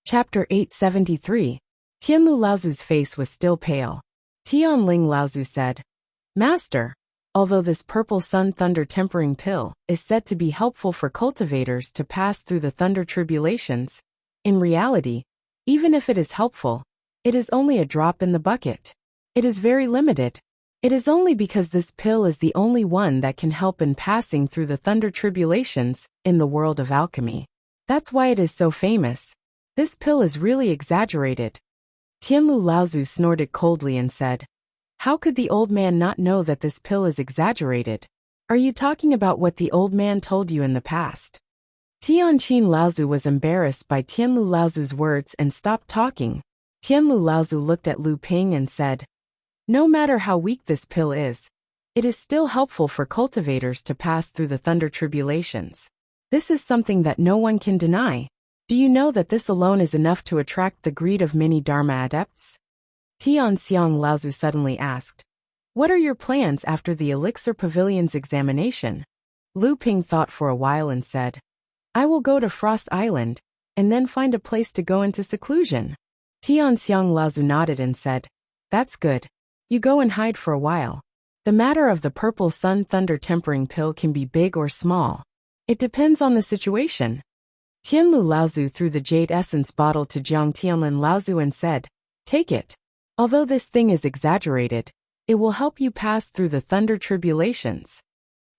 Chapter 873. Tianlu Laozu's face was still pale. Tianling Laozu said, Master, although this purple sun thunder tempering pill is said to be helpful for cultivators to pass through the thunder tribulations, in reality, even if it is helpful, it is only a drop in the bucket. It is very limited. It is only because this pill is the only one that can help in passing through the thunder tribulations in the world of alchemy. That's why it is so famous. This pill is really exaggerated. Tianlu Laozu snorted coldly and said, How could the old man not know that this pill is exaggerated? Are you talking about what the old man told you in the past? Tianqin Laozu was embarrassed by Tianlu Laozu's words and stopped talking. Tianlu Laozu looked at Lu Ping and said, No matter how weak this pill is, it is still helpful for cultivators to pass through the thunder tribulations. This is something that no one can deny. Do you know that this alone is enough to attract the greed of many Dharma adepts? Tianxiang Laozu suddenly asked, What are your plans after the Elixir Pavilion's examination? Lu Ping thought for a while and said, I will go to Frost Island, and then find a place to go into seclusion. Tianxiang Laozu nodded and said, That's good. You go and hide for a while. The matter of the purple sun thunder tempering pill can be big or small. It depends on the situation. Tianlu Laozu threw the jade essence bottle to Jiang Tianlin Laozu and said, Take it. Although this thing is exaggerated, it will help you pass through the thunder tribulations.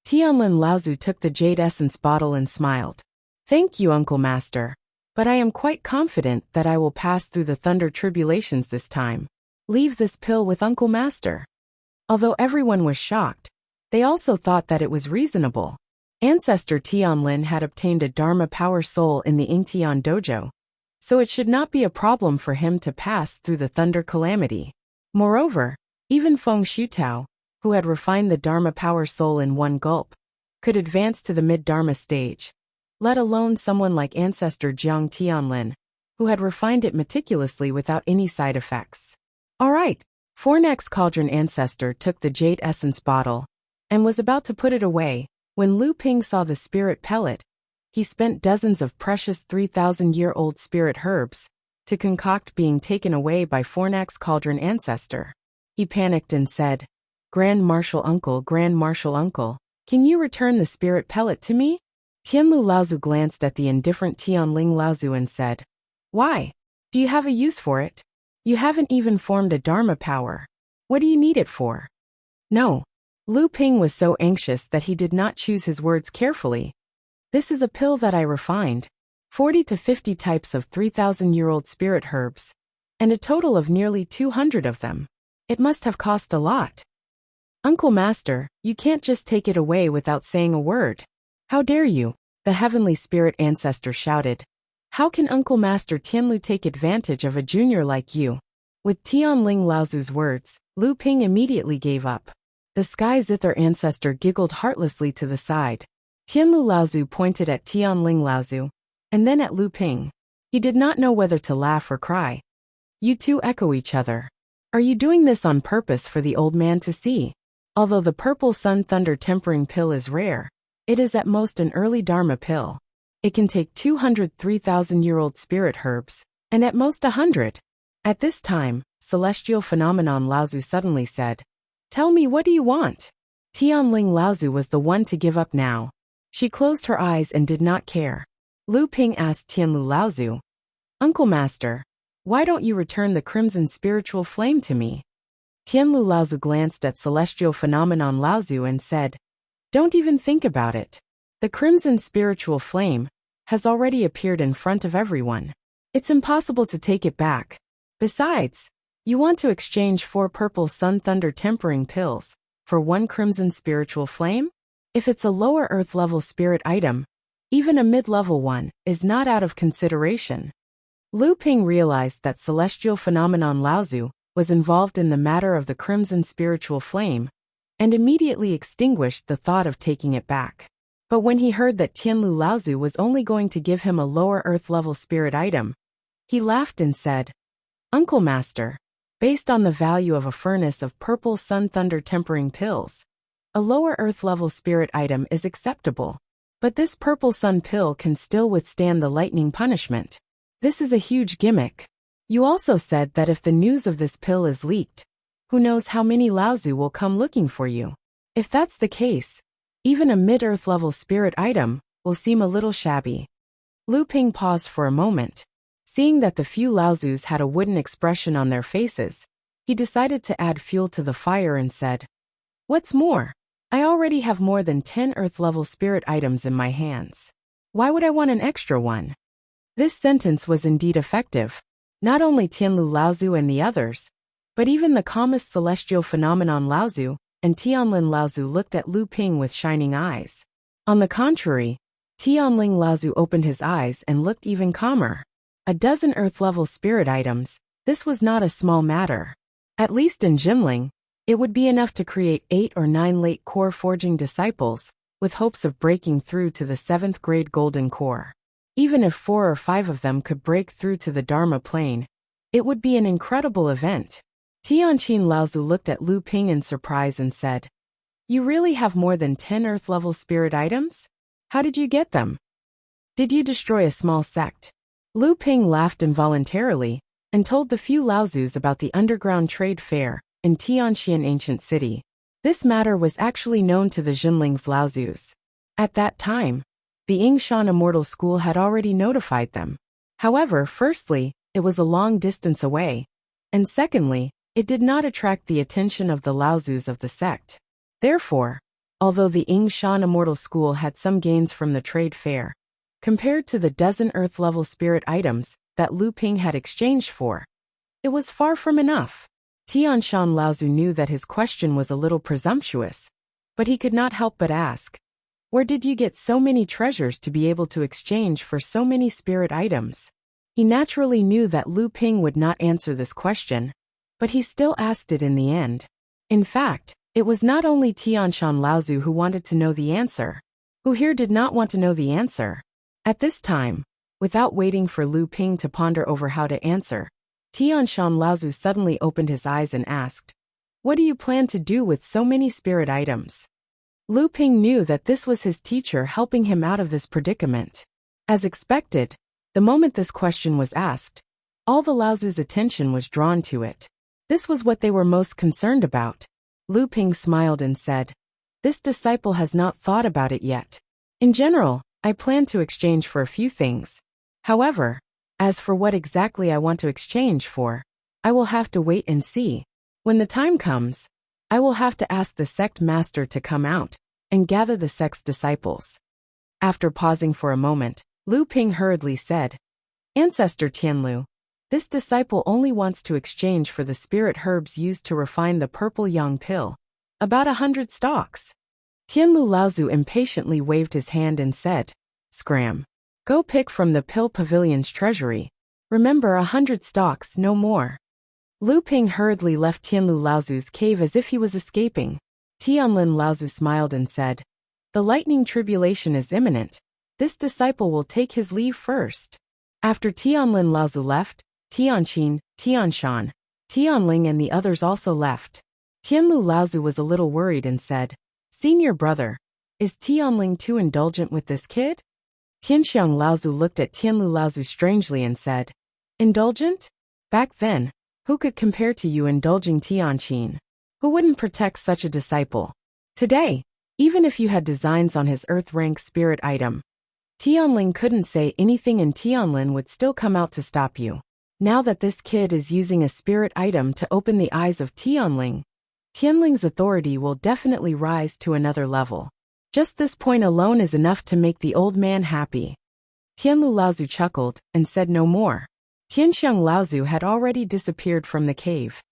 Tianlin Laozu took the jade essence bottle and smiled. Thank you, Uncle Master. But I am quite confident that I will pass through the thunder tribulations this time. Leave this pill with Uncle Master. Although everyone was shocked, they also thought that it was reasonable. Ancestor Tianlin had obtained a Dharma power soul in the Yingtian dojo, so it should not be a problem for him to pass through the thunder calamity. Moreover, even Feng Shutao, who had refined the Dharma power soul in one gulp, could advance to the mid-Dharma stage, let alone someone like Ancestor Jiang Tianlin, who had refined it meticulously without any side effects. All right, Fornax Cauldron Ancestor took the jade essence bottle and was about to put it away. When Lu Ping saw the spirit pellet, he spent dozens of precious 3,000-year-old spirit herbs to concoct being taken away by Fornax Cauldron Ancestor. He panicked and said, Grand Marshal Uncle, can you return the spirit pellet to me? Tianlu Laozu glanced at the indifferent Tianling Laozu and said, Why? Do you have a use for it? You haven't even formed a Dharma power. What do you need it for? No. Lu Ping was so anxious that he did not choose his words carefully. This is a pill that I refined. 40 to 50 types of 3,000-year-old spirit herbs, and a total of nearly 200 of them. It must have cost a lot. Uncle Master, you can't just take it away without saying a word. How dare you? The heavenly spirit ancestor shouted. How can Uncle Master Tianlu take advantage of a junior like you? With Tianling Laozu's words, Lu Ping immediately gave up. The Sky Zither ancestor giggled heartlessly to the side. Tianlu Laozu pointed at Tianling Laozu, and then at Lu Ping. He did not know whether to laugh or cry. You two echo each other. Are you doing this on purpose for the old man to see? Although the purple sun thunder tempering pill is rare, it is at most an early Dharma pill. It can take 200 3,000-year-old spirit herbs, and at most 100. At this time, Celestial Phenomenon Laozu suddenly said, Tell me, what do you want? Tianling Laozu was the one to give up now. She closed her eyes and did not care. Lu Ping asked Tianlu Laozu, Uncle Master, why don't you return the crimson spiritual flame to me? Tianlu Laozu glanced at Celestial Phenomenon Laozu and said, Don't even think about it. The crimson spiritual flame has already appeared in front of everyone. It's impossible to take it back. Besides, you want to exchange 4 purple sun thunder tempering pills for 1 crimson spiritual flame? If it's a lower earth level spirit item, even a mid-level one is not out of consideration. Lu Ping realized that Celestial Phenomenon Laozu was involved in the matter of the crimson spiritual flame, and immediately extinguished the thought of taking it back. But when he heard that Tianlu Laozu was only going to give him a lower earth level spirit item, he laughed and said, Uncle Master, based on the value of a furnace of purple sun thunder tempering pills, a lower earth level spirit item is acceptable. But this purple sun pill can still withstand the lightning punishment. This is a huge gimmick. You also said that if the news of this pill is leaked, who knows how many Laozu will come looking for you. If that's the case, even a mid-earth level spirit item will seem a little shabby. Lu Ping paused for a moment. Seeing that the few Laozus had a wooden expression on their faces, he decided to add fuel to the fire and said, "What's more, I already have more than 10 earth-level spirit items in my hands. Why would I want an extra one?" This sentence was indeed effective. Not only Tianlu Laozu and the others, but even the calmest celestial phenomenon Laozu and Tianlin Laozu looked at Lu Ping with shining eyes. On the contrary, Tianling Laozu opened his eyes and looked even calmer. A dozen earth-level spirit items, this was not a small matter. At least in Jinling, it would be enough to create 8 or 9 late core forging disciples, with hopes of breaking through to the 7th grade golden core. Even if 4 or 5 of them could break through to the Dharma plane, it would be an incredible event. Tianqin Laozu looked at Lu Ping in surprise and said, "You really have more than 10 earth-level spirit items? How did you get them? Did you destroy a small sect?" Lu Ping laughed involuntarily and told the few Laozus about the underground trade fair in Tianxian ancient city. This matter was actually known to the Jinling's Laozus. At that time, the Yingshan Immortal School had already notified them. However, firstly, it was a long distance away, and secondly, it did not attract the attention of the Laozus of the sect. Therefore, although the Yingshan Immortal School had some gains from the trade fair, compared to the dozen earth-level spirit items that Lu Ping had exchanged for, it was far from enough. Tianshan Laozu knew that his question was a little presumptuous, but he could not help but ask, "Where did you get so many treasures to be able to exchange for so many spirit items?" He naturally knew that Lu Ping would not answer this question, but he still asked it in the end. In fact, it was not only Tianshan Laozu who wanted to know the answer. Who here did not want to know the answer? At this time, without waiting for Lu Ping to ponder over how to answer, Tianshan Laozu suddenly opened his eyes and asked, "What do you plan to do with so many spirit items?" Lu Ping knew that this was his teacher helping him out of this predicament. As expected, the moment this question was asked, all the Laozu's attention was drawn to it. This was what they were most concerned about. Lu Ping smiled and said, "This disciple has not thought about it yet. In general, I plan to exchange for a few things. However, as for what exactly I want to exchange for, I will have to wait and see. When the time comes, I will have to ask the sect master to come out and gather the sect's disciples." After pausing for a moment, Lu Ping hurriedly said, "Ancestor Tianlu, this disciple only wants to exchange for the spirit herbs used to refine the purple yang pill, about 100 stalks." Tianlu Laozu impatiently waved his hand and said, "Scram. Go pick from the pill pavilion's treasury. Remember, 100 stalks, no more." Lu Ping hurriedly left Tianlu Laozu's cave as if he was escaping. Tianlin Laozu smiled and said, "The lightning tribulation is imminent. This disciple will take his leave first." After Tianlin Laozu left, Tianqin, Tianshan, Tianling and the others also left. Tianlu Laozu was a little worried and said, "Senior brother, is Tianling too indulgent with this kid?" Tianxiang Laozu looked at Tianlu Laozu strangely and said, "Indulgent? Back then, who could compare to you indulging Tianqin? Who wouldn't protect such a disciple? Today, even if you had designs on his earth-rank spirit item, Tianling couldn't say anything and Tianlin would still come out to stop you. Now that this kid is using a spirit item to open the eyes of Tianling, Tianling's authority will definitely rise to another level. Just this point alone is enough to make the old man happy." Tianlu Laozu chuckled and said no more. Tianxiang Laozu had already disappeared from the cave.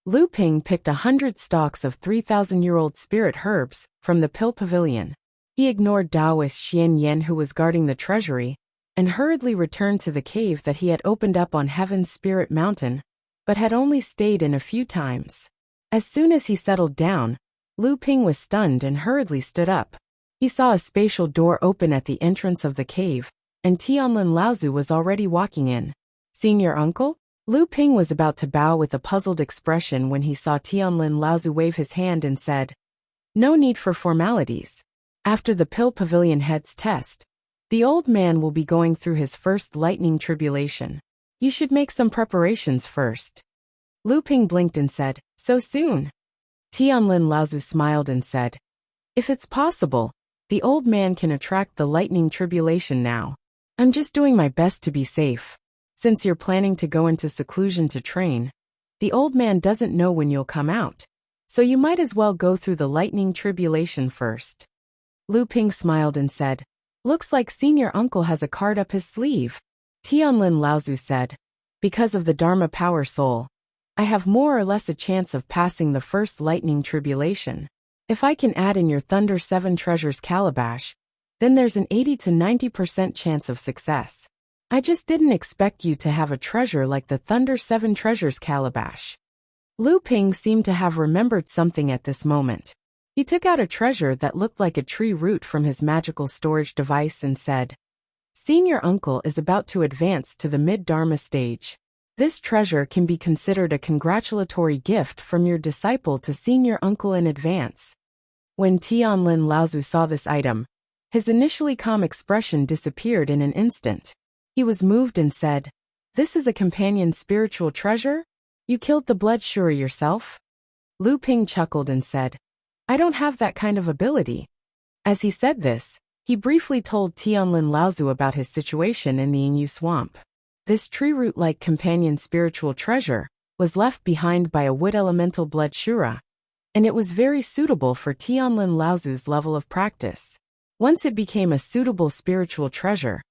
Lu Ping picked 100 stalks of 3,000-year-old spirit herbs from the pill pavilion. He ignored Taoist Xian Yan who was guarding the treasury, and hurriedly returned to the cave that he had opened up on Heaven's Spirit Mountain, but had only stayed in a few times. As soon as he settled down, Lu Ping was stunned and hurriedly stood up. He saw a spatial door open at the entrance of the cave, and Tianlin Laozu was already walking in. "Senior uncle?" Lu Ping was about to bow with a puzzled expression when he saw Tianlin Laozu wave his hand and said, "No need for formalities. After the pill pavilion head's test, The old man will be going through his first lightning tribulation. You should make some preparations first. Lu Ping blinked and said, so soon? Tianlin Laozu smiled and said, if it's possible, the old man can attract the lightning tribulation now. I'm just doing my best to be safe. Since you're planning to go into seclusion to train, the old man doesn't know when you'll come out, so you might as well go through the lightning tribulation first. Lu Ping smiled and said, looks like senior uncle has a card up his sleeve. Tianlin Laozu said, because of the Dharma power soul, I have more or less a chance of passing the first lightning tribulation. If I can add in your Thunder 7 Treasures calabash, then there's an 80 to 90% chance of success. I just didn't expect you to have a treasure like the Thunder 7 Treasures calabash. Lu Ping seemed to have remembered something at this moment. He took out a treasure that looked like a tree root from his magical storage device and said, senior uncle is about to advance to the mid-Dharma stage. This treasure can be considered a congratulatory gift from your disciple to senior uncle in advance. When Tianlin Laozu saw this item, his initially calm expression disappeared in an instant. He was moved and said, this is a companion spiritual treasure? You killed the blood Shura yourself? Lu Ping chuckled and said, I don't have that kind of ability. As he said this, he briefly told Tianlin Laozu about his situation in the Yingyu swamp. This tree root-like companion spiritual treasure was left behind by a wood elemental blood Shura, and it was very suitable for Tianlin Laozu's level of practice. Once it became a suitable spiritual treasure,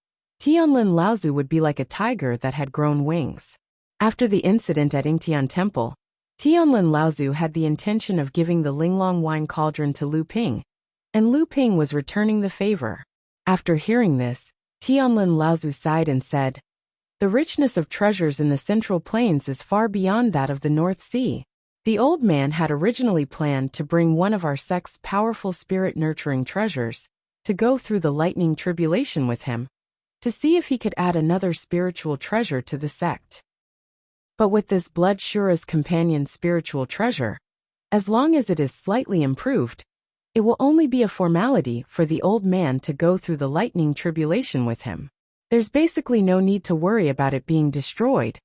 Tianlin Laozu would be like a tiger that had grown wings. After the incident at Yingtian Temple, Tianlin Laozu had the intention of giving the Linglong wine cauldron to Lu Ping, and Lu Ping was returning the favor. After hearing this, Tianlin Laozu sighed and said, the richness of treasures in the Central Plains is far beyond that of the North Sea. The old man had originally planned to bring one of our sect's powerful spirit-nurturing treasures to go through the lightning tribulation with him, to see if he could add another spiritual treasure to the sect. But with this blood Shura's companion spiritual treasure, as long as it is slightly improved, it will only be a formality for the old man to go through the lightning tribulation with him. There's basically no need to worry about it being destroyed.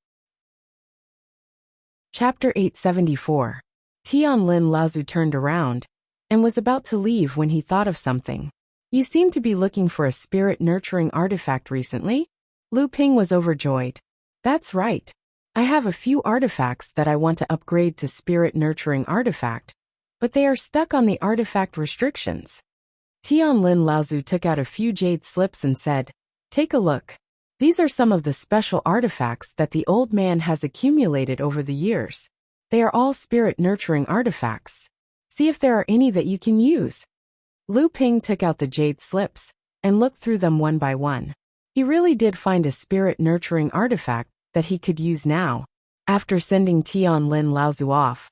Chapter 874. Tianlin Laozu turned around and was about to leave when he thought of something. You seem to be looking for a spirit-nurturing artifact recently? Lu Ping was overjoyed. That's right. I have a few artifacts that I want to upgrade to spirit-nurturing artifact, but they are stuck on the artifact restrictions. Tianlin Laozu took out a few jade slips and said, take a look. These are some of the special artifacts that the old man has accumulated over the years. They are all spirit-nurturing artifacts. See if there are any that you can use. Lu Ping took out the jade slips and looked through them one by one. He really did find a spirit-nurturing artifact that he could use now. After sending Tianlin Laozu off,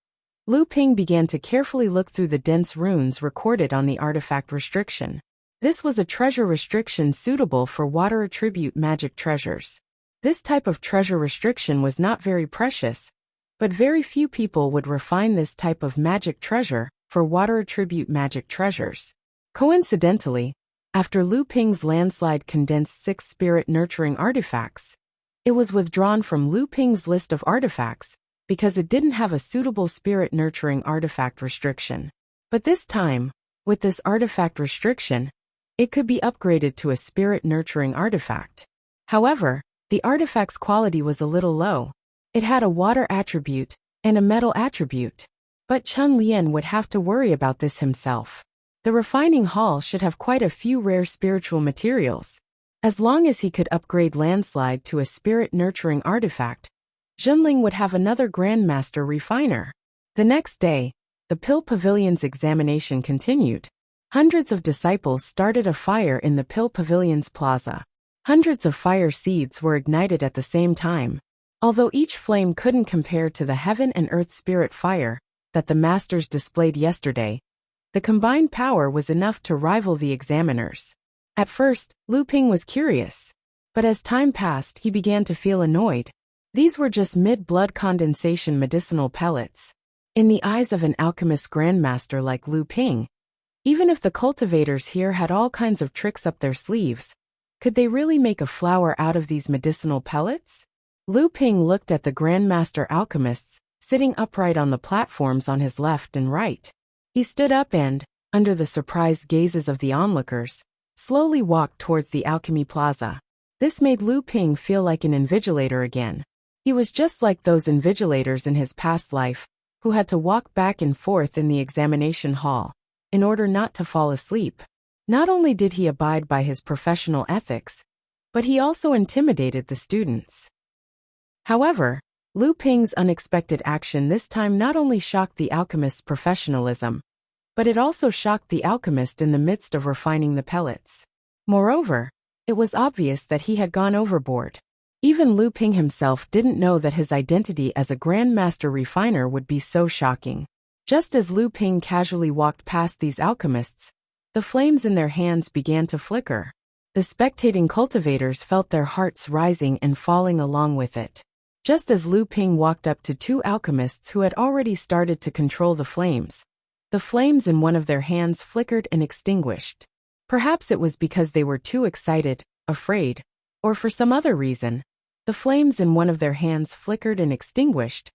Lu Ping began to carefully look through the dense runes recorded on the artifact restriction. This was a treasure restriction suitable for water attribute magic treasures. This type of treasure restriction was not very precious, but very few people would refine this type of magic treasure for water attribute magic treasures. Coincidentally, after Lu Ping's landslide condensed 6 spirit-nurturing artifacts, it was withdrawn from Lu Ping's list of artifacts because it didn't have a suitable spirit-nurturing artifact restriction. But this time, with this artifact restriction, it could be upgraded to a spirit-nurturing artifact. However, the artifact's quality was a little low. It had a water attribute and a metal attribute. But Chun Lian would have to worry about this himself. The refining hall should have quite a few rare spiritual materials. As long as he could upgrade landslide to a spirit-nurturing artifact, Zhenling would have another Grandmaster refiner. The next day, the Pill Pavilion's examination continued. Hundreds of disciples started a fire in the Pill Pavilion's plaza. Hundreds of fire seeds were ignited at the same time. Although each flame couldn't compare to the heaven and earth spirit fire that the masters displayed yesterday, the combined power was enough to rival the examiners. At first, Lu Ping was curious, but as time passed he began to feel annoyed. These were just mid-blood condensation medicinal pellets. In the eyes of an alchemist grandmaster like Lu Ping, even if the cultivators here had all kinds of tricks up their sleeves, Could they really make a flower out of these medicinal pellets? Lu Ping looked at the Grandmaster alchemists, sitting upright on the platforms on his left and right. He stood up and, under the surprised gazes of the onlookers, slowly walked towards the alchemy plaza. This made Lu Ping feel like an invigilator again. He was just like those invigilators in his past life, who had to walk back and forth in the examination hall, in order not to fall asleep. Not only did he abide by his professional ethics, but he also intimidated the students. However, Lu Ping's unexpected action this time not only shocked the alchemist's professionalism, but it also shocked the alchemist in the midst of refining the pellets. Moreover, it was obvious that he had gone overboard. Even Lu Ping himself didn't know that his identity as a Grandmaster refiner would be so shocking. Just as Lu Ping casually walked past these alchemists, the flames in their hands began to flicker. The spectating cultivators felt their hearts rising and falling along with it. Just as Lu Ping walked up to two alchemists who had already started to control the flames in one of their hands flickered and extinguished. Perhaps it was because they were too excited, afraid, or for some other reason. The flames in one of their hands flickered and extinguished,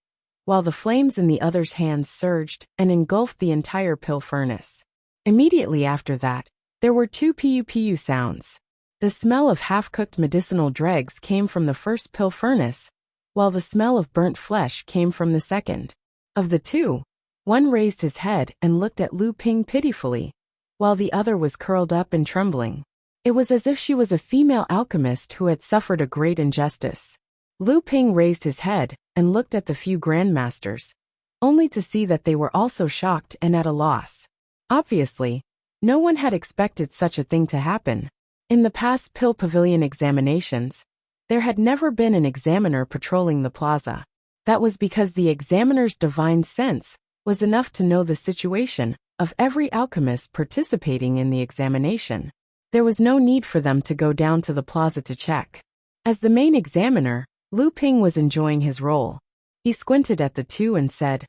while the flames in the other's hands surged and engulfed the entire pill furnace. Immediately after that, there were two pu-pu sounds. The smell of half-cooked medicinal dregs came from the first pill furnace, while the smell of burnt flesh came from the second. Of the two, one raised his head and looked at Lu Ping pitifully, while the other was curled up and trembling. It was as if she was a female alchemist who had suffered a great injustice. Lu Ping raised his head and looked at the few grandmasters, only to see that they were also shocked and at a loss. Obviously, no one had expected such a thing to happen. In the past Pill Pavilion examinations, there had never been an examiner patrolling the plaza. That was because the examiner's divine sense was enough to know the situation of every alchemist participating in the examination. There was no need for them to go down to the plaza to check. As the main examiner, Lu Ping was enjoying his role. He squinted at the two and said,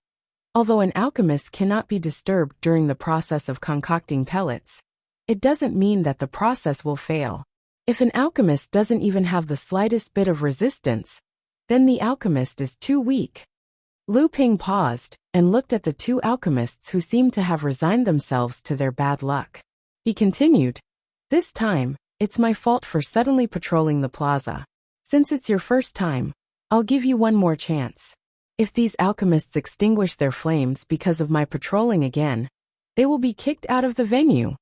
"Although an alchemist cannot be disturbed during the process of concocting pellets, it doesn't mean that the process will fail. If an alchemist doesn't even have the slightest bit of resistance, then the alchemist is too weak." Lu Ping paused and looked at the two alchemists who seemed to have resigned themselves to their bad luck. He continued, "This time, it's my fault for suddenly patrolling the plaza. Since it's your first time, I'll give you one more chance. If these alchemists extinguish their flames because of my patrolling again, they will be kicked out of the venue."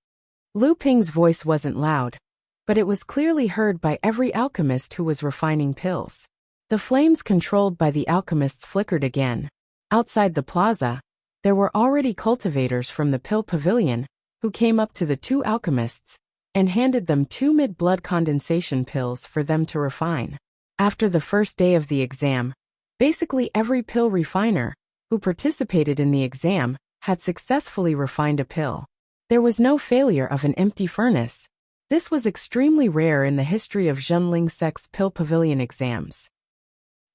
Lu Ping's voice wasn't loud, but it was clearly heard by every alchemist who was refining pills. The flames controlled by the alchemists flickered again. Outside the plaza, there were already cultivators from the Pill Pavilion who came up to the two alchemists and handed them two mid-blood condensation pills for them to refine. After the first day of the exam, basically every pill refiner who participated in the exam had successfully refined a pill. There was no failure of an empty furnace. This was extremely rare in the history of Zhenling Sect's Pill Pavilion exams.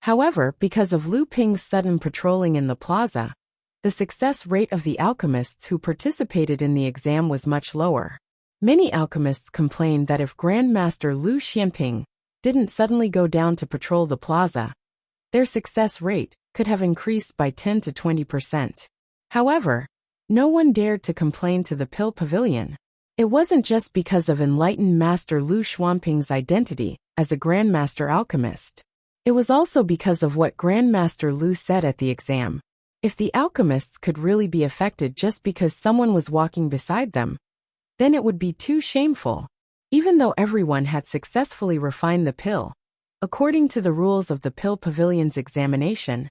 However, because of Lu Ping's sudden patrolling in the plaza, the success rate of the alchemists who participated in the exam was much lower. Many alchemists complained that if Grandmaster Lu Xianping didn't suddenly go down to patrol the plaza, their success rate could have increased by 10 to 20%. However, no one dared to complain to the Pill Pavilion. It wasn't just because of enlightened Master Lu Xuanping's identity as a Grandmaster alchemist. It was also because of what Grandmaster Lu said at the exam. If the alchemists could really be affected just because someone was walking beside them, then it would be too shameful. Even though everyone had successfully refined the pill, according to the rules of the Pill Pavilion's examination,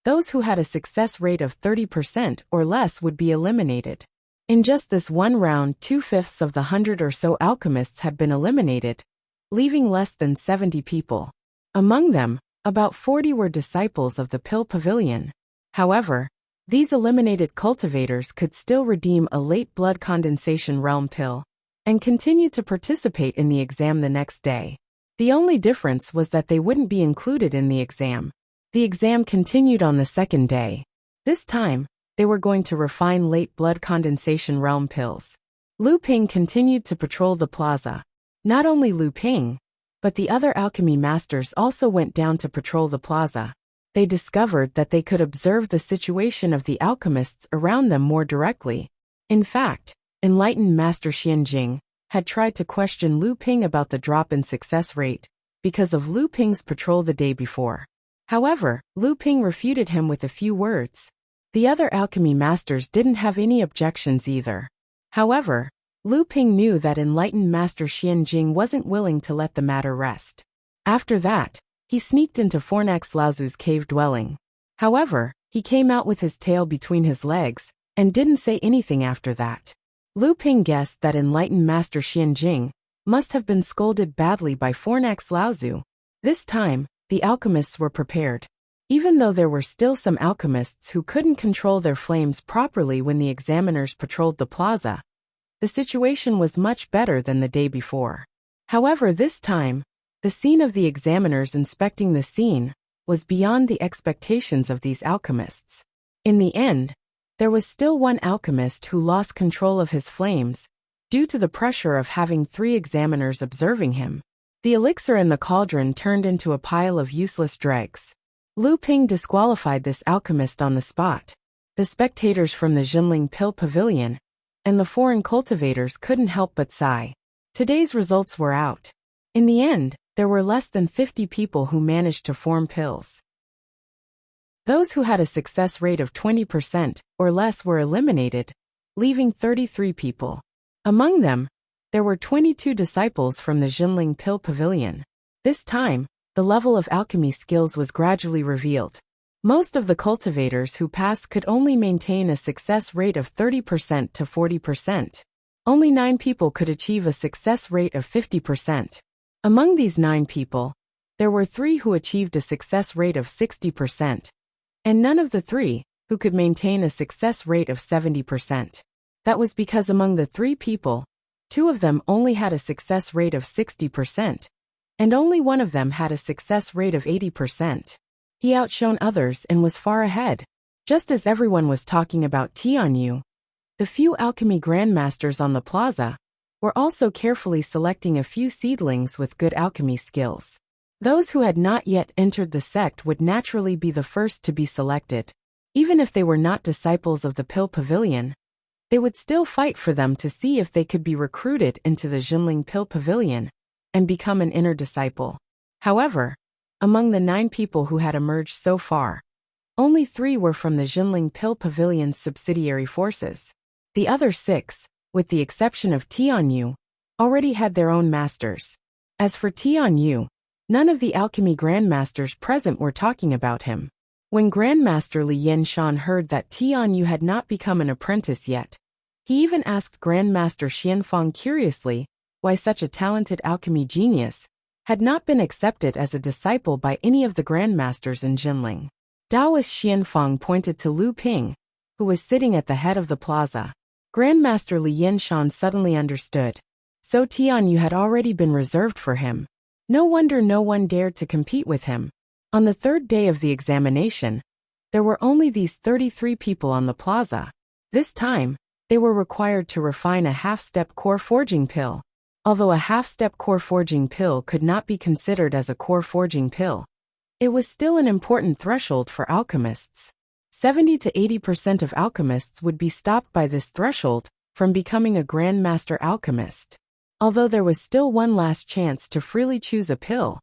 those who had a success rate of 30% or less would be eliminated. In just this one round, 2/5 of the 100 or so alchemists had been eliminated, leaving less than 70 people. Among them, about 40 were disciples of the Pill Pavilion. However, these eliminated cultivators could still redeem a late blood condensation realm pill and continue to participate in the exam the next day. The only difference was that they wouldn't be included in the exam. The exam continued on the second day. This time, they were going to refine late blood condensation realm pills. Lu Ping continued to patrol the plaza. Not only Lu Ping, but the other alchemy masters also went down to patrol the plaza. They discovered that they could observe the situation of the alchemists around them more directly. In fact, enlightened Master Xianjing had tried to question Lu Ping about the drop in success rate because of Lu Ping's patrol the day before. However, Lu Ping refuted him with a few words. The other alchemy masters didn't have any objections either. However, Lu Ping knew that enlightened Master Xianjing wasn't willing to let the matter rest. After that, he sneaked into Fornax Laozu's cave dwelling. However, he came out with his tail between his legs and didn't say anything after that. Lu Ping guessed that enlightened Master Xianjing must have been scolded badly by Fornax Laozu. This time, the alchemists were prepared. Even though there were still some alchemists who couldn't control their flames properly when the examiners patrolled the plaza, the situation was much better than the day before. However, this time, the scene of the examiners inspecting the scene was beyond the expectations of these alchemists. In the end, there was still one alchemist who lost control of his flames due to the pressure of having 3 examiners observing him. The elixir in the cauldron turned into a pile of useless dregs. Lu Ping disqualified this alchemist on the spot. The spectators from the Jinling Pill Pavilion and the foreign cultivators couldn't help but sigh. Today's results were out. In the end, there were less than 50 people who managed to form pills. Those who had a success rate of 20% or less were eliminated, leaving 33 people. Among them, there were 22 disciples from the Jinling Pill Pavilion. This time, the level of alchemy skills was gradually revealed. Most of the cultivators who passed could only maintain a success rate of 30% to 40%. Only 9 people could achieve a success rate of 50%. Among these 9 people, there were 3 who achieved a success rate of 60%, and none of the 3 who could maintain a success rate of 70%. That was because among the 3 people, 2 of them only had a success rate of 60%, and only one of them had a success rate of 80%. He outshone others and was far ahead. Just as everyone was talking about Tianyu, the few alchemy grandmasters on the plaza were also carefully selecting a few seedlings with good alchemy skills. Those who had not yet entered the sect would naturally be the first to be selected. Even if they were not disciples of the Pill Pavilion, they would still fight for them to see if they could be recruited into the Jinling Pill Pavilion and become an inner disciple. However, among the 9 people who had emerged so far, only 3 were from the Jinling Pill Pavilion's subsidiary forces. The other 6, with the exception of Tianyu, already had their own masters. As for Tianyu, none of the alchemy grandmasters present were talking about him. When Grandmaster Li Yanshan heard that Tianyu had not become an apprentice yet, he even asked Grandmaster Xianfang curiously why such a talented alchemy genius had not been accepted as a disciple by any of the grandmasters in Jinling. Taoist Xianfang pointed to Lu Ping, who was sitting at the head of the plaza. Grandmaster Li Yanshan suddenly understood. So Tianyu had already been reserved for him. No wonder no one dared to compete with him. On the 3rd day of the examination, there were only these 33 people on the plaza. This time, they were required to refine a half-step core forging pill. Although a half-step core forging pill could not be considered as a core forging pill, it was still an important threshold for alchemists. 70 to 80% of alchemists would be stopped by this threshold from becoming a grandmaster alchemist. Although there was still one last chance to freely choose a pill,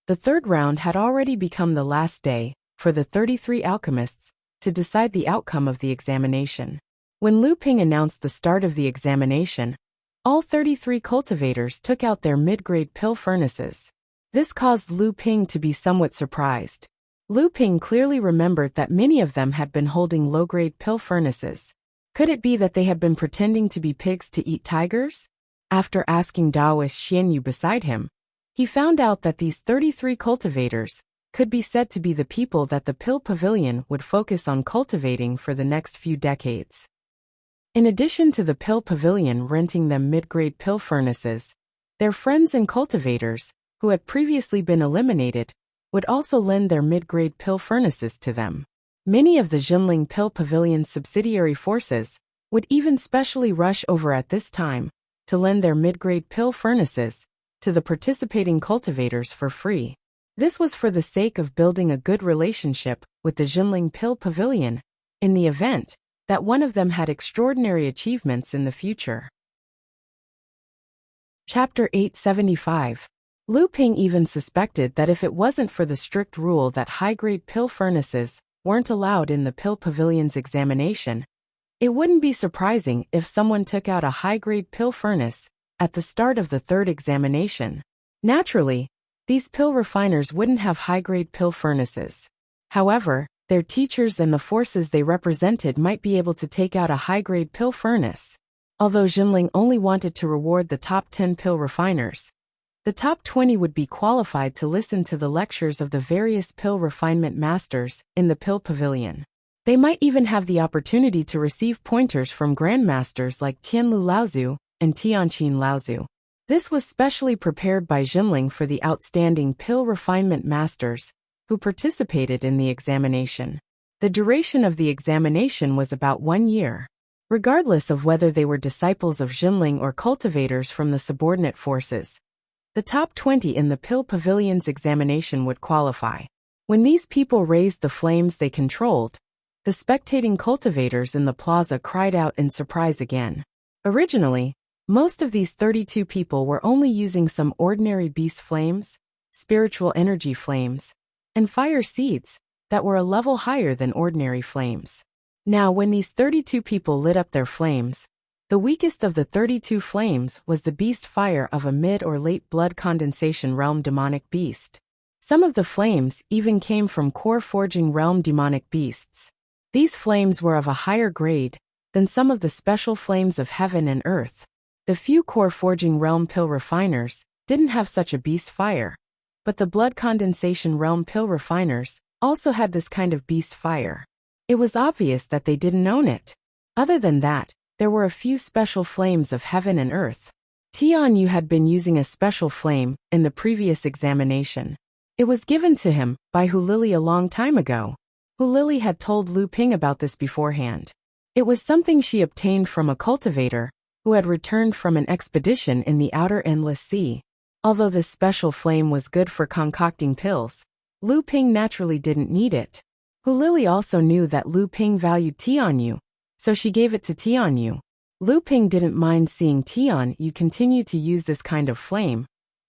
the 3rd round had already become the last day for the 33 alchemists to decide the outcome of the examination. When Lu Ping announced the start of the examination, all 33 cultivators took out their mid-grade pill furnaces. This caused Lu Ping to be somewhat surprised. Lu Ping clearly remembered that many of them had been holding low-grade pill furnaces. Could it be that they had been pretending to be pigs to eat tigers? After asking Taoist Xianyu beside him, he found out that these 33 cultivators could be said to be the people that the Pill Pavilion would focus on cultivating for the next few decades. In addition to the Pill Pavilion renting them mid-grade pill furnaces, their friends and cultivators, who had previously been eliminated, would also lend their mid-grade pill furnaces to them. Many of the Jinling Pill Pavilion's subsidiary forces would even specially rush over at this time to lend their mid-grade pill furnaces to the participating cultivators for free. This was for the sake of building a good relationship with the Jinling Pill Pavilion, in the event that one of them had extraordinary achievements in the future. Chapter 875. Lu Ping even suspected that if it wasn't for the strict rule that high-grade pill furnaces weren't allowed in the Pill Pavilion's examination, it wouldn't be surprising if someone took out a high-grade pill furnace at the start of the third examination. Naturally, these pill refiners wouldn't have high-grade pill furnaces. However, their teachers and the forces they represented might be able to take out a high-grade pill furnace. Although Jinling only wanted to reward the top 10 pill refiners, the top 20 would be qualified to listen to the lectures of the various pill refinement masters in the Pill Pavilion. They might even have the opportunity to receive pointers from grandmasters like Tianlu Laozu and Tianqin Laozu. This was specially prepared by Jinling for the outstanding pill refinement masters who participated in the examination. The duration of the examination was about 1 year. Regardless of whether they were disciples of Jinling or cultivators from the subordinate forces, the top 20 in the Pill Pavilion's examination would qualify. When these people raised the flames they controlled, the spectating cultivators in the plaza cried out in surprise again. Originally, most of these 32 people were only using some ordinary beast flames, spiritual energy flames, and fire seeds that were a level higher than ordinary flames. Now, when these 32 people lit up their flames, the weakest of the 32 flames was the beast fire of a mid or late blood condensation realm demonic beast. Some of the flames even came from core forging realm demonic beasts. These flames were of a higher grade than some of the special flames of heaven and earth. The few core forging realm pill refiners didn't have such a beast fire, but the blood condensation realm pill refiners also had this kind of beast fire. It was obvious that they didn't own it. Other than that, there were a few special flames of heaven and earth. Tianyu had been using a special flame in the previous examination. It was given to him by Hu Lili a long time ago. Hu Lili had told Lu Ping about this beforehand. It was something she obtained from a cultivator who had returned from an expedition in the outer endless sea. Although this special flame was good for concocting pills, Lu Ping naturally didn't need it. Hu Lili also knew that Lu Ping valued Tianyu, so she gave it to Tianyu. Lu Ping didn't mind seeing Tianyu continue to use this kind of flame,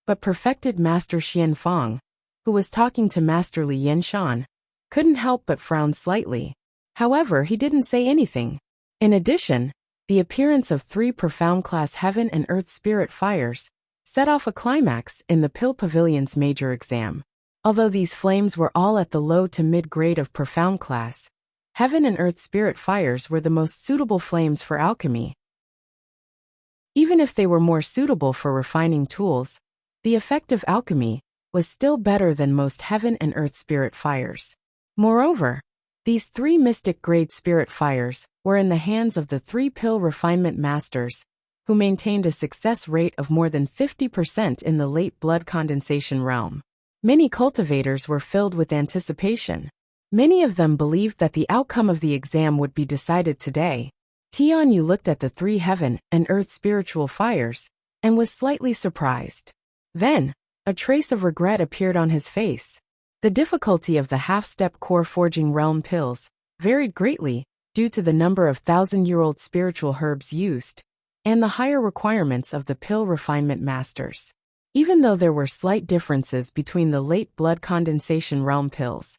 but perfected Master Xian Fang, who was talking to Master Li Yanshan, couldn't help but frown slightly. However, he didn't say anything. In addition, the appearance of 3 profound-class heaven and earth spirit fires set off a climax in the Pill Pavilion's major exam. Although these flames were all at the low to mid-grade of profound class, heaven and earth spirit fires were the most suitable flames for alchemy. Even if they were more suitable for refining tools, the effect of alchemy was still better than most heaven and earth spirit fires. Moreover, these 3 mystic-grade spirit fires were in the hands of the 3 pill refinement masters, who maintained a success rate of more than 50% in the late blood condensation realm. Many cultivators were filled with anticipation. Many of them believed that the outcome of the exam would be decided today. Tianyu looked at the 3 heaven and earth spiritual fires and was slightly surprised. Then, a trace of regret appeared on his face. The difficulty of the half-step core forging realm pills varied greatly due to the number of 1,000-year-old spiritual herbs used and the higher requirements of the pill refinement masters. Even though there were slight differences between the late blood condensation realm pills,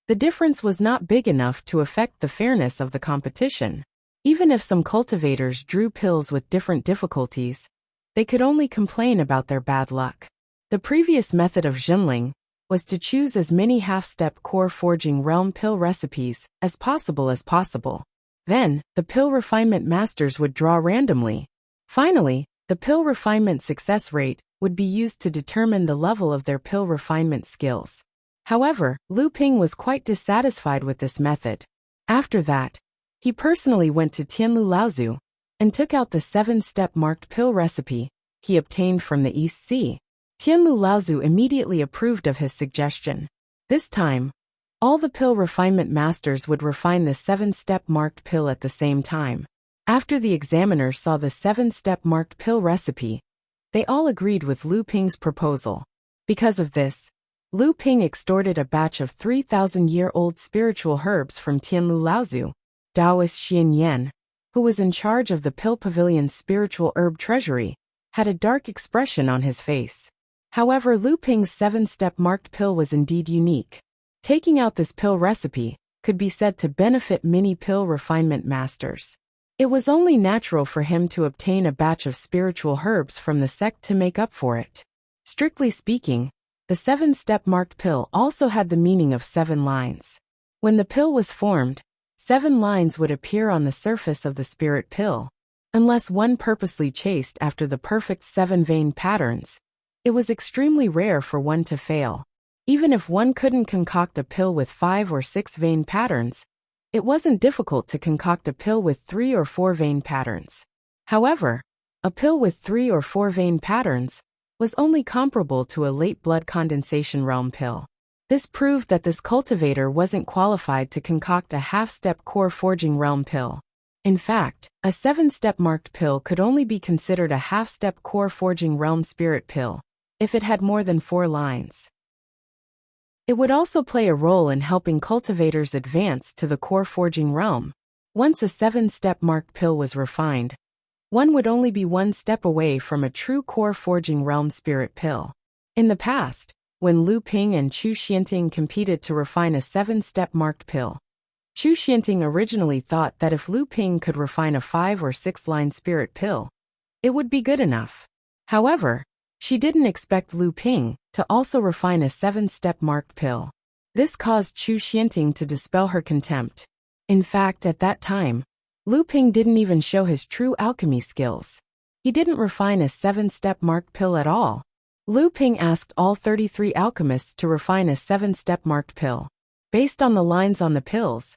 the difference was not big enough to affect the fairness of the competition. Even if some cultivators drew pills with different difficulties, they could only complain about their bad luck. The previous method of Jinling was to choose as many half-step core forging realm pill recipes as possible. Then, the pill refinement masters would draw randomly. Finally, the pill refinement success rate would be used to determine the level of their pill refinement skills. However, Lu Ping was quite dissatisfied with this method. After that, he personally went to Tianlu Laozu and took out the 7-step marked pill recipe he obtained from the East Sea. Tianlu Laozu immediately approved of his suggestion. This time, all the pill refinement masters would refine the 7-step marked pill at the same time. After the examiners saw the 7-step marked pill recipe, They all agreed with Lu Ping's proposal. Because of this, Lu Ping extorted a batch of 3,000-year-old spiritual herbs from Tianlu Laozu, Taoist Xian Yan, who was in charge of the Pill Pavilion's spiritual herb treasury, had a dark expression on his face. However, Lu Ping's 7-step marked pill was indeed unique. Taking out this pill recipe could be said to benefit many pill refinement masters. It was only natural for him to obtain a batch of spiritual herbs from the sect to make up for it. Strictly speaking, the 7-step marked pill also had the meaning of 7 lines. When the pill was formed, 7 lines would appear on the surface of the spirit pill. Unless one purposely chased after the perfect 7 vein patterns, it was extremely rare for one to fail. Even if one couldn't concoct a pill with 5 or 6 vein patterns, it wasn't difficult to concoct a pill with 3 or 4 vein patterns. However, a pill with 3 or 4 vein patterns was only comparable to a late blood condensation realm pill. This proved that this cultivator wasn't qualified to concoct a half-step core forging realm pill. In fact, a 7-step marked pill could only be considered a half-step core forging realm spirit pill if it had more than 4 lines. It would also play a role in helping cultivators advance to the core forging realm. Once a 7-step marked pill was refined, one would only be 1 step away from a true core forging realm spirit pill. In the past, when Lu Ping and Chu Xianting competed to refine a 7-step marked pill, Chu Xianting originally thought that if Lu Ping could refine a 5 or 6 line spirit pill, it would be good enough. However, she didn't expect Lu Ping to also refine a 7-step marked pill. This caused Chu Xianting to dispel her contempt. In fact, at that time, Lu Ping didn't even show his true alchemy skills. He didn't refine a 7-step marked pill at all. Lu Ping asked all 33 alchemists to refine a 7-step marked pill. Based on the lines on the pills,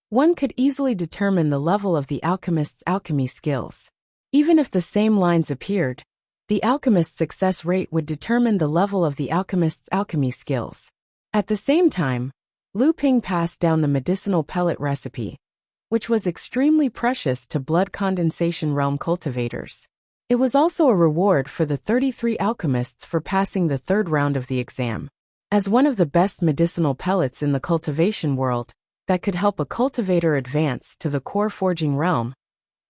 one could easily determine the level of the alchemist's alchemy skills. Even if the same lines appeared, the alchemist's success rate would determine the level of the alchemist's alchemy skills. At the same time, Lu Ping passed down the medicinal pellet recipe, which was extremely precious to blood condensation realm cultivators. It was also a reward for the 33 alchemists for passing the 3rd round of the exam. As one of the best medicinal pellets in the cultivation world that could help a cultivator advance to the core forging realm,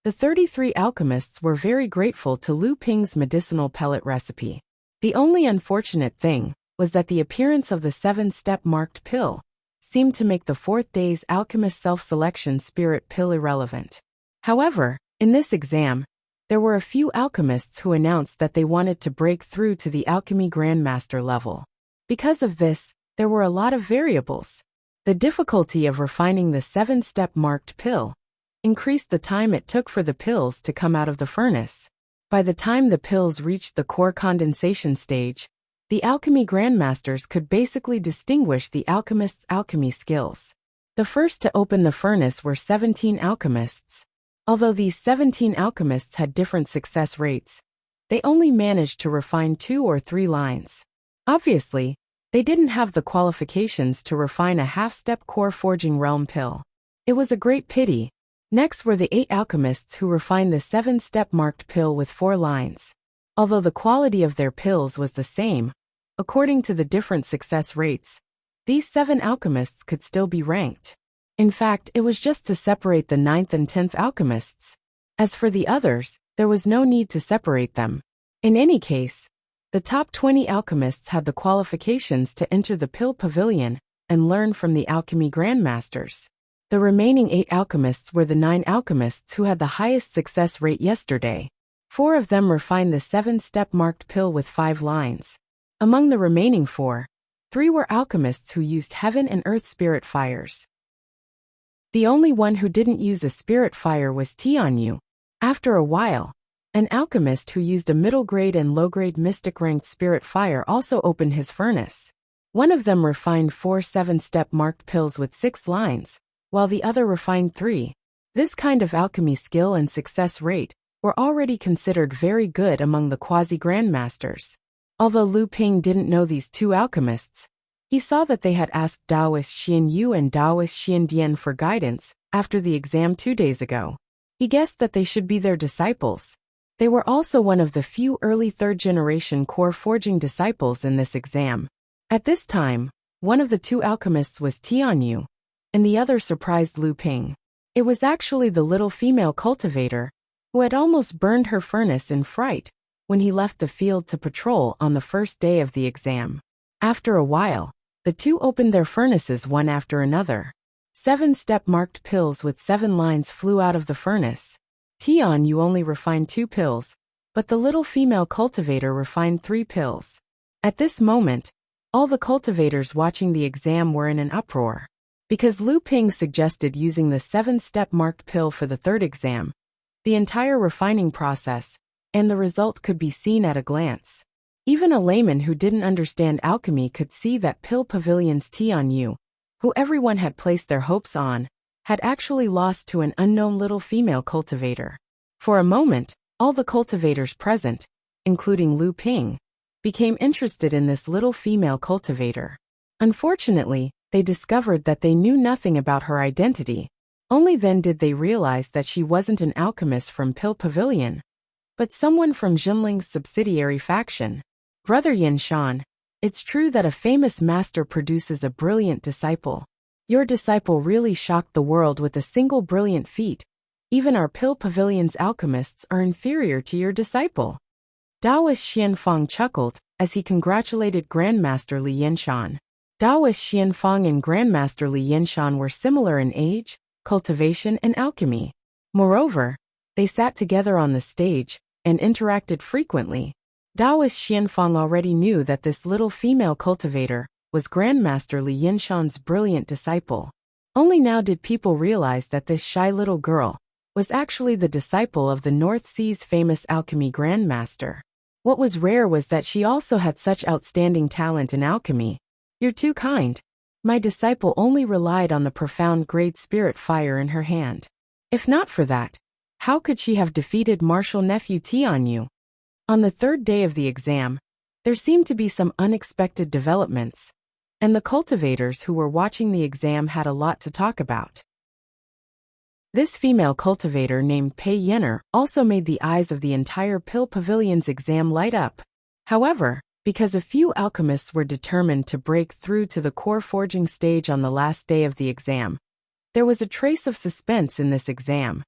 the 33 alchemists were very grateful to Lu Ping's medicinal pellet recipe. The only unfortunate thing was that the appearance of the 7-step marked pill seemed to make the 4th day's alchemist self-selection spirit pill irrelevant. However, in this exam, there were a few alchemists who announced that they wanted to break through to the alchemy grandmaster level. Because of this, there were a lot of variables. The difficulty of refining the 7-step marked pill increased the time it took for the pills to come out of the furnace. By the time the pills reached the core condensation stage, the alchemy grandmasters could basically distinguish the alchemist's alchemy skills. The first to open the furnace were 17 alchemists. Although these 17 alchemists had different success rates, they only managed to refine 2 or 3 lines. Obviously, they didn't have the qualifications to refine a half-step core forging realm pill. It was a great pity. Next were the 8 alchemists who refined the 7-step marked pill with 4 lines. Although the quality of their pills was the same, according to the different success rates, these 7 alchemists could still be ranked. In fact, it was just to separate the 9th and 10th alchemists. As for the others, there was no need to separate them. In any case, the top 20 alchemists had the qualifications to enter the Pill Pavilion and learn from the alchemy grandmasters. The remaining 8 alchemists were the 9 alchemists who had the highest success rate yesterday. 4 of them refined the 7-step marked pill with 5 lines. Among the remaining 4, 3 were alchemists who used heaven and earth spirit fires. The only one who didn't use a spirit fire was Tianyu. After a while, an alchemist who used a middle-grade and low-grade mystic-ranked spirit fire also opened his furnace. One of them refined 4 7-step marked pills with 6 lines, while the other refined 3. This kind of alchemy skill and success rate were already considered very good among the quasi-grandmasters. Although Lu Ping didn't know these 2 alchemists, he saw that they had asked Taoist Xian Yu and Taoist Xian Dian for guidance after the exam 2 days ago. He guessed that they should be their disciples. They were also one of the few early third-generation core forging disciples in this exam. At this time, one of the two alchemists was Tianyu, and the other surprised Lu Ping. It was actually the little female cultivator, who had almost burned her furnace in fright when he left the field to patrol on the first day of the exam. After a while, the two opened their furnaces one after another. 7-step marked pills with 7 lines flew out of the furnace. Tianyu only refined 2 pills, but the little female cultivator refined 3 pills. At this moment, all the cultivators watching the exam were in an uproar. Because Lu Ping suggested using the 7-step marked pill for the third exam, the entire refining process, and the result could be seen at a glance. Even a layman who didn't understand alchemy could see that Pill Pavilion's Tianyu, who everyone had placed their hopes on, had actually lost to an unknown little female cultivator. For a moment, all the cultivators present, including Lu Ping, became interested in this little female cultivator. Unfortunately, they discovered that they knew nothing about her identity. Only then did they realize that she wasn't an alchemist from Pill Pavilion, but someone from Jinling's subsidiary faction. Brother Yin Shan, it's true that a famous master produces a brilliant disciple. Your disciple really shocked the world with a single brilliant feat. Even our Pill Pavilion's alchemists are inferior to your disciple. Daoist Xianfang chuckled as he congratulated Grandmaster Li Yinshan. Daoist Xianfang and Grandmaster Li Yinshan were similar in age, cultivation, and alchemy. Moreover, they sat together on the stage and interacted frequently. Daoist Xianfang already knew that this little female cultivator was Grandmaster Li Yinshan's brilliant disciple. Only now did people realize that this shy little girl was actually the disciple of the North Sea's famous alchemy Grandmaster. What was rare was that she also had such outstanding talent in alchemy. You're too kind. My disciple only relied on the profound great spirit fire in her hand. If not for that, how could she have defeated martial nephew Tianyu? On the third day of the exam, there seemed to be some unexpected developments, and the cultivators who were watching the exam had a lot to talk about. This female cultivator named Pei Yenner also made the eyes of the entire Pill Pavilion's exam light up. However, because a few alchemists were determined to break through to the core forging stage on the last day of the exam, there was a trace of suspense in this exam.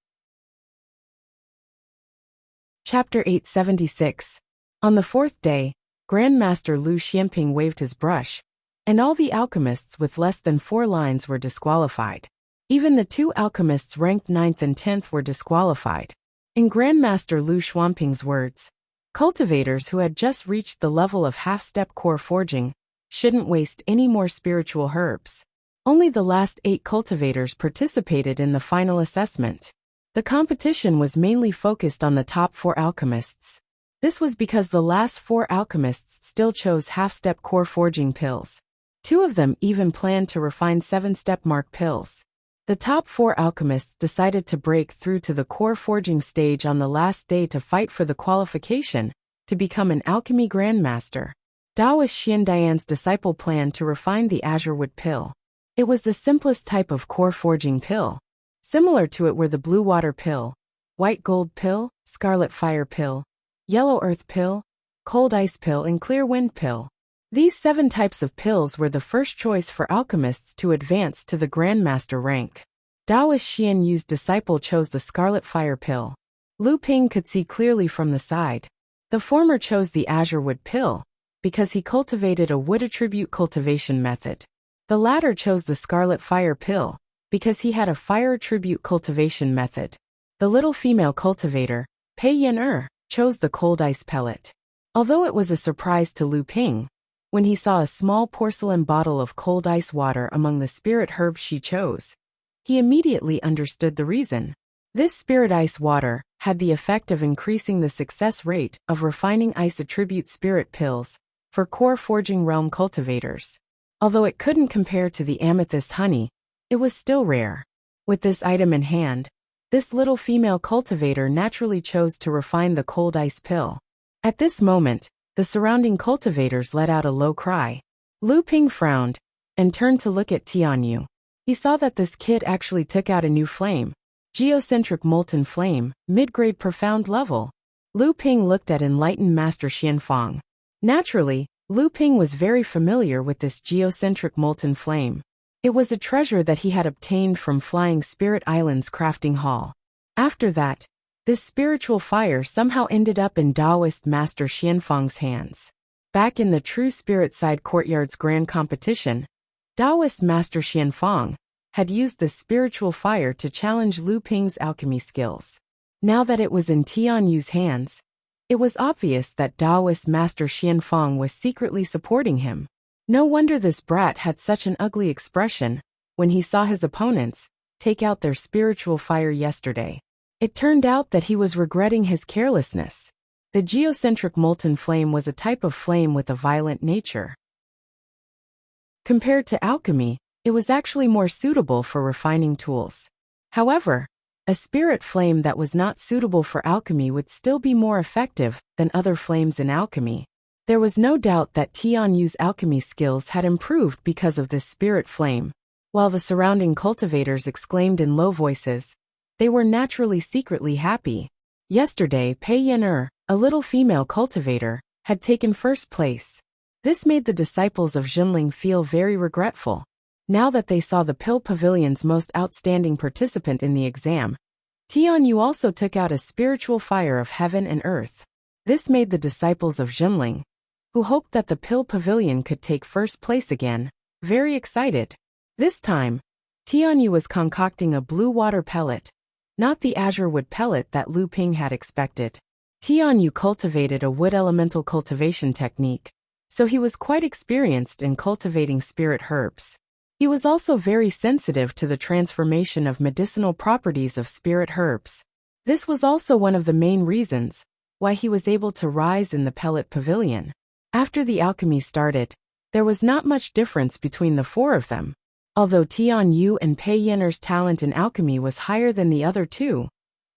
Chapter 876. On the fourth day, Grandmaster Lu Xianping waved his brush, and all the alchemists with less than 4 lines were disqualified. Even the 2 alchemists ranked 9th and 10th were disqualified. In Grandmaster Lu Xianping's words, cultivators who had just reached the level of half-step core forging shouldn't waste any more spiritual herbs. Only the last 8 cultivators participated in the final assessment. The competition was mainly focused on the top 4 alchemists. This was because the last 4 alchemists still chose half-step core forging pills. 2 of them even planned to refine 7-step mark pills. The top 4 alchemists decided to break through to the core forging stage on the last day to fight for the qualification to become an alchemy grandmaster. Daoist Xiandian's disciple planned to refine the azurewood pill. It was the simplest type of core forging pill. Similar to it were the blue water pill, white gold pill, scarlet fire pill, yellow earth pill, cold ice pill, and clear wind pill. These 7 types of pills were the first choice for alchemists to advance to the Grandmaster rank. Daoist Xian Yu's disciple chose the scarlet fire pill. Lu Ping could see clearly from the side. The former chose the azurewood pill because he cultivated a wood attribute cultivation method. The latter chose the scarlet fire pill because he had a fire attribute cultivation method. The little female cultivator, Pei Yen'er, chose the cold ice pellet. Although it was a surprise to Lu Ping when he saw a small porcelain bottle of cold ice water among the spirit herbs she chose, he immediately understood the reason. This spirit ice water had the effect of increasing the success rate of refining ice attribute spirit pills for core forging realm cultivators. Although it couldn't compare to the amethyst honey, it was still rare. With this item in hand, this little female cultivator naturally chose to refine the cold ice pill. At this moment, the surrounding cultivators let out a low cry. Lu Ping frowned and turned to look at Tianyu. He saw that this kid actually took out a new flame. Geocentric molten flame, mid-grade profound level. Lu Ping looked at enlightened Master Xianfang. Naturally, Lu Ping was very familiar with this geocentric molten flame. It was a treasure that he had obtained from Flying Spirit Island's crafting hall. After that, this spiritual fire somehow ended up in Taoist Master Xianfang's hands. Back in the True Spirit Side Courtyard's grand competition, Taoist Master Xianfang had used this spiritual fire to challenge Lu Ping's alchemy skills. Now that it was in Tian Yu's hands, it was obvious that Taoist Master Xianfang was secretly supporting him. No wonder this brat had such an ugly expression when he saw his opponents take out their spiritual fire yesterday. It turned out that he was regretting his carelessness. The geocentric molten flame was a type of flame with a violent nature. Compared to alchemy, it was actually more suitable for refining tools. However, a spirit flame that was not suitable for alchemy would still be more effective than other flames in alchemy. There was no doubt that Tian Yu's alchemy skills had improved because of this spirit flame. While the surrounding cultivators exclaimed in low voices, they were naturally secretly happy. Yesterday, Pei Yen, a little female cultivator, had taken first place. This made the disciples of Jinling feel very regretful. Now that they saw the Pill Pavilion's most outstanding participant in the exam, Tian Yu also took out a spiritual fire of heaven and earth. This made the disciples of Jinling, who hoped that the Pill Pavilion could take first place again, very excited. This time, Tian Yu was concocting a blue water pellet, not the azure wood pellet that Lu Ping had expected. Tian Yu cultivated a wood elemental cultivation technique, so he was quite experienced in cultivating spirit herbs. He was also very sensitive to the transformation of medicinal properties of spirit herbs. This was also one of the main reasons why he was able to rise in the pellet pavilion. After the alchemy started, there was not much difference between the four of them. Although Tian Yu and Pei Yen's talent in alchemy was higher than the other two,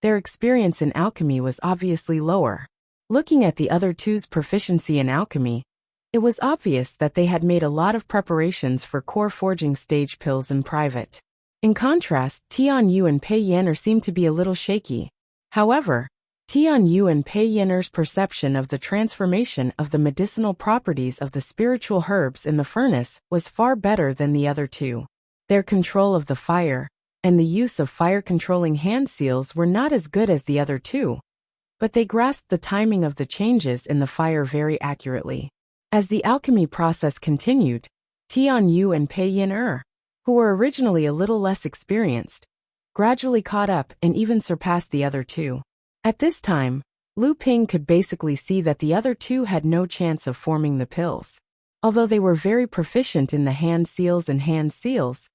their experience in alchemy was obviously lower. Looking at the other two's proficiency in alchemy, it was obvious that they had made a lot of preparations for core forging stage pills in private. In contrast, Tian Yu and Pei Yen seemed to be a little shaky. However, Tian Yu and Pei Yen's perception of the transformation of the medicinal properties of the spiritual herbs in the furnace was far better than the other two. Their control of the fire and the use of fire-controlling hand seals were not as good as the other two, but they grasped the timing of the changes in the fire very accurately. As the alchemy process continued, Tian Yu and Pei Yen, who were originally a little less experienced, gradually caught up and even surpassed the other two. At this time, Lu Ping could basically see that the other two had no chance of forming the pills. Although they were very proficient in the hand seals,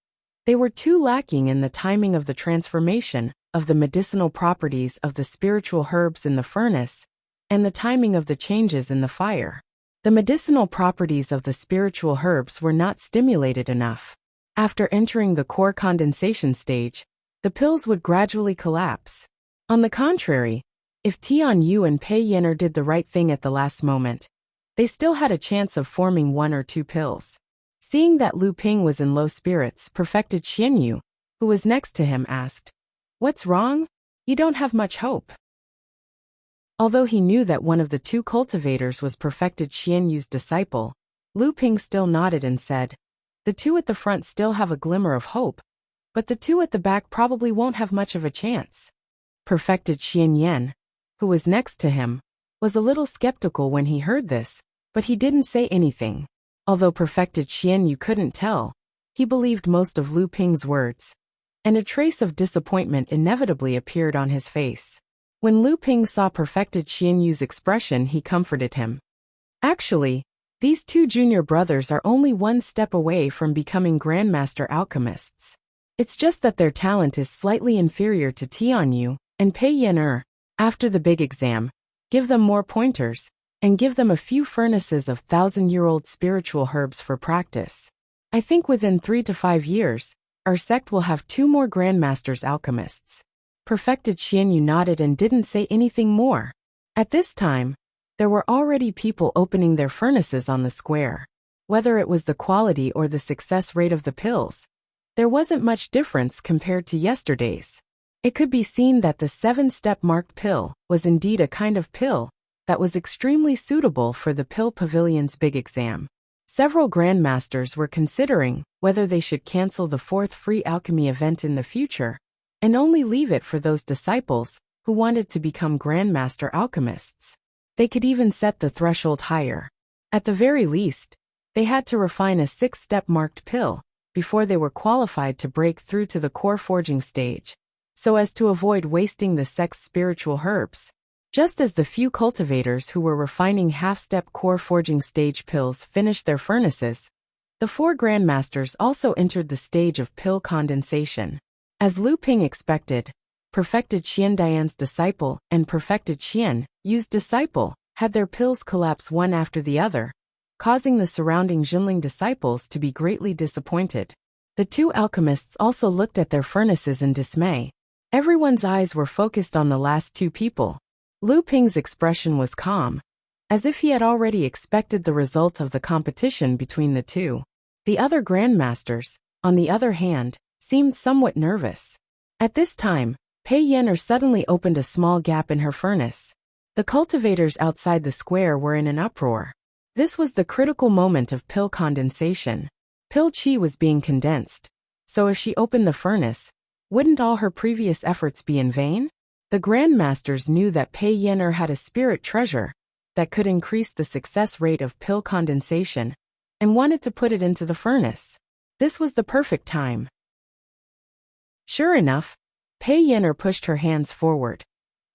they were too lacking in the timing of the transformation of the medicinal properties of the spiritual herbs in the furnace and the timing of the changes in the fire. The medicinal properties of the spiritual herbs were not stimulated enough. After entering the core condensation stage, the pills would gradually collapse. On the contrary, if Tian Yu and Pei Yen did the right thing at the last moment, they still had a chance of forming one or two pills. Seeing that Lu Ping was in low spirits, Perfected Xian Yu, who was next to him, asked, "What's wrong? You don't have much hope." Although he knew that one of the two cultivators was Perfected Xian Yu's disciple, Lu Ping still nodded and said, "The two at the front still have a glimmer of hope, but the two at the back probably won't have much of a chance." Perfected Xian Yen, who was next to him, was a little skeptical when he heard this, but he didn't say anything. Although Perfected Xian Yu couldn't tell, he believed most of Lu Ping's words, and a trace of disappointment inevitably appeared on his face. When Lu Ping saw Perfected Xian Yu's expression, he comforted him. Actually, these two junior brothers are only one step away from becoming Grandmaster Alchemists. It's just that their talent is slightly inferior to Tian Yu and Pei Yen. After the big exam, give them more pointers, and give them a few furnaces of 1,000-year-old spiritual herbs for practice. I think within 3 to 5 years, our sect will have 2 more Grandmasters Alchemists. Perfected Xian Yu nodded and didn't say anything more. At this time, there were already people opening their furnaces on the square. Whether it was the quality or the success rate of the pills, there wasn't much difference compared to yesterday's. It could be seen that the 7-step marked pill was indeed a kind of pill that was extremely suitable for the Pill Pavilion's big exam. Several grandmasters were considering whether they should cancel the 4th free alchemy event in the future and only leave it for those disciples who wanted to become grandmaster alchemists. They could even set the threshold higher. At the very least, they had to refine a 6-step marked pill before they were qualified to break through to the core forging stage, so as to avoid wasting the sex's spiritual herbs. Just as the few cultivators who were refining half-step core forging stage pills finished their furnaces, the 4 grandmasters also entered the stage of pill condensation. As Lu Ping expected, Perfected Xiandian's disciple and Perfected Xian Yu's disciple had their pills collapse one after the other, causing the surrounding Jinling disciples to be greatly disappointed. The 2 alchemists also looked at their furnaces in dismay. Everyone's eyes were focused on the last 2 people. Lu Ping's expression was calm, as if he had already expected the result of the competition between the 2. The other grandmasters, on the other hand, seemed somewhat nervous. At this time, Pei Yener suddenly opened a small gap in her furnace. The cultivators outside the square were in an uproar. This was the critical moment of pill condensation. Pill qi was being condensed, so if she opened the furnace, wouldn't all her previous efforts be in vain? The grandmasters knew that Pei Yener had a spirit treasure that could increase the success rate of pill condensation and wanted to put it into the furnace. This was the perfect time. Sure enough, Pei Yener pushed her hands forward,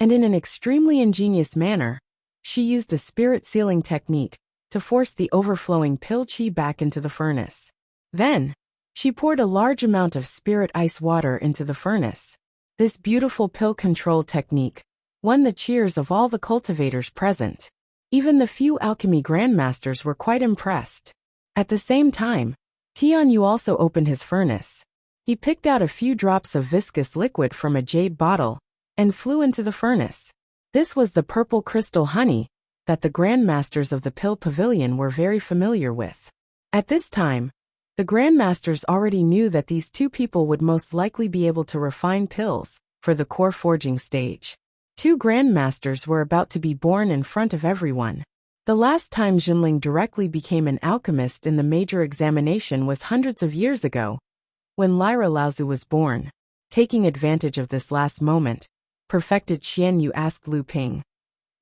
and in an extremely ingenious manner, she used a spirit sealing technique to force the overflowing pill qi back into the furnace. Then, she poured a large amount of spirit ice water into the furnace. This beautiful pill control technique won the cheers of all the cultivators present. Even the few alchemy grandmasters were quite impressed. At the same time, Tianyu also opened his furnace. He picked out a few drops of viscous liquid from a jade bottle and flew into the furnace. This was the purple crystal honey that the grandmasters of the Pill Pavilion were very familiar with. At this time, the grandmasters already knew that these 2 people would most likely be able to refine pills for the core forging stage. 2 grandmasters were about to be born in front of everyone. The last time Jinling directly became an alchemist in the major examination was hundreds of years ago, when Lyra Laozu was born. Taking advantage of this last moment, Perfected Xianyu asked Lu Ping,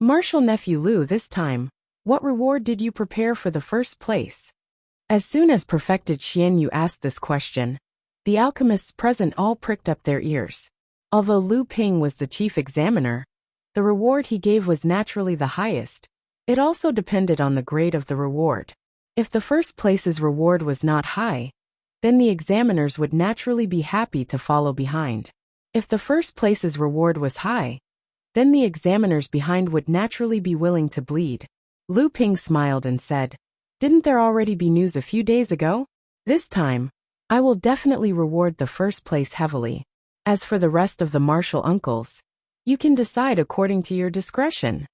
"Martial nephew Lu, this time, what reward did you prepare for the first place?" As soon as Perfected Xianyu asked this question, the alchemists present all pricked up their ears. Although Lu Ping was the chief examiner, the reward he gave was naturally the highest. It also depended on the grade of the reward. If the first place's reward was not high, then the examiners would naturally be happy to follow behind. If the first place's reward was high, then the examiners behind would naturally be willing to bleed. Lu Ping smiled and said, "Didn't there already be news a few days ago? This time, I will definitely reward the first place heavily. As for the rest of the martial uncles, you can decide according to your discretion."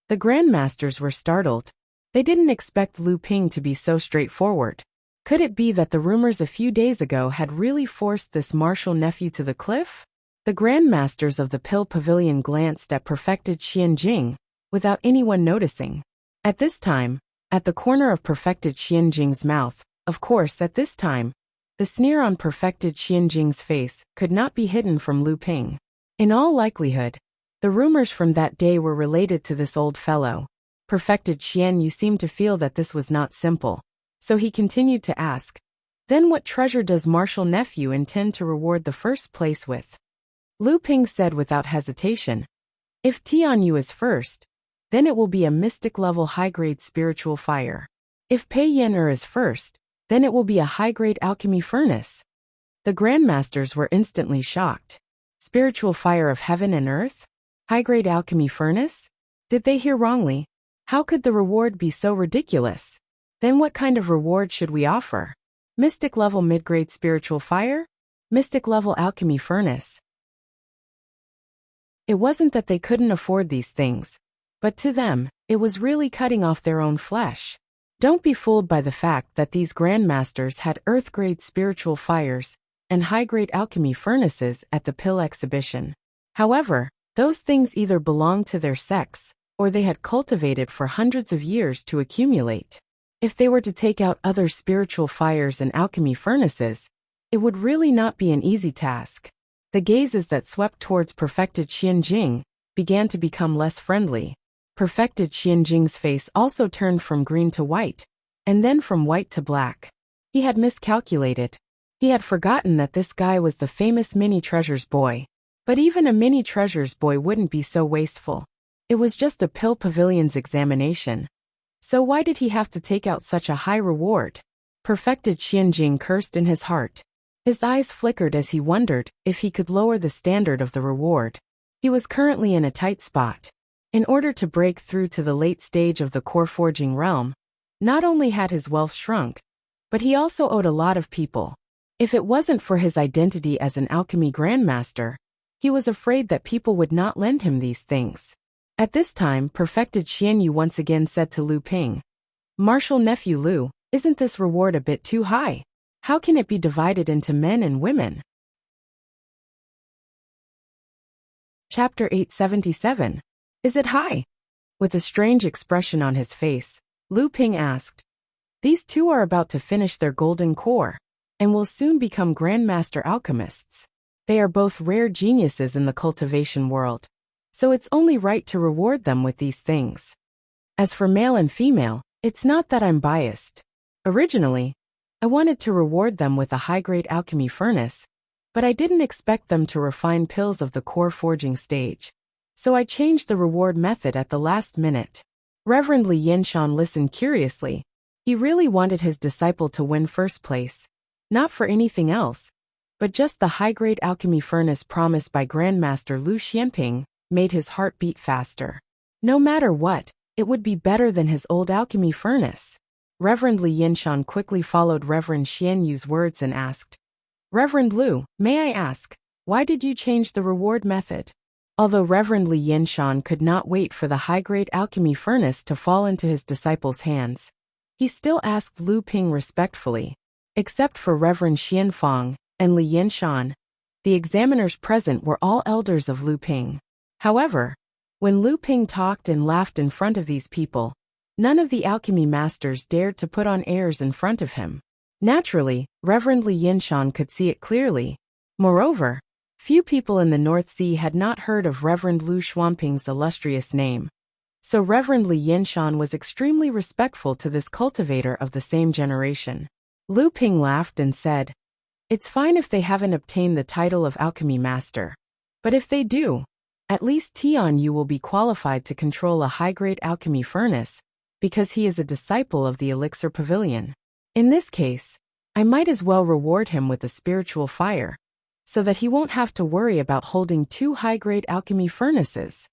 The grandmasters were startled. They didn't expect Lu Ping to be so straightforward. Could it be that the rumors a few days ago had really forced this martial nephew to the cliff? The grandmasters of the Pill Pavilion glanced at Perfected Xianjing without anyone noticing. At this time, at the corner of Perfected Xianjing's mouth, of course at this time, the sneer on Perfected Xianjing's face could not be hidden from Lu Ping. In all likelihood, the rumors from that day were related to this old fellow. Perfected Xianyu seemed to feel that this was not simple, so he continued to ask, "Then what treasure does martial nephew intend to reward the first place with?" Lu Ping said without hesitation, "If Tianyu is first, then it will be a mystic-level high-grade spiritual fire. If Pei Yener is first, then it will be a high-grade alchemy furnace." The grandmasters were instantly shocked. Spiritual fire of heaven and earth? High-grade alchemy furnace? Did they hear wrongly? How could the reward be so ridiculous? Then what kind of reward should we offer? Mystic-level mid-grade spiritual fire? Mystic-level alchemy furnace? It wasn't that they couldn't afford these things, but to them, it was really cutting off their own flesh. Don't be fooled by the fact that these grandmasters had earth-grade spiritual fires and high-grade alchemy furnaces at the pill exhibition. However, those things either belonged to their sex, or they had cultivated for hundreds of years to accumulate. If they were to take out other spiritual fires and alchemy furnaces, it would really not be an easy task. The gazes that swept towards perfected Xianjing began to become less friendly. Perfected Xianjing's face also turned from green to white, and then from white to black. He had miscalculated. He had forgotten that this guy was the famous Mini Treasures boy. But even a Mini Treasures boy wouldn't be so wasteful. It was just a pill pavilion's examination. So why did he have to take out such a high reward? Perfected Xianjing cursed in his heart. His eyes flickered as he wondered if he could lower the standard of the reward. He was currently in a tight spot. In order to break through to the late stage of the core forging realm, not only had his wealth shrunk, but he also owed a lot of people. If it wasn't for his identity as an alchemy grandmaster, he was afraid that people would not lend him these things. At this time, perfected Xianyu once again said to Lu Ping, "Martial nephew Lu, isn't this reward a bit too high? How can it be divided into men and women?" Chapter 877. Is it high? With a strange expression on his face, Lu Ping asked, "These two are about to finish their golden core, and will soon become grandmaster alchemists. They are both rare geniuses in the cultivation world, so it's only right to reward them with these things. As for male and female, it's not that I'm biased. Originally, I wanted to reward them with a high-grade alchemy furnace, but I didn't expect them to refine pills of the core forging stage. So I changed the reward method at the last minute." Reverend Li Yinshan listened curiously. He really wanted his disciple to win first place, not for anything else, but just the high-grade alchemy furnace promised by Grandmaster Lu Xianping made his heart beat faster. No matter what, it would be better than his old alchemy furnace. Reverend Li Yinshan quickly followed Reverend Xian Yu's words and asked, "Reverend Lu, may I ask, why did you change the reward method?" Although Reverend Li Yinshan could not wait for the high-grade alchemy furnace to fall into his disciple's hands, he still asked Lu Ping respectfully. Except for Reverend Xianfang and Li Yinshan, the examiners present were all elders of Lu Ping. However, when Lu Ping talked and laughed in front of these people, none of the alchemy masters dared to put on airs in front of him. Naturally, Reverend Li Yinshan could see it clearly. Moreover, few people in the North Sea had not heard of Reverend Lu Xuanping's illustrious name. So Reverend Li Yinshan was extremely respectful to this cultivator of the same generation. Lu Ping laughed and said, "It's fine if they haven't obtained the title of alchemy master. But if they do, at least Tian Yu will be qualified to control a high-grade alchemy furnace, because he is a disciple of the Elixir Pavilion. In this case, I might as well reward him with a spiritual fire, so that he won't have to worry about holding 2 high-grade alchemy furnaces."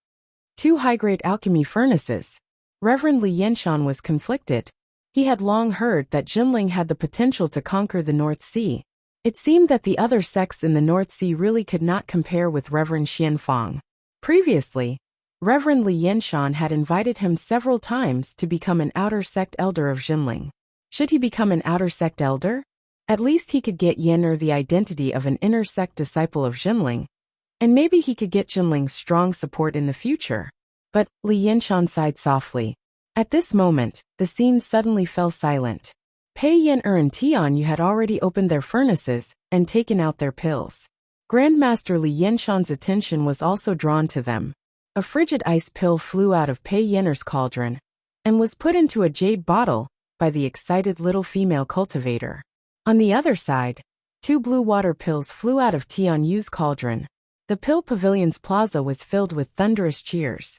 2 high-grade alchemy furnaces. Reverend Li Yinshan was conflicted. He had long heard that Jinling had the potential to conquer the North Sea. It seemed that the other sects in the North Sea really could not compare with Reverend Xianfang. Previously, Reverend Li Yinshan had invited him several times to become an outer sect elder of Jinling. Should he become an outer sect elder? At least he could get Yin the identity of an inner sect disciple of Jinling, and maybe he could get Jinling's strong support in the future. But Li Yinshan sighed softly. At this moment, the scene suddenly fell silent. Pei Yin and Tian Yu had already opened their furnaces and taken out their pills. Grandmaster Li Yinshan's attention was also drawn to them. A frigid ice pill flew out of Pei Yin's cauldron and was put into a jade bottle by the excited little female cultivator. On the other side, 2 blue water pills flew out of Tian Yu's cauldron. The pill pavilion's plaza was filled with thunderous cheers.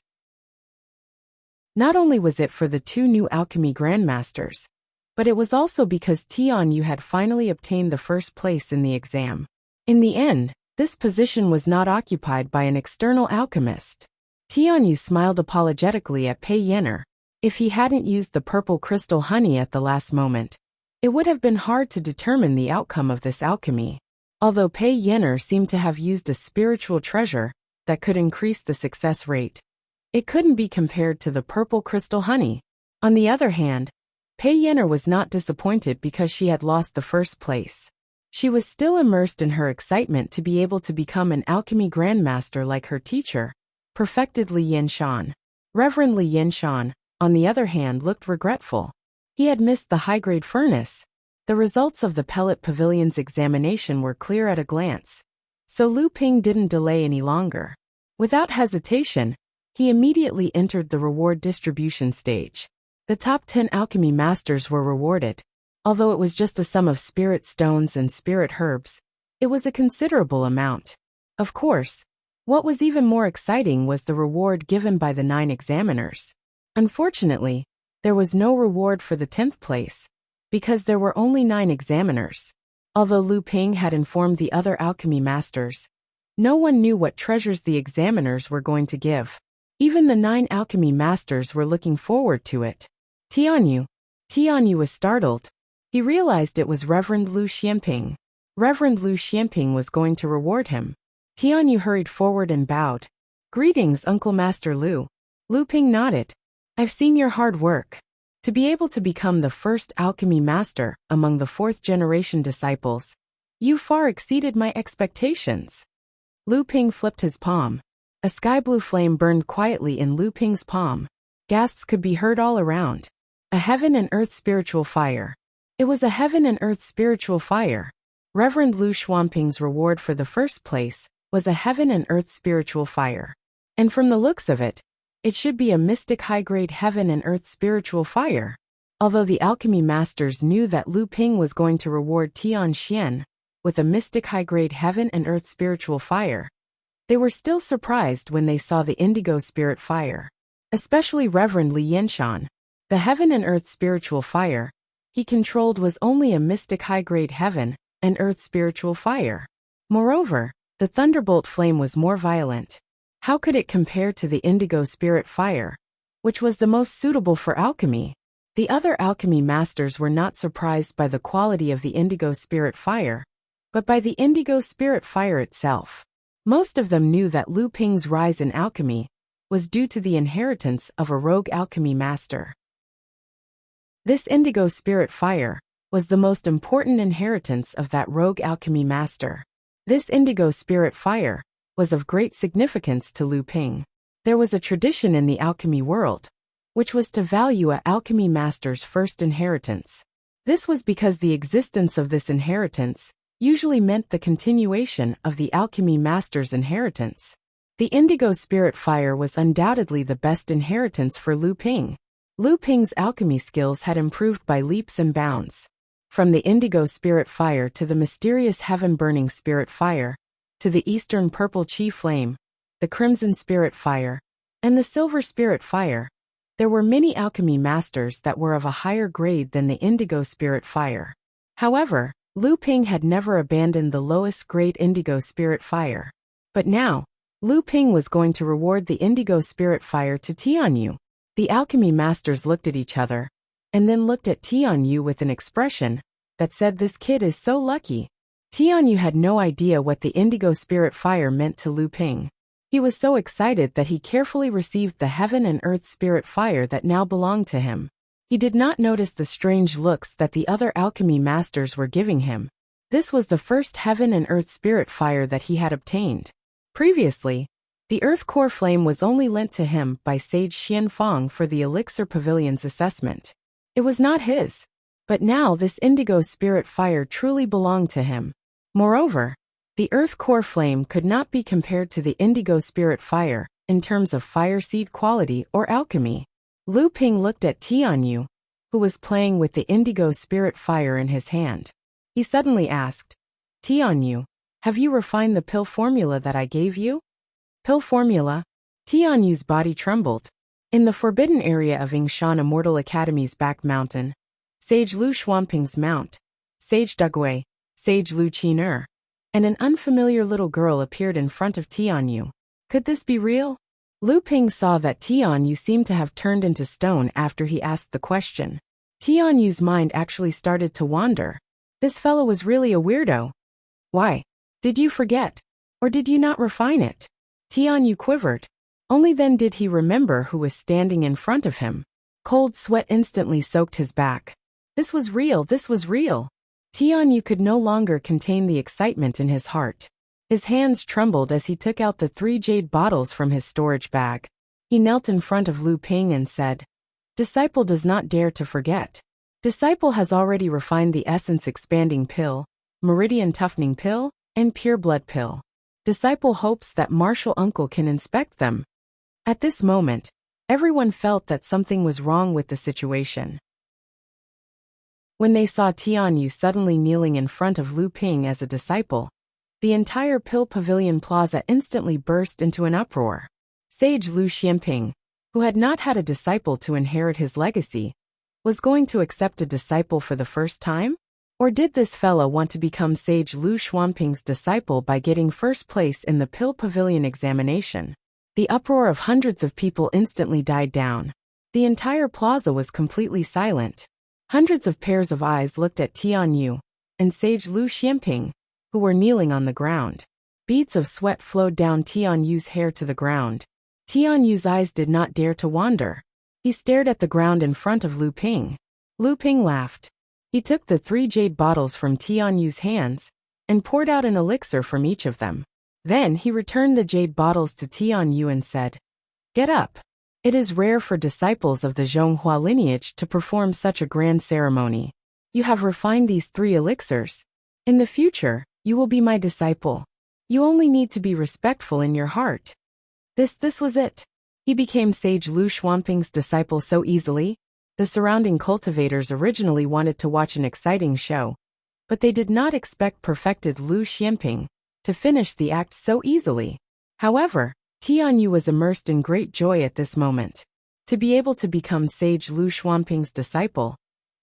Not only was it for the 2 new alchemy grandmasters, but it was also because Tian Yu had finally obtained the first place in the exam. In the end, this position was not occupied by an external alchemist. Tian Yu smiled apologetically at Pei Yin. If he hadn't used the purple crystal honey at the last moment, it would have been hard to determine the outcome of this alchemy. Although Pei Yin seemed to have used a spiritual treasure that could increase the success rate, it couldn't be compared to the purple crystal honey. On the other hand, Pei Yin was not disappointed because she had lost the first place. She was still immersed in her excitement to be able to become an alchemy grandmaster like her teacher, perfected Li Yinshan. Reverend Li Yinshan, on the other hand, looked regretful. He had missed the high-grade furnace. The results of the Pellet Pavilion's examination were clear at a glance, so Lu Ping didn't delay any longer. Without hesitation, he immediately entered the reward distribution stage. The top 10 alchemy masters were rewarded. Although it was just a sum of spirit stones and spirit herbs, it was a considerable amount. Of course, what was even more exciting was the reward given by the 9 examiners. Unfortunately, there was no reward for the 10th place, because there were only 9 examiners. Although Lu Ping had informed the other alchemy masters, no one knew what treasures the examiners were going to give. Even the 9 alchemy masters were looking forward to it. Tianyu was startled. He realized it was Reverend Lu Xianping. Reverend Lu Xianping was going to reward him. Tianyu hurried forward and bowed. "Greetings, Uncle Master Lu." Lu Ping nodded. "I've seen your hard work. To be able to become the first alchemy master among the 4th-generation disciples, you far exceeded my expectations." Lu Ping flipped his palm. A sky-blue flame burned quietly in Lu Ping's palm. Gasps could be heard all around. A heaven and earth spiritual fire. It was a heaven and earth spiritual fire. Reverend Lu Xuanping's reward for the first place was a heaven and earth spiritual fire. And from the looks of it, it should be a mystic high-grade heaven and earth spiritual fire. Although the alchemy masters knew that Lu Ping was going to reward Tian Xian with a mystic high-grade heaven and earth spiritual fire, they were still surprised when they saw the indigo spirit fire. Especially Reverend Li Yinshan. The heaven and earth spiritual fire he controlled was only a mystic high-grade heaven and earth spiritual fire. Moreover, the thunderbolt flame was more violent. How could it compare to the indigo spirit fire, which was the most suitable for alchemy? The other alchemy masters were not surprised by the quality of the indigo spirit fire, but by the indigo spirit fire itself. Most of them knew that Lu Ping's rise in alchemy was due to the inheritance of a rogue alchemy master. This indigo spirit fire was the most important inheritance of that rogue alchemy master. This indigo spirit fire was of great significance to Lu Ping. There was a tradition in the alchemy world, which was to value a alchemy master's first inheritance. This was because the existence of this inheritance usually meant the continuation of the alchemy master's inheritance. The indigo spirit fire was undoubtedly the best inheritance for Lu Ping. Lu Ping's alchemy skills had improved by leaps and bounds. From the indigo spirit fire to the mysterious heaven-burning spirit fire, to the eastern purple chi flame, the crimson spirit fire, and the silver spirit fire, there were many alchemy masters that were of a higher grade than the indigo spirit fire. However, Lu Ping had never abandoned the lowest grade indigo spirit fire. But now, Lu Ping was going to reward the indigo spirit fire to Tianyu. The alchemy masters looked at each other, and then looked at Tianyu with an expression that said, "This kid is so lucky." Tianyu had no idea what the indigo spirit fire meant to Lu Ping. He was so excited that he carefully received the heaven and earth spirit fire that now belonged to him. He did not notice the strange looks that the other alchemy masters were giving him. This was the first heaven and earth spirit fire that he had obtained. Previously, the earth core flame was only lent to him by Sage Xian Fong for the Elixir Pavilion's assessment. It was not his. But now this indigo spirit fire truly belonged to him. Moreover, the earth core flame could not be compared to the indigo spirit fire in terms of fire seed quality or alchemy. Lu Ping looked at Tianyu, who was playing with the indigo spirit fire in his hand. He suddenly asked, "Tianyu, have you refined the pill formula that I gave you?" Pill formula? Tianyu's body trembled. In the forbidden area of Yingshan Immortal Academy's back mountain, Sage Lu Xuanping's mount, Sage Dugwei, Sage Lu Qiner, and an unfamiliar little girl appeared in front of Tianyu. Could this be real? Lu Ping saw that Tianyu seemed to have turned into stone after he asked the question. Tianyu's mind actually started to wander. This fellow was really a weirdo. Why? Did you forget? Or did you not refine it? Tianyu quivered. Only then did he remember who was standing in front of him. Cold sweat instantly soaked his back. This was real, this was real. Tianyu could no longer contain the excitement in his heart. His hands trembled as he took out the 3 jade bottles from his storage bag. He knelt in front of Lu Ping and said, "Disciple does not dare to forget. Disciple has already refined the essence expanding pill, meridian toughening pill, and pure blood pill. Disciple hopes that martial uncle can inspect them." At this moment, everyone felt that something was wrong with the situation. When they saw Tianyu suddenly kneeling in front of Lu Ping as a disciple, the entire Pill Pavilion Plaza instantly burst into an uproar. Sage Lu Xianping, who had not had a disciple to inherit his legacy, was going to accept a disciple for the first time? Or did this fella want to become Sage Lu Xuanping's disciple by getting first place in the Pill Pavilion examination? The uproar of hundreds of people instantly died down. The entire plaza was completely silent. Hundreds of pairs of eyes looked at Tianyu and Sage Lu Xianping, who were kneeling on the ground. Beads of sweat flowed down Tianyu's hair to the ground. Tianyu's eyes did not dare to wander. He stared at the ground in front of Lu Ping. Lu Ping laughed. He took the 3 jade bottles from Tianyu's hands and poured out an elixir from each of them. Then he returned the jade bottles to Tianyu and said, "Get up. It is rare for disciples of the Zhonghua lineage to perform such a grand ceremony. You have refined these 3 elixirs. In the future, you will be my disciple. You only need to be respectful in your heart." This was it. He became Sage Lu Xuanping's disciple so easily. The surrounding cultivators originally wanted to watch an exciting show, but they did not expect perfected Lu Xianping to finish the act so easily. However, Tianyu was immersed in great joy at this moment. To be able to become Sage Lu Xuanping's disciple,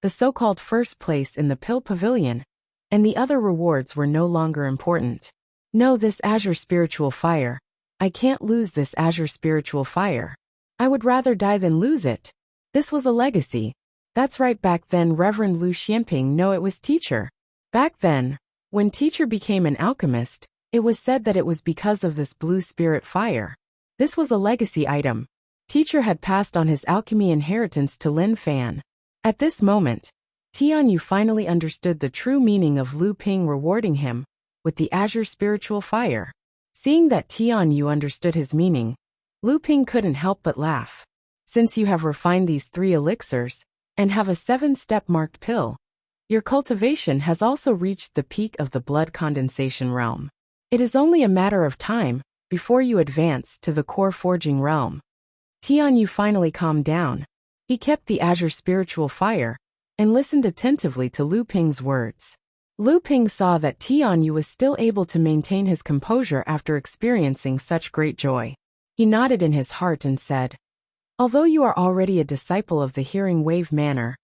the so-called first place in the Pill Pavilion, and the other rewards were no longer important. No, this azure spiritual fire. I can't lose this azure spiritual fire. I would rather die than lose it. This was a legacy. That's right, back then Reverend Lu Xianping, no, it was teacher. Back then, when teacher became an alchemist, it was said that it was because of this blue spirit fire. This was a legacy item. Teacher had passed on his alchemy inheritance to Lin Fan. At this moment, Tianyu finally understood the true meaning of Lu Ping rewarding him with the azure spiritual fire. Seeing that Tianyu understood his meaning, Lu Ping couldn't help but laugh. "Since you have refined these 3 elixirs and have a 7-step marked pill, your cultivation has also reached the peak of the blood condensation realm. It is only a matter of time before you advance to the core forging realm." Tianyu finally calmed down. He kept the azure spiritual fire and listened attentively to Lu Ping's words. Lu Ping saw that Tianyu was still able to maintain his composure after experiencing such great joy. He nodded in his heart and said, "Although you are already a disciple of the Hearing Wave Manor,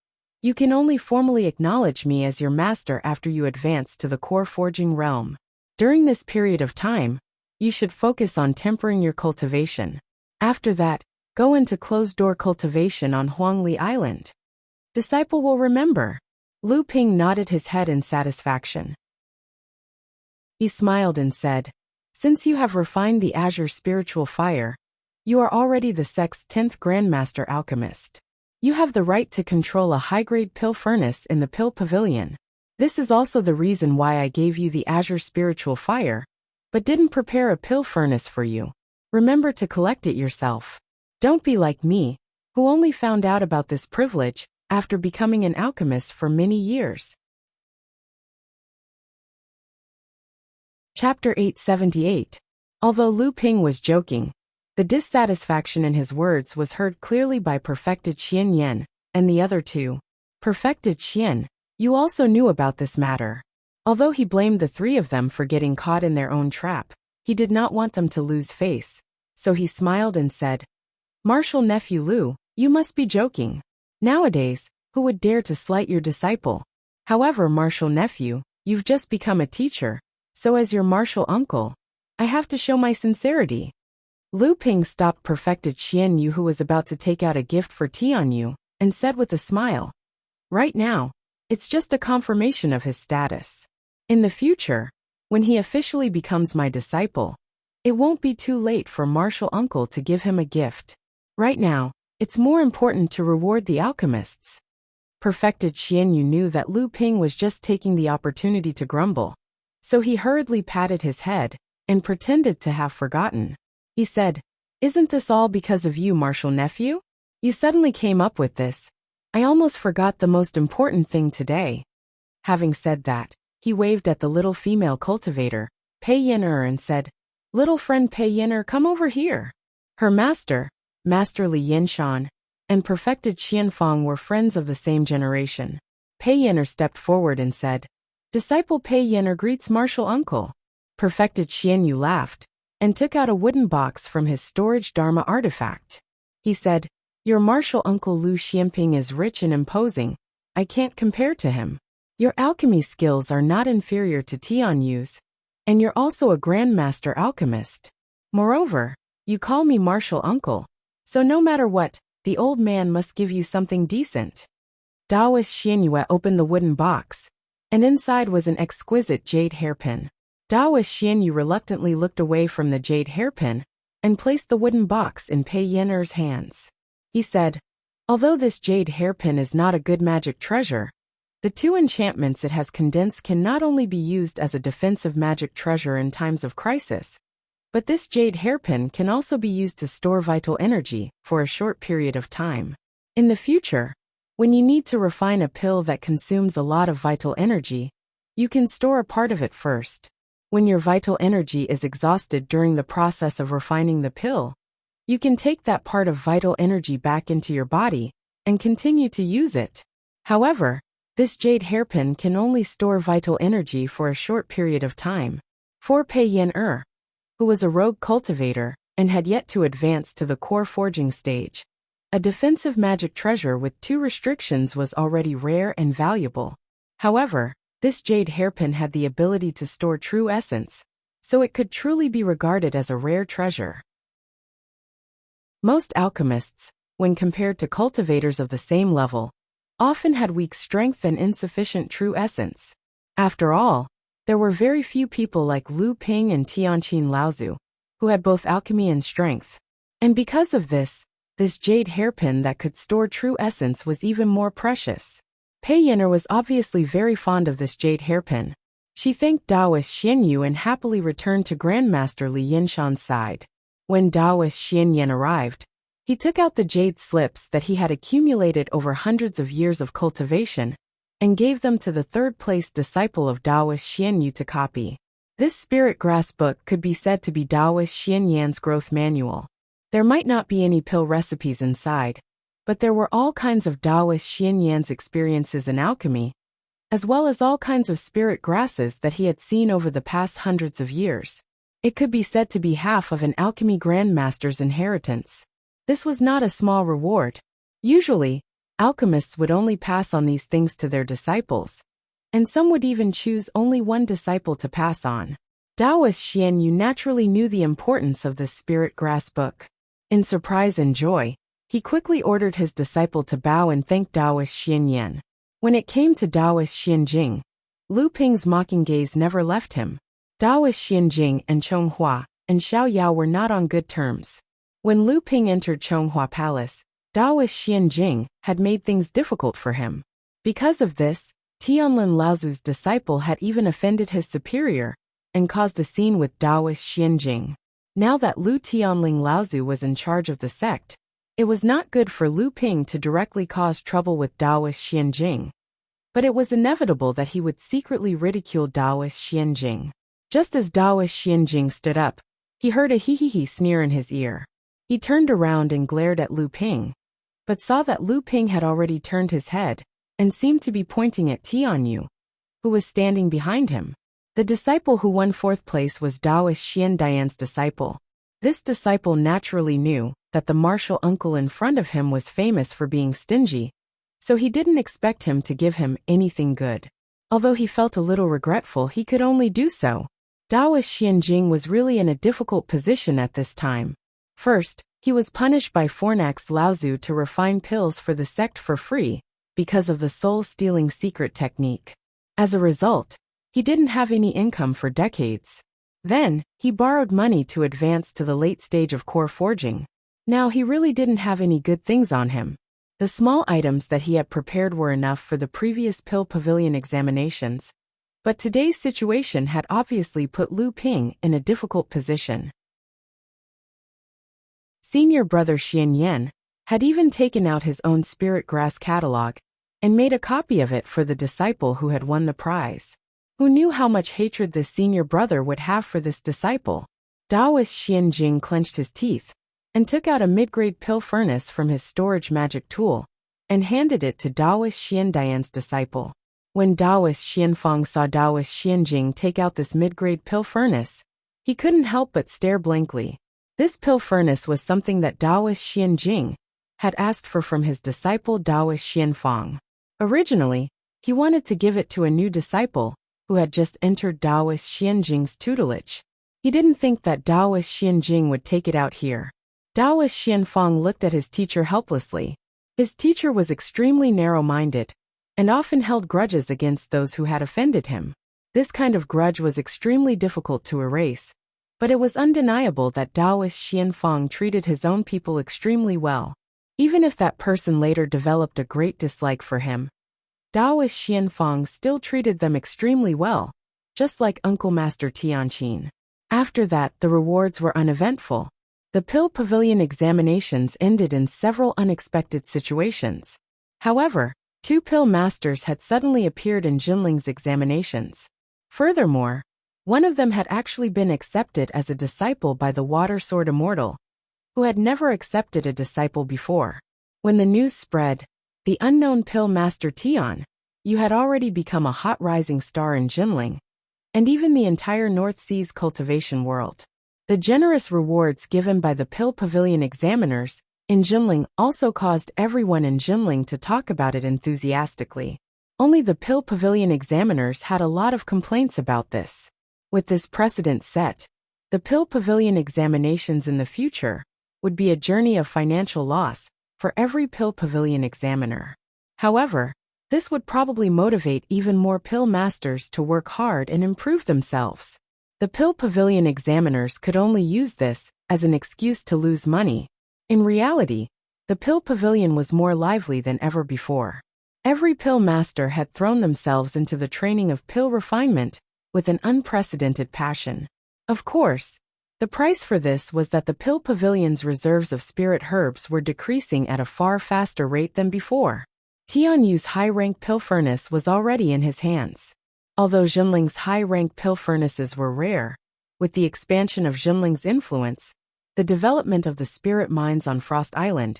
you can only formally acknowledge me as your master after you advance to the core forging realm. During this period of time, you should focus on tempering your cultivation. After that, go into closed-door cultivation on Huangli Island. Disciple will remember." Lu Ping nodded his head in satisfaction. He smiled and said, "Since you have refined the azure spiritual fire, you are already the sect's 10th Grandmaster Alchemist. You have the right to control a high-grade pill furnace in the Pill Pavilion. This is also the reason why I gave you the azure spiritual fire, but didn't prepare a pill furnace for you. Remember to collect it yourself. Don't be like me, who only found out about this privilege after becoming an alchemist for many years." Chapter 878. Although Lu Ping was joking, the dissatisfaction in his words was heard clearly by Perfected Qian Yan and the other 2. Perfected Qian, you also knew about this matter. Although he blamed the 3 of them for getting caught in their own trap, he did not want them to lose face, so he smiled and said, "Martial nephew Lu, you must be joking. Nowadays, who would dare to slight your disciple? However, martial nephew, you've just become a teacher, so as your martial uncle, I have to show my sincerity." Lu Ping stopped Perfected Qian Yu, who was about to take out a gift for Tianyu, and said with a smile, "Right now, it's just a confirmation of his status. In the future, when he officially becomes my disciple, it won't be too late for martial uncle to give him a gift. Right now, it's more important to reward the alchemists." Perfected Xianyu knew that Lu Ping was just taking the opportunity to grumble, so he hurriedly patted his head and pretended to have forgotten. He said, "Isn't this all because of you, martial nephew? You suddenly came up with this. I almost forgot the most important thing today." Having said that, he waved at the little female cultivator, Pei Yin-er, and said, "Little friend Pei Yin-er, come over here." Her master, Master Li Yinshan, and perfected Xianfang were friends of the same generation. Pei Yin-er stepped forward and said, "Disciple Pei Yin-er greets martial uncle." Perfected Xianyu laughed and took out a wooden box from his storage Dharma artifact. He said, "Your martial uncle Lu Xianping is rich and imposing. I can't compare to him. Your alchemy skills are not inferior to Tianyu's, and you're also a grandmaster alchemist. Moreover, you call me martial uncle, so no matter what, the old man must give you something decent." Daoist Xianyue opened the wooden box, and inside was an exquisite jade hairpin. Daoist Xianyu reluctantly looked away from the jade hairpin and placed the wooden box in Pei Yin-er's hands. He said, "Although this jade hairpin is not a good magic treasure, the two enchantments it has condensed can not only be used as a defensive magic treasure in times of crisis, but this jade hairpin can also be used to store vital energy for a short period of time. In the future, when you need to refine a pill that consumes a lot of vital energy, you can store a part of it first. When your vital energy is exhausted during the process of refining the pill, you can take that part of vital energy back into your body and continue to use it. However, this jade hairpin can only store vital energy for a short period of time." For Pei Yin-er, who was a rogue cultivator and had yet to advance to the core forging stage, a defensive magic treasure with 2 restrictions was already rare and valuable. However, this jade hairpin had the ability to store true essence, so it could truly be regarded as a rare treasure. Most alchemists, when compared to cultivators of the same level, often had weak strength and insufficient true essence. After all, there were very few people like Lu Ping and Tianqin Laozu, who had both alchemy and strength. And because of this jade hairpin that could store true essence was even more precious. Pei Yin-er was obviously very fond of this jade hairpin. She thanked Daoist Xianyu and happily returned to Grandmaster Li Yinshan's side. When Daoist Xianyan arrived, he took out the jade slips that he had accumulated over hundreds of years of cultivation and gave them to the third-place disciple of Daoist Xianyu to copy. This spirit grass book could be said to be Daoist Xianyan's growth manual. There might not be any pill recipes inside, but there were all kinds of Daoist Xianyan's experiences in alchemy, as well as all kinds of spirit grasses that he had seen over the past hundreds of years. It could be said to be half of an alchemy grandmaster's inheritance. This was not a small reward. Usually, alchemists would only pass on these things to their disciples, and some would even choose only one disciple to pass on. Daoist Xianyu naturally knew the importance of this spirit grass book. In surprise and joy, he quickly ordered his disciple to bow and thank Daoist Xianyan. When it came to Daoist Xianjing, Lu Ping's mocking gaze never left him. Daoist Xianjing and Chonghua and Xiao Yao were not on good terms. When Lu Ping entered Chonghua Palace, Daoist Xianjing had made things difficult for him. Because of this, Tianlin Laozu's disciple had even offended his superior and caused a scene with Daoist Xianjing. Now that Lu Tianling Laozu was in charge of the sect, it was not good for Lu Ping to directly cause trouble with Daoist Xianjing, but it was inevitable that he would secretly ridicule Daoist Xianjing. Just as Daoist Xianjing stood up, he heard a hee-hee-hee sneer in his ear. He turned around and glared at Lu Ping, but saw that Lu Ping had already turned his head and seemed to be pointing at Tianyu, who was standing behind him. The disciple who won 4th place was Daoist Xiandian's disciple. This disciple naturally knew that the martial uncle in front of him was famous for being stingy, so he didn't expect him to give him anything good. Although he felt a little regretful he could only do so. Daoist Xianjing was really in a difficult position at this time. First, he was punished by Fornax Laozu to refine pills for the sect for free because of the soul-stealing secret technique. As a result, he didn't have any income for decades. Then, he borrowed money to advance to the late stage of core forging. Now he really didn't have any good things on him. The small items that he had prepared were enough for the previous Pill Pavilion examinations, but today's situation had obviously put Lu Ping in a difficult position. Senior brother Xian Yan had even taken out his own spirit grass catalog and made a copy of it for the disciple who had won the prize. Who knew how much hatred this senior brother would have for this disciple? Taoist Xian Jing clenched his teeth and took out a mid-grade pill furnace from his storage magic tool and handed it to Taoist Xian Dian's disciple. When Taoist Xian Fang saw Taoist Xian Jing take out this mid-grade pill furnace, he couldn't help but stare blankly. This pill furnace was something that Taoist Xian Jing had asked for from his disciple Taoist Xian Fang. Originally, he wanted to give it to a new disciple who had just entered Taoist Xian Jing's tutelage. He didn't think that Taoist Xian Jing would take it out here. Taoist Xian Fang looked at his teacher helplessly. His teacher was extremely narrow-minded and often held grudges against those who had offended him. This kind of grudge was extremely difficult to erase, but it was undeniable that Taoist Xian Fang treated his own people extremely well. Even if that person later developed a great dislike for him, Taoist Xian Fang still treated them extremely well, just like Uncle Master Tianqin. After that, the rewards were uneventful. The Pill Pavilion examinations ended in several unexpected situations. However, 2 pill masters had suddenly appeared in Jinling's examinations. Furthermore, one of them had actually been accepted as a disciple by the Water Sword Immortal, who had never accepted a disciple before. When the news spread, the unknown pill master Tian, you had already become a hot rising star in Jinling, and even the entire North Sea's cultivation world. The generous rewards given by the Pill Pavilion examiners in Jinling also caused everyone in Jinling to talk about it enthusiastically. Only the Pill Pavilion examiners had a lot of complaints about this. With this precedent set, the Pill Pavilion examinations in the future would be a journey of financial loss for every Pill Pavilion examiner. However, this would probably motivate even more pill masters to work hard and improve themselves. The Pill Pavilion examiners could only use this as an excuse to lose money. In reality, the Pill Pavilion was more lively than ever before. Every pill master had thrown themselves into the training of pill refinement with an unprecedented passion. Of course, the price for this was that the Pill Pavilion's reserves of spirit herbs were decreasing at a far faster rate than before. Tian Yu's high-rank pill furnace was already in his hands. Although Jinling's high-rank pill furnaces were rare, with the expansion of Jinling's influence, the development of the spirit mines on Frost Island,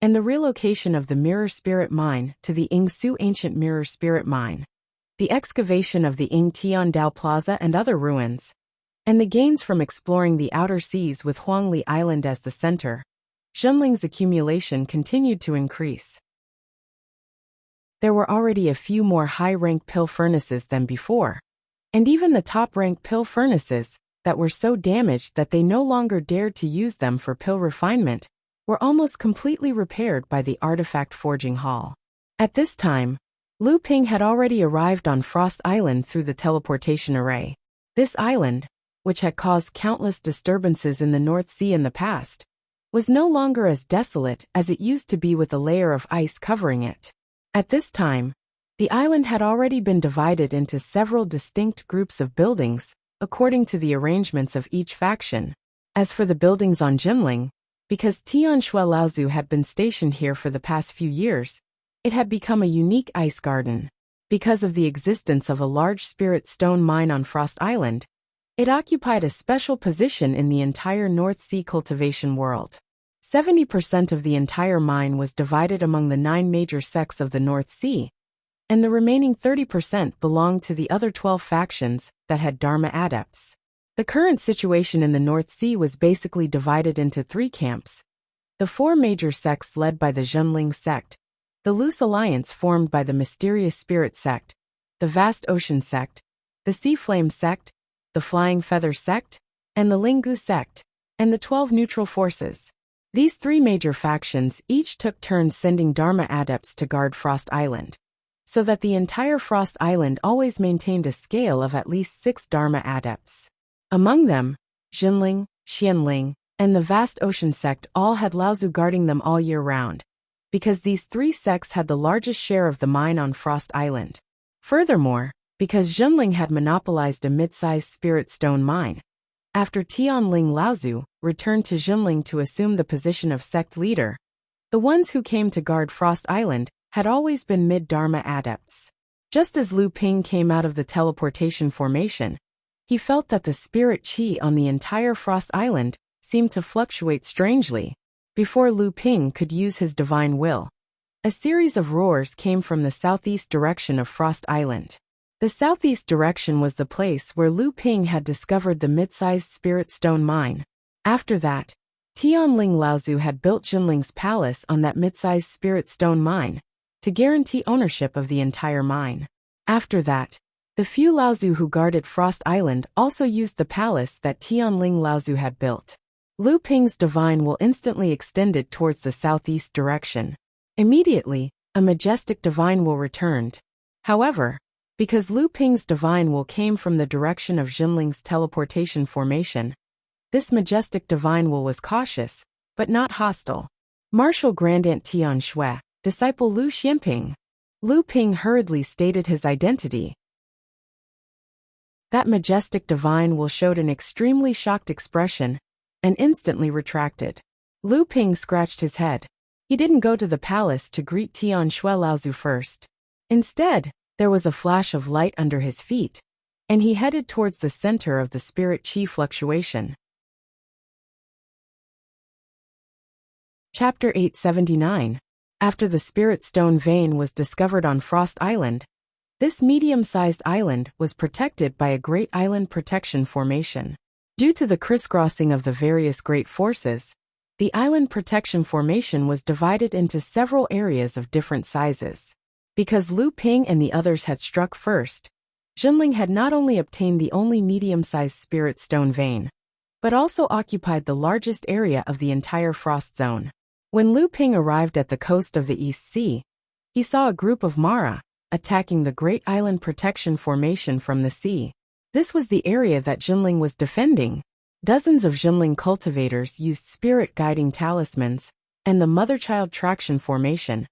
and the relocation of the Mirror Spirit Mine to the Yingsu Ancient Mirror Spirit Mine, the excavation of the Ying Tian Dao Plaza and other ruins, and the gains from exploring the outer seas with Huangli Island as the center, Jinling's accumulation continued to increase. There were already a few more high-rank pill furnaces than before, and even the top-rank pill furnaces that were so damaged that they no longer dared to use them for pill refinement were almost completely repaired by the artifact forging hall. At this time, Lu Ping had already arrived on Frost Island through the teleportation array. This island, which had caused countless disturbances in the North Sea in the past, was no longer as desolate as it used to be with a layer of ice covering it. At this time, the island had already been divided into several distinct groups of buildings, according to the arrangements of each faction. As for the buildings on Jinling, because Tian Shui Laozu had been stationed here for the past few years, it had become a unique ice garden. Because of the existence of a large spirit stone mine on Frost Island, it occupied a special position in the entire North Sea cultivation world. 70% of the entire mine was divided among the 9 major sects of the North Sea, and the remaining 30% belonged to the other 12 factions that had Dharma adepts. The current situation in the North Sea was basically divided into 3 camps: the 4 major sects led by the Zhenling sect, the Loose Alliance formed by the Mysterious Spirit sect, the Vast Ocean sect, the Sea Flame sect, the Flying Feather sect, and the Lingu sect, and the 12 neutral forces. These 3 major factions each took turns sending Dharma adepts to guard Frost Island, so that the entire Frost Island always maintained a scale of at least 6 Dharma adepts. Among them, Jinling, Xianling, and the Vast Ocean sect all had Laozu guarding them all year round. because these three sects had the largest share of the mine on Frost Island. Furthermore, because Zhenling had monopolized a mid-sized spirit stone mine. After Tianling Laozu returned to Zhenling to assume the position of sect leader, the ones who came to guard Frost Island had always been mid-Dharma adepts. Just as Lu Ping came out of the teleportation formation, he felt that the spirit qi on the entire Frost Island seemed to fluctuate strangely. Before Lu Ping could use his divine will, a series of roars came from the southeast direction of Frost Island. The southeast direction was the place where Lu Ping had discovered the mid-sized spirit stone mine. After that, Tianling Laozu had built Zhenling's palace on that mid-sized spirit stone mine to guarantee ownership of the entire mine. After that, the few Laozu who guarded Frost Island also used the palace that Tianling Laozu had built. Lu Ping's divine will instantly extended towards the southeast direction. Immediately, a majestic divine will returned. However, because Lu Ping's divine will came from the direction of Zhenling's teleportation formation, this majestic divine will was cautious, but not hostile. Martial Grandant Tian Shui, disciple Lu Xianping. Lu Ping hurriedly stated his identity. That majestic divine will showed an extremely shocked expression and instantly retracted. Lu Ping scratched his head. He didn't go to the palace to greet Tian Shui Laozu first. Instead, there was a flash of light under his feet, and he headed towards the center of the spirit qi fluctuation. Chapter 879. After the spirit stone vein was discovered on Frost Island, this medium-sized island was protected by a great island protection formation. Due to the crisscrossing of the various great forces, the island protection formation was divided into several areas of different sizes. Because Lu Ping and the others had struck first, Zhenling had not only obtained the only medium-sized spirit stone vein, but also occupied the largest area of the entire frost zone. When Lu Ping arrived at the coast of the East Sea, he saw a group of Mara attacking the Great Island Protection Formation from the sea. This was the area that Zhenling was defending. Dozens of Zhenling cultivators used spirit guiding talismans and the mother-child traction formation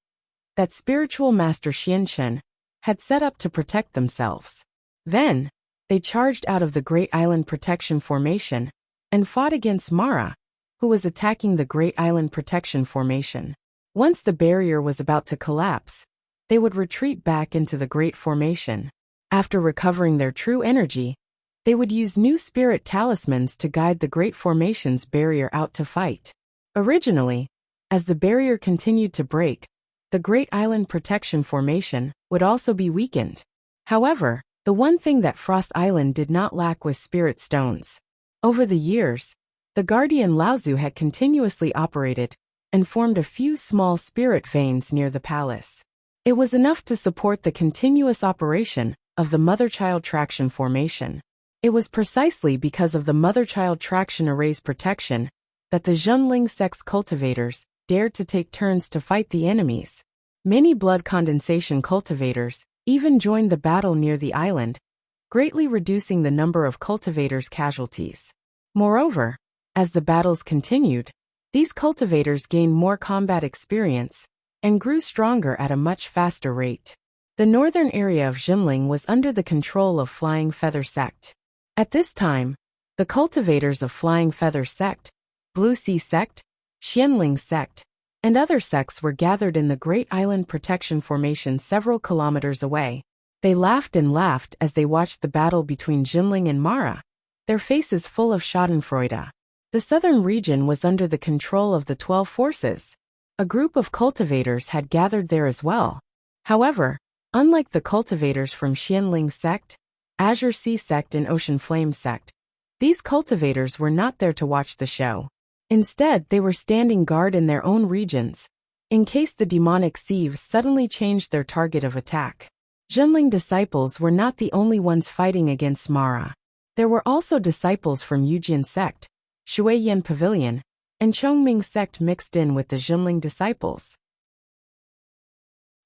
that spiritual master Xianchen had set up to protect themselves. Then, they charged out of the Great Island Protection Formation and fought against Mara, who was attacking the Great Island Protection Formation. Once the barrier was about to collapse, they would retreat back into the Great Formation. After recovering their true energy, they would use new spirit talismans to guide the Great Formation's barrier out to fight. Originally, as the barrier continued to break, the Great Island Protection Formation would also be weakened. However, the one thing that Frost Island did not lack was spirit stones. Over the years, the Guardian Laozu had continuously operated and formed a few small spirit veins near the palace. It was enough to support the continuous operation of the mother-child traction formation. It was precisely because of the mother-child traction array's protection that the Zhenling sect's cultivators dared to take turns to fight the enemies. Many blood condensation cultivators even joined the battle near the island, greatly reducing the number of cultivators' casualties. Moreover, as the battles continued, these cultivators gained more combat experience and grew stronger at a much faster rate. The northern area of Zhenling was under the control of Flying Feather Sect. At this time, the cultivators of Flying Feather Sect, Blue Sea Sect, Xianling Sect, and other sects were gathered in the Great Island Protection Formation several kilometers away. They laughed and laughed as they watched the battle between Zhenling and Mara, their faces full of schadenfreude. The southern region was under the control of the 12 forces. A group of cultivators had gathered there as well. However, unlike the cultivators from Xianling Sect, Azure Sea Sect and Ocean Flame Sect, these cultivators were not there to watch the show. Instead, they were standing guard in their own regions, in case the demonic thieves suddenly changed their target of attack. Zhenling disciples were not the only ones fighting against Mara. There were also disciples from Yujian Sect, Shuiyan Pavilion, and Chongming Sect mixed in with the Zhenling disciples.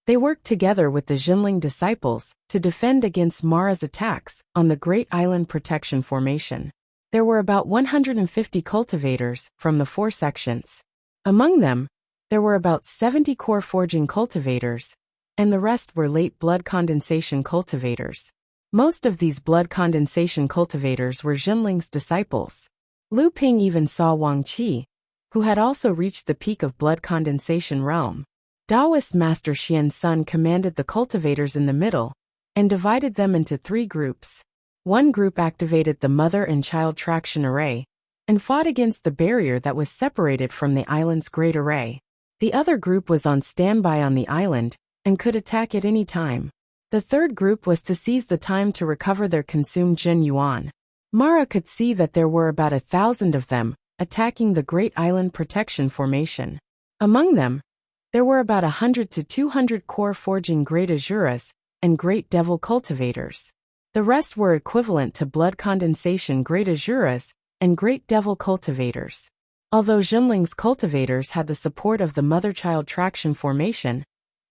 They worked together with the Zhenling disciples to defend against Mara's attacks on the Great Island Protection Formation. There were about 150 cultivators from the 4 sections. Among them, There were about 70 core forging cultivators, and the rest were late blood condensation cultivators. Most of these blood condensation cultivators were Jinling's disciples. Lu Ping even saw Wang Qi, who had also reached the peak of blood condensation realm. Taoist Master Xian's son commanded the cultivators in the middle, and divided them into 3 groups. One group activated the mother and child traction array, and fought against the barrier that was separated from the island's great array. The other group was on standby on the island, and could attack at any time. The third group was to seize the time to recover their consumed Jin Yuan. Mara could see that there were about 1,000 of them, attacking the Great Island Protection Formation. Among them, there were about 100 to 200 core forging Great Azuras and Great Devil cultivators. The rest were equivalent to blood condensation Great Azuras and Great Devil cultivators. Although Jinling's cultivators had the support of the Mother-Child Traction Formation,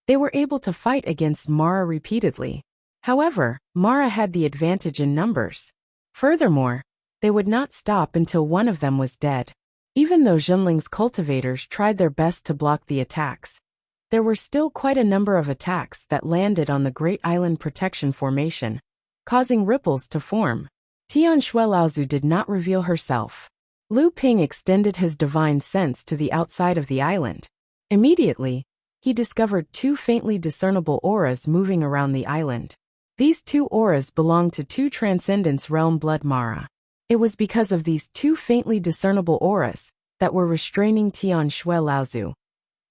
they were able to fight against Mara repeatedly. However, Mara had the advantage in numbers. Furthermore, they would not stop until one of them was dead. Even though Jinling's cultivators tried their best to block the attacks, there were still quite a number of attacks that landed on the Great Island Protection Formation, causing ripples to form. Tian Shuelaozu did not reveal herself. Lu Ping extended his divine sense to the outside of the island. Immediately, he discovered 2 faintly discernible auras moving around the island. These 2 auras belonged to 2 Transcendence Realm Blood Mara. It was because of these 2 faintly discernible auras that were restraining Tian Shuelaozu,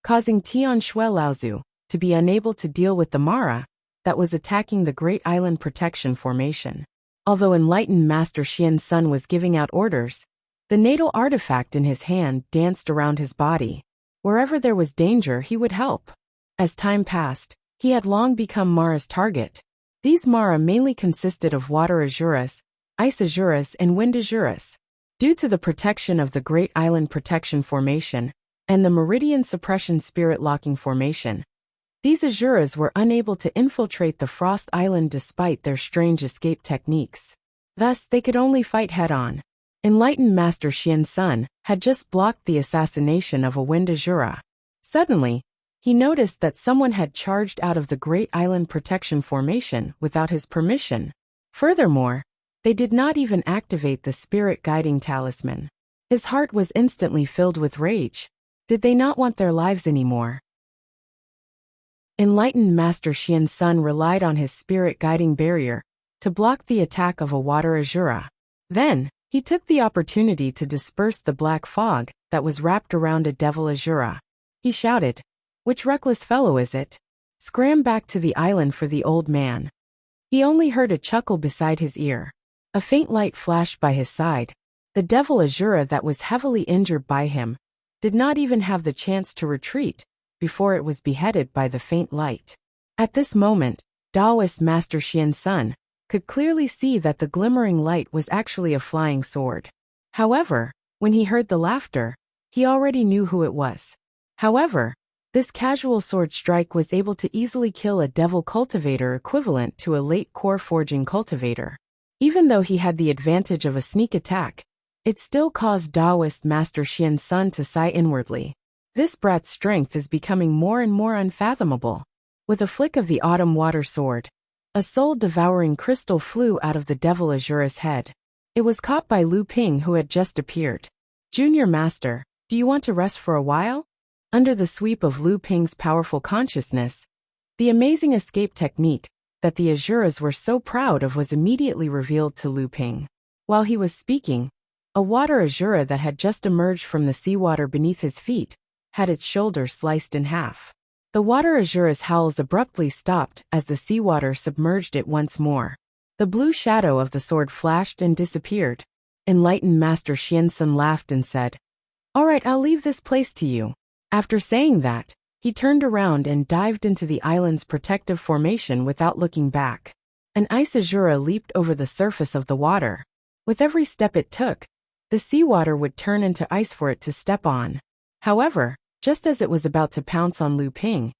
causing Tian Shuelaozu to be unable to deal with the Mara that was attacking the Great Island Protection Formation. Although enlightened Master Xian's son was giving out orders, the natal artifact in his hand danced around his body. Wherever there was danger, he would help. As time passed, he had long become Mara's target. These Mara mainly consisted of Water Azuras, Ice Azuras, and Wind Azuras. Due to the protection of the Great Island Protection Formation and the Meridian Suppression Spirit Locking Formation, these Azuras were unable to infiltrate the Frost Island despite their strange escape techniques. Thus, they could only fight head-on. Enlightened Master Xian's son had just blocked the assassination of a Wind Azura. Suddenly, he noticed that someone had charged out of the Great Island Protection Formation without his permission. Furthermore, they did not even activate the Spirit Guiding Talisman. His heart was instantly filled with rage. Did they not want their lives anymore? Enlightened Master Xian's son relied on his Spirit Guiding Barrier to block the attack of a Water Azura. Then, he took the opportunity to disperse the black fog that was wrapped around a Devil Azura. He shouted, "Which reckless fellow is it? Scram back to the island for the old man." He only heard a chuckle beside his ear. A faint light flashed by his side. The Devil Azura that was heavily injured by him did not even have the chance to retreat before it was beheaded by the faint light. At this moment, Taoist Master Xian's son could clearly see that the glimmering light was actually a flying sword. However, when he heard the laughter, he already knew who it was. However, this casual sword strike was able to easily kill a devil cultivator equivalent to a late core forging cultivator. Even though he had the advantage of a sneak attack, it still caused Taoist Master Xian's son to sigh inwardly. This brat's strength is becoming more and more unfathomable. With a flick of the autumn water sword, a soul-devouring crystal flew out of the Devil Azura's head. It was caught by Lu Ping, who had just appeared. "Junior Master, do you want to rest for a while?" Under the sweep of Lu Ping's powerful consciousness, the amazing escape technique that the Azuras were so proud of was immediately revealed to Lu Ping. While he was speaking, a Water Azura that had just emerged from the seawater beneath his feet had its shoulder sliced in half. The Water Azura's howls abruptly stopped as the seawater submerged it once more. The blue shadow of the sword flashed and disappeared. Enlightened Master Xiansun laughed and said, "All right, I'll leave this place to you." After saying that, he turned around and dived into the island's protective formation without looking back. An Ice Azura leaped over the surface of the water. With every step it took, the seawater would turn into ice for it to step on. However, just as it was about to pounce on Lu Ping,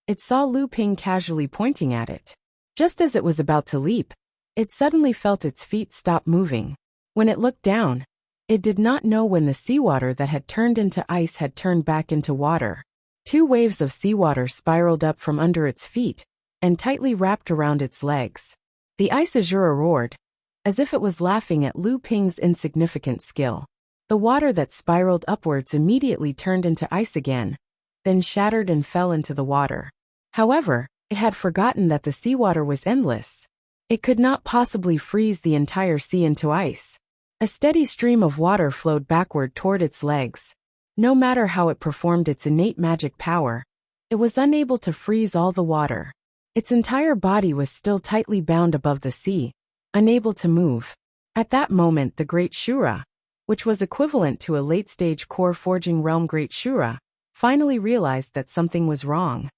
it saw Lu Ping casually pointing at it. Just as it was about to leap, it suddenly felt its feet stop moving. When it looked down, it did not know when the seawater that had turned into ice had turned back into water. Two waves of seawater spiraled up from under its feet and tightly wrapped around its legs. The ice azure roared, as if it was laughing at Lu Ping's insignificant skill. The water that spiraled upwards immediately turned into ice again, then shattered and fell into the water. However, it had forgotten that the seawater was endless. It could not possibly freeze the entire sea into ice. A steady stream of water flowed backward toward its legs. No matter how it performed its innate magic power, it was unable to freeze all the water. Its entire body was still tightly bound above the sea, unable to move. At that moment the Great Shura, which was equivalent to a late-stage core forging realm Great Shura, finally realized that something was wrong.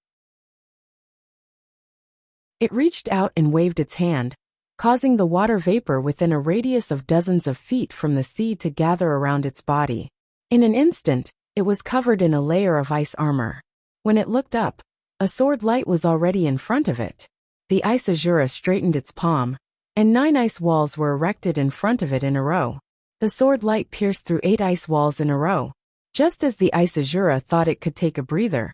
It reached out and waved its hand, causing the water vapor within a radius of dozens of feet from the sea to gather around its body. In an instant, it was covered in a layer of ice armor. When it looked up, a sword light was already in front of it. The ice azure straightened its palm, and 9 ice walls were erected in front of it in a row. The sword light pierced through 8 ice walls in a row. Just as the ice azure thought it could take a breather,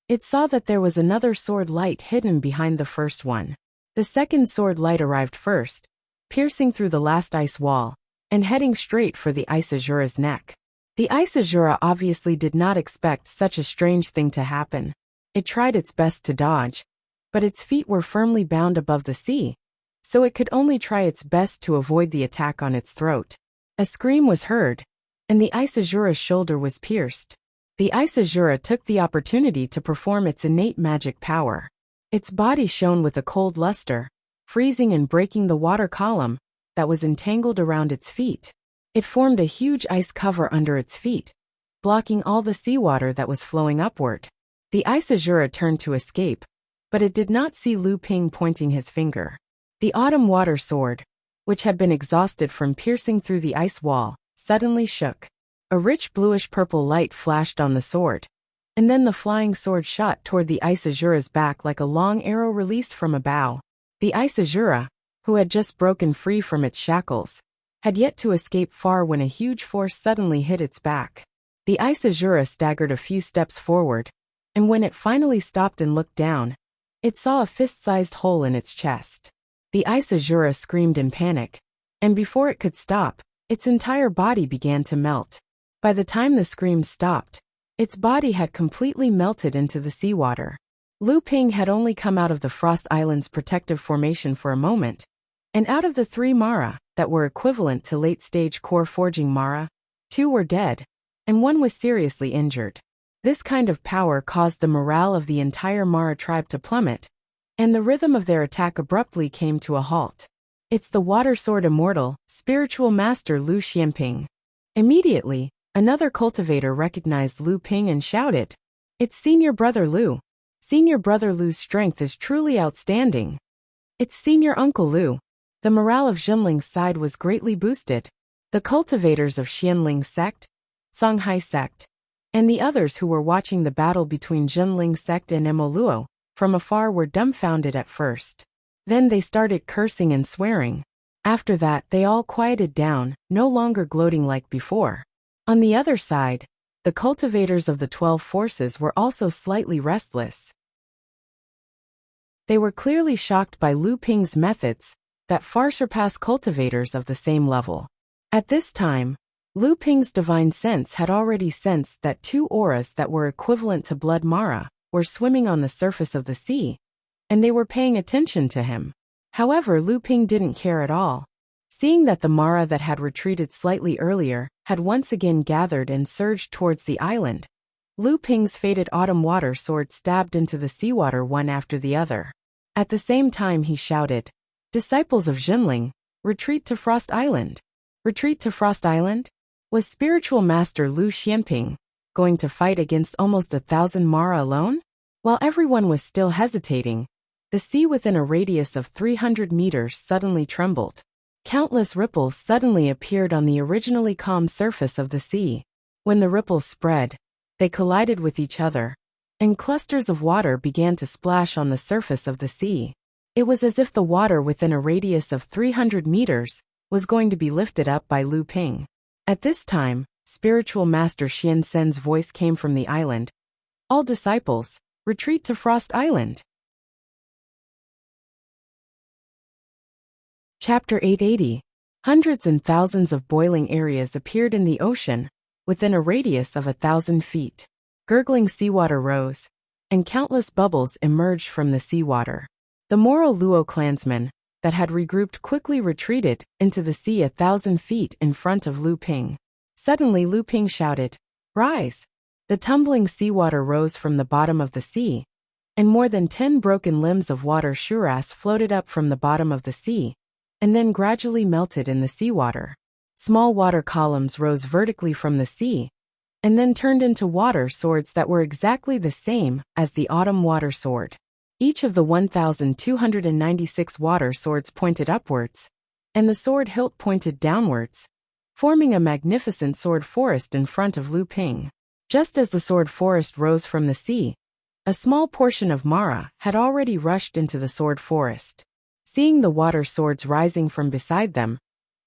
it saw that there was another sword light hidden behind the first one. The second sword light arrived first, piercing through the last ice wall, and heading straight for the ice azure's neck. The ice azure obviously did not expect such a strange thing to happen. It tried its best to dodge, but its feet were firmly bound above the sea, so it could only try its best to avoid the attack on its throat. A scream was heard, and the ice azure's shoulder was pierced. The ice azure took the opportunity to perform its innate magic power. Its body shone with a cold luster, freezing and breaking the water column that was entangled around its feet. It formed a huge ice cover under its feet, blocking all the seawater that was flowing upward. The ice azure turned to escape, but it did not see Lu Ping pointing his finger. The autumn water sword, which had been exhausted from piercing through the ice wall, suddenly shook. A rich bluish-purple light flashed on the sword, and then the flying sword shot toward the ice azure's back like a long arrow released from a bow. The ice azure, who had just broken free from its shackles, had yet to escape far when a huge force suddenly hit its back. The ice azure staggered a few steps forward, and when it finally stopped and looked down, it saw a fist-sized hole in its chest. The ice azure screamed in panic, and before it could stop, its entire body began to melt. By the time the scream stopped, its body had completely melted into the seawater. Lu Ping had only come out of the Frost Island's protective formation for a moment, and out of the 3 Mara that were equivalent to late-stage core forging Mara, 2 were dead, and 1 was seriously injured. This kind of power caused the morale of the entire Mara tribe to plummet, and the rhythm of their attack abruptly came to a halt. It's the water sword immortal, spiritual master Lu Xianping. Immediately, another cultivator recognized Lu Ping and shouted, "It's senior brother Lu. Senior brother Lu's strength is truly outstanding. It's senior uncle Lu." The morale of Jinling's side was greatly boosted. The cultivators of Xianling sect, Songhai sect, and the others who were watching the battle between Jinling sect and Emoluo from afar were dumbfounded at first. Then they started cursing and swearing. After that they all quieted down, no longer gloating like before. On the other side, the cultivators of the 12 forces were also slightly restless. They were clearly shocked by Lu Ping's methods that far surpassed cultivators of the same level. At this time, Lu Ping's divine sense had already sensed that 2 auras that were equivalent to blood Mara were swimming on the surface of the sea, and they were paying attention to him. However, Lu Ping didn't care at all. Seeing that the Mara that had retreated slightly earlier had once again gathered and surged towards the island, Lu Ping's faded autumn water sword stabbed into the seawater one after the other. At the same time he shouted, "Disciples of Jinling, retreat to Frost Island." Retreat to Frost Island? Was spiritual master Lu Xianping going to fight against almost 1,000 Mara alone? While everyone was still hesitating, the sea within a radius of 300 meters suddenly trembled. Countless ripples suddenly appeared on the originally calm surface of the sea. When the ripples spread, they collided with each other, and clusters of water began to splash on the surface of the sea. It was as if the water within a radius of 300 meters was going to be lifted up by Lu Ping. At this time, spiritual master Xian Sen's voice came from the island. All disciples, retreat to Frost Island. Chapter 880. Hundreds and thousands of boiling areas appeared in the ocean, within a radius of 1,000 feet. Gurgling seawater rose, and countless bubbles emerged from the seawater. The Moro Luo clansmen, that had regrouped, quickly retreated into the sea 1,000 feet in front of Lu Ping. Suddenly Lu Ping shouted, "Rise!" The tumbling seawater rose from the bottom of the sea, and more than 10 broken limbs of water shuras floated up from the bottom of the sea, and then gradually melted in the seawater. Small water columns rose vertically from the sea, and then turned into water swords that were exactly the same as the autumn water sword. Each of the 1,296 water swords pointed upwards, and the sword hilt pointed downwards, forming a magnificent sword forest in front of Lu Ping. Just as the sword forest rose from the sea, a small portion of Mara had already rushed into the sword forest. Seeing the water swords rising from beside them,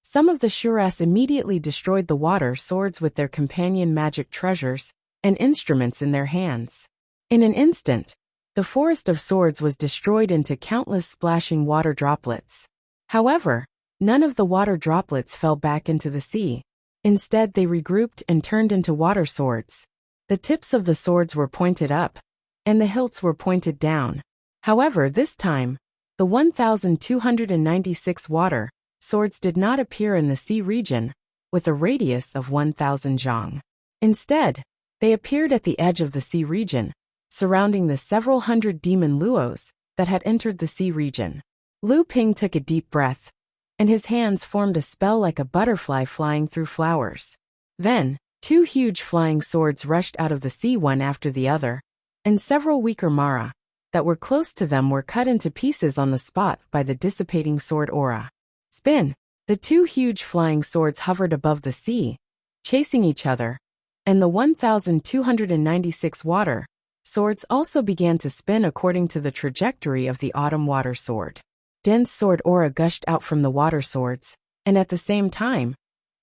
some of the shuras immediately destroyed the water swords with their companion magic treasures and instruments in their hands. In an instant, the forest of swords was destroyed into countless splashing water droplets. However, none of the water droplets fell back into the sea. Instead, they regrouped and turned into water swords. The tips of the swords were pointed up, and the hilts were pointed down. However, this time, the 1,296 water swords did not appear in the sea region, with a radius of 1,000 zhang. Instead, they appeared at the edge of the sea region, surrounding the several hundred demon luos that had entered the sea region. Lu Ping took a deep breath, and his hands formed a spell like a butterfly flying through flowers. Then, 2 huge flying swords rushed out of the sea one after the other, and several weaker Mara that were close to them were cut into pieces on the spot by the dissipating sword aura. Spin! The 2 huge flying swords hovered above the sea, chasing each other, and the 1,296 water swords also began to spin according to the trajectory of the autumn water sword. Dense sword aura gushed out from the water swords, and at the same time,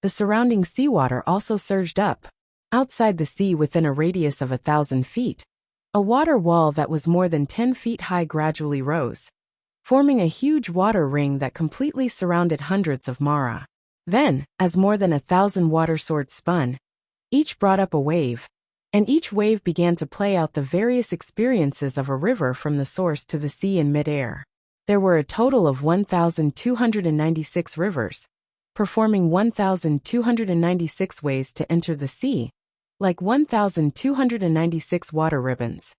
the surrounding seawater also surged up. Outside the sea within a radius of 1,000 feet, a water wall that was more than 10 feet high gradually rose, forming a huge water ring that completely surrounded hundreds of Mara. Then, as more than 1,000 water swords spun, each brought up a wave, and each wave began to play out the various experiences of a river from the source to the sea in midair. There were a total of 1,296 rivers, performing 1,296 ways to enter the sea, like 1,296 water ribbons,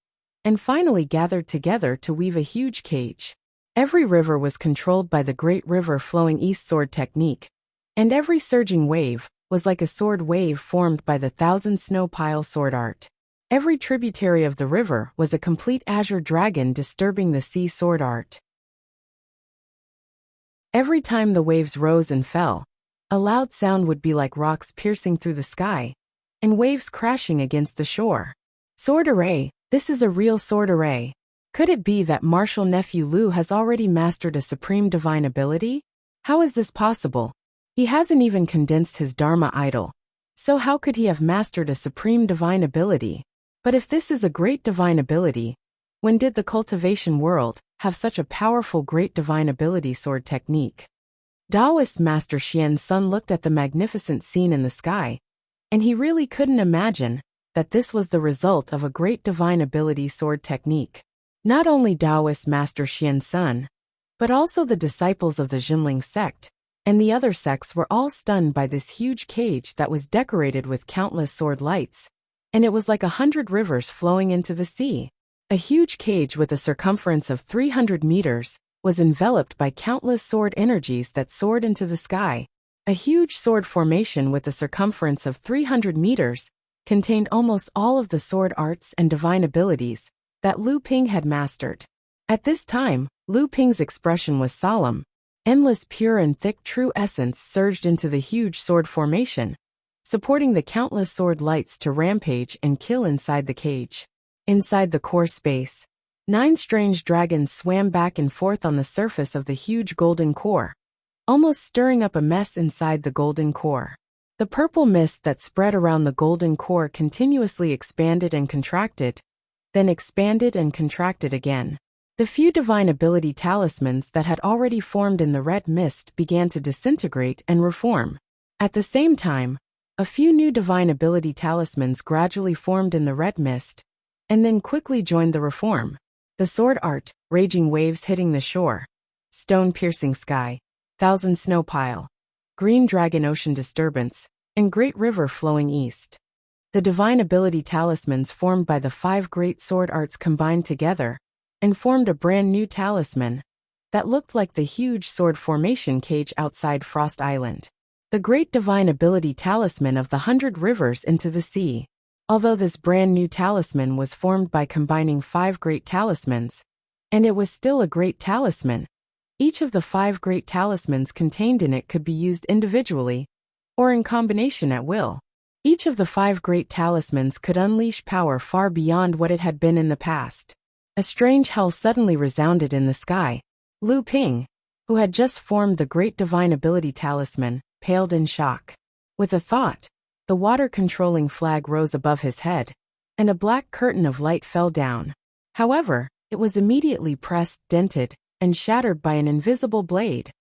and finally gathered together to weave a huge cage. Every river was controlled by the Great River Flowing East sword technique, and every surging wave was like a sword wave formed by the 1,000 snow pile sword art. Every tributary of the river was a complete azure dragon disturbing the sea sword art. Every time the waves rose and fell, a loud sound would be like rocks piercing through the sky, and waves crashing against the shore. Sword array, this is a real sword array. Could it be that martial nephew Lu has already mastered a supreme divine ability? How is this possible? He hasn't even condensed his Dharma idol. So how could he have mastered a supreme divine ability? But if this is a great divine ability, when did the cultivation world have such a powerful great divine ability sword technique? Taoist Master Xian's son looked at the magnificent scene in the sky, and he really couldn't imagine that this was the result of a great divine ability sword technique. Not only Taoist Master Xian's son, but also the disciples of the Jinling sect, and the other sects were all stunned by this huge cage that was decorated with countless sword lights, and it was like 100 rivers flowing into the sea. A huge cage with a circumference of 300 meters was enveloped by countless sword energies that soared into the sky. A huge sword formation with a circumference of 300 meters contained almost all of the sword arts and divine abilities that Lu Ping had mastered. At this time, Lu Ping's expression was solemn. Endless pure and thick true essence surged into the huge sword formation, supporting the countless sword lights to rampage and kill inside the cage. Inside the core space, 9 strange dragons swam back and forth on the surface of the huge golden core, almost stirring up a mess inside the golden core. The purple mist that spread around the golden core continuously expanded and contracted, then expanded and contracted again. The few divine ability talismans that had already formed in the red mist began to disintegrate and reform. At the same time, a few new divine ability talismans gradually formed in the red mist, and then quickly joined the reform. The sword art, raging waves hitting the shore, stone-piercing sky, thousand snow pile, green dragon ocean disturbance, and great river flowing east. The divine ability talismans formed by the 5 great sword arts combined together, and formed a brand new talisman that looked like the huge sword formation cage outside Frost Island. The great divine ability talisman of the 100 rivers into the sea. Although this brand new talisman was formed by combining 5 great talismans, and it was still a great talisman, each of the 5 great talismans contained in it could be used individually or in combination at will. Each of the 5 great talismans could unleash power far beyond what it had been in the past. A strange howl suddenly resounded in the sky. Lu Ping, who had just formed the great divine ability talisman, paled in shock. With a thought, the water-controlling flag rose above his head, and a black curtain of light fell down. However, it was immediately pressed, dented, and shattered by an invisible blade.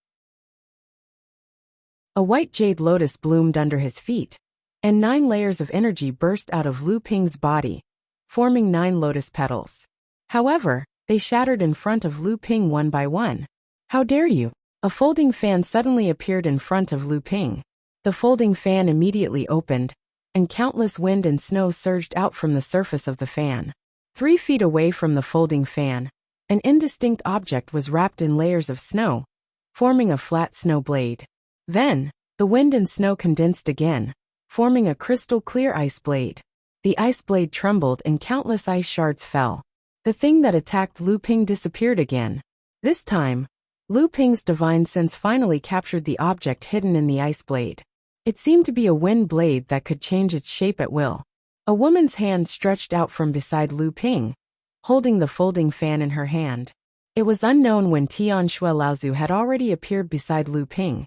A white jade lotus bloomed under his feet, and 9 layers of energy burst out of Lu Ping's body, forming 9 lotus petals. However, they shattered in front of Lu Ping one by one. How dare you? A folding fan suddenly appeared in front of Lu Ping. The folding fan immediately opened, and countless wind and snow surged out from the surface of the fan. 3 feet away from the folding fan, an indistinct object was wrapped in layers of snow, forming a flat snow blade. Then, the wind and snow condensed again, forming a crystal-clear ice blade. The ice blade trembled and countless ice shards fell. The thing that attacked Lu Ping disappeared again. This time, Lu Ping's divine sense finally captured the object hidden in the ice blade. It seemed to be a wind blade that could change its shape at will. A woman's hand stretched out from beside Lu Ping, holding the folding fan in her hand. It was unknown when Tian Shui Laozu had already appeared beside Lu Ping,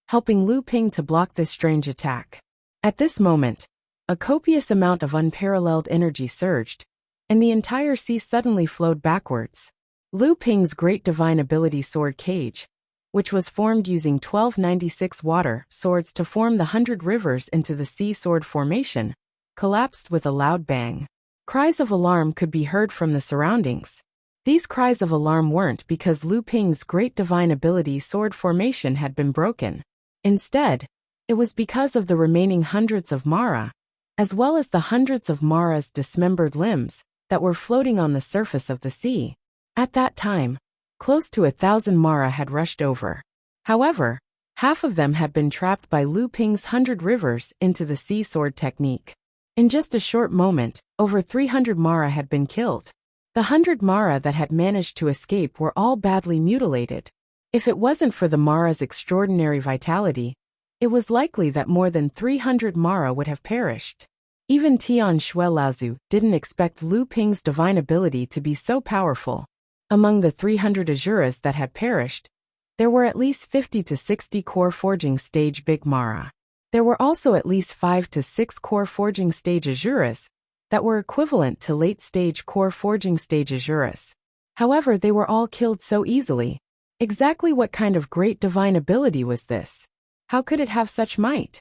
helping Lu Ping to block this strange attack. At this moment, a copious amount of unparalleled energy surged, and the entire sea suddenly flowed backwards. Lu Ping's great divine ability sword cage, which was formed using 1296 water swords to form the 100 rivers into the sea sword formation, collapsed with a loud bang. Cries of alarm could be heard from the surroundings. These cries of alarm weren't because Lu Ping's great divine ability sword formation had been broken. Instead, it was because of the remaining hundreds of Mara, as well as the hundreds of Mara's dismembered limbs that were floating on the surface of the sea. At that time, close to 1,000 Mara had rushed over. However, half of them had been trapped by Lu Ping's 100 rivers into the sea sword technique. In just a short moment, over 300 Mara had been killed. The 100 Mara that had managed to escape were all badly mutilated. If it wasn't for the Mara's extraordinary vitality, it was likely that more than 300 Mara would have perished. Even Tian Shui Laozu didn't expect Lu Ping's divine ability to be so powerful. Among the 300 Azuras that had perished, there were at least 50 to 60 core forging stage Big Mara. There were also at least 5 to 6 core forging stage Azuras that were equivalent to late-stage core forging stage Azuras. However, they were all killed so easily. Exactly what kind of great divine ability was this? How could it have such might?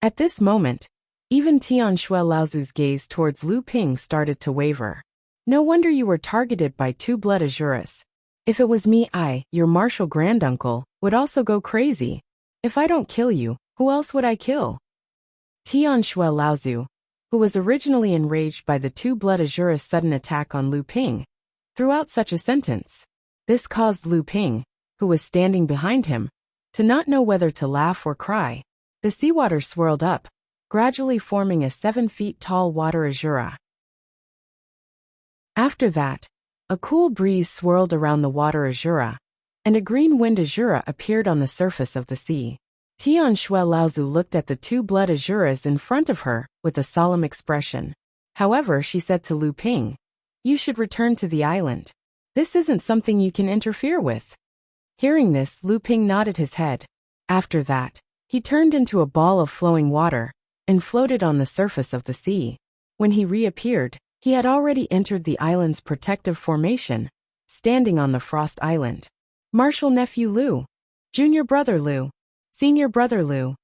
At this moment, even Tian Shui Laozu's gaze towards Lu Ping started to waver. No wonder you were targeted by 2 blood Azuras. If it was me, your martial granduncle, would also go crazy. If I don't kill you, who else would I kill? Tian Shui Laozu, who was originally enraged by the 2 blood Azuras' sudden attack on Lu Ping, threw out such a sentence. This caused Lu Ping, who was standing behind him, to not know whether to laugh or cry. The seawater swirled up, gradually forming a 7 feet tall water Azura. After that, a cool breeze swirled around the water Azura, and a green wind Azura appeared on the surface of the sea. Tian Shui Laozu looked at the 2 blood Azuras in front of her with a solemn expression. However, she said to Lu Ping, "You should return to the island. This isn't something you can interfere with." Hearing this, Lu Ping nodded his head. After that, he turned into a ball of flowing water and floated on the surface of the sea. When he reappeared, He had already entered the island's protective formation, standing on the Frost Island. Martial Nephew Lu, Junior Brother Lu, Senior Brother Lu,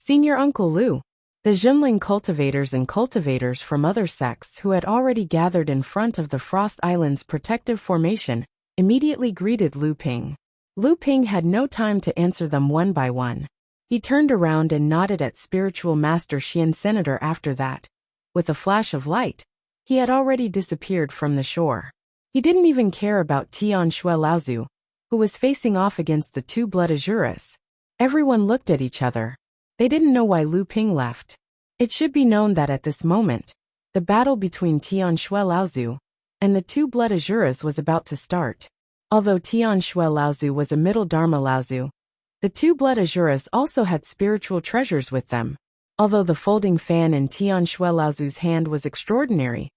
Senior Uncle Lu. The Jinling cultivators and cultivators from other sects who had already gathered in front of the Frost Island's protective formation immediately greeted Lu Ping. Lu Ping had no time to answer them one by one. He turned around and nodded at Spiritual Master Xian Senator after that. With a flash of light, he had already disappeared from the shore. He didn't even care about Tian Shui Laozu, who was facing off against the two Blood Azuras. Everyone looked at each other. They didn't know why Lu Ping left. It should be known that at this moment, the battle between Tian Shui Laozu and the two Blood Azuras was about to start. Although Tian Shui Laozu was a middle Dharma Laozu, the two Blood Azuras also had spiritual treasures with them. Although the folding fan in Tian Shui Laozu's hand was extraordinary,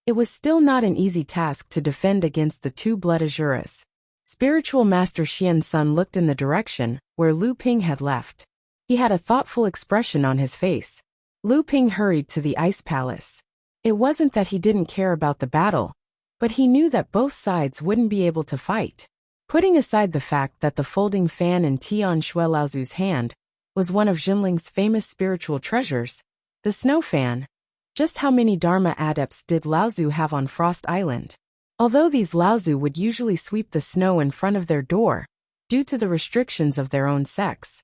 it was still not an easy task to defend against the two Blood Azuras. Spiritual Master Xian Sun looked in the direction where Lu Ping had left. He had a thoughtful expression on his face. Lu Ping hurried to the Ice Palace. It wasn't that he didn't care about the battle, but he knew that both sides wouldn't be able to fight. Putting aside the fact that the folding fan in Tian Shui Laozu's hand was one of Jinling's famous spiritual treasures, the snow fan. Just how many Dharma adepts did Laozu have on Frost Island? Although these Laozu would usually sweep the snow in front of their door, due to the restrictions of their own sects,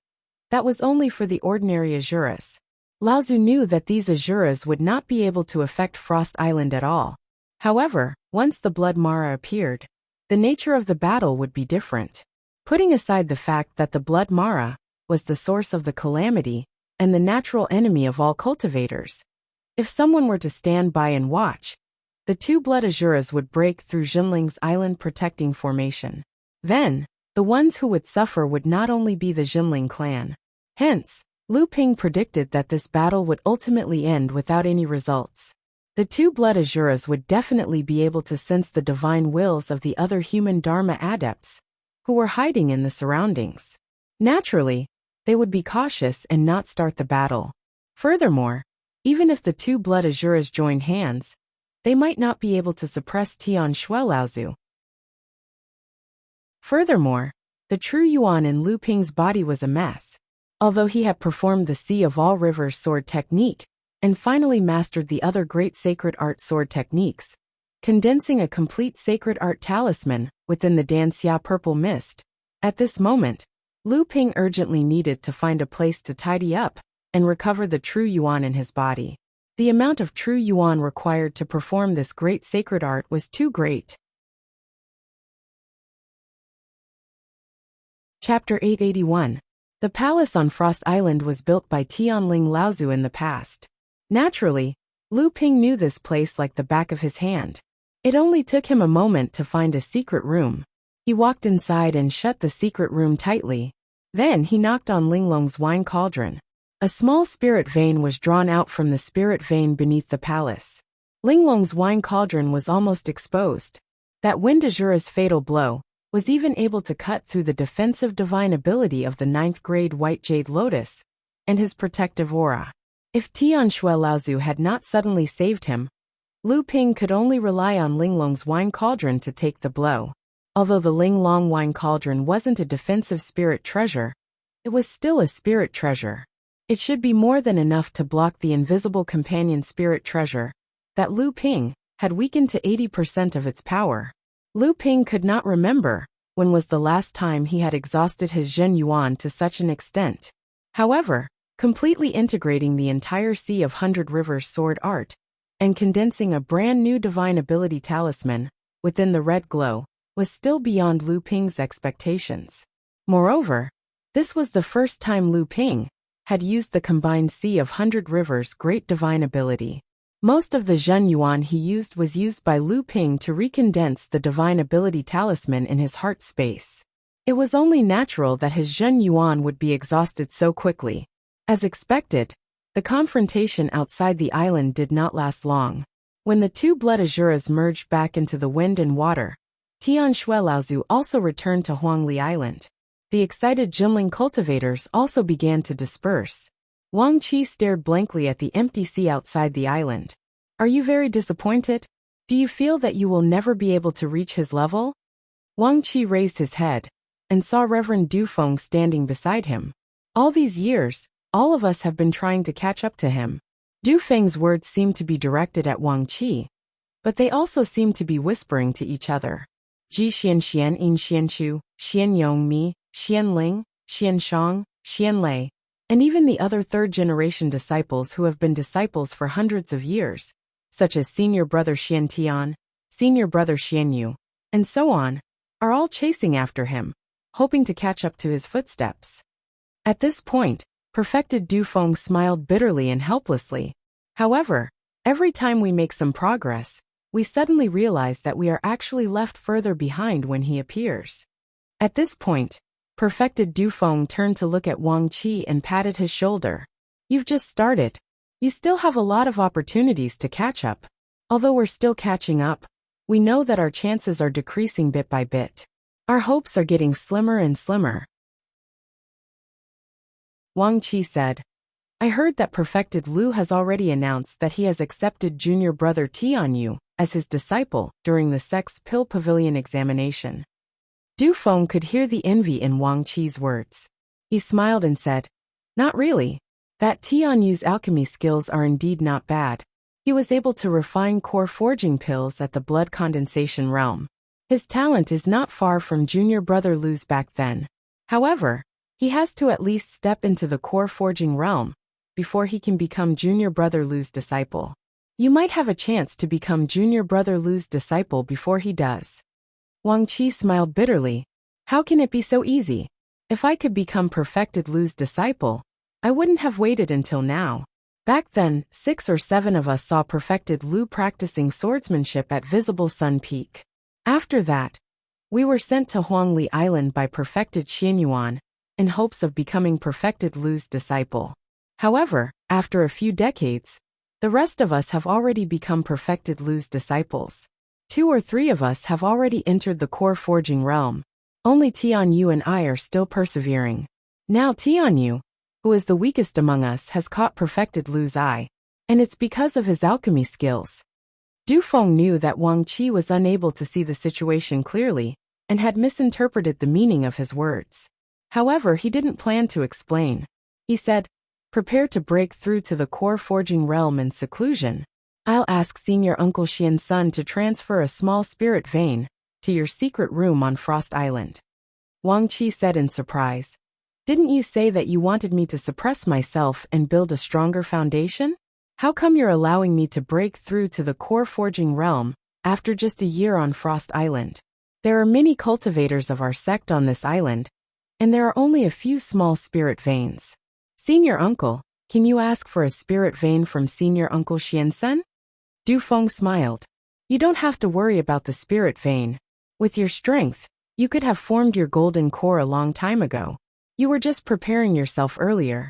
that was only for the ordinary Azuras. Laozu knew that these Azuras would not be able to affect Frost Island at all. However, once the Blood Mara appeared, the nature of the battle would be different. Putting aside the fact that the Blood Mara was the source of the calamity and the natural enemy of all cultivators, if someone were to stand by and watch, the two Blood Azuras would break through Jinling's island protecting formation. Then, the ones who would suffer would not only be the Jinling clan. Hence, Lu Ping predicted that this battle would ultimately end without any results. The two Blood Azuras would definitely be able to sense the divine wills of the other human Dharma adepts, who were hiding in the surroundings. Naturally, they would be cautious and not start the battle. Furthermore, even if the two Blood Azuras joined hands, they might not be able to suppress Tian Shui Laozu. Furthermore, the true Yuan in Lu Ping's body was a mess. Although he had performed the Sea of All Rivers sword technique, and finally mastered the other great sacred art sword techniques, condensing a complete sacred art talisman within the Danxia purple mist, at this moment, Lu Ping urgently needed to find a place to tidy up and recover the true Yuan in his body. The amount of true Yuan required to perform this great sacred art was too great. Chapter 881. The palace on Frost Island was built by Tianling Laozu in the past. Naturally, Lu Ping knew this place like the back of his hand. It only took him a moment to find a secret room. He walked inside and shut the secret room tightly. Then he knocked on Linglong's wine cauldron. A small spirit vein was drawn out from the spirit vein beneath the palace. Linglong's wine cauldron was almost exposed. That Wind Azura's fatal blow was even able to cut through the defensive divine ability of the 9th grade White Jade Lotus and his protective aura. If Tian Shui Laozu had not suddenly saved him, Lu Ping could only rely on Linglong's wine cauldron to take the blow. Although the Linglong wine cauldron wasn't a defensive spirit treasure, it was still a spirit treasure. It should be more than enough to block the invisible companion spirit treasure that Lu Ping had weakened to 80% of its power. Lu Ping could not remember when was the last time he had exhausted his Zhen Yuan to such an extent. However, completely integrating the entire Sea of 100 Rivers sword art and condensing a brand new divine ability talisman within the red glow was still beyond Lu Ping's expectations. Moreover, this was the first time Lu Ping had used the combined Sea of 100 Rivers great divine ability. Most of the Zhen Yuan he used was used by Lu Ping to recondense the divine ability talisman in his heart space. It was only natural that his Zhen Yuan would be exhausted so quickly. As expected, the confrontation outside the island did not last long. When the two Blood Azuras merged back into the wind and water, Tian Shui Laozu also returned to Huangli Island. The excited Jinling cultivators also began to disperse. Wang Qi stared blankly at the empty sea outside the island. "Are you very disappointed?" Do you feel that you will never be able to reach his level? Wang Qi raised his head and saw Reverend Du Feng standing beside him. All these years, all of us have been trying to catch up to him. Du Feng's words seemed to be directed at Wang Qi, but they also seemed to be whispering to each other. Ji Xian Xian In Xian Chu, Xian Yong Mi, Xian Ling, Xian Shang, Xian Lei, and even the other third-generation disciples who have been disciples for hundreds of years, such as senior brother Xian Tian, senior brother Xian Yu, and so on, are all chasing after him, hoping to catch up to his footsteps. At this point, perfected Du Feng smiled bitterly and helplessly. However, every time we make some progress, we suddenly realize that we are actually left further behind when he appears. At this point, perfected Du Feng turned to look at Wang Qi and patted his shoulder. You've just started. You still have a lot of opportunities to catch up. Although we're still catching up, we know that our chances are decreasing bit by bit. Our hopes are getting slimmer and slimmer. Wang Qi said, I heard that Perfected Lu has already announced that he has accepted junior brother Tianyu as his disciple during the Sex Pill Pavilion examination. Du Feng could hear the envy in Wang Qi's words. He smiled and said, Not really. That Tianyu's alchemy skills are indeed not bad. He was able to refine core forging pills at the blood condensation realm. His talent is not far from junior brother Lu's back then. However, he has to at least step into the core forging realm before he can become junior brother Lu's disciple. You might have a chance to become junior brother Lu's disciple before he does. Wang Qi smiled bitterly. How can it be so easy? If I could become Perfected Lu's disciple, I wouldn't have waited until now. Back then, 6 or 7 of us saw Perfected Lu practicing swordsmanship at Visible Sun Peak. After that, we were sent to Huangli Island by Perfected Xianyuan in hopes of becoming Perfected Lu's disciple. However, after a few decades, the rest of us have already become Perfected Lu's disciples. 2 or 3 of us have already entered the core forging realm. Only Tianyu and I are still persevering. Now Tianyu, who is the weakest among us, has caught Perfected Lu's eye, and it's because of his alchemy skills. Du Feng knew that Wang Qi was unable to see the situation clearly and had misinterpreted the meaning of his words. However, he didn't plan to explain. He said, Prepare to break through to the core forging realm in seclusion. I'll ask Senior Uncle Xian's son to transfer a small spirit vein to your secret room on Frost Island. Wang Qi said in surprise, Didn't you say that you wanted me to suppress myself and build a stronger foundation? How come you're allowing me to break through to the core forging realm after just a year on Frost Island? There are many cultivators of our sect on this island, and there are only a few small spirit veins. Senior Uncle, can you ask for a spirit vein from Senior Uncle Xiansen? Du Feng smiled. You don't have to worry about the spirit vein. With your strength, you could have formed your golden core a long time ago. You were just preparing yourself earlier.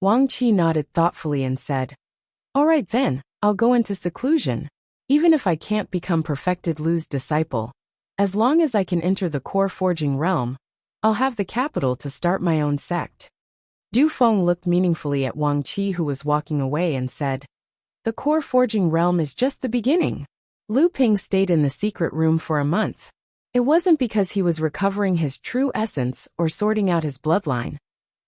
Wang Qi nodded thoughtfully and said, All right then, I'll go into seclusion. Even if I can't become Perfected Lu's disciple, as long as I can enter the core forging realm, I'll have the capital to start my own sect. Du Feng looked meaningfully at Wang Qi, who was walking away, and said, The core forging realm is just the beginning. Lu Ping stayed in the secret room for a month. It wasn't because he was recovering his true essence or sorting out his bloodline,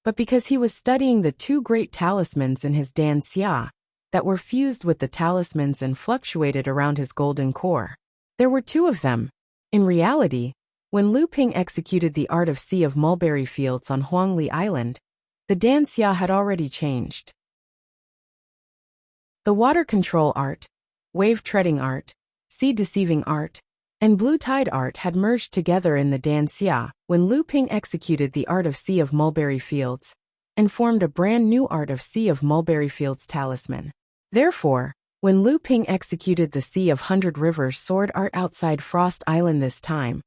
but because he was studying the 2 great talismans in his Dan Xia that were fused with the talismans and fluctuated around his golden core. There were 2 of them. In reality, when Lu Ping executed the art of Sea of Mulberry Fields on Huangli Island, the Dan Xia had already changed. The water control art, wave treading art, sea deceiving art, and blue tide art had merged together in the Dan Xia when Lu Ping executed the art of Sea of Mulberry Fields and formed a brand new art of Sea of Mulberry Fields talisman. Therefore, when Lu Ping executed the Sea of 100 Rivers sword art outside Frost Island this time,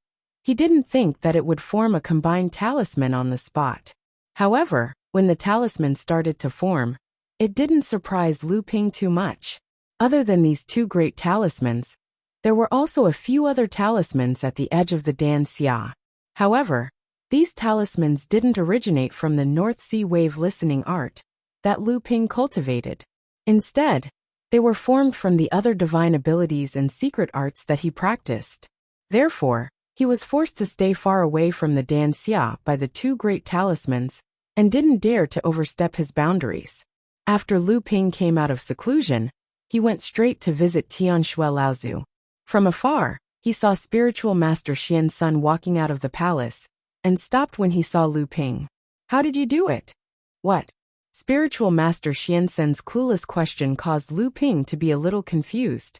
he didn't think that it would form a combined talisman on the spot. However, when the talisman started to form, it didn't surprise Lu Ping too much. Other than these 2 great talismans, there were also a few other talismans at the edge of the Dan Xia. However, these talismans didn't originate from the North Sea wave listening art that Lu Ping cultivated. Instead, They were formed from the other divine abilities and secret arts that he practiced. Therefore, he was forced to stay far away from the Dan Xia by the two great talismans and didn't dare to overstep his boundaries. After Lu Ping came out of seclusion, he went straight to visit Tian Shui Laozu. From afar, he saw spiritual master Xian Sun walking out of the palace and stopped when he saw Lu Ping. How did you do it? What? Spiritual master Xian Sun's clueless question caused Lu Ping to be a little confused.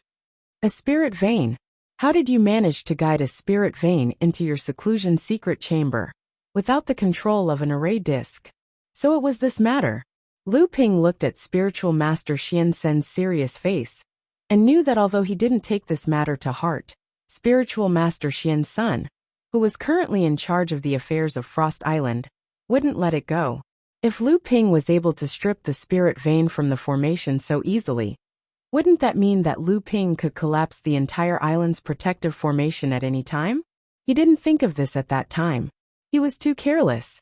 A spirit vein. How did you manage to guide a spirit vein into your seclusion secret chamber without the control of an array disk? So it was this matter. Lu Ping looked at spiritual master Xian Sun's serious face and knew that although he didn't take this matter to heart, spiritual master Xian Sun, who was currently in charge of the affairs of Frost Island, wouldn't let it go. If Lu Ping was able to strip the spirit vein from the formation so easily, wouldn't that mean that Lu Ping could collapse the entire island's protective formation at any time? He didn't think of this at that time. He was too careless.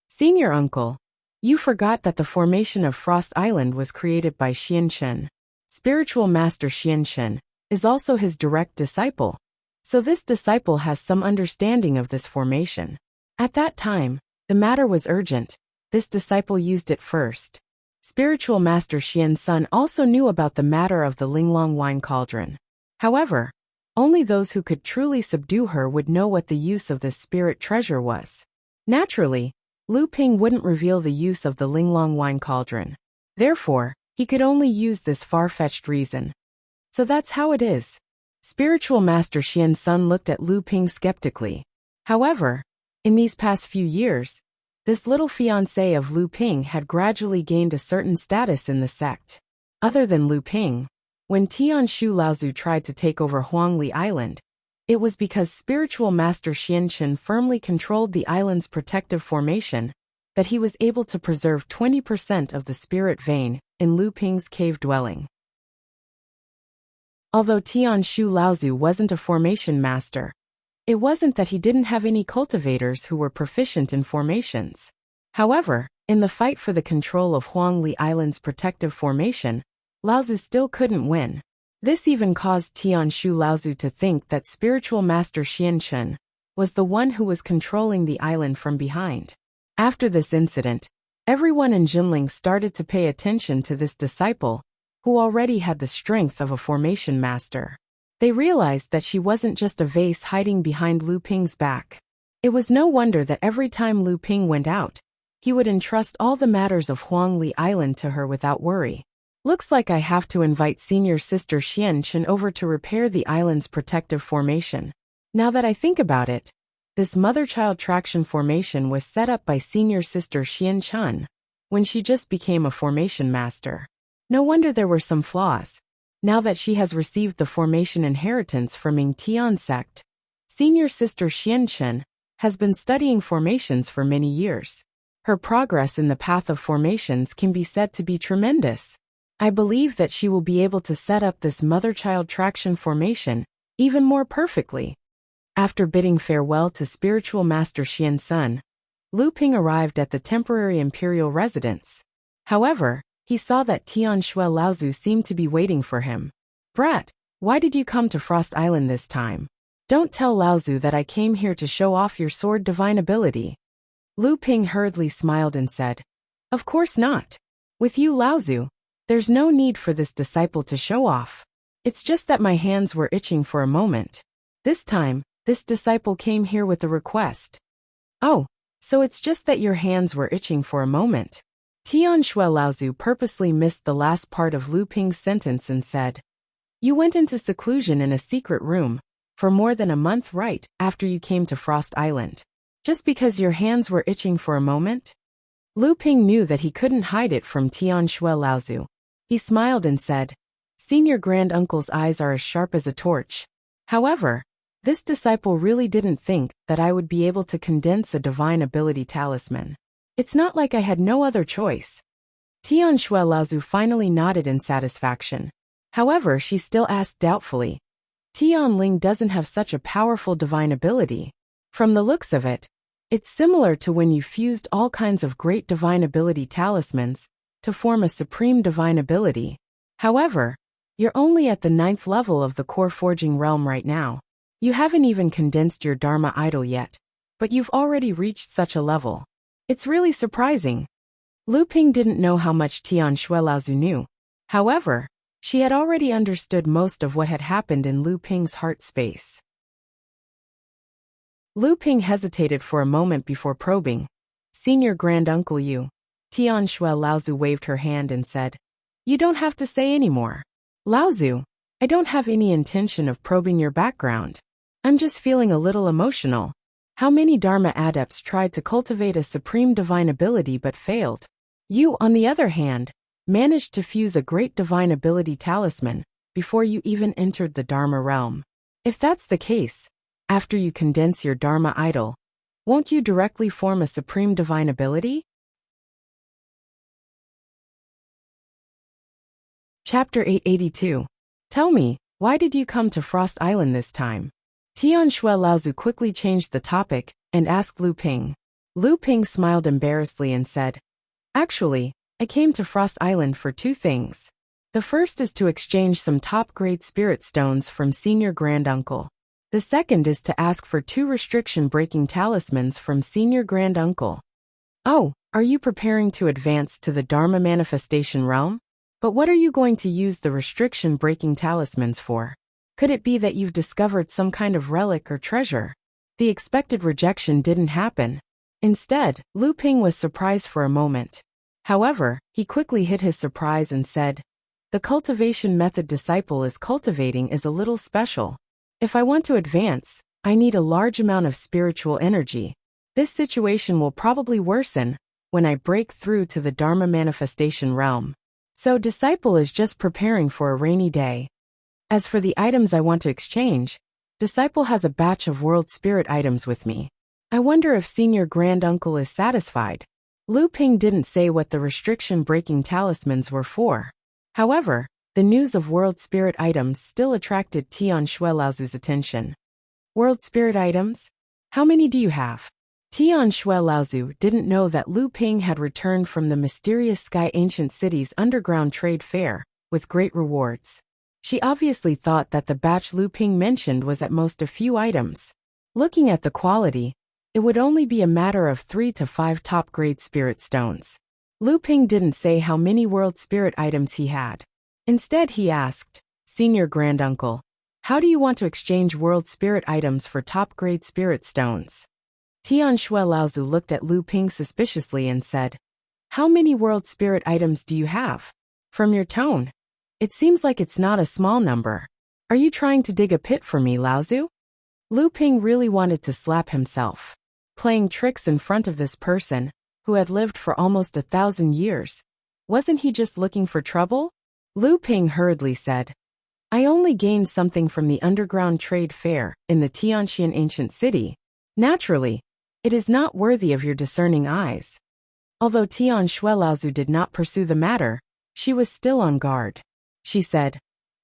Senior uncle, you forgot that the formation of Frost Island was created by Xian Chen. Spiritual master Xian Chen is also his direct disciple, so this disciple has some understanding of this formation. At that time, the matter was urgent. This disciple used it first. Spiritual master Xian Sun also knew about the matter of the Linglong wine cauldron. However, only those who could truly subdue her would know what the use of this spirit treasure was. Naturally, Lu Ping wouldn't reveal the use of the Linglong wine cauldron. Therefore, he could only use this far-fetched reason. So that's how it is. Spiritual master Xian Sun looked at Lu Ping skeptically. However, in these past few years, this little fiancé of Lu Ping had gradually gained a certain status in the sect. Other than Lu Ping, when Tian Shui Laozu tried to take over Huangli Island, it was because spiritual master Xian Chen firmly controlled the island's protective formation that he was able to preserve 20% of the spirit vein in Lu Ping's cave dwelling. Although Tian Shui Laozu wasn't a formation master, it wasn't that he didn't have any cultivators who were proficient in formations. However, in the fight for the control of Huangli Island's protective formation, Laozu still couldn't win. This even caused Tian Shui Laozu to think that spiritual master Xian Chen was the one who was controlling the island from behind. After this incident, everyone in Jinling started to pay attention to this disciple, who already had the strength of a formation master. They realized that she wasn't just a vase hiding behind Lu Ping's back. It was no wonder that every time Lu Ping went out, he would entrust all the matters of Huangli Island to her without worry. Looks like I have to invite senior sister Xian Chen over to repair the island's protective formation. Now that I think about it, this mother-child traction formation was set up by senior sister Xian Chen when she just became a formation master. No wonder there were some flaws. Now that she has received the formation inheritance from Ming Tian sect, senior sister Xian Chen has been studying formations for many years. Her progress in the path of formations can be said to be tremendous. I believe that she will be able to set up this mother-child traction formation even more perfectly. After bidding farewell to spiritual master Xian Sun, Lu Ping arrived at the temporary imperial residence. However, he saw that Tian Shui Laozu seemed to be waiting for him. Brat, why did you come to Frost Island this time? Don't tell Laozu that I came here to show off your sword divine ability. Lu Ping hurriedly smiled and said, Of course not. With you, Laozu, there's no need for this disciple to show off. It's just that my hands were itching for a moment. This time, this disciple came here with a request. Oh, so it's just that your hands were itching for a moment. Tian Shui Laozu purposely missed the last part of Lu Ping's sentence and said, You went into seclusion in a secret room for more than a month right after you came to Frost Island. Just because your hands were itching for a moment? Lu Ping knew that he couldn't hide it from Tian Shui Laozu. He smiled and said, Senior Grand-Uncle's eyes are as sharp as a torch. However, this disciple really didn't think that I would be able to condense a divine ability talisman. It's not like I had no other choice. Tian Shui Laozu finally nodded in satisfaction. However, she still asked doubtfully, Tian Ling doesn't have such a powerful divine ability. From the looks of it, it's similar to when you fused all kinds of great divine ability talismans to form a supreme divine ability. However, You're only at the 9th level of the core forging realm right now. You haven't even condensed your Dharma idol yet, but you've already reached such a level. It's really surprising. Lu Ping didn't know how much Tian Shuelaozu knew. However, she had already understood most of what had happened in Lu Ping's heart space. Lu Ping hesitated for a moment before probing. Senior Grand Uncle Yu. Tian Shuelaozu waved her hand and said, "You don't have to say any more. Laozu, I don't have any intention of probing your background. I'm just feeling a little emotional. How many Dharma adepts tried to cultivate a supreme divine ability but failed? You, on the other hand, managed to fuse a great divine ability talisman before you even entered the Dharma realm. If that's the case, after you condense your Dharma idol, won't you directly form a supreme divine ability?" Chapter 882. Tell me, why did you come to Frost Island this time? Tian Shuelaozu quickly changed the topic and asked Lu Ping. Lu Ping smiled embarrassedly and said, "Actually, I came to Frost Island for two things. The first is to exchange some top-grade spirit stones from Senior Grand Uncle. The second is to ask for 2 restriction-breaking talismans from Senior Grand Uncle." "Oh, are you preparing to advance to the Dharma manifestation realm? But what are you going to use the restriction-breaking talismans for? Could it be that you've discovered some kind of relic or treasure?" The expected rejection didn't happen. Instead, Lu Ping was surprised for a moment. However, he quickly hid his surprise and said, "The cultivation method disciple is cultivating is a little special. If I want to advance, I need a large amount of spiritual energy. This situation will probably worsen when I break through to the Dharma manifestation realm. So disciple is just preparing for a rainy day. As for the items I want to exchange, disciple has a batch of world spirit items with me. I wonder if Senior Grand Uncle is satisfied." Lu Ping didn't say what the restriction-breaking talismans were for. However, the news of world spirit items still attracted Tian Shuelaozu's attention. "World spirit items? How many do you have?" Tian Shuelaozu didn't know that Lu Ping had returned from the mysterious Sky Ancient City's underground trade fair with great rewards. She obviously thought that the batch Lu Ping mentioned was at most a few items. Looking at the quality, it would only be a matter of 3 to 5 top-grade spirit stones. Lu Ping didn't say how many world spirit items he had. Instead, he asked, "Senior Grand Uncle, how do you want to exchange world spirit items for top-grade spirit stones?" Tian Shuelaozu looked at Lu Ping suspiciously and said, "How many world spirit items do you have? From your tone, it seems like it's not a small number. Are you trying to dig a pit for me, Laozu?" Lu Ping really wanted to slap himself. Playing tricks in front of this person, who had lived for almost 1,000 years. Wasn't he just looking for trouble? Lu Ping hurriedly said, "I only gained something from the underground trade fair in the Tianxian ancient city. Naturally, it is not worthy of your discerning eyes." Although Tian Shuelaozu did not pursue the matter, she was still on guard. She said,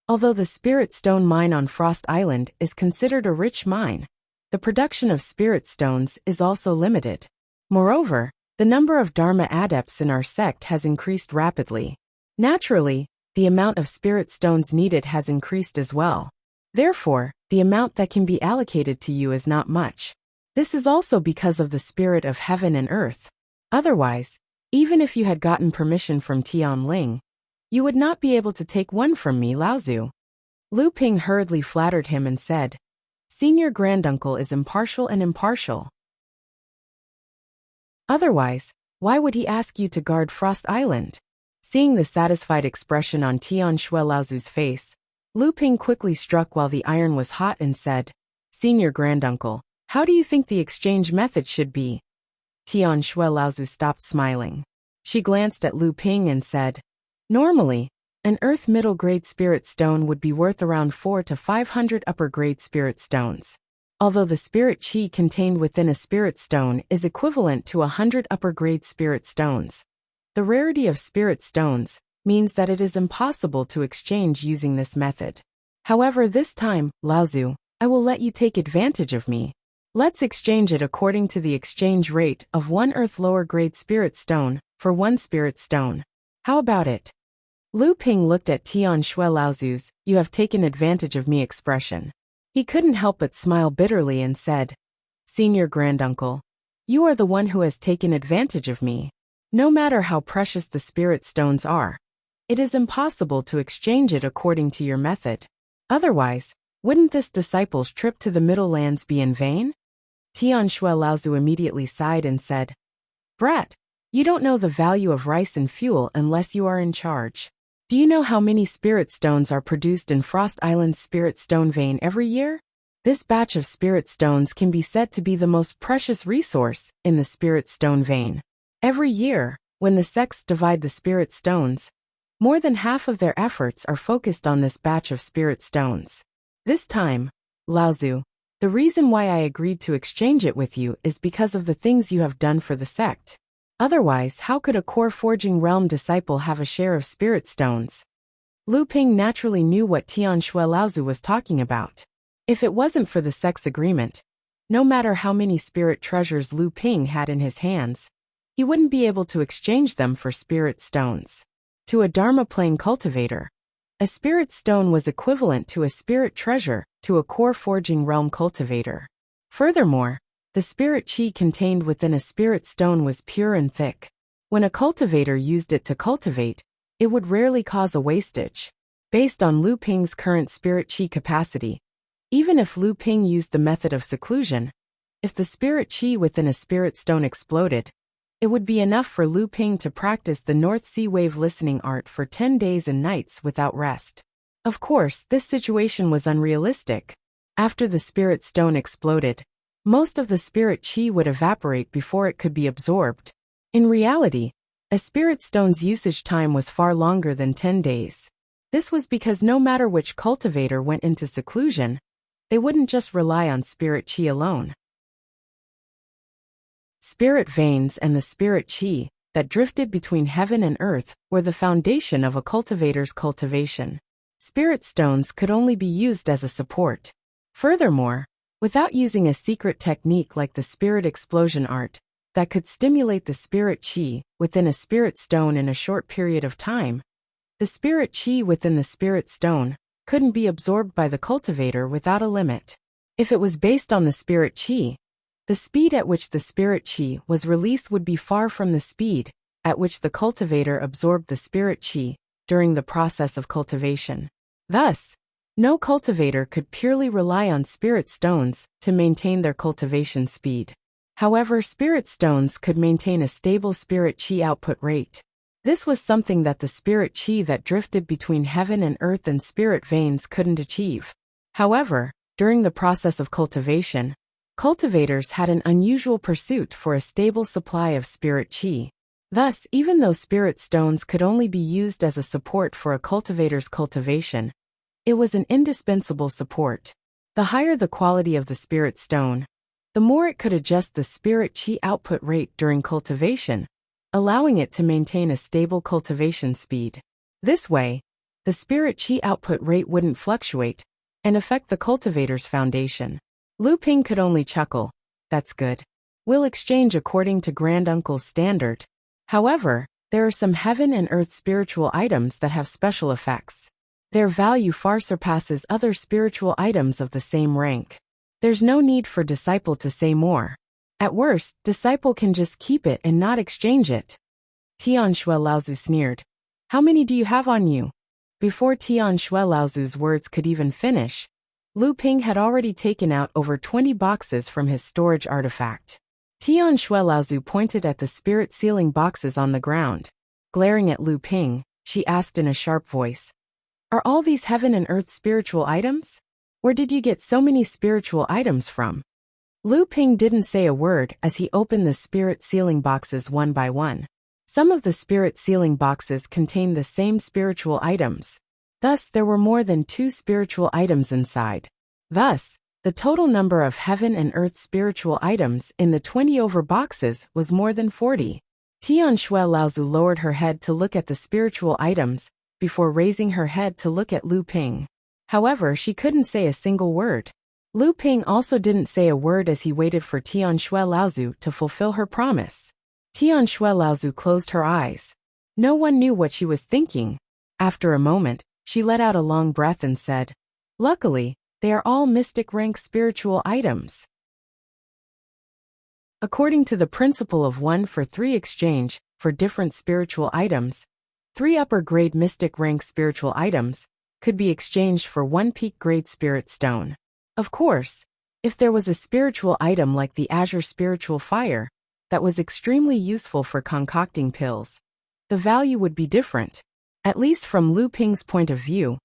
"Although the spirit stone mine on Frost Island is considered a rich mine, the production of spirit stones is also limited. Moreover, the number of Dharma adepts in our sect has increased rapidly. Naturally, the amount of spirit stones needed has increased as well. Therefore, the amount that can be allocated to you is not much. This is also because of the spirit of heaven and earth. Otherwise, even if you had gotten permission from Tian Ling, you would not be able to take one from me, Laozu." Lu Ping hurriedly flattered him and said, "Senior Granduncle is impartial and impartial. Otherwise, why would he ask you to guard Frost Island?" Seeing the satisfied expression on Tian Shuelaozu's face, Lu Ping quickly struck while the iron was hot and said, "Senior Granduncle, how do you think the exchange method should be?" Tian Shuelaozu stopped smiling. She glanced at Lu Ping and said, "Normally, an earth middle-grade spirit stone would be worth around 400 to 500 upper-grade spirit stones. Although the spirit chi contained within a spirit stone is equivalent to 100 upper-grade spirit stones, the rarity of spirit stones means that it is impossible to exchange using this method. However, this time, Laozu, I will let you take advantage of me. Let's exchange it according to the exchange rate of 1 earth lower-grade spirit stone for 1 spirit stone. How about it?" Lu Ping looked at Tian Shui Laozu's "you have taken advantage of me" expression. He couldn't help but smile bitterly and said, "Senior granduncle, you are the one who has taken advantage of me. No matter how precious the spirit stones are, it is impossible to exchange it according to your method. Otherwise, wouldn't this disciple's trip to the Middle Lands be in vain?" Tian Shui Laozu immediately sighed and said, "Brat, you don't know the value of rice and fuel unless you are in charge. Do you know how many spirit stones are produced in Frost Island's spirit stone vein every year? This batch of spirit stones can be said to be the most precious resource in the spirit stone vein. Every year, when the sects divide the spirit stones, more than half of their efforts are focused on this batch of spirit stones. This time, Laozu, the reason why I agreed to exchange it with you is because of the things you have done for the sect. Otherwise, how could a core forging realm disciple have a share of spirit stones?" Lu Ping naturally knew what Tian Shui Laozu was talking about. If it wasn't for the sect's agreement, no matter how many spirit treasures Lu Ping had in his hands, he wouldn't be able to exchange them for spirit stones. To a Dharma plane cultivator, a spirit stone was equivalent to a spirit treasure to a core forging realm cultivator. Furthermore, the spirit chi contained within a spirit stone was pure and thick. When a cultivator used it to cultivate, it would rarely cause a wastage. Based on Lu Ping's current spirit chi capacity, even if Lu Ping used the method of seclusion, if the spirit chi within a spirit stone exploded, it would be enough for Lu Ping to practice the North Sea wave listening art for 10 days and nights without rest. Of course, this situation was unrealistic. After the spirit stone exploded, most of the spirit chi would evaporate before it could be absorbed. In reality, a spirit stone's usage time was far longer than 10 days. This was because no matter which cultivator went into seclusion, they wouldn't just rely on spirit chi alone. Spirit veins and the spirit chi that drifted between heaven and earth were the foundation of a cultivator's cultivation. Spirit stones could only be used as a support. Furthermore, without using a secret technique like the spirit explosion art that could stimulate the spirit chi within a spirit stone in a short period of time, the spirit chi within the spirit stone couldn't be absorbed by the cultivator without a limit. If it was based on the spirit chi, the speed at which the spirit chi was released would be far from the speed at which the cultivator absorbed the spirit chi during the process of cultivation. Thus, no cultivator could purely rely on spirit stones to maintain their cultivation speed. However, spirit stones could maintain a stable spirit chi output rate. This was something that the spirit chi that drifted between heaven and earth and spirit veins couldn't achieve. However, during the process of cultivation, cultivators had an unusual pursuit for a stable supply of spirit chi. Thus, even though spirit stones could only be used as a support for a cultivator's cultivation, it was an indispensable support. The higher the quality of the spirit stone, the more it could adjust the spirit chi output rate during cultivation, allowing it to maintain a stable cultivation speed. This way, the spirit chi output rate wouldn't fluctuate and affect the cultivator's foundation. Lu Ping could only chuckle. "That's good. We'll exchange according to Granduncle's standard. However, there are some heaven and earth spiritual items that have special effects. Their value far surpasses other spiritual items of the same rank. There's no need for disciple to say more. At worst, disciple can just keep it and not exchange it." Tian Shui Laozu sneered. "How many do you have on you?" Before Tian Shui Laozu's words could even finish, Lu Ping had already taken out over 20 boxes from his storage artifact. Tian Shui Laozu pointed at the spirit sealing boxes on the ground. Glaring at Lu Ping, she asked in a sharp voice, "Are all these heaven and earth spiritual items? Where did you get so many spiritual items from?" Lu Ping didn't say a word as he opened the spirit sealing boxes one by one. Some of the spirit sealing boxes contained the same spiritual items. Thus, there were more than 2 spiritual items inside. Thus, the total number of heaven and earth spiritual items in the 20 over boxes was more than 40. Tian Shui Laozu lowered her head to look at the spiritual items before raising her head to look at Lu Ping. However, she couldn't say a single word. Lu Ping also didn't say a word as he waited for Tian Shui Laozu to fulfill her promise. Tian Shui Laozu closed her eyes. No one knew what she was thinking. After a moment, she let out a long breath and said, "Luckily, they are all mystic rank spiritual items." According to the principle of 1 for 3 exchange, for different spiritual items, 3 upper grade mystic rank spiritual items could be exchanged for 1 peak grade spirit stone. Of course, if there was a spiritual item like the azure spiritual fire that was extremely useful for concocting pills, the value would be different. At least from Lu Ping's point of view,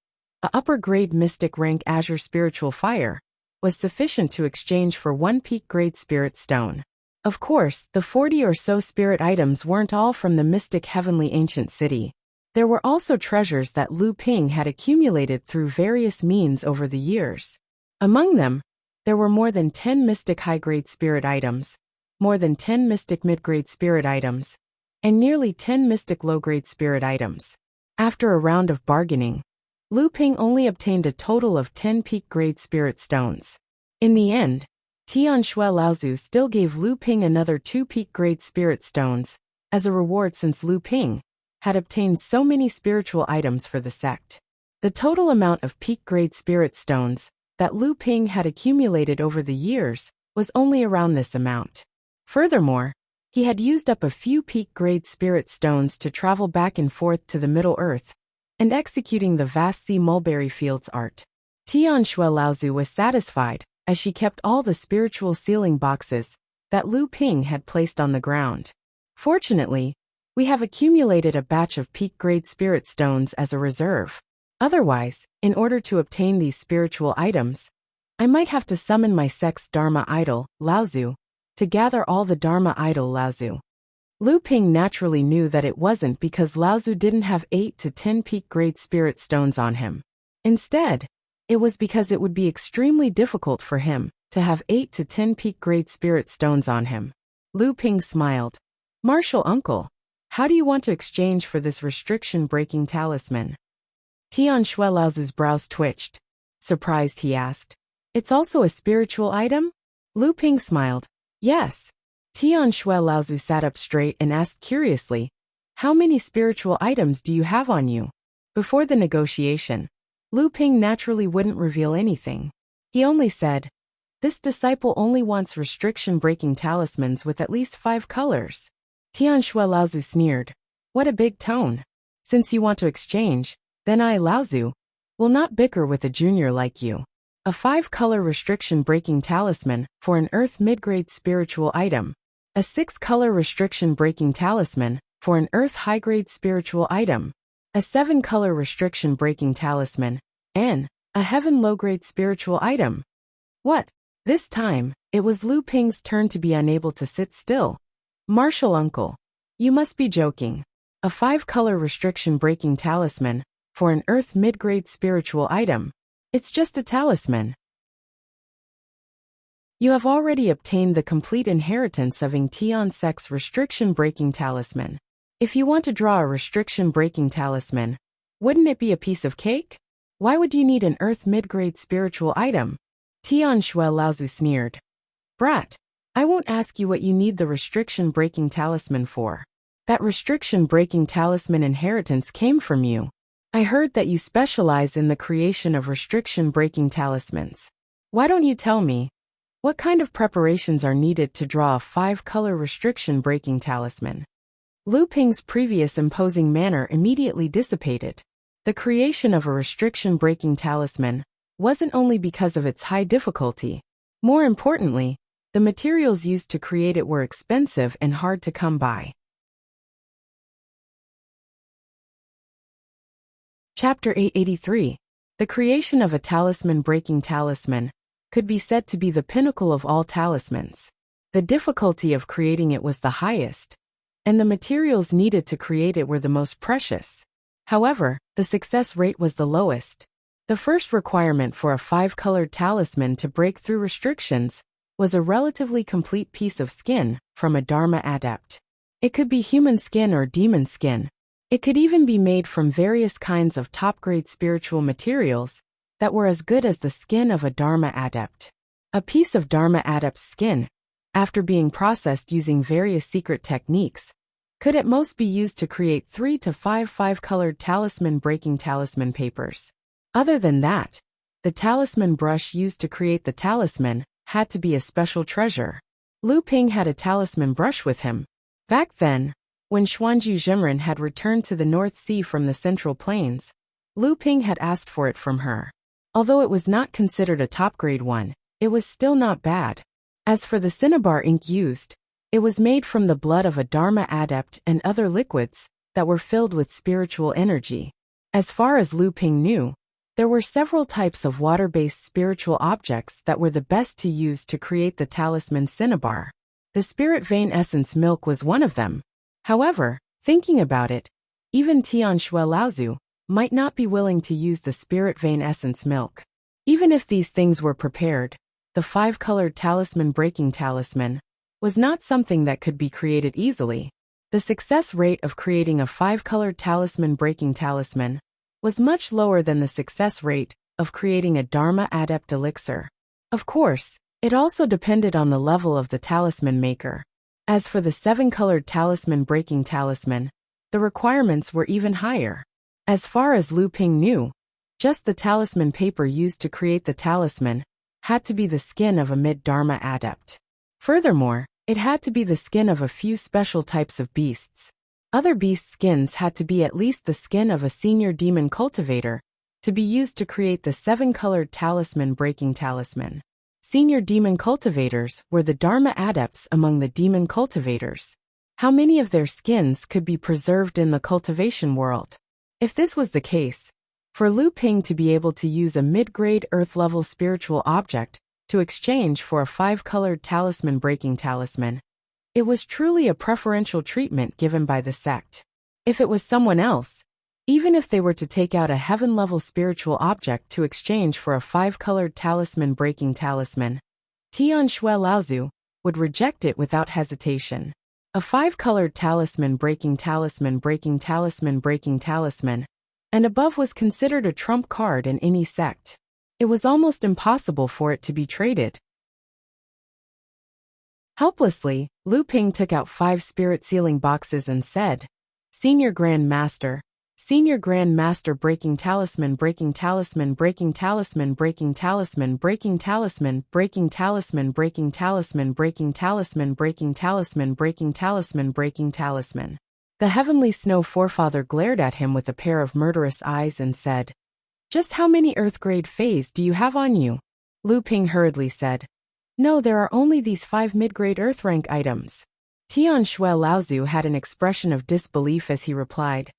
a upper grade mystic rank azure spiritual fire was sufficient to exchange for 1 peak grade spirit stone. Of course, the 40 or so spirit items weren't all from the mystic heavenly ancient city. There were also treasures that Lu Ping had accumulated through various means over the years. Among them, there were more than 10 mystic high-grade spirit items, more than 10 mystic mid-grade spirit items, and nearly 10 mystic low-grade spirit items. After a round of bargaining, Lu Ping only obtained a total of 10 peak-grade spirit stones. In the end, Tian Shui Laozu still gave Lu Ping another 2 peak-grade spirit stones as a reward since Lu Ping had obtained so many spiritual items for the sect. The total amount of peak-grade spirit stones that Lu Ping had accumulated over the years was only around this amount. Furthermore, he had used up a few peak-grade spirit stones to travel back and forth to the Middle Earth and executing the vast sea mulberry fields art. Tian Shui Laozu was satisfied as she kept all the spiritual sealing boxes that Lu Ping had placed on the ground. Fortunately, we have accumulated a batch of peak-grade spirit stones as a reserve. Otherwise, in order to obtain these spiritual items, I might have to summon my sect's Dharma idol, Laozu, to gather all the Dharma idol Laozu. Lu Ping naturally knew that it wasn't because Laozu didn't have 8 to 10 peak-grade spirit stones on him. Instead, it was because it would be extremely difficult for him to have 8 to 10 peak-grade spirit stones on him. Lu Ping smiled. "Martial uncle, how do you want to exchange for this restriction-breaking talisman?" Tian Shui Laozu's brows twitched. Surprised, he asked, "It's also a spiritual item?" Lu Ping smiled. "Yes." Tian Shui Laozu sat up straight and asked curiously, "How many spiritual items do you have on you?" Before the negotiation, Lu Ping naturally wouldn't reveal anything. He only said, "This disciple only wants restriction-breaking talismans with at least 5 colors." Tian Shui Laozu sneered. "What a big tone. Since you want to exchange, then I, Laozu, will not bicker with a junior like you. A 5-color restriction-breaking talisman for an earth mid-grade spiritual item. A 6-color restriction-breaking talisman for an earth high-grade spiritual item. A 7-color restriction-breaking talisman, and a heaven low-grade spiritual item." What? This time, it was Lu Ping's turn to be unable to sit still. "Martial uncle, you must be joking. A 5-color restriction-breaking talisman for an earth mid-grade spiritual item. It's just a talisman. You have already obtained the complete inheritance of Ing Tian Sect's restriction-breaking talisman. If you want to draw a restriction-breaking talisman, wouldn't it be a piece of cake? Why would you need an earth mid-grade spiritual item?" Tian Shui Laozu sneered. "Brat, I won't ask you what you need the restriction-breaking talisman for. That restriction-breaking talisman inheritance came from you. I heard that you specialize in the creation of restriction-breaking talismans. Why don't you tell me, what kind of preparations are needed to draw a 5-color restriction-breaking talisman?" Lu Ping's previous imposing manner immediately dissipated. The creation of a restriction-breaking talisman wasn't only because of its high difficulty. More importantly, the materials used to create it were expensive and hard to come by. Chapter 883. The creation of a talisman-breaking talisman could be said to be the pinnacle of all talismans. The difficulty of creating it was the highest, and the materials needed to create it were the most precious. However, the success rate was the lowest. The first requirement for a 5-colored talisman to break through restrictions was a relatively complete piece of skin from a Dharma adept. It could be human skin or demon skin. It could even be made from various kinds of top-grade spiritual materials that were as good as the skin of a Dharma adept. A piece of Dharma adept's skin, after being processed using various secret techniques, could at most be used to create 3 to 5 5-colored talisman breaking talisman papers. Other than that, the talisman brush used to create the talisman had to be a special treasure. Lu Ping had a talisman brush with him. Back then, when Xuanju Zhenren had returned to the North Sea from the Central Plains, Lu Ping had asked for it from her. Although it was not considered a top-grade one, it was still not bad. As for the cinnabar ink used, it was made from the blood of a Dharma adept and other liquids that were filled with spiritual energy. As far as Lu Ping knew, there were several types of water-based spiritual objects that were the best to use to create the talisman cinnabar. The spirit vein essence milk was one of them. However, thinking about it, even Tian Shui Laozu might not be willing to use the spirit vein essence milk. Even if these things were prepared, the 5-colored talisman breaking talisman was not something that could be created easily. The success rate of creating a 5-colored talisman breaking talisman was much lower than the success rate of creating a Dharma adept elixir. Of course, it also depended on the level of the talisman maker. As for the 7-colored talisman breaking talisman, the requirements were even higher. As far as Lu Ping knew, just the talisman paper used to create the talisman had to be the skin of a mid-Dharma adept. Furthermore, it had to be the skin of a few special types of beasts. Other beast skins had to be at least the skin of a senior demon cultivator to be used to create the 7-colored talisman breaking talisman. Senior demon cultivators were the Dharma adepts among the demon cultivators. How many of their skins could be preserved in the cultivation world? If this was the case, for Lu Ping to be able to use a mid-grade earth-level spiritual object to exchange for a 5-colored talisman breaking talisman, it was truly a preferential treatment given by the sect. If it was someone else, even if they were to take out a heaven-level spiritual object to exchange for a 5-colored talisman breaking talisman, Tian Shui Laozu would reject it without hesitation. A 5-colored talisman breaking talisman and above was considered a trump card in any sect. It was almost impossible for it to be traded. Helplessly, Lu Ping took out 5 spirit sealing boxes and said, Senior Grand Master breaking talisman breaking talisman breaking talisman breaking talisman breaking talisman breaking talisman breaking talisman breaking talisman breaking talisman breaking talisman breaking talisman. The heavenly snow forefather glared at him with a pair of murderous eyes and said, Just how many earth-grade phase do you have on you? Lu Ping hurriedly said, No, there are only these 5 mid-grade earth-rank items. Tian Shui Laozu had an expression of disbelief as he replied,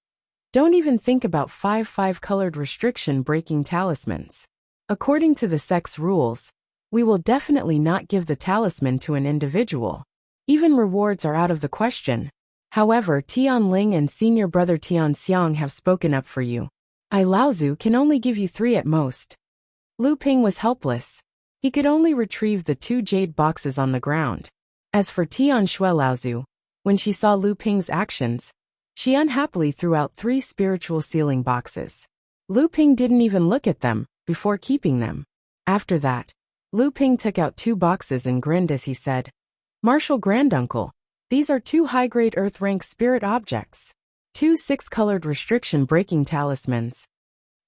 Don't even think about 5 5-colored restriction-breaking talismans. According to the sect's rules, we will definitely not give the talisman to an individual. Even rewards are out of the question. However, Tian Ling and senior brother Tian Xiang have spoken up for you. I Laozu can only give you 3 at most. Lu Ping was helpless. He could only retrieve the 2 jade boxes on the ground. As for Tian Shui Laozu, when she saw Lu Ping's actions, she unhappily threw out 3 spiritual sealing boxes. Lu Ping didn't even look at them before keeping them. After that, Lu Ping took out 2 boxes and grinned as he said, Martial Granduncle, these are 2 high-grade earth-rank spirit objects. 2 6-colored restriction-breaking talismans.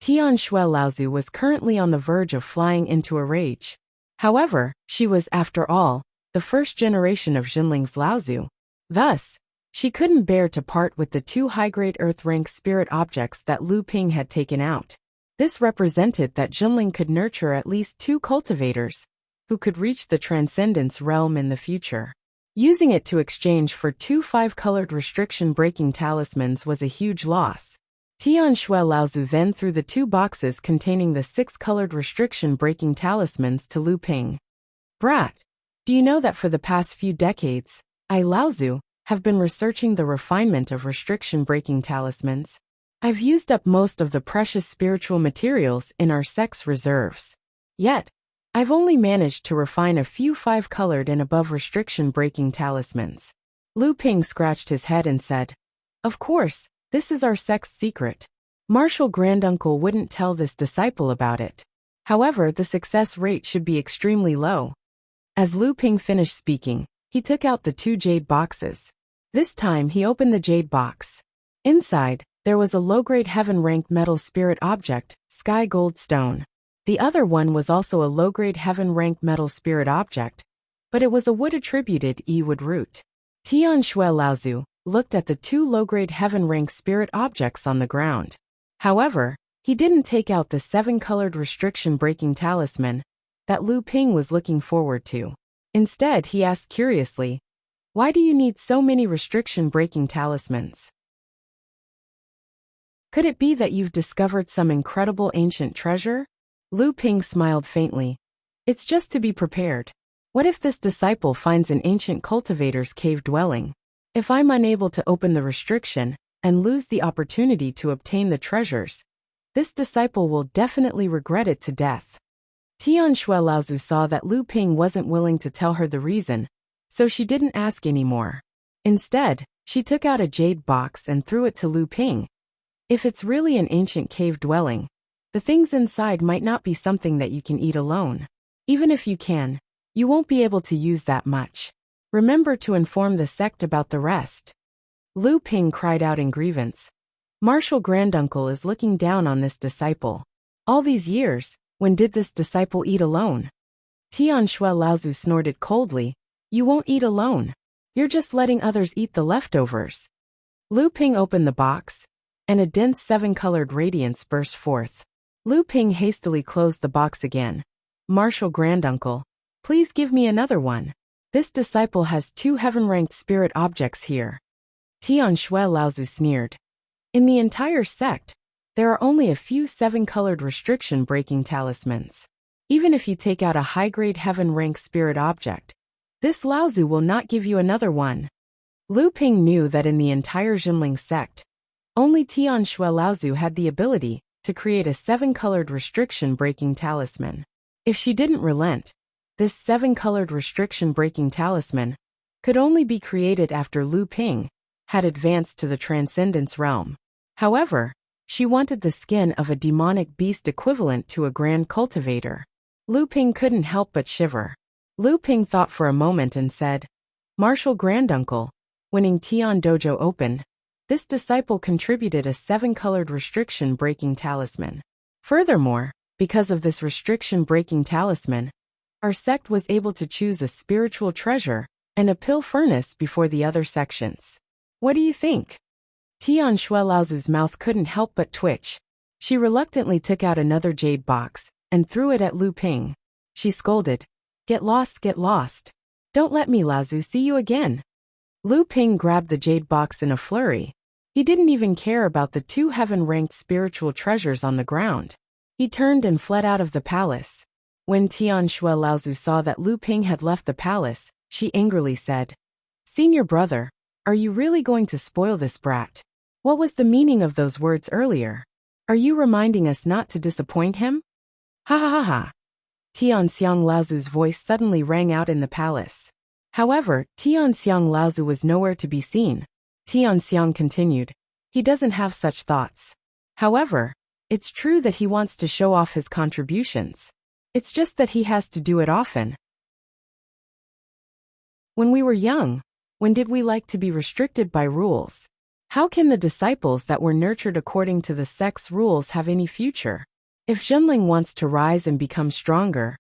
Tian Shui Laozu was currently on the verge of flying into a rage. However, she was, after all, the first generation of Jinling's Laozu. Thus, she couldn't bear to part with the 2 high-grade earth-rank spirit objects that Lu Ping had taken out. This represented that Jinling could nurture at least 2 cultivators, who could reach the transcendence realm in the future. Using it to exchange for 2 5-colored restriction-breaking talismans was a huge loss. Tian Shui Laozu then threw the 2 boxes containing the 6-colored restriction-breaking talismans to Lu Ping. Brat, do you know that for the past few decades, I Laozu have been researching the refinement of restriction-breaking talismans? I've used up most of the precious spiritual materials in our sect's reserves. Yet, I've only managed to refine a few 5-colored and above restriction-breaking talismans. Lu Ping scratched his head and said, Of course, this is our sect's secret. Martial Granduncle wouldn't tell this disciple about it. However, the success rate should be extremely low. As Lu Ping finished speaking, he took out the 2 jade boxes. This time he opened the jade box. Inside, there was a low-grade heaven-ranked metal spirit object, sky gold stone. The other one was also a low-grade heaven-ranked metal spirit object, but it was a wood-attributed wood root. Tian Shui Laozu looked at the two low-grade heaven-ranked spirit objects on the ground. However, he didn't take out the 7-colored restriction-breaking talisman that Lu Ping was looking forward to. Instead, he asked curiously, "Why do you need so many restriction-breaking talismans? Could it be that you've discovered some incredible ancient treasure?" Lu Ping smiled faintly. "It's just to be prepared. What if this disciple finds an ancient cultivator's cave dwelling? If I'm unable to open the restriction and lose the opportunity to obtain the treasures, this disciple will definitely regret it to death." Tian Shui Laozu saw that Lu Ping wasn't willing to tell her the reason, so she didn't ask anymore. Instead, she took out a jade box and threw it to Lu Ping. If it's really an ancient cave dwelling, the things inside might not be something that you can eat alone. Even if you can, you won't be able to use that much. Remember to inform the sect about the rest. Lu Ping cried out in grievance. Martial Granduncle is looking down on this disciple. All these years, when did this disciple eat alone? Tian Shui Laozu snorted coldly. You won't eat alone. You're just letting others eat the leftovers. Lu Ping opened the box, and a dense 7-colored radiance burst forth. Lu Ping hastily closed the box again. Martial Granduncle, please give me another one. This disciple has 2 heaven-ranked spirit objects here. Tian Shui Laozu sneered. In the entire sect, there are only a few 7-colored restriction-breaking talismans. Even if you take out a high-grade heaven-ranked spirit object, this Laozu will not give you another one. Lu Ping knew that in the entire Jinling sect, only Tian Shui Laozu had the ability to create a 7-colored restriction-breaking talisman. If she didn't relent, this 7-colored restriction-breaking talisman could only be created after Lu Ping had advanced to the Transcendence realm. However, she wanted the skin of a demonic beast equivalent to a grand cultivator. Lu Ping couldn't help but shiver. Lu Ping thought for a moment and said, Martial Granduncle, when Tian Dojo opened, this disciple contributed a 7-colored restriction-breaking talisman. Furthermore, because of this restriction-breaking talisman, our sect was able to choose a spiritual treasure and a pill furnace before the other sections. What do you think? Tian Shui Laozu's mouth couldn't help but twitch. She reluctantly took out another jade box and threw it at Lu Ping. She scolded, Get lost, get lost. Don't let me, Laozu, see you again. Lu Ping grabbed the jade box in a flurry. He didn't even care about the 2 heaven-ranked spiritual treasures on the ground. He turned and fled out of the palace. When Tian Shui Laozu saw that Lu Ping had left the palace, she angrily said, Senior brother, are you really going to spoil this brat? What was the meaning of those words earlier? Are you reminding us not to disappoint him? Ha ha ha ha. Tian Xiang Laozu's voice suddenly rang out in the palace. However, Tian Xiang Laozu was nowhere to be seen. Tian Xiang continued, He doesn't have such thoughts. However, it's true that he wants to show off his contributions. It's just that he has to do it often. When we were young, when did we like to be restricted by rules? How can the disciples that were nurtured according to the sect's rules have any future? If Jinling wants to rise and become stronger,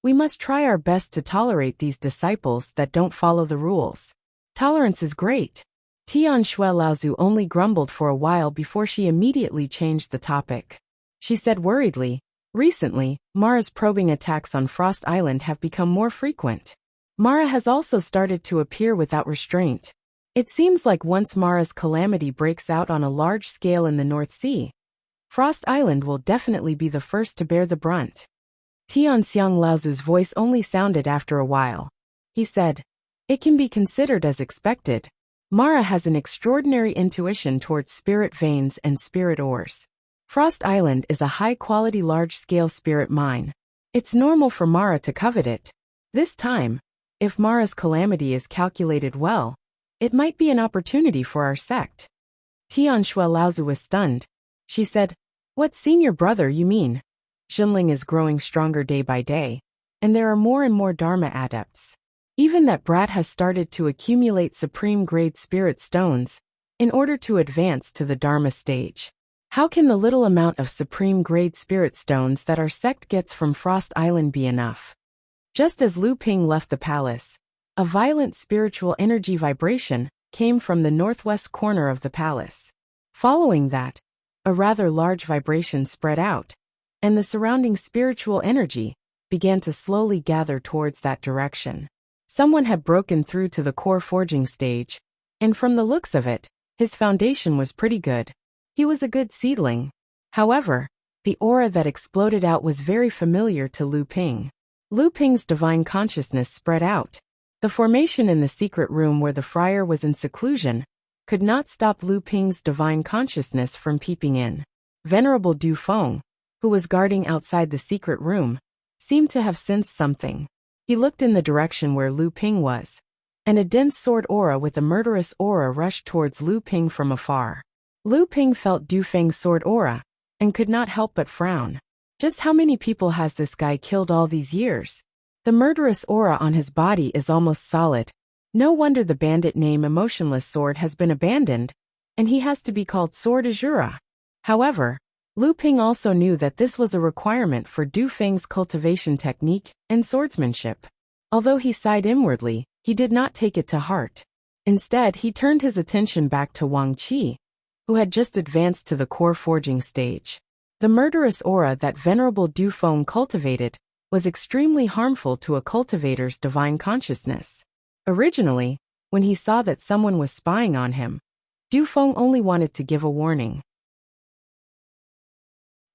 we must try our best to tolerate these disciples that don't follow the rules. Tolerance is great. Tian Shui Laozu only grumbled for a while before she immediately changed the topic. She said worriedly, Recently, Mara's probing attacks on Frost Island have become more frequent. Mara has also started to appear without restraint. It seems like once Mara's calamity breaks out on a large scale in the North Sea, Frost Island will definitely be the first to bear the brunt. Tian Xiang Laozu's voice only sounded after a while. He said, It can be considered as expected. Mara has an extraordinary intuition towards spirit veins and spirit ores. Frost Island is a high-quality large-scale spirit mine. It's normal for Mara to covet it. This time, if Mara's calamity is calculated well, it might be an opportunity for our sect. Tian Shui Laozu was stunned. She said, What senior brother you mean? Jinling is growing stronger day by day, and there are more and more Dharma adepts. Even that brat has started to accumulate supreme-grade spirit stones in order to advance to the Dharma stage. How can the little amount of supreme-grade spirit stones that our sect gets from Frost Island be enough? Just as Lu Ping left the palace, a violent spiritual energy vibration came from the northwest corner of the palace. Following that, a rather large vibration spread out, and the surrounding spiritual energy began to slowly gather towards that direction. Someone had broken through to the core forging stage, and from the looks of it, his foundation was pretty good. He was a good seedling. However, the aura that exploded out was very familiar to Lu Ping. Lu Ping's divine consciousness spread out. The formation in the secret room where the friar was in seclusion could not stop Lu Ping's divine consciousness from peeping in. Venerable Du Feng, who was guarding outside the secret room, seemed to have sensed something. He looked in the direction where Lu Ping was, and a dense sword aura with a murderous aura rushed towards Lu Ping from afar. Lu Ping felt Du Feng's sword aura, and could not help but frown. Just how many people has this guy killed all these years? The murderous aura on his body is almost solid. No wonder the bandit name Emotionless Sword has been abandoned, and he has to be called Sword Azura. However, Lu Ping also knew that this was a requirement for Du Feng's cultivation technique and swordsmanship. Although he sighed inwardly, he did not take it to heart. Instead, he turned his attention back to Wang Qi, who had just advanced to the core forging stage. The murderous aura that Venerable Du Feng cultivated was extremely harmful to a cultivator's divine consciousness. Originally, when he saw that someone was spying on him, Du Feng only wanted to give a warning.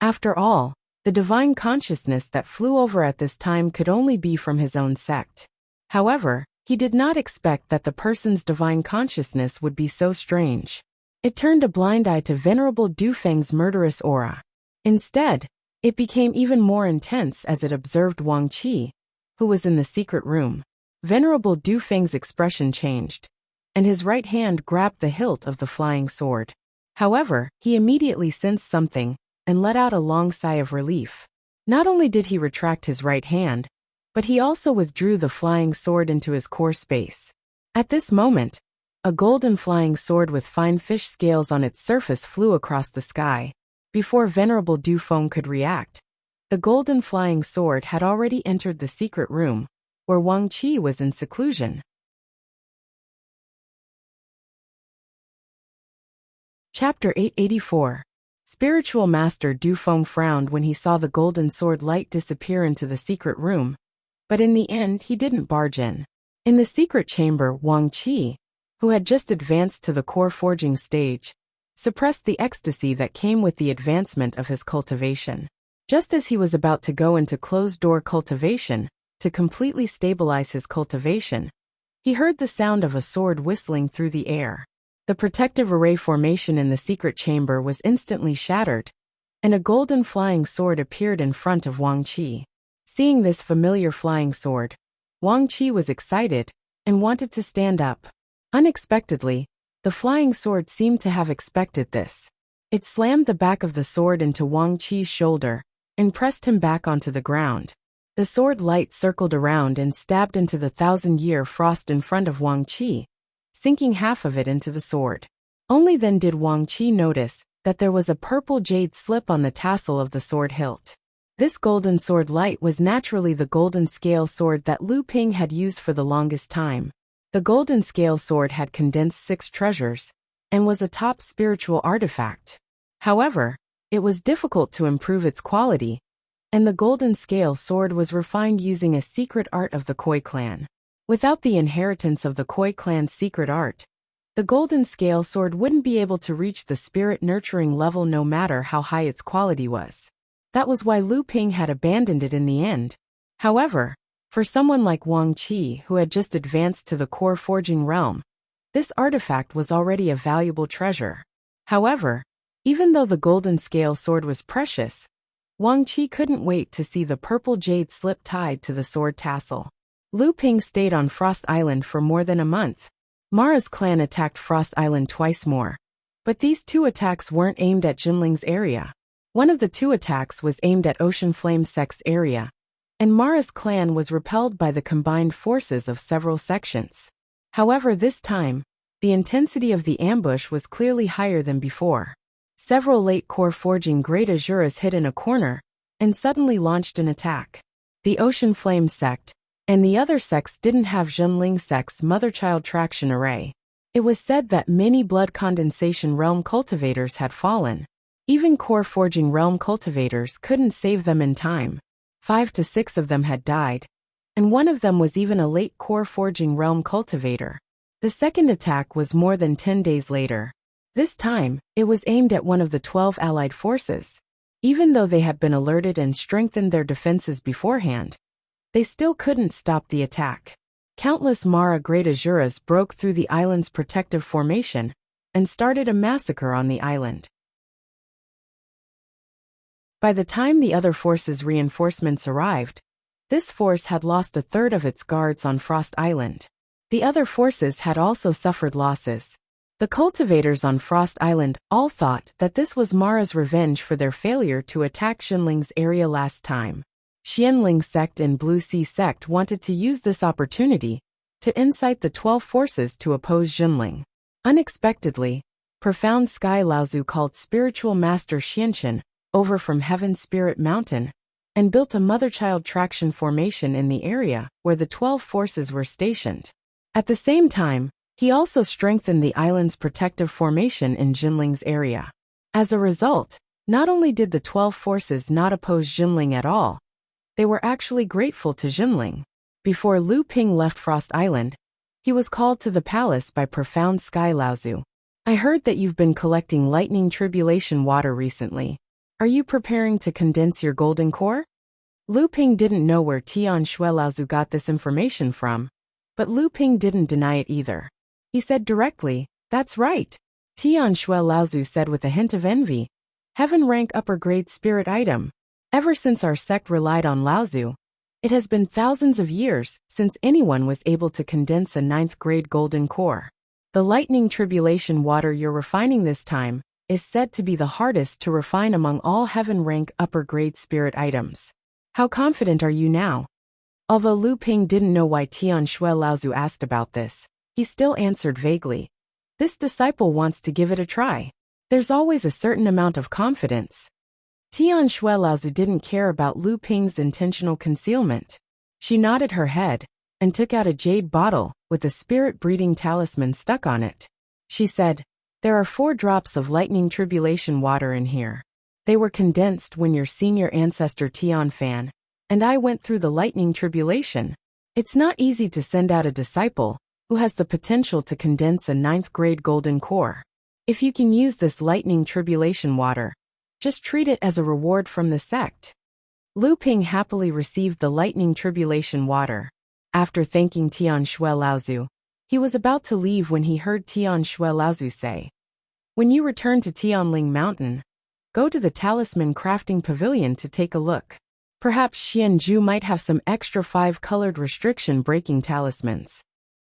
After all, the divine consciousness that flew over at this time could only be from his own sect. However, he did not expect that the person's divine consciousness would be so strange. It turned a blind eye to Venerable Du Feng's murderous aura. Instead, it became even more intense as it observed Wang Qi, who was in the secret room. Venerable Du Feng's expression changed, and his right hand grabbed the hilt of the flying sword. However, he immediately sensed something and let out a long sigh of relief. Not only did he retract his right hand, but he also withdrew the flying sword into his core space. At this moment, a golden flying sword with fine fish scales on its surface flew across the sky. Before Venerable Du Feng could react, the golden flying sword had already entered the secret room, where Wang Qi was in seclusion. Chapter 884. Spiritual Master Du Feng frowned when he saw the golden sword light disappear into the secret room, but in the end he didn't barge in. In the secret chamber, Wang Qi, who had just advanced to the core forging stage, suppressed the ecstasy that came with the advancement of his cultivation. Just as he was about to go into closed-door cultivation to completely stabilize his cultivation, he heard the sound of a sword whistling through the air. The protective array formation in the secret chamber was instantly shattered, and a golden flying sword appeared in front of Wang Qi. Seeing this familiar flying sword, Wang Qi was excited and wanted to stand up. Unexpectedly, the flying sword seemed to have expected this. It slammed the back of the sword into Wang Qi's shoulder and pressed him back onto the ground. The sword light circled around and stabbed into the 1,000-year frost in front of Wang Qi, sinking half of it into the sword. Only then did Wang Qi notice that there was a purple jade slip on the tassel of the sword hilt. This golden sword light was naturally the golden scale sword that Lu Ping had used for the longest time. The golden scale sword had condensed 6 treasures, and was a top spiritual artifact. However, it was difficult to improve its quality, and the golden scale sword was refined using a secret art of the Koi clan. Without the inheritance of the Koi clan's secret art, the golden scale sword wouldn't be able to reach the spirit nurturing level no matter how high its quality was. That was why Lu Ping had abandoned it in the end. However, for someone like Wang Qi who had just advanced to the core forging realm, this artifact was already a valuable treasure. However, even though the golden scale sword was precious, Wang Qi couldn't wait to see the purple jade slip tied to the sword tassel. Lu Ping stayed on Frost Island for more than a month. Mara's clan attacked Frost Island twice more, but these 2 attacks weren't aimed at Jinling's area. One of the 2 attacks was aimed at Ocean Flame Sect's area, and Mara's clan was repelled by the combined forces of several sections. However, this time, the intensity of the ambush was clearly higher than before. Several late core forging great Azuras hid in a corner and suddenly launched an attack. The Ocean Flame sect and the other sects didn't have Junling sect's mother-child traction array. It was said that many blood condensation realm cultivators had fallen. Even core forging realm cultivators couldn't save them in time. 5 to 6 of them had died, and one of them was even a late core forging realm cultivator. The second attack was more than 10 days later. This time, it was aimed at one of the 12 allied forces. Even though they had been alerted and strengthened their defenses beforehand, they still couldn't stop the attack. Countless Mara Great Azuras broke through the island's protective formation and started a massacre on the island. By the time the other force's reinforcements arrived, this force had lost a third of its guards on Frost Island. The other forces had also suffered losses. The cultivators on Frost Island all thought that this was Mara's revenge for their failure to attack Xinling's area last time. Xianling sect and Blue Sea sect wanted to use this opportunity to incite the 12 forces to oppose Xinling. Unexpectedly, Profound Sky Laozu called spiritual master Xianchen over from Heaven Spirit Mountain and built a mother-child traction formation in the area where the 12 forces were stationed. At the same time, he also strengthened the island's protective formation in Xinling's area. As a result, not only did the 12 forces not oppose Xinling at all, they were actually grateful to Xinling. Before Lu Ping left Frost Island, he was called to the palace by Profound Sky Laozu. I heard that you've been collecting lightning tribulation water recently. Are you preparing to condense your golden core? Lu Ping didn't know where Tian Shui Laozu got this information from, but Lu Ping didn't deny it either. He said directly, "That's right." Tian Shui Laozu said with a hint of envy, "Heaven rank upper grade spirit item. Ever since our sect relied on Laozu, it has been thousands of years since anyone was able to condense a 9th grade golden core. The lightning tribulation water you're refining this time is said to be the hardest to refine among all heaven rank upper grade spirit items. How confident are you now?" Although Lu Ping didn't know why Tian Shui Laozu asked about this, he still answered vaguely. This disciple wants to give it a try. There's always a certain amount of confidence. Tian Shui Laozu didn't care about Lu Ping's intentional concealment. She nodded her head and took out a jade bottle with a spirit-breeding talisman stuck on it. She said, "There are 4 drops of lightning tribulation water in here. They were condensed when your senior ancestor Tian Fan and I went through the lightning tribulation. It's not easy to send out a disciple who has the potential to condense a 9th grade golden core. If you can use this lightning tribulation water, just treat it as a reward from the sect." Lu Ping happily received the lightning tribulation water. After thanking Tian Shui Laozu, he was about to leave when he heard Tian Shui Laozu say, "When you return to Tianling Mountain, go to the Talisman Crafting Pavilion to take a look. Perhaps Xianju might have some extra 5-colored restriction-breaking talismans."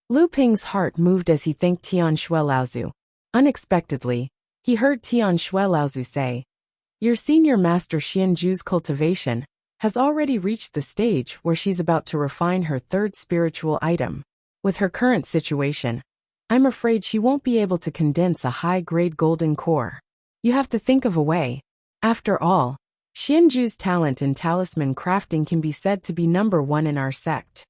Lu Ping's heart moved as he thanked Tian Shui Laozu. Unexpectedly, he heard Tian Shui Laozu say, "Your senior master Xianju's cultivation has already reached the stage where she's about to refine her 3rd spiritual item. With her current situation, I'm afraid she won't be able to condense a high-grade golden core. You have to think of a way. After all, Xianju's talent in talisman crafting can be said to be number 1 in our sect.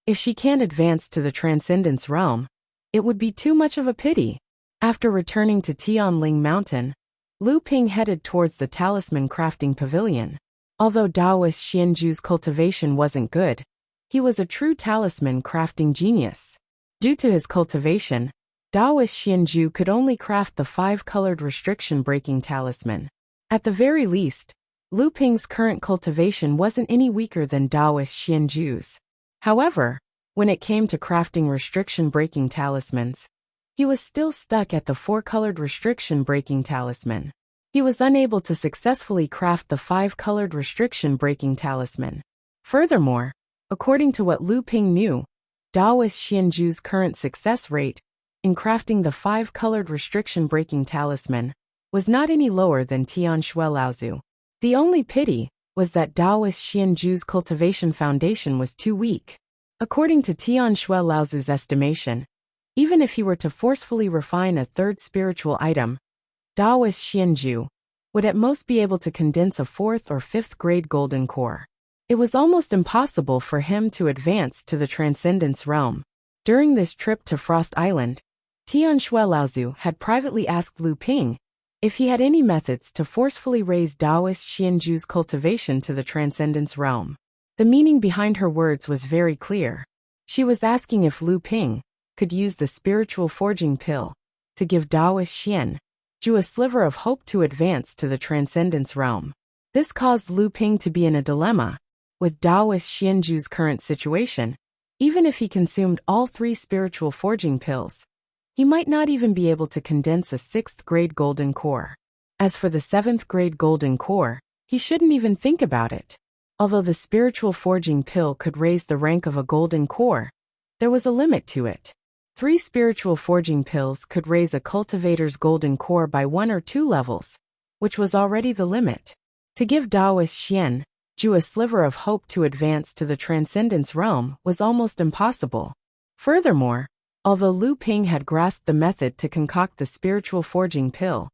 If she can't advance to the Transcendence realm, it would be too much of a pity." After returning to Tianling Mountain, Lu Ping headed towards the Talisman Crafting Pavilion. Although Daoist Xianju's cultivation wasn't good, he was a true talisman crafting genius. Due to his cultivation, Daoist Xianju could only craft the 5-colored restriction-breaking talisman. At the very least, Lu Ping's current cultivation wasn't any weaker than Daoist Xianju's. However, when it came to crafting restriction-breaking talismans, he was still stuck at the 4-colored restriction-breaking talisman. He was unable to successfully craft the 5-colored restriction-breaking talisman. Furthermore, according to what Lu Ping knew, Daoist Xianju's current success rate in crafting the 5-colored restriction-breaking talisman was not any lower than Tian Shui Laozu. The only pity was that Taoist Xianju's cultivation foundation was too weak. According to Tian Shui Laozu's estimation, even if he were to forcefully refine a third spiritual item, Taoist Xianju would at most be able to condense a fourth or fifth grade golden core. It was almost impossible for him to advance to the transcendence realm. During this trip to Frost Island, Tian Shui Laozu had privately asked Lu Ping if he had any methods to forcefully raise Taoist Xianju's cultivation to the transcendence realm. The meaning behind her words was very clear. She was asking if Lu Ping could use the spiritual forging pill to give Taoist Xianju a sliver of hope to advance to the transcendence realm. This caused Lu Ping to be in a dilemma. With Taoist Xianju's current situation, even if he consumed all 3 spiritual forging pills, he might not even be able to condense a 6th grade golden core. As for the 7th grade golden core, he shouldn't even think about it. Although the spiritual forging pill could raise the rank of a golden core, there was a limit to it. 3 spiritual forging pills could raise a cultivator's golden core by 1 or 2 levels, which was already the limit. To give Taoist Xianju a sliver of hope to advance to the transcendence realm was almost impossible. Furthermore, although Lu Ping had grasped the method to concoct the spiritual forging pill,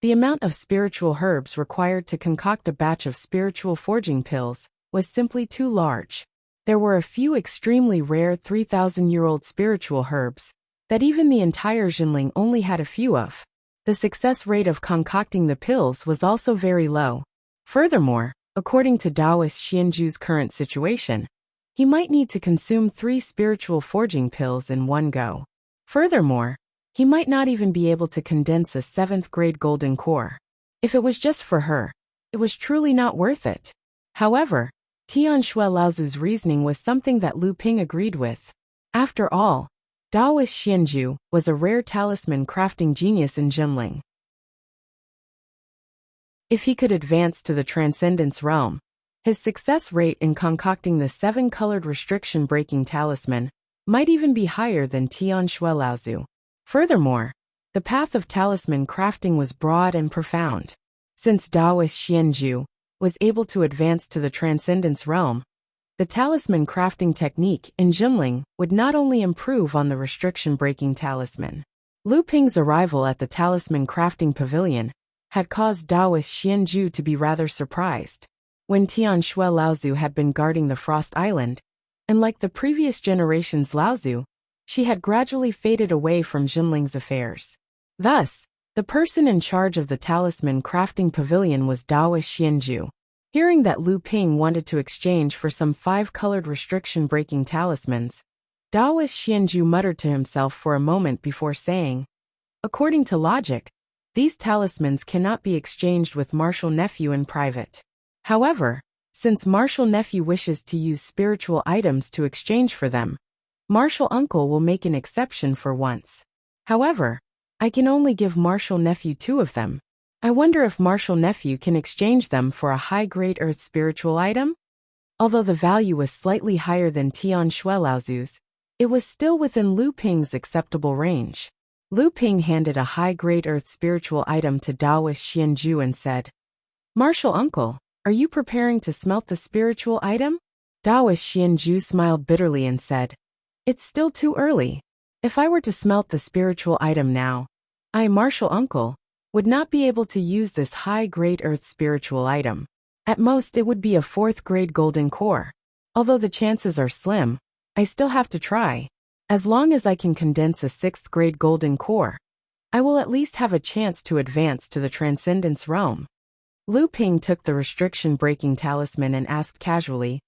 the amount of spiritual herbs required to concoct a batch of spiritual forging pills was simply too large. There were a few extremely rare 3,000-year-old spiritual herbs that even the entire Jinling only had a few of. The success rate of concocting the pills was also very low. Furthermore, according to Taoist Xianju's current situation, he might need to consume 3 spiritual forging pills in one go. Furthermore, he might not even be able to condense a 7th grade golden core. If it was just for her, it was truly not worth it. However, Tian Shui Laozu's reasoning was something that Lu Ping agreed with. After all, Taoist Xianju was a rare talisman crafting genius in Jinling. If he could advance to the transcendence realm, his success rate in concocting the 7-colored restriction-breaking talisman might even be higher than Tian Shui Laozu. Furthermore, the path of talisman crafting was broad and profound. Since Taoist Xianju was able to advance to the transcendence realm, the talisman crafting technique in Jinling would not only improve on the restriction-breaking talisman. Lu Ping's arrival at the talisman crafting pavilion had caused Taoist Xianju to be rather surprised. When Tian Shui Laozu had been guarding the Frost Island, and like the previous generation's Laozu, she had gradually faded away from Jinling's affairs. Thus, the person in charge of the talisman crafting pavilion was Taoist Xianju. Hearing that Lu Ping wanted to exchange for some 5-colored restriction-breaking talismans, Taoist Xianju muttered to himself for a moment before saying, "According to logic, these talismans cannot be exchanged with Martial Nephew in private. However, since Martial Nephew wishes to use spiritual items to exchange for them, Martial Uncle will make an exception for once. However, I can only give Martial Nephew 2 of them. I wonder if Martial Nephew can exchange them for a high-grade earth spiritual item?" Although the value was slightly higher than Tian Shui Laozu's, it was still within Lu Ping's acceptable range. Lu Ping handed a high-grade earth spiritual item to Taoist Xianju and said, "Martial Uncle, are you preparing to smelt the spiritual item?" Taoist Xianju smiled bitterly and said, "It's still too early. If I were to smelt the spiritual item now, I, Martial Uncle, would not be able to use this high-grade earth spiritual item. At most it would be a 4th-grade golden core. Although the chances are slim, I still have to try. As long as I can condense a 6th-grade golden core, I will at least have a chance to advance to the transcendence realm." Lu Ping took the restriction-breaking talisman and asked casually,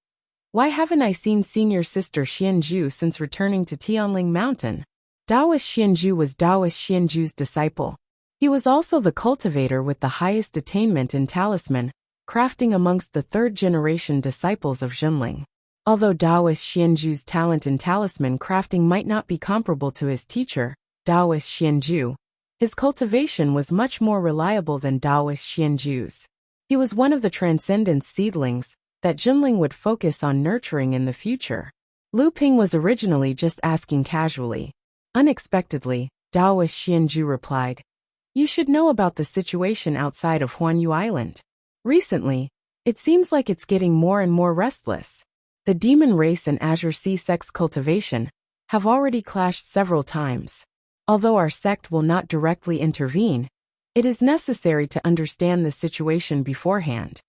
"Why haven't I seen senior sister Xianju since returning to Tianling Mountain?" Taoist Xianju was Taoist Xianju's disciple. He was also the cultivator with the highest attainment in talisman crafting amongst the 3rd-generation disciples of Jinling. Although Taoist Xianju's talent in talisman crafting might not be comparable to his teacher, Taoist Xianju, his cultivation was much more reliable than Taoist Xianju's. He was one of the transcendence seedlings that Jinling would focus on nurturing in the future. Lu Ping was originally just asking casually. Unexpectedly, Taoist Xianju replied, "You should know about the situation outside of Huanyu Island. Recently, It seems like it's getting more and more restless. The demon race and Azure Sea sect's cultivation have already clashed several times. Although our sect will not directly intervene, it is necessary to understand the situation beforehand.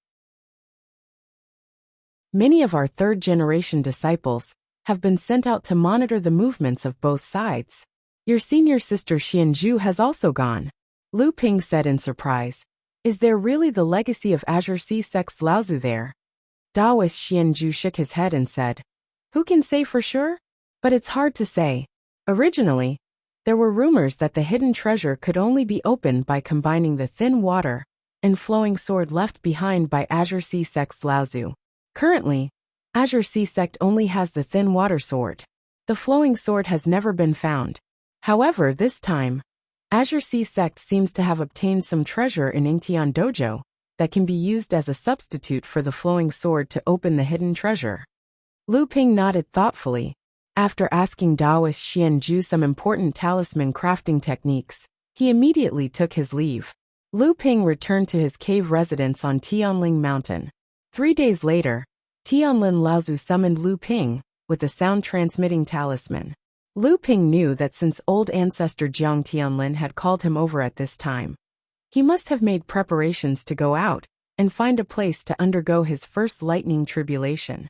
Many of our third-generation disciples have been sent out to monitor the movements of both sides. Your senior sister Xianzhu has also gone, Lu Ping said in surprise. Is there really the legacy of Azure Sea sect's Laozu there? Taoist Xianzhu shook his head and said, Who can say for sure? But it's hard to say. Originally, there were rumors that the hidden treasure could only be opened by combining the thin water and flowing sword left behind by Azure Sea sect's Laozu. Currently, Azure Sea sect only has the thin water sword. The flowing sword has never been found. However, this time, Azure Sea sect seems to have obtained some treasure in Yingtian Dojo that can be used as a substitute for the flowing sword to open the hidden treasure. Lu Ping nodded thoughtfully. After asking Taoist Xianzhu some important talisman crafting techniques, he immediately took his leave. Lu Ping returned to his cave residence on Tianling Mountain. 3 days later, Tianlin Laozu summoned Lu Ping with a sound-transmitting talisman. Lu Ping knew that since old ancestor Jiang Tianlin had called him over at this time, he must have made preparations to go out and find a place to undergo his first lightning tribulation.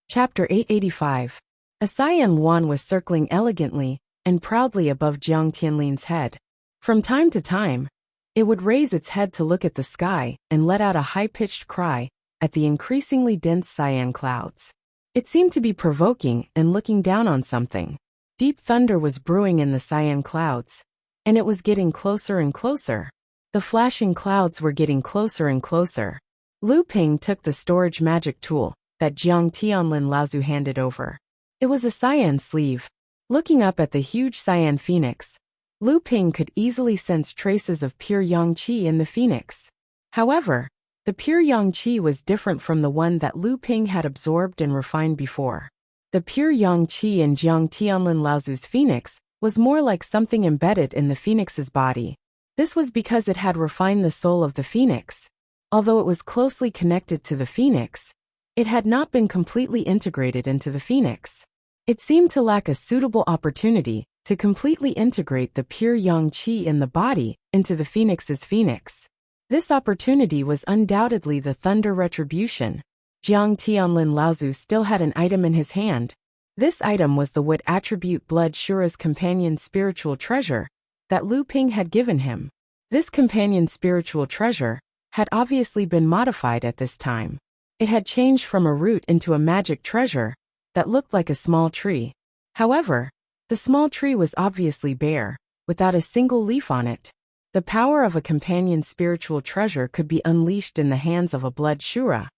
Chapter 885. A cyan Luan was circling elegantly and proudly above Jiang Tianlin's head. From time to time, it would raise its head to look at the sky and let out a high-pitched cry at the increasingly dense cyan clouds. It seemed to be provoking and looking down on something. Deep thunder was brewing in the cyan clouds, and it was getting closer and closer. The flashing clouds were getting closer and closer. Lu Ping took the storage magic tool that Jiang Tianlin Laozu handed over. It was a cyan sleeve. Looking up at the huge cyan phoenix, Lu Ping could easily sense traces of pure yang qi in the phoenix. However, the pure yang qi was different from the one that Lu Ping had absorbed and refined before. The pure yang qi in Jiang Tianlin Laozu's phoenix was more like something embedded in the phoenix's body. This was because it had refined the soul of the phoenix. Although it was closely connected to the phoenix, it had not been completely integrated into the phoenix. It seemed to lack a suitable opportunity to completely integrate the pure yang qi in the body into the phoenix's phoenix. This opportunity was undoubtedly the thunder retribution. Jiang Tianlin Laozu still had an item in his hand. This item was the wood attribute Blood Shura's companion spiritual treasure that Lu Ping had given him. This companion spiritual treasure had obviously been modified at this time. It had changed from a root into a magic treasure that looked like a small tree. However, the small tree was obviously bare, without a single leaf on it. The power of a companion spiritual treasure could be unleashed in the hands of a Blood Shura,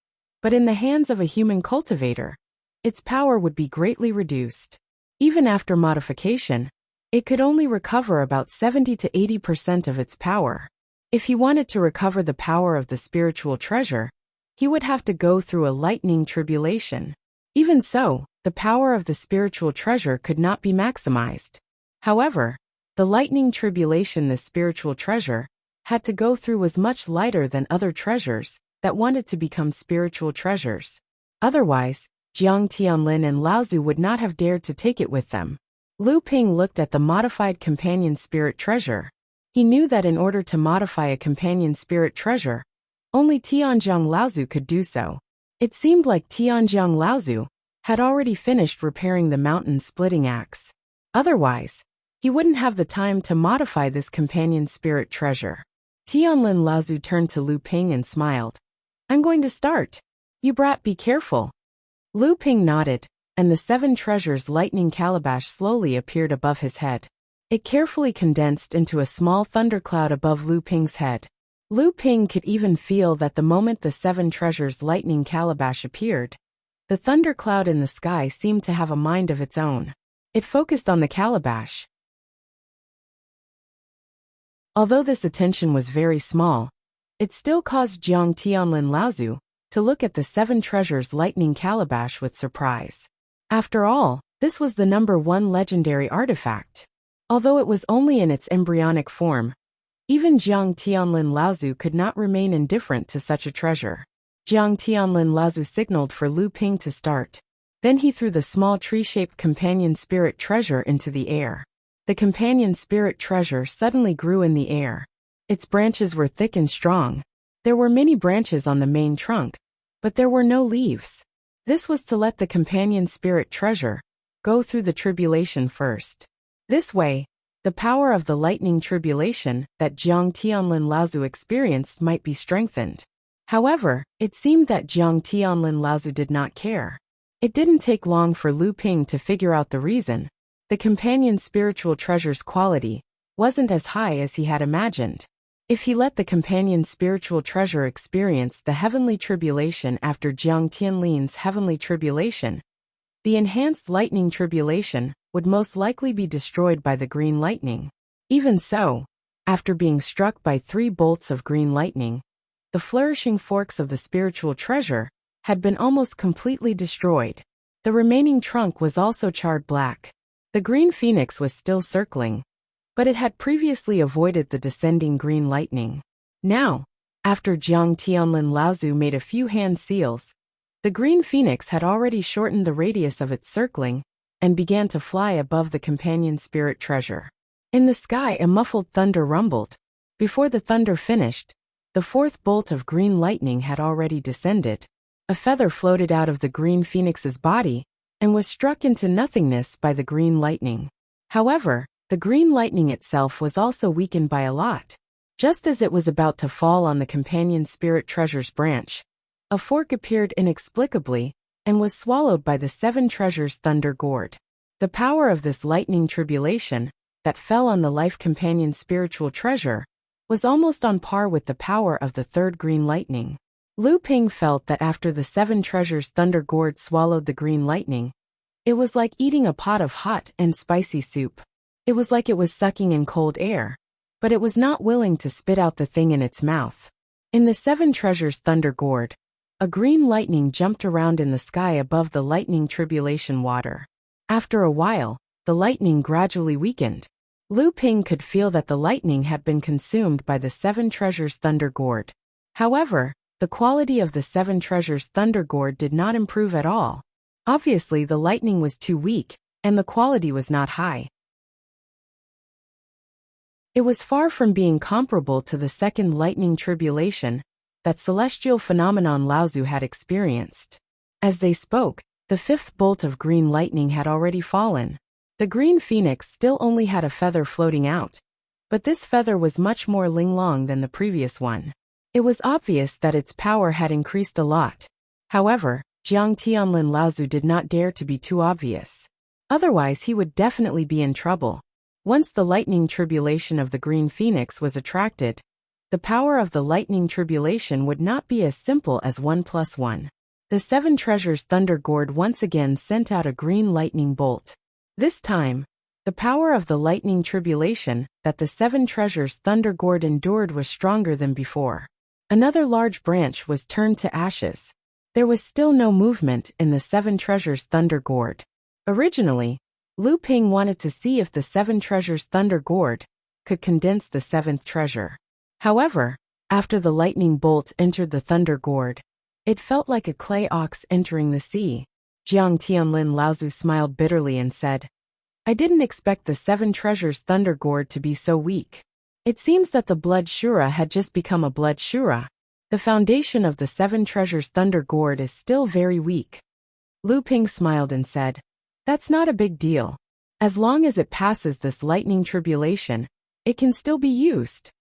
but in the hands of a human cultivator, its power would be greatly reduced. Even after modification, it could only recover about 70 to 80% of its power. If he wanted to recover the power of the spiritual treasure, he would have to go through a lightning tribulation. Even so, the power of the spiritual treasure could not be maximized. However, the lightning tribulation the spiritual treasure had to go through was much lighter than other treasures that wanted to become spiritual treasures. Otherwise, Jiang Tianlin and Laozu would not have dared to take it with them. Lu Ping looked at the modified companion spirit treasure. He knew that in order to modify a companion spirit treasure, only Tianjiang Laozu could do so. It seemed like Tianjiang Laozu had already finished repairing the mountain splitting axe. Otherwise, he wouldn't have the time to modify this companion spirit treasure. Tianlin Laozu turned to Lu Ping and smiled. I'm going to start. You brat, be careful. Lu Ping nodded, and the 7 treasures lightning calabash slowly appeared above his head. It carefully condensed into a small thundercloud above Lu Ping's head. Lu Ping could even feel that the moment the 7 treasures lightning calabash appeared, the thundercloud in the sky seemed to have a mind of its own. It focused on the calabash. Although this attention was very small, it still caused Jiang Tianlin Laozu to look at the 7 treasures lightning calabash with surprise. After all, this was the #1 legendary artifact. Although it was only in its embryonic form, Even Jiang Tianlin Laozu could not remain indifferent to such a treasure. Jiang Tianlin Laozu signaled for Lu Ping to start. Then he threw the small tree-shaped companion spirit treasure into the air. The companion spirit treasure suddenly grew in the air. Its branches were thick and strong. There were many branches on the main trunk, but there were no leaves. This was to let the companion spirit treasure go through the tribulation first. This way, the power of the lightning tribulation that Jiang Tianlin Laozu experienced might be strengthened. However, it seemed that Jiang Tianlin Laozu did not care. It didn't take long for Lu Ping to figure out the reason. The companion spiritual treasure's quality wasn't as high as he had imagined. If he let the companion spiritual treasure experience the heavenly tribulation after Jiang Tianlin's heavenly tribulation, the enhanced lightning tribulation would most likely be destroyed by the green lightning. Even so, after being struck by 3 bolts of green lightning, the flourishing forks of the spiritual treasure had been almost completely destroyed. The remaining trunk was also charred black. The green phoenix was still circling, but it had previously avoided the descending green lightning. Now, after Jiang Tianlin Laozu made a few hand seals, the green phoenix had already shortened the radius of its circling and began to fly above the companion spirit treasure. In the sky, a muffled thunder rumbled. Before the thunder finished, the 4th bolt of green lightning had already descended. A feather floated out of the green phoenix's body and was struck into nothingness by the green lightning. However, the green lightning itself was also weakened by a lot. Just as it was about to fall on the companion spirit treasure's branch, a fork appeared inexplicably and was swallowed by the 7 treasures' thunder gourd. The power of this lightning tribulation that fell on the life companion spiritual treasure was almost on par with the power of the 3rd green lightning. Lu Ping felt that after the 7 treasures' thunder gourd swallowed the green lightning, it was like eating a pot of hot and spicy soup. It was like it was sucking in cold air, but it was not willing to spit out the thing in its mouth. In the 7 treasures' thunder gourd, a green lightning jumped around in the sky above the lightning tribulation water. After a while, the lightning gradually weakened. Lu Ping could feel that the lightning had been consumed by the 7 treasures' thunder gourd. However, the quality of the 7 treasures' thunder gourd did not improve at all. Obviously, the lightning was too weak, and the quality was not high. It was far from being comparable to the 2nd lightning tribulation that celestial phenomenon Laozu had experienced. As they spoke, the 5th bolt of green lightning had already fallen. The green phoenix still only had a feather floating out, but this feather was much more linglong than the previous one. It was obvious that its power had increased a lot. However, Jiang Tianlin Laozu did not dare to be too obvious. Otherwise he would definitely be in trouble. Once the lightning tribulation of the green phoenix was attracted, the power of the lightning tribulation would not be as simple as 1 + 1. The 7 treasures' thunder gourd once again sent out a green lightning bolt. This time, the power of the lightning tribulation that the 7 treasures' thunder gourd endured was stronger than before. Another large branch was turned to ashes. There was still no movement in the 7 treasures' thunder gourd. Originally, Lu Ping wanted to see if the 7 treasures' thunder gourd could condense the 7th treasure. However, after the lightning bolt entered the thunder gourd, it felt like a clay ox entering the sea. Jiang Tianlin Laozu smiled bitterly and said, "I didn't expect the 7 treasures' thunder gourd to be so weak. It seems that the blood shura had just become a blood shura. The foundation of the 7 treasures' thunder gourd is still very weak." Lu Ping smiled and said, "That's not a big deal. As long as it passes this lightning tribulation, it can still be used."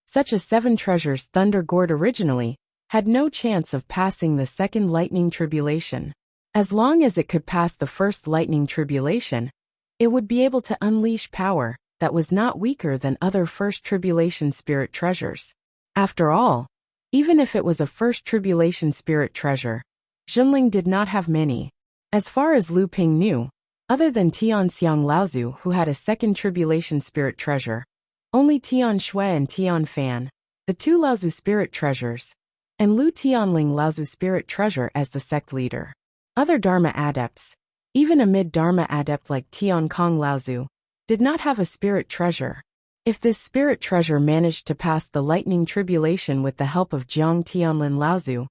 Such a 7 treasures' thunder gourd originally had no chance of passing the 2nd lightning tribulation. As long as it could pass the 1st lightning tribulation, it would be able to unleash power that was not weaker than other 1st tribulation spirit treasures. After all, even if it was a 1st tribulation spirit treasure, Zhenling did not have many. As far as Lu Ping knew, other than Tianxiang Laozu, who had a 2nd tribulation spirit treasure, only Tian Shui and Tian Fan, the 2 Laozu spirit treasures, and Lu Tianling Laozu spirit treasure as the sect leader. Other Dharma adepts, even a mid-Dharma adept like Tian Kong Laozu, did not have a spirit treasure. If this spirit treasure managed to pass the lightning tribulation with the help of Jiang Tianlin Laozu,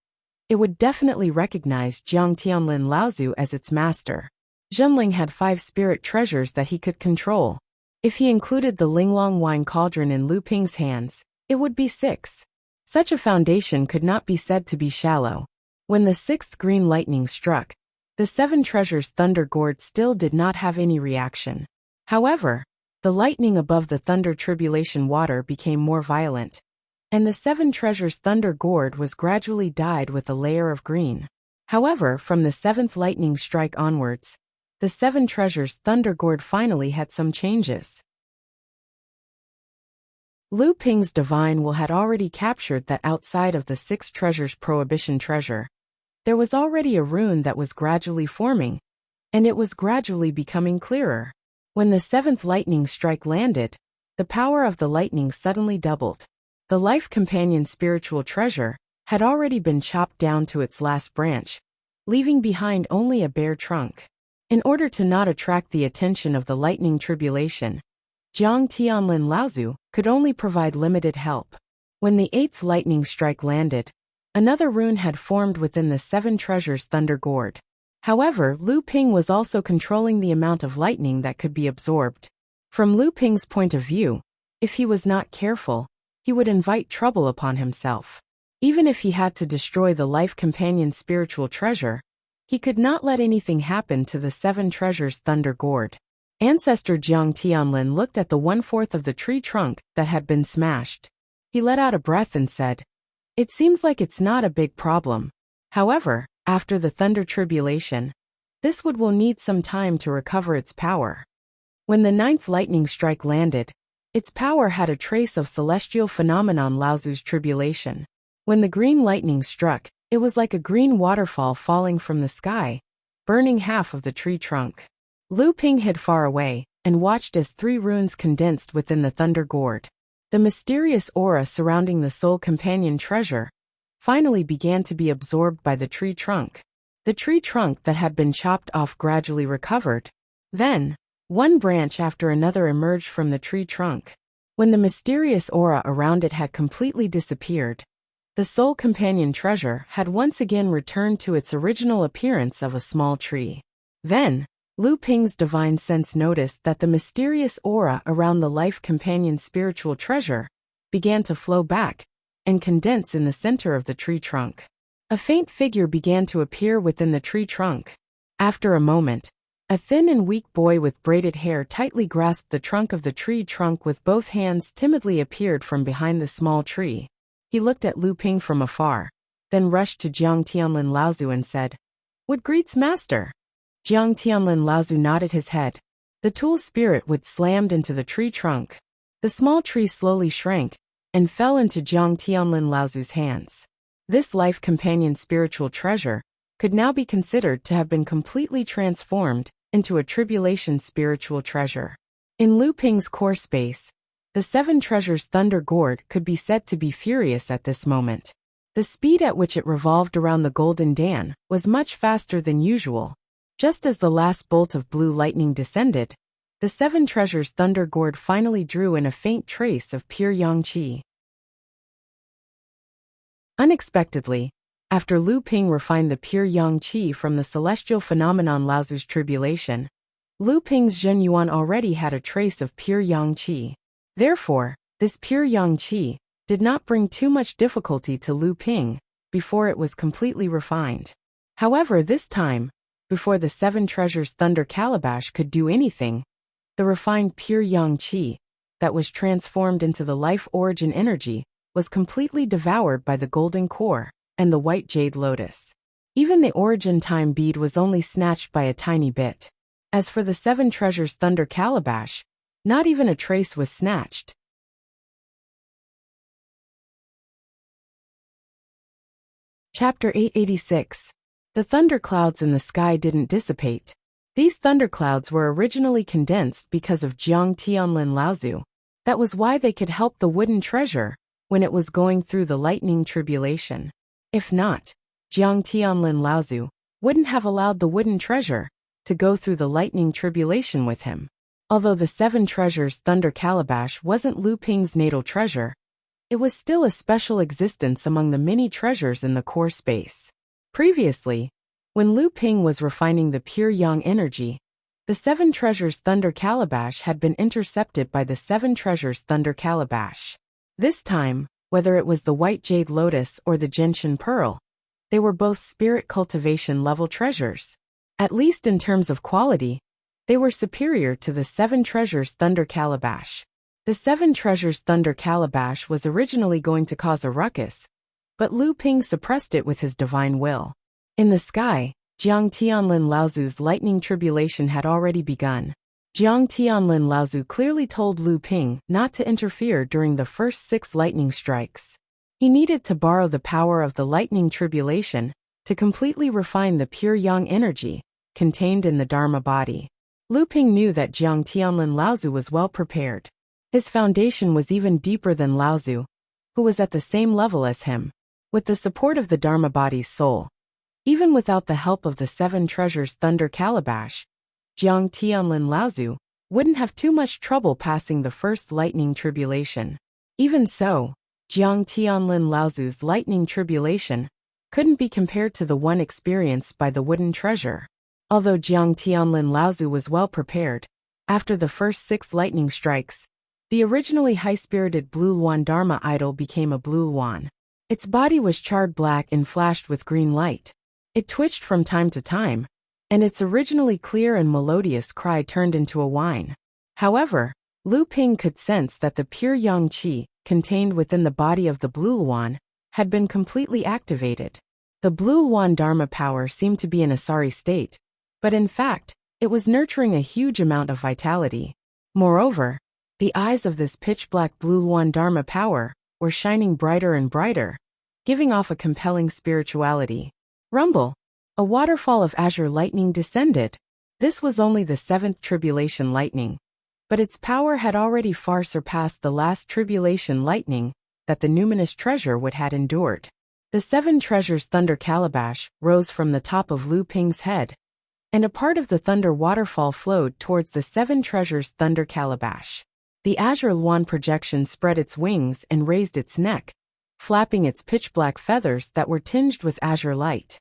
it would definitely recognize Jiang Tianlin Laozu as its master. Zhenling had 5 spirit treasures that he could control. If he included the Linglong wine cauldron in Lu Ping's hands, it would be 6. Such a foundation could not be said to be shallow. When the 6th green lightning struck, the 7 treasures' thunder gourd still did not have any reaction. However, the lightning above the thunder tribulation water became more violent, and the 7 treasures' thunder gourd was gradually dyed with a layer of green. However, from the 7th lightning strike onwards, the 7 treasures' thunder gourd finally had some changes. Lu Ping's divine will had already captured that outside of the 6 treasures' prohibition treasure, there was already a rune that was gradually forming, and it was gradually becoming clearer. When the 7th lightning strike landed, the power of the lightning suddenly doubled. The life companion spiritual treasure had already been chopped down to its last branch, leaving behind only a bare trunk. In order to not attract the attention of the lightning tribulation, Jiang Tianlin Laozu could only provide limited help. When the 8th lightning strike landed, another rune had formed within the 7 treasures' thunder gourd. However, Lu Ping was also controlling the amount of lightning that could be absorbed. From Lu Ping's point of view, if he was not careful, he would invite trouble upon himself. Even if he had to destroy the life companion spiritual treasure, he could not let anything happen to the 7 treasures' thunder gourd. Ancestor Jiang Tianlin looked at the 1/4 of the tree trunk that had been smashed. He let out a breath and said, "It seems like it's not a big problem. However, after the thunder tribulation, this wood will need some time to recover its power." When the 9th lightning strike landed, its power had a trace of celestial phenomenon Laozu's tribulation. When the green lightning struck, it was like a green waterfall falling from the sky, burning half of the tree trunk. Lu Ping hid far away and watched as 3 runes condensed within the thunder gourd. The mysterious aura surrounding the soul companion treasure finally began to be absorbed by the tree trunk. The tree trunk that had been chopped off gradually recovered. Then, one branch after another emerged from the tree trunk. When the mysterious aura around it had completely disappeared, the soul companion treasure had once again returned to its original appearance of a small tree. Then, Lu Ping's divine sense noticed that the mysterious aura around the life companion spiritual treasure began to flow back and condense in the center of the tree trunk. A faint figure began to appear within the tree trunk. After a moment, a thin and weak boy with braided hair tightly grasped the trunk of the tree trunk with both hands timidly appeared from behind the small tree. He looked at Lu Ping from afar, then rushed to Jiang Tianlin Laozu and said, "Wood greets master." Jiang Tianlin Laozu nodded his head. The tool spirit wood slammed into the tree trunk. The small tree slowly shrank and fell into Jiang Tianlin Laozu's hands. This life companion spiritual treasure could now be considered to have been completely transformed into a tribulation spiritual treasure. In Lu Ping's core space, the 7 treasures thunder gourd could be said to be furious at this moment. The speed at which it revolved around the golden Dan was much faster than usual. Just as the last bolt of blue lightning descended, the 7 treasures thunder gourd finally drew in a faint trace of pure yang qi. Unexpectedly, after Lu Ping refined the pure yang qi from the celestial phenomenon Laozu's tribulation, Lu Ping's Zhen Yuan already had a trace of pure yang qi. Therefore, this pure yang qi did not bring too much difficulty to Lu Ping before it was completely refined. However, this time, before the 7 treasures thunder calabash could do anything, the refined pure yang qi that was transformed into the life origin energy was completely devoured by the golden core and the white jade lotus. Even the origin time bead was only snatched by a tiny bit. As for the 7 treasures thunder calabash, not even a trace was snatched. Chapter 886. The thunderclouds in the sky didn't dissipate. These thunderclouds were originally condensed because of Jiang Tianlin Laozu. That was why they could help the wooden treasure when it was going through the lightning tribulation. If not, Jiang Tianlin Laozu wouldn't have allowed the wooden treasure to go through the lightning tribulation with him. Although the Seven Treasures Thunder Calabash wasn't Lu Ping's natal treasure, it was still a special existence among the many treasures in the core space. Previously, when Lu Ping was refining the pure yang energy, the Seven Treasures Thunder Calabash had been intercepted by the Seven Treasures Thunder Calabash. This time, whether it was the White Jade Lotus or the Gentian Pearl, they were both spirit cultivation level treasures. At least in terms of quality, they were superior to the Seven Treasures Thunder Calabash. The Seven Treasures Thunder Calabash was originally going to cause a ruckus, but Lu Ping suppressed it with his divine will. In the sky, Jiang Tianlin Laozu's lightning tribulation had already begun. Jiang Tianlin Laozu clearly told Lu Ping not to interfere during the first 6 lightning strikes. He needed to borrow the power of the lightning tribulation to completely refine the pure yang energy contained in the Dharma body. Lu Ping knew that Jiang Tianlin Laozu was well prepared. His foundation was even deeper than Laozu, who was at the same level as him. With the support of the Dharma body's soul, even without the help of the Seven Treasures Thunder Calabash, Jiang Tianlin Laozu wouldn't have too much trouble passing the first lightning tribulation. Even so, Jiang Tianlin Laozu's lightning tribulation couldn't be compared to the one experienced by the wooden treasure. Although Jiang Tianlin Laozu was well prepared, after the first 6 lightning strikes, the originally high-spirited Blue Luan Dharma idol became a Blue Luan. Its body was charred black and flashed with green light. It twitched from time to time, and its originally clear and melodious cry turned into a whine. However, Lu Ping could sense that the pure yang qi contained within the body of the Blue Luan had been completely activated. The Blue Luan Dharma power seemed to be in a sorry state, but in fact, it was nurturing a huge amount of vitality. Moreover, the eyes of this pitch-black Blue Luan Dharma power were shining brighter and brighter, giving off a compelling spirituality. Rumble! A waterfall of azure lightning descended. This was only the 7th tribulation lightning, but its power had already far surpassed the last tribulation lightning that the numinous treasure would had endured. The Seven Treasures Thunder Calabash rose from the top of Lu Ping's head, and a part of the thunder waterfall flowed towards the Seven Treasures Thunder Calabash. The azure Luan projection spread its wings and raised its neck, flapping its pitch-black feathers that were tinged with azure light.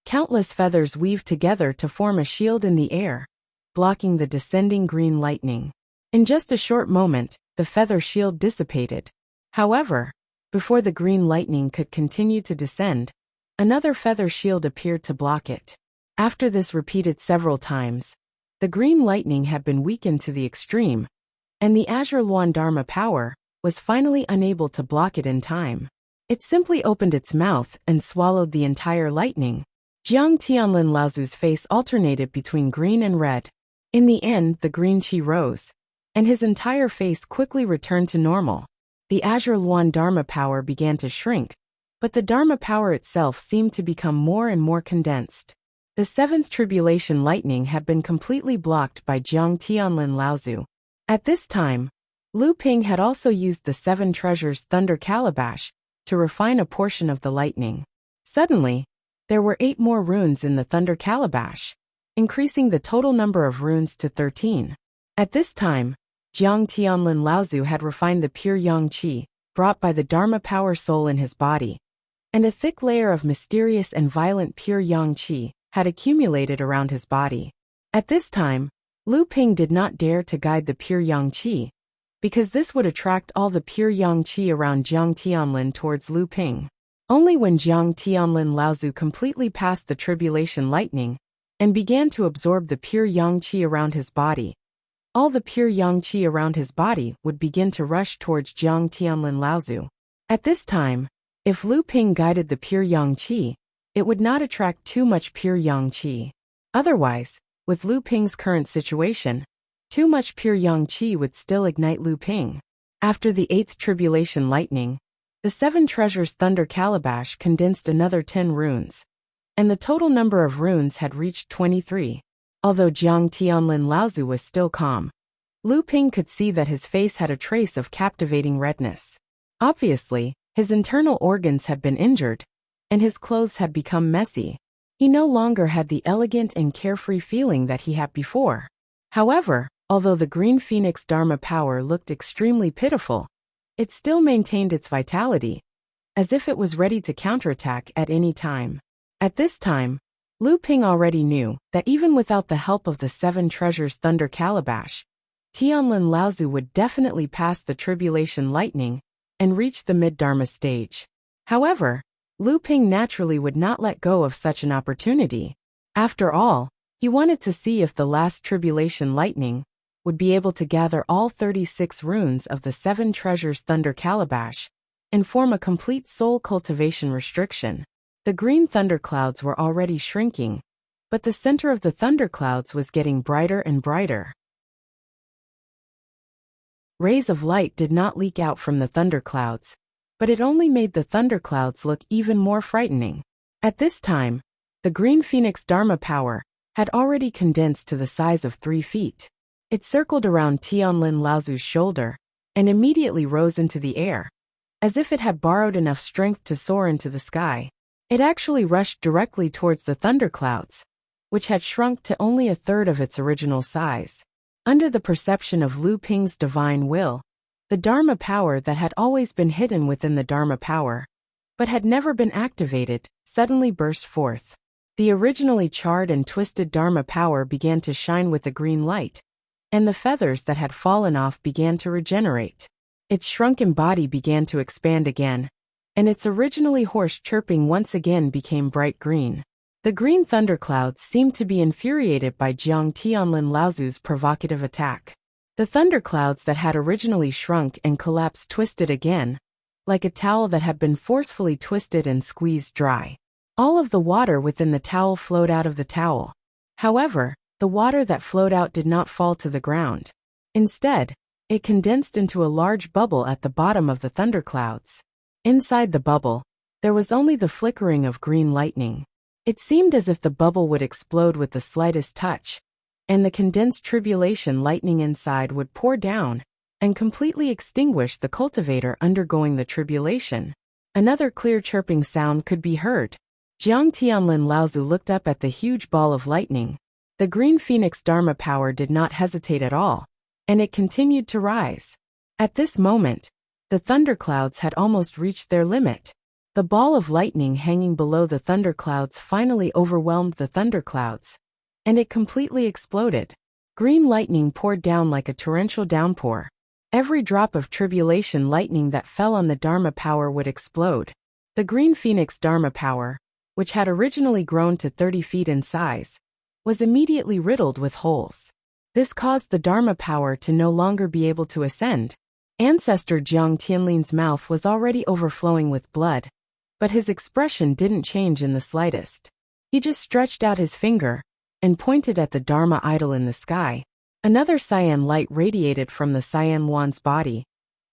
Countless feathers weaved together to form a shield in the air, blocking the descending green lightning. In just a short moment, the feather shield dissipated. However, before the green lightning could continue to descend, another feather shield appeared to block it. After this repeated several times, the green lightning had been weakened to the extreme, and the azure Luan Dharma power was finally unable to block it in time. It simply opened its mouth and swallowed the entire lightning. Jiang Tianlin Laozu's face alternated between green and red. In the end, the green qi rose, and his entire face quickly returned to normal. The azure Luan Dharma power began to shrink, but the Dharma power itself seemed to become more and more condensed. The 7th tribulation lightning had been completely blocked by Jiang Tianlin Laozu. At this time, Lu Ping had also used the Seven Treasures Thunder Calabash to refine a portion of the lightning. Suddenly, there were 8 more runes in the Thunder Calabash, increasing the total number of runes to 13. At this time, Jiang Tianlin Laozu had refined the pure yang qi, brought by the Dharma power soul in his body, and a thick layer of mysterious and violent pure yang qi had accumulated around his body. At this time, Lu Ping did not dare to guide the pure yang qi, because this would attract all the pure yang qi around Jiang Tianlin towards Lu Ping. Only when Jiang Tianlin Laozu completely passed the tribulation lightning and began to absorb the pure yang qi around his body, all the pure yang qi around his body would begin to rush towards Jiang Tianlin Laozu. At this time, if Lu Ping guided the pure yang qi, it would not attract too much pure yang qi. Otherwise, with Lu Ping's current situation, too much pure yang qi would still ignite Lu Ping. After the 8th tribulation lightning, the Seven Treasures Thunder Calabash condensed another 10 runes, and the total number of runes had reached 23. Although Jiang Tianlin Laozu was still calm, Lu Ping could see that his face had a trace of captivating redness. Obviously, his internal organs had been injured, and his clothes had become messy. He no longer had the elegant and carefree feeling that he had before. However, although the Green Phoenix Dharma power looked extremely pitiful, it still maintained its vitality, as if it was ready to counterattack at any time. At this time, Lu Ping already knew that even without the help of the 7 treasures Thunder Calabash, Tianlin Laozu would definitely pass the Tribulation Lightning and reach the mid-Dharma stage. However, Lu Ping naturally would not let go of such an opportunity. After all, he wanted to see if the last Tribulation Lightning would be able to gather all 36 runes of the 7 treasures Thunder Calabash and form a complete soul cultivation restriction. The green thunderclouds were already shrinking, but the center of the thunderclouds was getting brighter and brighter. Rays of light did not leak out from the thunderclouds, but it only made the thunderclouds look even more frightening. At this time, the Green Phoenix Dharma power had already condensed to the size of 3 feet. It circled around Tianlin Laozu's shoulder and immediately rose into the air, as if it had borrowed enough strength to soar into the sky. It actually rushed directly towards the thunderclouds, which had shrunk to only a third of its original size. Under the perception of Lu Ping's divine will, the Dharma power that had always been hidden within the Dharma power, but had never been activated, suddenly burst forth. The originally charred and twisted Dharma power began to shine with a green light, and the feathers that had fallen off began to regenerate. Its shrunken body began to expand again, and its originally hoarse chirping once again became bright green. The green thunderclouds seemed to be infuriated by Jiang Tianlin Laozu's provocative attack. The thunderclouds that had originally shrunk and collapsed twisted again, like a towel that had been forcefully twisted and squeezed dry. All of the water within the towel flowed out of the towel. However, the water that flowed out did not fall to the ground. Instead, it condensed into a large bubble at the bottom of the thunderclouds. Inside the bubble, there was only the flickering of green lightning. It seemed as if the bubble would explode with the slightest touch, and the condensed tribulation lightning inside would pour down and completely extinguish the cultivator undergoing the tribulation. Another clear chirping sound could be heard. Jiang Tianlin Laozu looked up at the huge ball of lightning. The Green Phoenix Dharma power did not hesitate at all, and it continued to rise. At this moment, the thunderclouds had almost reached their limit. The ball of lightning hanging below the thunderclouds finally overwhelmed the thunderclouds, and it completely exploded. Green lightning poured down like a torrential downpour. Every drop of tribulation lightning that fell on the Dharma power would explode. The Green Phoenix Dharma power, which had originally grown to 30 feet in size, was immediately riddled with holes. This caused the Dharma power to no longer be able to ascend. Ancestor Jiang Tianlin's mouth was already overflowing with blood, but his expression didn't change in the slightest. He just stretched out his finger and pointed at the Dharma idol in the sky. Another cyan light radiated from the cyan wan's body,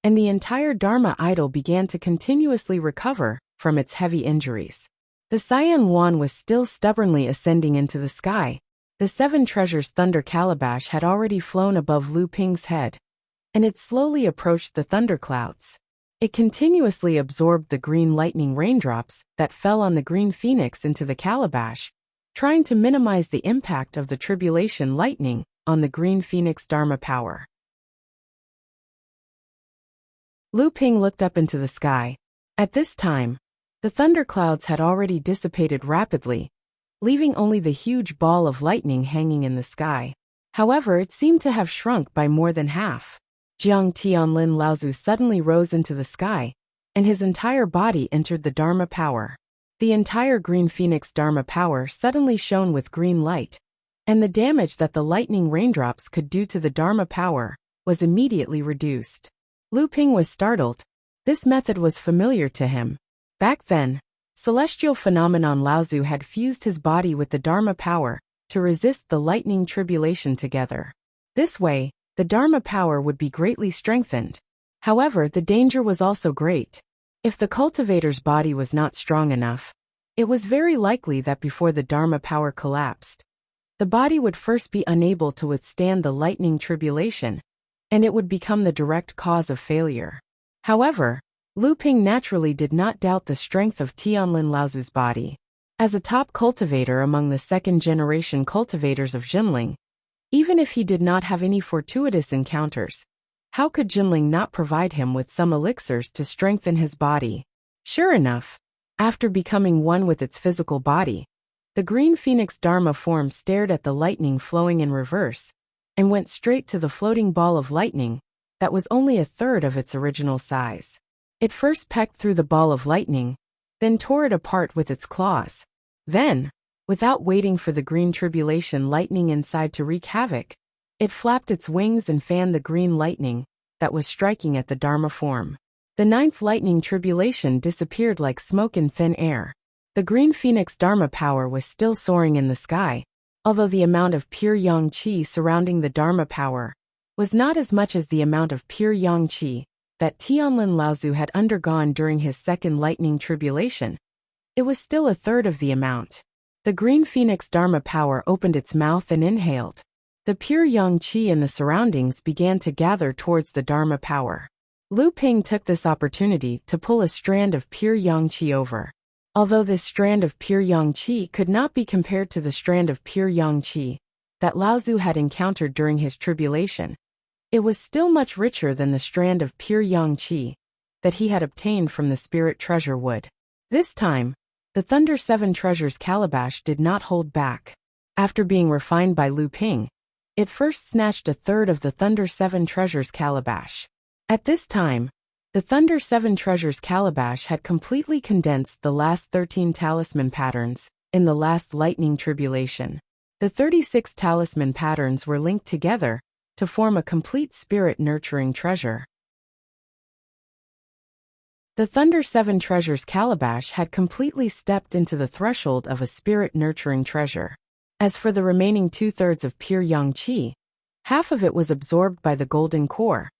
and the entire Dharma idol began to continuously recover from its heavy injuries. The cyan wan was still stubbornly ascending into the sky. The 7 treasures Thunder Calabash had already flown above Lu Ping's head, and it slowly approached the thunderclouds. It continuously absorbed the green lightning raindrops that fell on the Green Phoenix into the calabash, trying to minimize the impact of the tribulation lightning on the Green Phoenix Dharma power. Lu Ping looked up into the sky. At this time, the thunderclouds had already dissipated rapidly, leaving only the huge ball of lightning hanging in the sky. However, it seemed to have shrunk by more than half. Jiang Tianlin Laozu suddenly rose into the sky, and his entire body entered the Dharma power. The entire Green Phoenix Dharma power suddenly shone with green light, and the damage that the lightning raindrops could do to the Dharma power was immediately reduced. Lu Ping was startled. This method was familiar to him. Back then, celestial phenomenon Laozu had fused his body with the Dharma power to resist the lightning tribulation together. This way, the Dharma power would be greatly strengthened. However, the danger was also great. If the cultivator's body was not strong enough, it was very likely that before the Dharma power collapsed, the body would first be unable to withstand the lightning tribulation, and it would become the direct cause of failure. However, Lu Ping naturally did not doubt the strength of Tianlin Laozu's body. As a top cultivator among the second-generation cultivators of Jinling, even if he did not have any fortuitous encounters, how could Jinling not provide him with some elixirs to strengthen his body? Sure enough, after becoming one with its physical body, the green phoenix Dharma form stared at the lightning flowing in reverse, and went straight to the floating ball of lightning that was only a third of its original size. It first pecked through the ball of lightning, then tore it apart with its claws. Then, without waiting for the green tribulation lightning inside to wreak havoc, it flapped its wings and fanned the green lightning that was striking at the Dharma form. The ninth lightning tribulation disappeared like smoke in thin air. The green phoenix Dharma power was still soaring in the sky, although the amount of pure yang qi surrounding the Dharma power was not as much as the amount of pure yang qi that Tianlin Laozu had undergone during his second lightning tribulation. It was still a third of the amount. The green phoenix Dharma power opened its mouth and inhaled. The pure yang qi in the surroundings began to gather towards the Dharma power. Lu Ping took this opportunity to pull a strand of pure yang qi over. Although this strand of pure yang qi could not be compared to the strand of pure yang qi that Laozu had encountered during his tribulation, it was still much richer than the strand of pure yang qi that he had obtained from the spirit treasure wood. This time, the Thunder Seven Treasures calabash did not hold back. After being refined by Lu Ping, it first snatched a third of the Thunder Seven Treasures calabash. At this time, the Thunder Seven Treasures calabash had completely condensed the last 13 talisman patterns in the last lightning tribulation. The 36 talisman patterns were linked together to form a complete spirit-nurturing treasure. The Thunder Seven Treasures calabash had completely stepped into the threshold of a spirit-nurturing treasure. As for the remaining two-thirds of pure yang qi, half of it was absorbed by the golden core,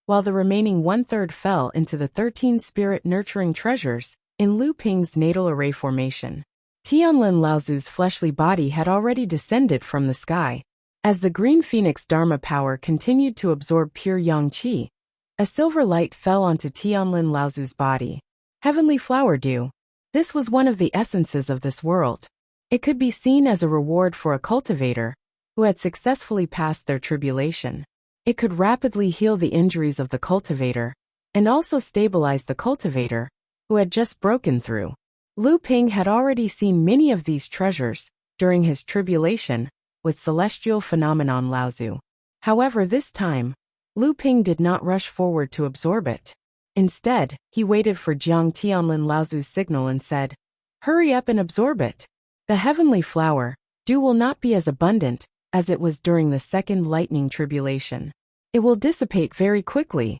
while the remaining one-third fell into the 13 spirit-nurturing treasures in Lu Ping's natal array formation. Tianlin Laozu's fleshly body had already descended from the sky. As the green phoenix Dharma power continued to absorb pure yang qi, a silver light fell onto Tianlin Laozu's body. Heavenly flower dew. This was one of the essences of this world. It could be seen as a reward for a cultivator who had successfully passed their tribulation. It could rapidly heal the injuries of the cultivator and also stabilize the cultivator who had just broken through. Lu Ping had already seen many of these treasures during his tribulation with celestial phenomenon Laozu. However, this time, Lu Ping did not rush forward to absorb it. Instead, he waited for Jiang Tianlin Laozu's signal and said, "Hurry up and absorb it. The heavenly flower, dew will not be as abundant as it was during the second lightning tribulation. It will dissipate very quickly."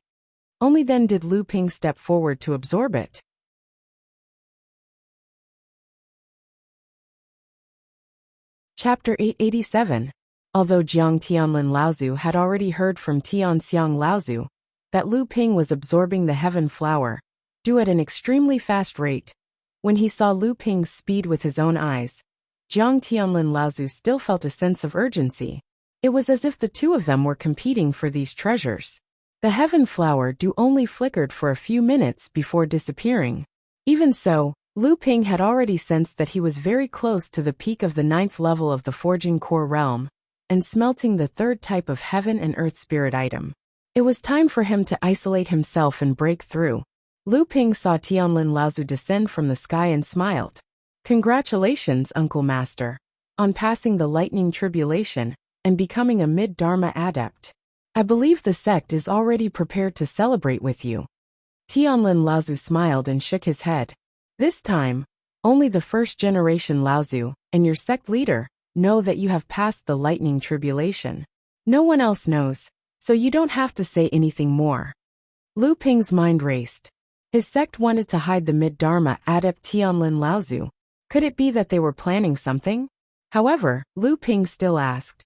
Only then did Lu Ping step forward to absorb it. Chapter 887. Although Jiang Tianlin Laozu had already heard from Tianxiang Laozu that Lu Ping was absorbing the heaven flower, dew at an extremely fast rate, when he saw Lu Ping's speed with his own eyes, Jiang Tianlin Laozu still felt a sense of urgency. It was as if the two of them were competing for these treasures. The heaven flower dew only flickered for a few minutes before disappearing. Even so, Lu Ping had already sensed that he was very close to the peak of the 9th level of the forging core realm, and smelting the third type of heaven and earth spirit item. It was time for him to isolate himself and break through. Lu Ping saw Tianlin Laozu descend from the sky and smiled. "Congratulations, Uncle Master, on passing the lightning tribulation and becoming a mid-Dharma adept. I believe the sect is already prepared to celebrate with you." Tianlin Laozu smiled and shook his head. "This time, only the first-generation Laozu and your sect leader know that you have passed the lightning tribulation. No one else knows, so you don't have to say anything more." Lu Ping's mind raced. His sect wanted to hide the mid-Dharma adept Tianlin Laozu. Could it be that they were planning something? However, Lu Ping still asked.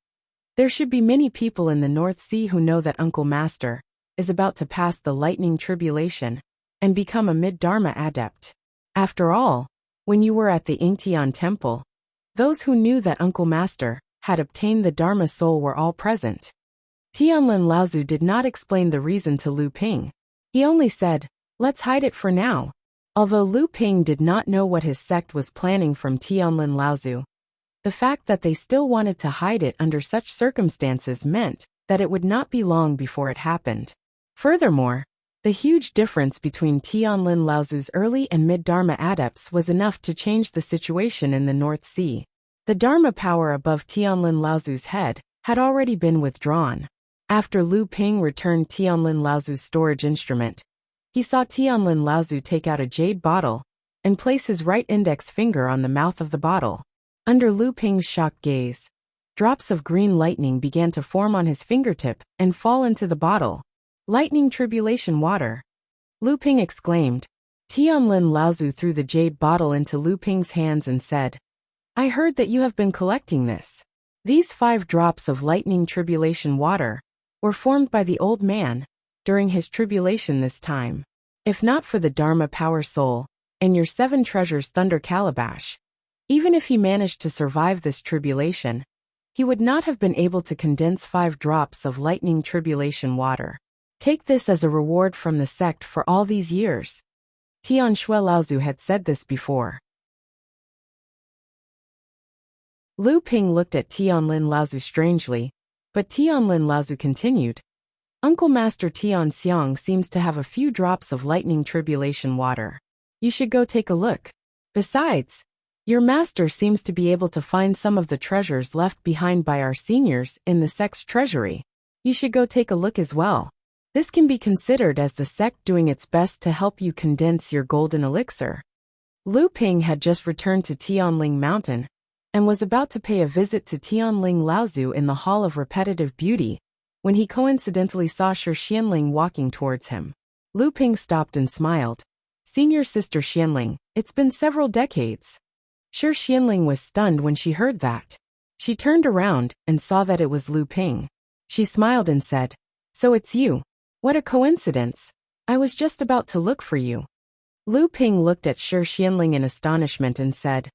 There should be many people in the North Sea who know that Uncle Master is about to pass the lightning tribulation and become a mid-Dharma adept. After all, when you were at the Yingtian temple, those who knew that Uncle Master had obtained the Dharma soul were all present. Tianlin Laozu did not explain the reason to Lu Ping. He only said, "Let's hide it for now." Although Lu Ping did not know what his sect was planning from Tianlin Laozu, the fact that they still wanted to hide it under such circumstances meant that it would not be long before it happened. Furthermore, the huge difference between Tianlin Laozu's early and mid-Dharma adepts was enough to change the situation in the North Sea. The Dharma power above Tianlin Laozu's head had already been withdrawn. After Lu Ping returned Tianlin Laozu's storage instrument, he saw Tianlin Laozu take out a jade bottle and place his right index finger on the mouth of the bottle. Under Lu Ping's shocked gaze, drops of green lightning began to form on his fingertip and fall into the bottle. Lightning tribulation water. Lu Ping exclaimed. Tianlin Laozu threw the jade bottle into Lu Ping's hands and said, "I heard that you have been collecting this. These 5 drops of lightning tribulation water were formed by the old man during his tribulation this time. If not for the Dharma power soul and your 7 treasures thunder calabash, even if he managed to survive this tribulation, he would not have been able to condense 5 drops of lightning tribulation water. Take this as a reward from the sect for all these years." Tian Shui Laozu had said this before. Lu Ping looked at Tianlin Laozu strangely, but Tianlin Laozu continued. "Uncle Master Tian Xiang seems to have a few drops of lightning tribulation water. You should go take a look. Besides, your master seems to be able to find some of the treasures left behind by our seniors in the sect's treasury. You should go take a look as well. This can be considered as the sect doing its best to help you condense your golden elixir." Lu Ping had just returned to Tianling Mountain and was about to pay a visit to Tianling Laozu in the Hall of Repetitive Beauty when he coincidentally saw Shi Xianling walking towards him. Lu Ping stopped and smiled. "Senior Sister Xianling, it's been several decades." Shi Xianling was stunned when she heard that. She turned around and saw that it was Lu Ping. She smiled and said, "So it's you. What a coincidence. I was just about to look for you." Lu Ping looked at Shi Xianling in astonishment and said,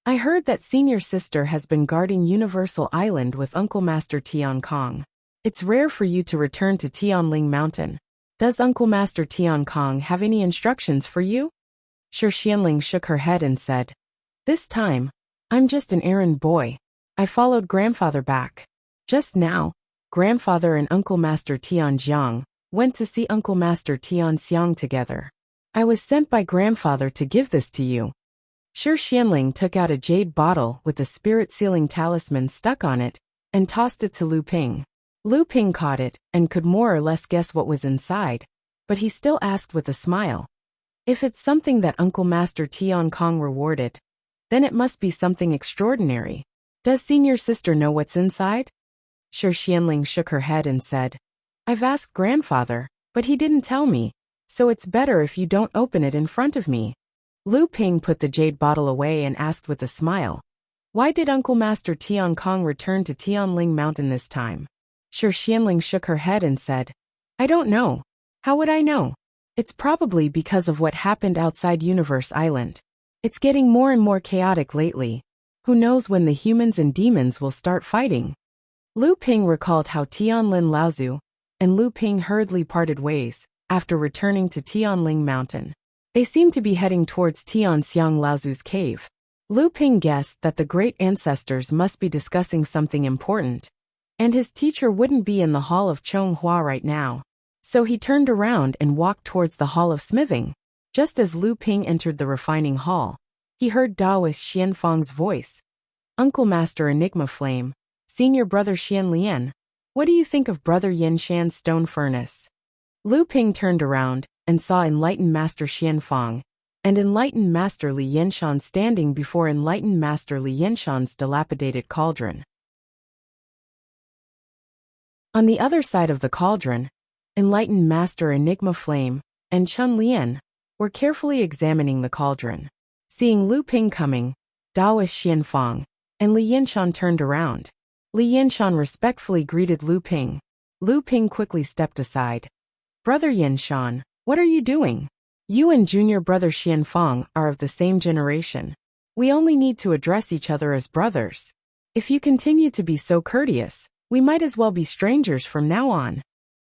"I heard that Senior Sister has been guarding Universal Island with Uncle Master Tian Kong. It's rare for you to return to Tianling Mountain. Does Uncle Master Tian Kong have any instructions for you?" Shi Xianling shook her head and said, "This time, I'm just an errand boy. I followed Grandfather back. Just now, Grandfather and Uncle Master Tian Jiang went to see Uncle Master Tian Xiang together. I was sent by Grandfather to give this to you." Shi Xianling took out a jade bottle with a spirit-sealing talisman stuck on it and tossed it to Lu Ping. Lu Ping caught it and could more or less guess what was inside, but he still asked with a smile, "If it's something that Uncle Master Tian Kong rewarded, then it must be something extraordinary. Does Senior Sister know what's inside?" Shi Xianling shook her head and said, "I've asked Grandfather, but he didn't tell me, so it's better if you don't open it in front of me." Lu Ping put the jade bottle away and asked with a smile, "Why did Uncle Master Tian Kong return to Tianling Mountain this time?" Shi Xianling shook her head and said, "I don't know. How would I know? It's probably because of what happened outside Universe Island. It's getting more and more chaotic lately. Who knows when the humans and demons will start fighting?" Lu Ping recalled how Tianlin Laozu and Lu Ping hurriedly parted ways after returning to Tianling Mountain. They seemed to be heading towards Tian Xiang Laozu's cave. Lu Ping guessed that the great ancestors must be discussing something important, and his teacher wouldn't be in the Hall of Chonghua right now. So he turned around and walked towards the Hall of Smithing. Just as Lu Ping entered the refining hall, he heard Taoist Xianfang's voice. "Uncle Master Enigma Flame, Senior Brother Xian Lian, what do you think of Brother Yin Shan's stone furnace?" Lu Ping turned around and saw Enlightened Master Xianfang and Enlightened Master Li Yinshan standing before Enlightened Master Li Yinshan's dilapidated cauldron. On the other side of the cauldron, Enlightened Master Enigma Flame and Chun Lian were carefully examining the cauldron. Seeing Lu Ping coming, Taoist Xianfang and Li Yinshan turned around. Li Yinshan respectfully greeted Lu Ping. Lu Ping quickly stepped aside. "Brother Yinshan, what are you doing? You and junior brother Xianfang are of the same generation. We only need to address each other as brothers. If you continue to be so courteous, we might as well be strangers from now on."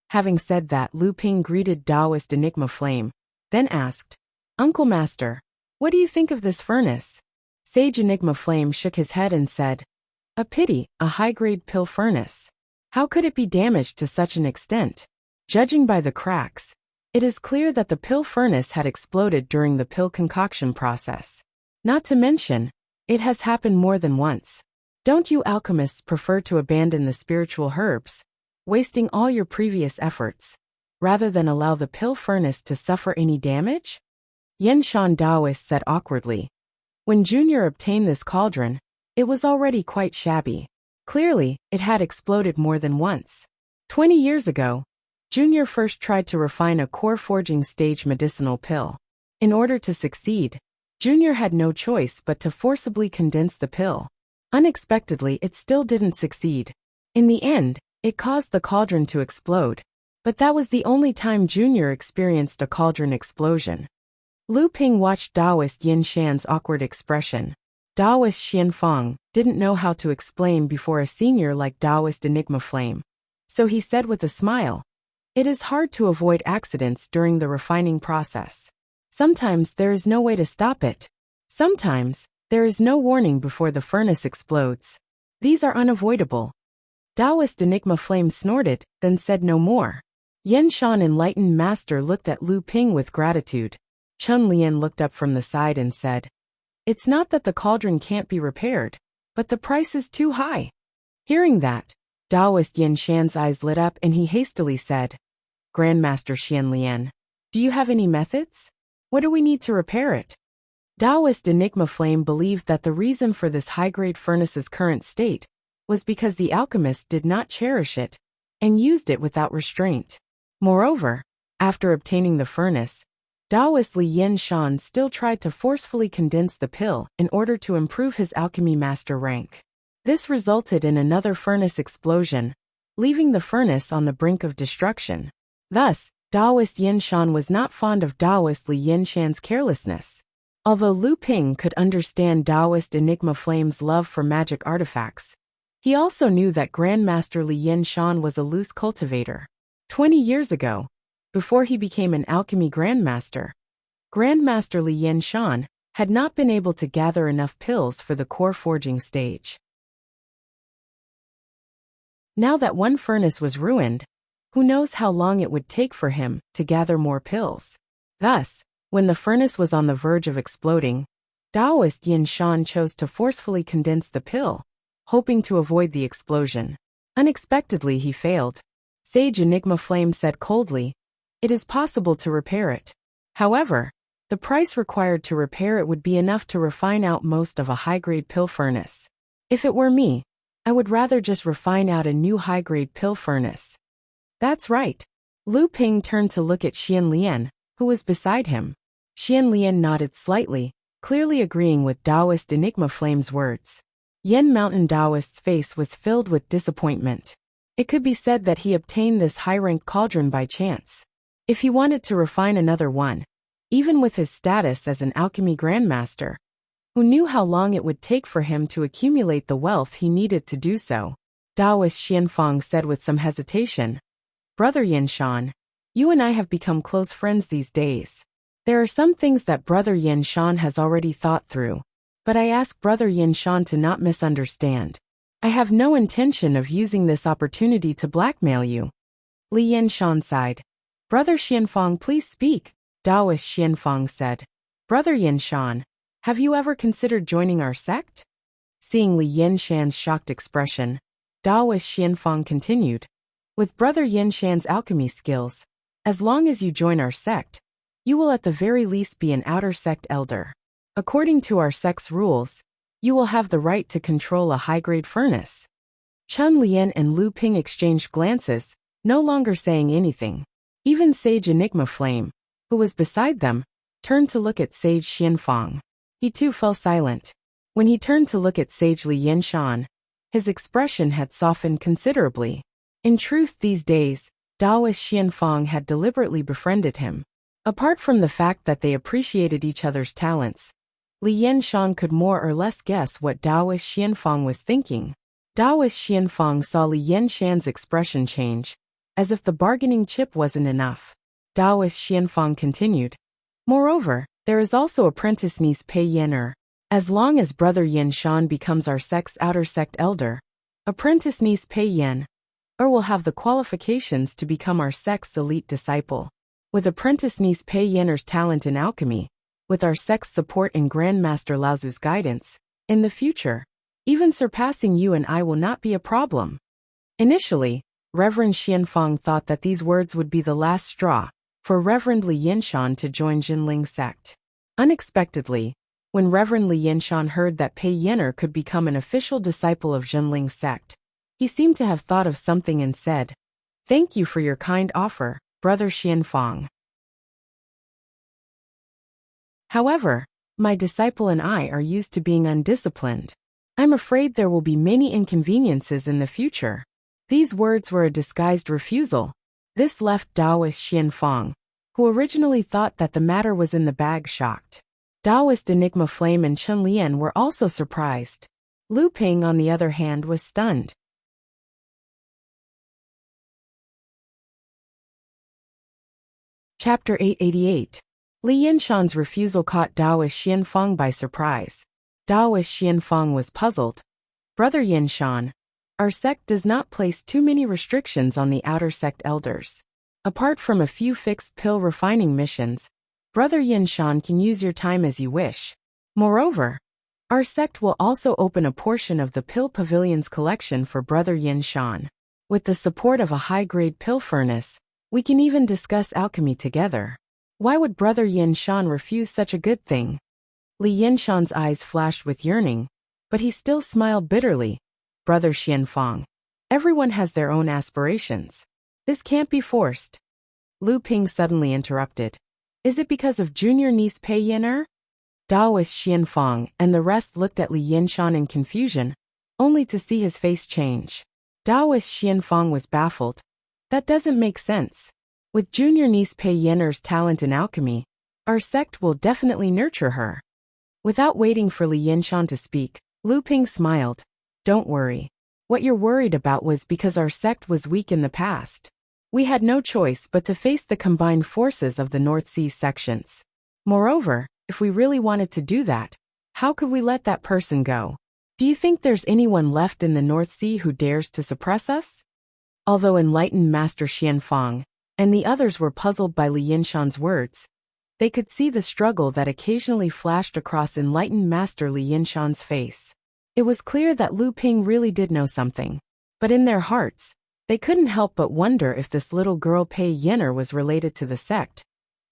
Having said that, Lu Ping greeted Taoist Enigma Flame, then asked, Uncle Master, what do you think of this furnace? Sage Enigma Flame shook his head and said, a pity, a high-grade pill furnace. How could it be damaged to such an extent? Judging by the cracks, it is clear that the pill furnace had exploded during the pill concoction process. Not to mention, it has happened more than once. Don't you alchemists prefer to abandon the spiritual herbs, wasting all your previous efforts, rather than allow the pill furnace to suffer any damage? Yanshan Taoist said awkwardly. When Junior obtained this cauldron, it was already quite shabby. Clearly, it had exploded more than once. 20 years ago, Junior first tried to refine a core forging stage medicinal pill. In order to succeed, Junior had no choice but to forcibly condense the pill. Unexpectedly, it still didn't succeed. In the end, it caused the cauldron to explode. But that was the only time Junior experienced a cauldron explosion. Lu Ping watched Taoist Yin Shan's awkward expression. Taoist Xian Fang didn't know how to explain before a senior like Taoist Enigma Flame. So he said with a smile, it is hard to avoid accidents during the refining process. Sometimes there is no way to stop it. Sometimes, there is no warning before the furnace explodes. These are unavoidable. Taoist Enigma Flame snorted, then said no more. Yen Shan Enlightened Master looked at Lu Ping with gratitude. Chun Lian looked up from the side and said, it's not that the cauldron can't be repaired, but the price is too high. Hearing that, Taoist Yen Shan's eyes lit up and he hastily said, Grandmaster Xian Lian, do you have any methods? What do we need to repair it? Taoist Enigma Flame believed that the reason for this high-grade furnace's current state was because the alchemist did not cherish it and used it without restraint. Moreover, after obtaining the furnace, Taoist Li Yen Shan still tried to forcefully condense the pill in order to improve his alchemy master rank. This resulted in another furnace explosion, leaving the furnace on the brink of destruction. Thus, Taoist Yen Shan was not fond of Taoist Li Yen Shan's carelessness. Although Lu Ping could understand Taoist Enigma Flame's love for magic artifacts, he also knew that Grandmaster Li Yen Shan was a loose cultivator. 20 years ago, before he became an alchemy grandmaster, Grandmaster Li Yen Shan had not been able to gather enough pills for the core forging stage. Now that one furnace was ruined, who knows how long it would take for him to gather more pills. Thus, when the furnace was on the verge of exploding, Taoist Yen Shan chose to forcefully condense the pill, hoping to avoid the explosion. Unexpectedly, he failed. Sage Enigma Flame said coldly, it is possible to repair it. However, the price required to repair it would be enough to refine out most of a high-grade pill furnace. If it were me, I would rather just refine out a new high-grade pill furnace. That's right. Lu Ping turned to look at Xian Lian, who was beside him. Xian Lian nodded slightly, clearly agreeing with Taoist Enigma Flame's words. Yen Mountain Taoist's face was filled with disappointment. It could be said that he obtained this high-ranked cauldron by chance. If he wanted to refine another one, even with his status as an alchemy grandmaster, who knew how long it would take for him to accumulate the wealth he needed to do so? Taoist Xianfang said with some hesitation, Brother Yen Shan, you and I have become close friends these days. There are some things that Brother Yen Shan has already thought through, but I ask Brother Yen Shan to not misunderstand. I have no intention of using this opportunity to blackmail you. Li Yen Shan sighed. Brother Xianfang, please speak, Taoist Xianfang said. Brother Yen Shan, have you ever considered joining our sect? Seeing Li Yen Shan's shocked expression, Taoist Xianfang continued. With Brother Yen Shan's alchemy skills, as long as you join our sect, you will at the very least be an outer sect elder. According to our sect's rules, you will have the right to control a high-grade furnace. Chun Lian and Lu Ping exchanged glances, no longer saying anything. Even Sage Enigma Flame, who was beside them, turned to look at Sage Xianfang. He too fell silent. When he turned to look at Sage Li Yen Shan, his expression had softened considerably. In truth, these days, Taoist Xianfang had deliberately befriended him. Apart from the fact that they appreciated each other's talents, Li Yen Shan could more or less guess what Taoist Xianfang was thinking. Taoist Xianfang saw Li Yen Shan's expression change, as if the bargaining chip wasn't enough. Taoist Xianfang continued. Moreover, There is also apprentice niece Pei Yin. As long as brother Yin Shan becomes our sect's outer sect elder, apprentice niece Pei Yin will have the qualifications to become our sect's elite disciple. With apprentice niece Pei Yin's talent in alchemy, with our sect's support and Grandmaster Laozu's guidance, in the future, even surpassing you and I will not be a problem. Initially, Reverend Xianfang thought that these words would be the last straw for Reverend Li Yinshan to join Jinling sect. Unexpectedly, when Reverend Li Yinshan heard that Pei Yin could become an official disciple of Jinling sect, he seemed to have thought of something and said, "Thank you for your kind offer, Brother Xianfang. However, my disciple and I are used to being undisciplined. I'm afraid there will be many inconveniences in the future." These words were a disguised refusal. This left Taoist Xianfang, who originally thought that the matter was in the bag, shocked. Taoist Enigma Flame and Chen Lian were also surprised. Lu Ping, on the other hand, was stunned. Chapter 888. Li Yinshan's refusal caught Taoist Xianfang by surprise. Taoist Xianfang was puzzled. Brother Yinshan, our sect does not place too many restrictions on the outer sect elders. Apart from a few fixed pill refining missions, Brother Yinshan can use your time as you wish. Moreover, our sect will also open a portion of the Pill Pavilion's collection for Brother Yinshan. With the support of a high-grade pill furnace, we can even discuss alchemy together. Why would Brother Yinshan refuse such a good thing? Li Yinshan's eyes flashed with yearning, but he still smiled bitterly. Brother Xianfang, everyone has their own aspirations. This can't be forced. Lu Ping suddenly interrupted. Is it because of junior niece Pei Yin? Taoist Xianfang and the rest looked at Li Yinshan in confusion, only to see his face change. Taoist Xianfang was baffled. That doesn't make sense. With junior niece Pei Yin's talent in alchemy, our sect will definitely nurture her. Without waiting for Li Yinshan to speak, Lu Ping smiled. Don't worry. What you're worried about was because our sect was weak in the past. We had no choice but to face the combined forces of the North Sea sections. Moreover, if we really wanted to do that, how could we let that person go? Do you think there's anyone left in the North Sea who dares to suppress us? Although enlightened Master Xianfang and the others were puzzled by Li Yinshan's words, they could see the struggle that occasionally flashed across enlightened Master Li Yinshan's face. It was clear that Lu Ping really did know something, but in their hearts, they couldn't help but wonder if this little girl Pei Yin was related to the sect,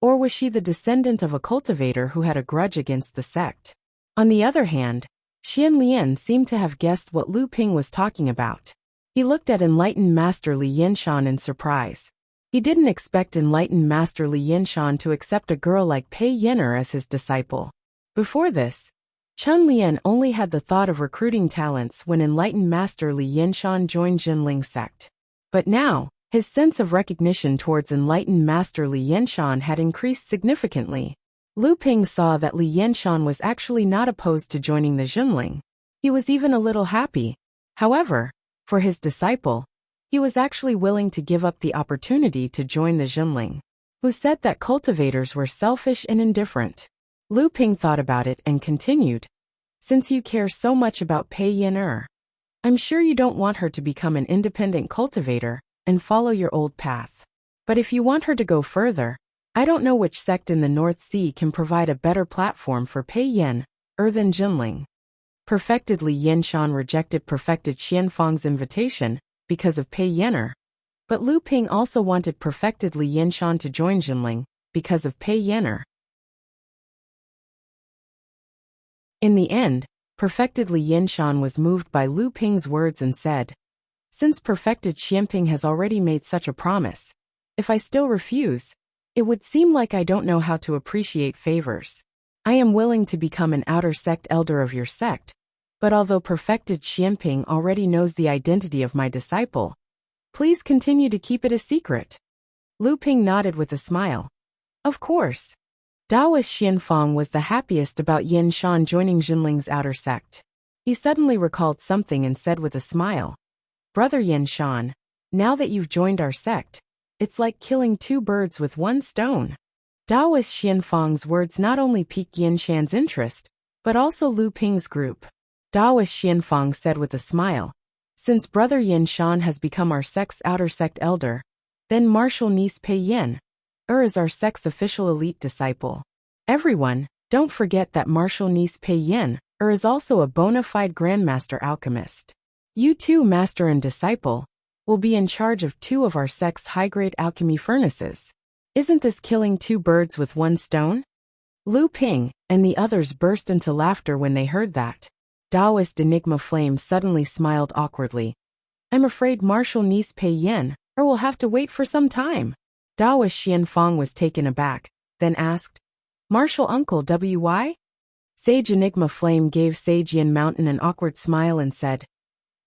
or was she the descendant of a cultivator who had a grudge against the sect? On the other hand, Xian Lian seemed to have guessed what Lu Ping was talking about. He looked at enlightened Master Li Yinshan in surprise. He didn't expect enlightened Master Li Yinshan to accept a girl like Pei Yin as his disciple. Before this, Chen Lian only had the thought of recruiting talents when enlightened Master Li Yinshan joined Jinling sect. But now, his sense of recognition towards enlightened Master Li Yinshan had increased significantly. Lu Ping saw that Li Yinshan was actually not opposed to joining the Jinling. He was even a little happy. However, for his disciple, he was actually willing to give up the opportunity to join the Jinling, who said that cultivators were selfish and indifferent. Lu Ping thought about it and continued. Since you care so much about Pei Yin, I'm sure you don't want her to become an independent cultivator and follow your old path. But if you want her to go further, I don't know which sect in the North Sea can provide a better platform for Pei Yin than Jinling. Perfected Li Yinshan rejected Perfected Xianfang's invitation because of Pei Yin, but Lu Ping also wanted Perfected Li Yinshan to join Jinling because of Pei Yin. In the end, Perfected Li Yinshan was moved by Lu Ping's words and said, "Since Perfected Xianping has already made such a promise, if I still refuse, it would seem like I don't know how to appreciate favors. I am willing to become an outer sect elder of your sect, but although Perfected Xianping already knows the identity of my disciple, please continue to keep it a secret." Lu Ping nodded with a smile. Of course. Taoist Xianfang was the happiest about Yinshan joining Jinling's outer sect. He suddenly recalled something and said with a smile, "Brother Yinshan, now that you've joined our sect, it's like killing two birds with one stone." Daoist Xianfang's words not only piqued Yin Shan's interest, but also Lu Ping's group. Daoist Xianfang said with a smile, "Since Brother Yin Shan has become our sect's outer sect elder, then martial niece Pei Yin is our sect's official elite disciple. Everyone, don't forget that martial niece Pei Yin is also a bona fide grandmaster alchemist. You two, master and disciple, will be in charge of 2 of our sect's high-grade alchemy furnaces. Isn't this killing 2 birds with 1 stone?" Lu Ping and the others burst into laughter when they heard that. Daoist Enigma Flame suddenly smiled awkwardly. "I'm afraid martial niece Pei Yin will have to wait for some time." Daoist Xianfang was taken aback, then asked, "Martial uncle Wy?" Sage Enigma Flame gave Sage Yin Mountain an awkward smile and said,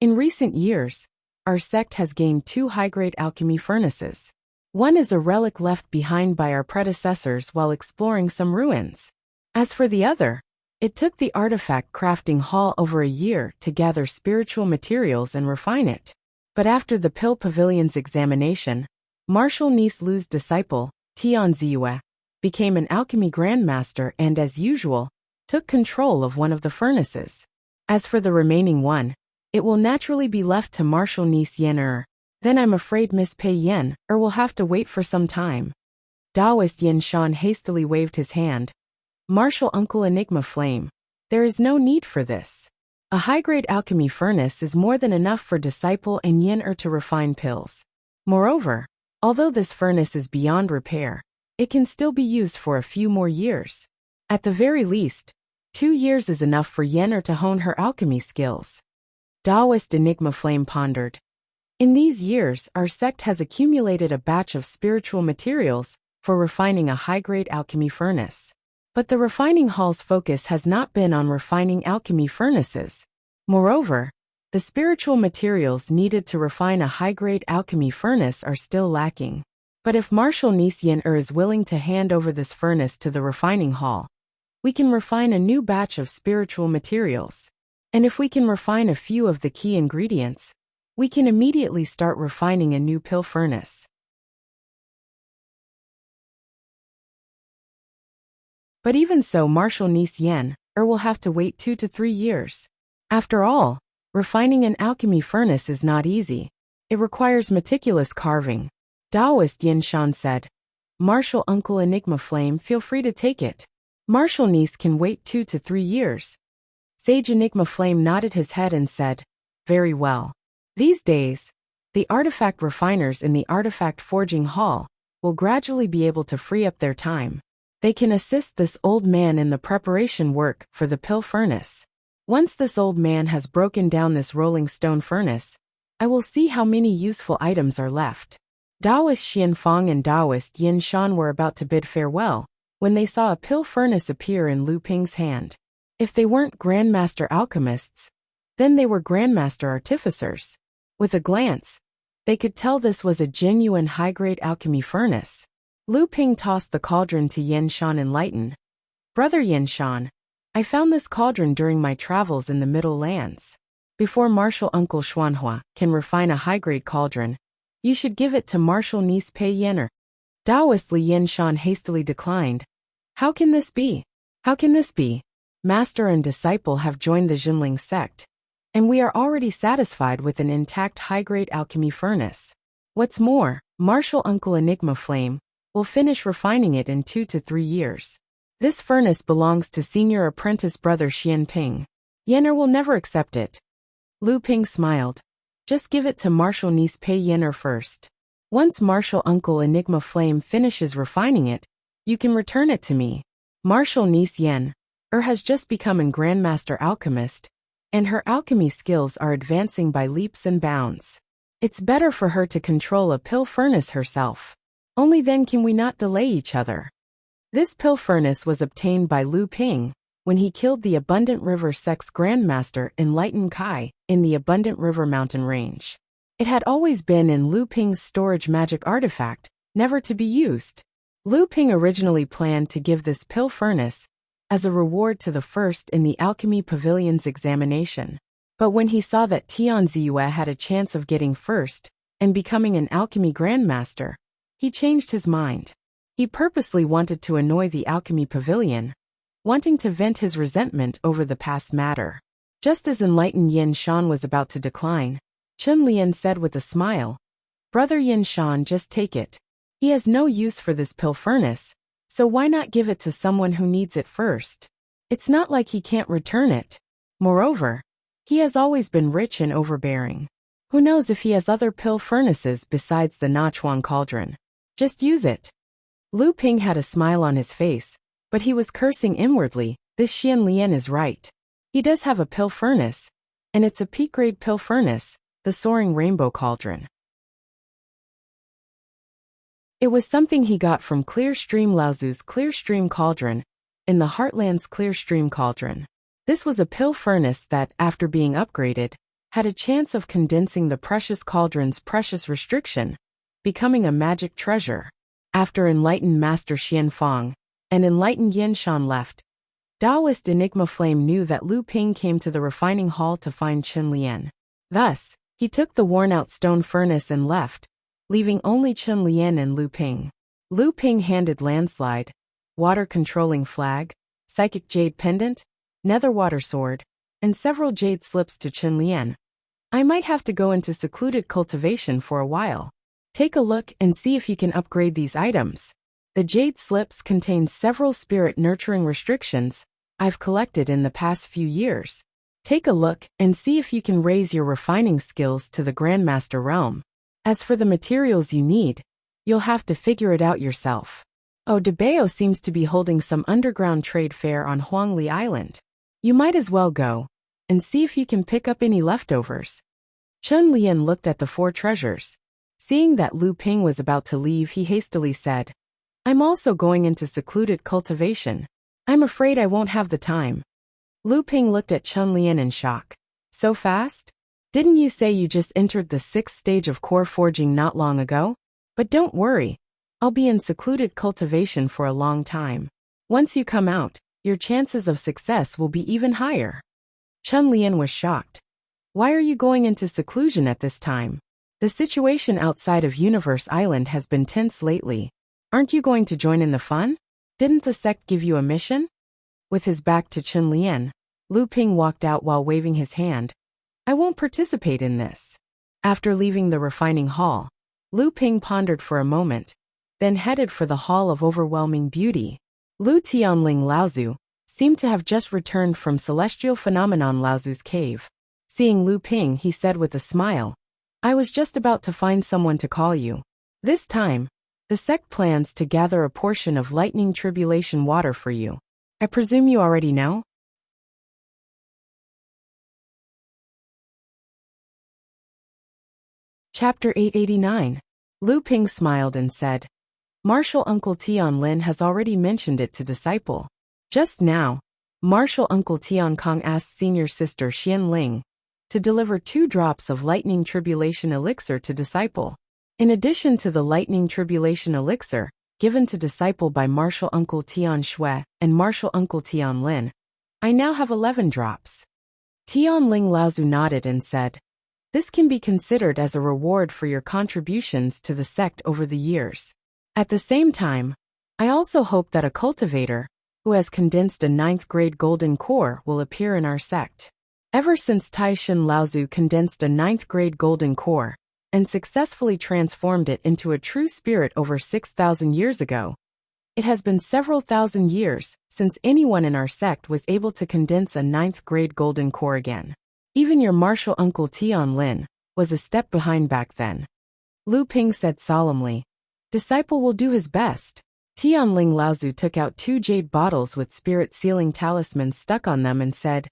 "In recent years, our sect has gained 2 high-grade alchemy furnaces. One is a relic left behind by our predecessors while exploring some ruins. As for the other, it took the artifact crafting hall over a year to gather spiritual materials and refine it. But after the Pill Pavilion's examination, Martial Niece Lu's disciple, Tian Ziyue, became an alchemy grandmaster and, as usual, took control of one of the furnaces. As for the remaining one, it will naturally be left to Martial Niece Yen Then I'm afraid Miss Pei Yen will have to wait for some time." Daoist Yin Shan hastily waved his hand. "Martial Uncle Enigma Flame, there is no need for this. A high-grade alchemy furnace is more than enough for disciple and Yin to refine pills. Moreover, although this furnace is beyond repair, it can still be used for a few more years. At the very least, 2 years is enough for Yen to hone her alchemy skills." Daoist Enigma Flame pondered. "In these years, our sect has accumulated a batch of spiritual materials for refining a high-grade alchemy furnace. But the refining hall's focus has not been on refining alchemy furnaces. Moreover, the spiritual materials needed to refine a high-grade alchemy furnace are still lacking. But if Martial Niece Yen is willing to hand over this furnace to the refining hall, we can refine a new batch of spiritual materials. And if we can refine a few of the key ingredients, we can immediately start refining a new pill furnace. But even so, Martial Niece Yen will have to wait 2 to 3 years. After all, refining an alchemy furnace is not easy. It requires meticulous carving." Daoist Yin Shan said, "Martial Uncle Enigma Flame, feel free to take it. Martial Niece can wait 2 to 3 years." Sage Enigma Flame nodded his head and said, "Very well. These days, the artifact refiners in the artifact forging hall will gradually be able to free up their time. They can assist this old man in the preparation work for the pill furnace. Once this old man has broken down this rolling stone furnace, I will see how many useful items are left." Daoist Xianfang and Daoist Yin Shan were about to bid farewell when they saw a pill furnace appear in Lu Ping's hand. If they weren't grandmaster alchemists, then they were grandmaster artificers. With a glance, they could tell this was a genuine high-grade alchemy furnace. Lu Ping tossed the cauldron to Yin Shan enlightened. "Brother Yin Shan, I found this cauldron during my travels in the Middle Lands. Before Martial Uncle Xuanhua can refine a high-grade cauldron, you should give it to Martial Niece Pei Yen." Daoist Li Yin Shan hastily declined. "How can this be? How can this be? Master and disciple have joined the Jinling sect, and we are already satisfied with an intact high-grade alchemy furnace. What's more, Martial Uncle Enigma Flame will finish refining it in 2 to 3 years. This furnace belongs to senior apprentice brother Xian Ping. Yenner will never accept it." Lu Ping smiled. "Just give it to Martial Niece Pei Yenner first. Once Martial Uncle Enigma Flame finishes refining it, you can return it to me. Martial Niece Yen has just become a grandmaster alchemist, and her alchemy skills are advancing by leaps and bounds. It's better for her to control a pill furnace herself. Only then can we not delay each other." This pill furnace was obtained by Lu Ping when he killed the Abundant River Sect's grandmaster Enlightened Kai in the Abundant River mountain range. It had always been in Lu Ping's storage magic artifact, never to be used. Lu Ping originally planned to give this pill furnace as a reward to the first in the Alchemy Pavilion's examination. But when he saw that Tian Ziyue had a chance of getting first and becoming an alchemy grandmaster, he changed his mind. He purposely wanted to annoy the alchemy pavilion, wanting to vent his resentment over the past matter. Just as enlightened Yin Shan was about to decline, Chun Lian said with a smile, "Brother Yin Shan, just take it. He has no use for this pill furnace, so why not give it to someone who needs it first? It's not like he can't return it. Moreover, he has always been rich and overbearing. Who knows if he has other pill furnaces besides the Nachuan cauldron? Just use it." Lu Ping had a smile on his face, but he was cursing inwardly. This Xian Lian is right. He does have a pill furnace, and it's a peak-grade pill furnace, the Soaring Rainbow Cauldron. It was something he got from Clear Stream Laozu's Clear Stream Cauldron, in the Heartland's Clear Stream Cauldron. This was a pill furnace that, after being upgraded, had a chance of condensing the precious cauldron's precious restriction, becoming a magic treasure. After enlightened Master Xian Fang and enlightened Yin Shan left, Taoist Enigma Flame knew that Lu Ping came to the refining hall to find Chun Lian. Thus, he took the worn-out stone furnace and left, leaving only Chun Lian and Lu Ping. Lu Ping handed Landslide, Water-Controlling Flag, Psychic Jade Pendant, Nether Water Sword, and several jade slips to Chun Lian. "I might have to go into secluded cultivation for a while. Take a look and see if you can upgrade these items. The jade slips contain several spirit-nurturing restrictions I've collected in the past few years. Take a look and see if you can raise your refining skills to the Grandmaster realm. As for the materials you need, you'll have to figure it out yourself. Oh, Debao seems to be holding some underground trade fair on Huangli Island. You might as well go and see if you can pick up any leftovers." Chun Lian looked at the 4 treasures. Seeing that Lu Ping was about to leave, he hastily said, "I'm also going into secluded cultivation. I'm afraid I won't have the time." Lu Ping looked at Chun Lian in shock. "So fast? Didn't you say you just entered the 6th stage of core forging not long ago? But don't worry, I'll be in secluded cultivation for a long time. Once you come out, your chances of success will be even higher." Chun Lian was shocked. "Why are you going into seclusion at this time? The situation outside of Universe Island has been tense lately. Aren't you going to join in the fun? Didn't the sect give you a mission?" With his back to Chun Lian, Lu Ping walked out while waving his hand. "I won't participate in this." After leaving the refining hall, Lu Ping pondered for a moment, then headed for the Hall of Overwhelming Beauty. Lu Tianling Laozu seemed to have just returned from Celestial Phenomenon Laozu's cave. Seeing Lu Ping, he said with a smile, "I was just about to find someone to call you. This time, the sect plans to gather a portion of lightning tribulation water for you. I presume you already know?" Chapter 889. Lu Ping smiled and said, "Martial Uncle Tian Lin has already mentioned it to Disciple. Just now, Martial Uncle Tian Kong asked Senior Sister Xian Ling to deliver 2 drops of Lightning Tribulation Elixir to Disciple. In addition to the Lightning Tribulation Elixir, given to Disciple by Martial Uncle Tian Shui and Martial Uncle Tian Lin, I now have 11 drops." Tian Ling Laozu nodded and said, "This can be considered as a reward for your contributions to the sect over the years. At the same time, I also hope that a cultivator who has condensed a 9th grade golden core will appear in our sect. Ever since Taishin Laozu condensed a 9th grade golden core and successfully transformed it into a true spirit over 6,000 years ago, it has been several thousand years since anyone in our sect was able to condense a 9th grade golden core again. Even your martial uncle Tian Lin was a step behind back then." Lu Ping said solemnly, "Disciple will do his best." Tian Ling Laozu took out 2 jade bottles with spirit sealing talismans stuck on them and said,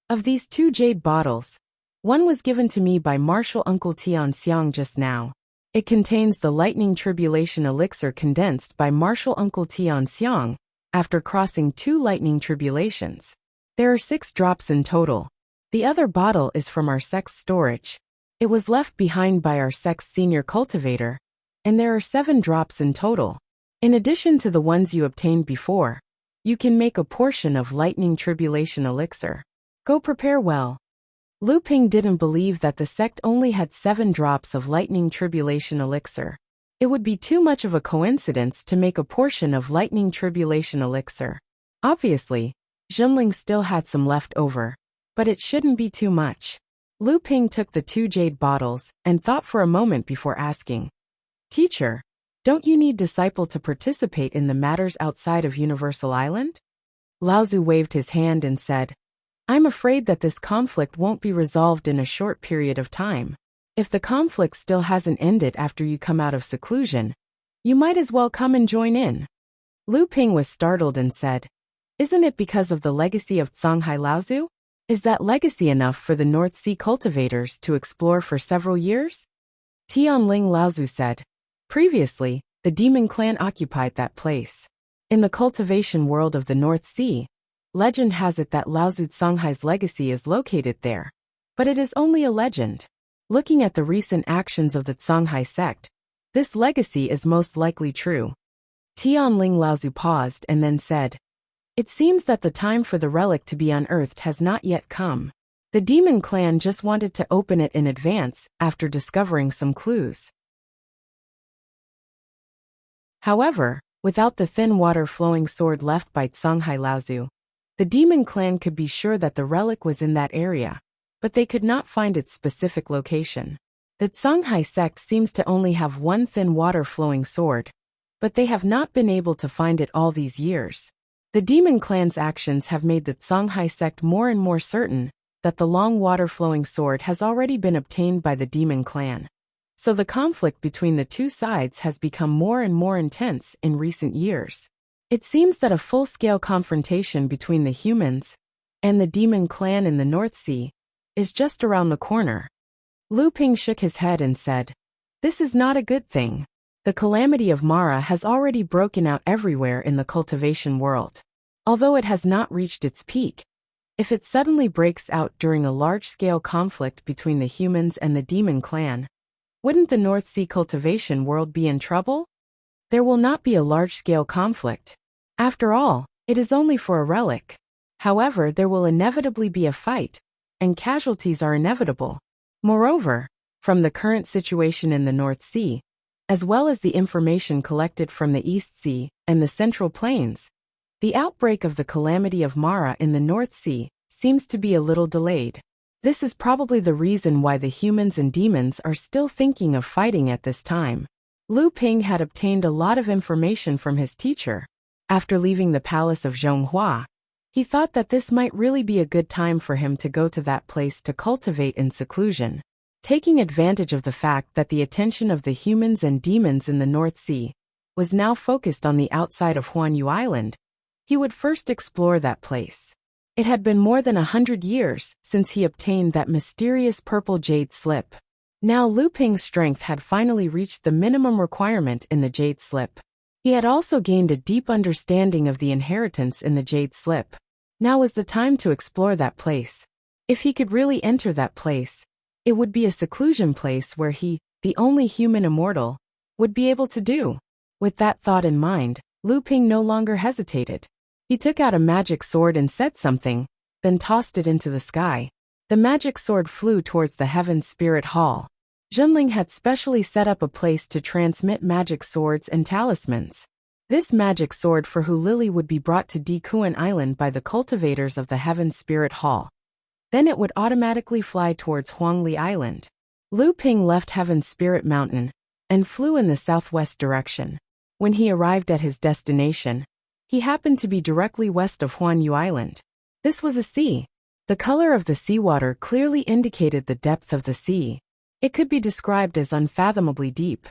"Of these 2 jade bottles, one was given to me by martial uncle Tian Xiang just now. It contains the lightning tribulation elixir condensed by martial uncle Tian Xiang after crossing 2 lightning tribulations. There are 6 drops in total. The other bottle is from our sect's storage. It was left behind by our sect's senior cultivator, and there are 7 drops in total. In addition to the ones you obtained before, you can make a portion of lightning tribulation elixir. Go prepare well." Lu Ping didn't believe that the sect only had 7 drops of lightning tribulation elixir. It would be too much of a coincidence to make a portion of lightning tribulation elixir. Obviously, Junling still had some left over, but it shouldn't be too much. Lu Ping took the 2 jade bottles and thought for a moment before asking, "Teacher, don't you need disciple to participate in the matters outside of Universal Island?" Laozu waved his hand and said, "I'm afraid that this conflict won't be resolved in a short period of time. If the conflict still hasn't ended after you come out of seclusion, you might as well come and join in." Lu Ping was startled and said, "Isn't it because of the legacy of Songhai Laozu? Is that legacy enough for the North Sea cultivators to explore for several years?" Tianling Laozu said, "Previously, the demon clan occupied that place. In the cultivation world of the North Sea, legend has it that Laozu Songhai's legacy is located there. But it is only a legend. Looking at the recent actions of the Songhai sect, this legacy is most likely true." Tianling Laozu paused and then said, "It seems that the time for the relic to be unearthed has not yet come. The demon clan just wanted to open it in advance after discovering some clues. However, without the thin water-flowing sword left by Songhai Laozu, the demon clan could be sure that the relic was in that area, but they could not find its specific location. The Songhai sect seems to only have one thin water-flowing sword, but they have not been able to find it all these years. The demon clan's actions have made the Songhai sect more and more certain that the long water-flowing sword has already been obtained by the demon clan. So the conflict between the two sides has become more and more intense in recent years. It seems that a full-scale confrontation between the humans and the demon clan in the North Sea is just around the corner." Lu Ping shook his head and said, "This is not a good thing. The calamity of Mara has already broken out everywhere in the cultivation world. Although it has not reached its peak, if it suddenly breaks out during a large-scale conflict between the humans and the demon clan, wouldn't the North Sea cultivation world be in trouble? There will not be a large-scale conflict. After all, it is only for a relic. However, there will inevitably be a fight, and casualties are inevitable. Moreover, from the current situation in the North Sea, as well as the information collected from the East Sea and the Central Plains, the outbreak of the calamity of Mara in the North Sea seems to be a little delayed. This is probably the reason why the humans and demons are still thinking of fighting at this time." Lu Ping had obtained a lot of information from his teacher. After leaving the palace of Zhonghua, he thought that this might really be a good time for him to go to that place to cultivate in seclusion. Taking advantage of the fact that the attention of the humans and demons in the North Sea was now focused on the outside of Huanyu Island, he would first explore that place. It had been more than 100 years since he obtained that mysterious purple jade slip. Now Lu Ping's strength had finally reached the minimum requirement in the jade slip. He had also gained a deep understanding of the inheritance in the jade slip. Now was the time to explore that place. If he could really enter that place, it would be a seclusion place where he, the only human immortal, would be able to do. With that thought in mind, Lu Ping no longer hesitated. He took out a magic sword and said something, then tossed it into the sky. The magic sword flew towards the Heaven Spirit Hall. Junling had specially set up a place to transmit magic swords and talismans. This magic sword for Hu Lily would be brought to Dikuan Island by the cultivators of the Heaven Spirit Hall. Then it would automatically fly towards Huangli Island. Lu Ping left Heaven Spirit Mountain and flew in the southwest direction. When he arrived at his destination, he happened to be directly west of Huanyu Island. This was a sea. The color of the seawater clearly indicated the depth of the sea. It could be described as unfathomably deep.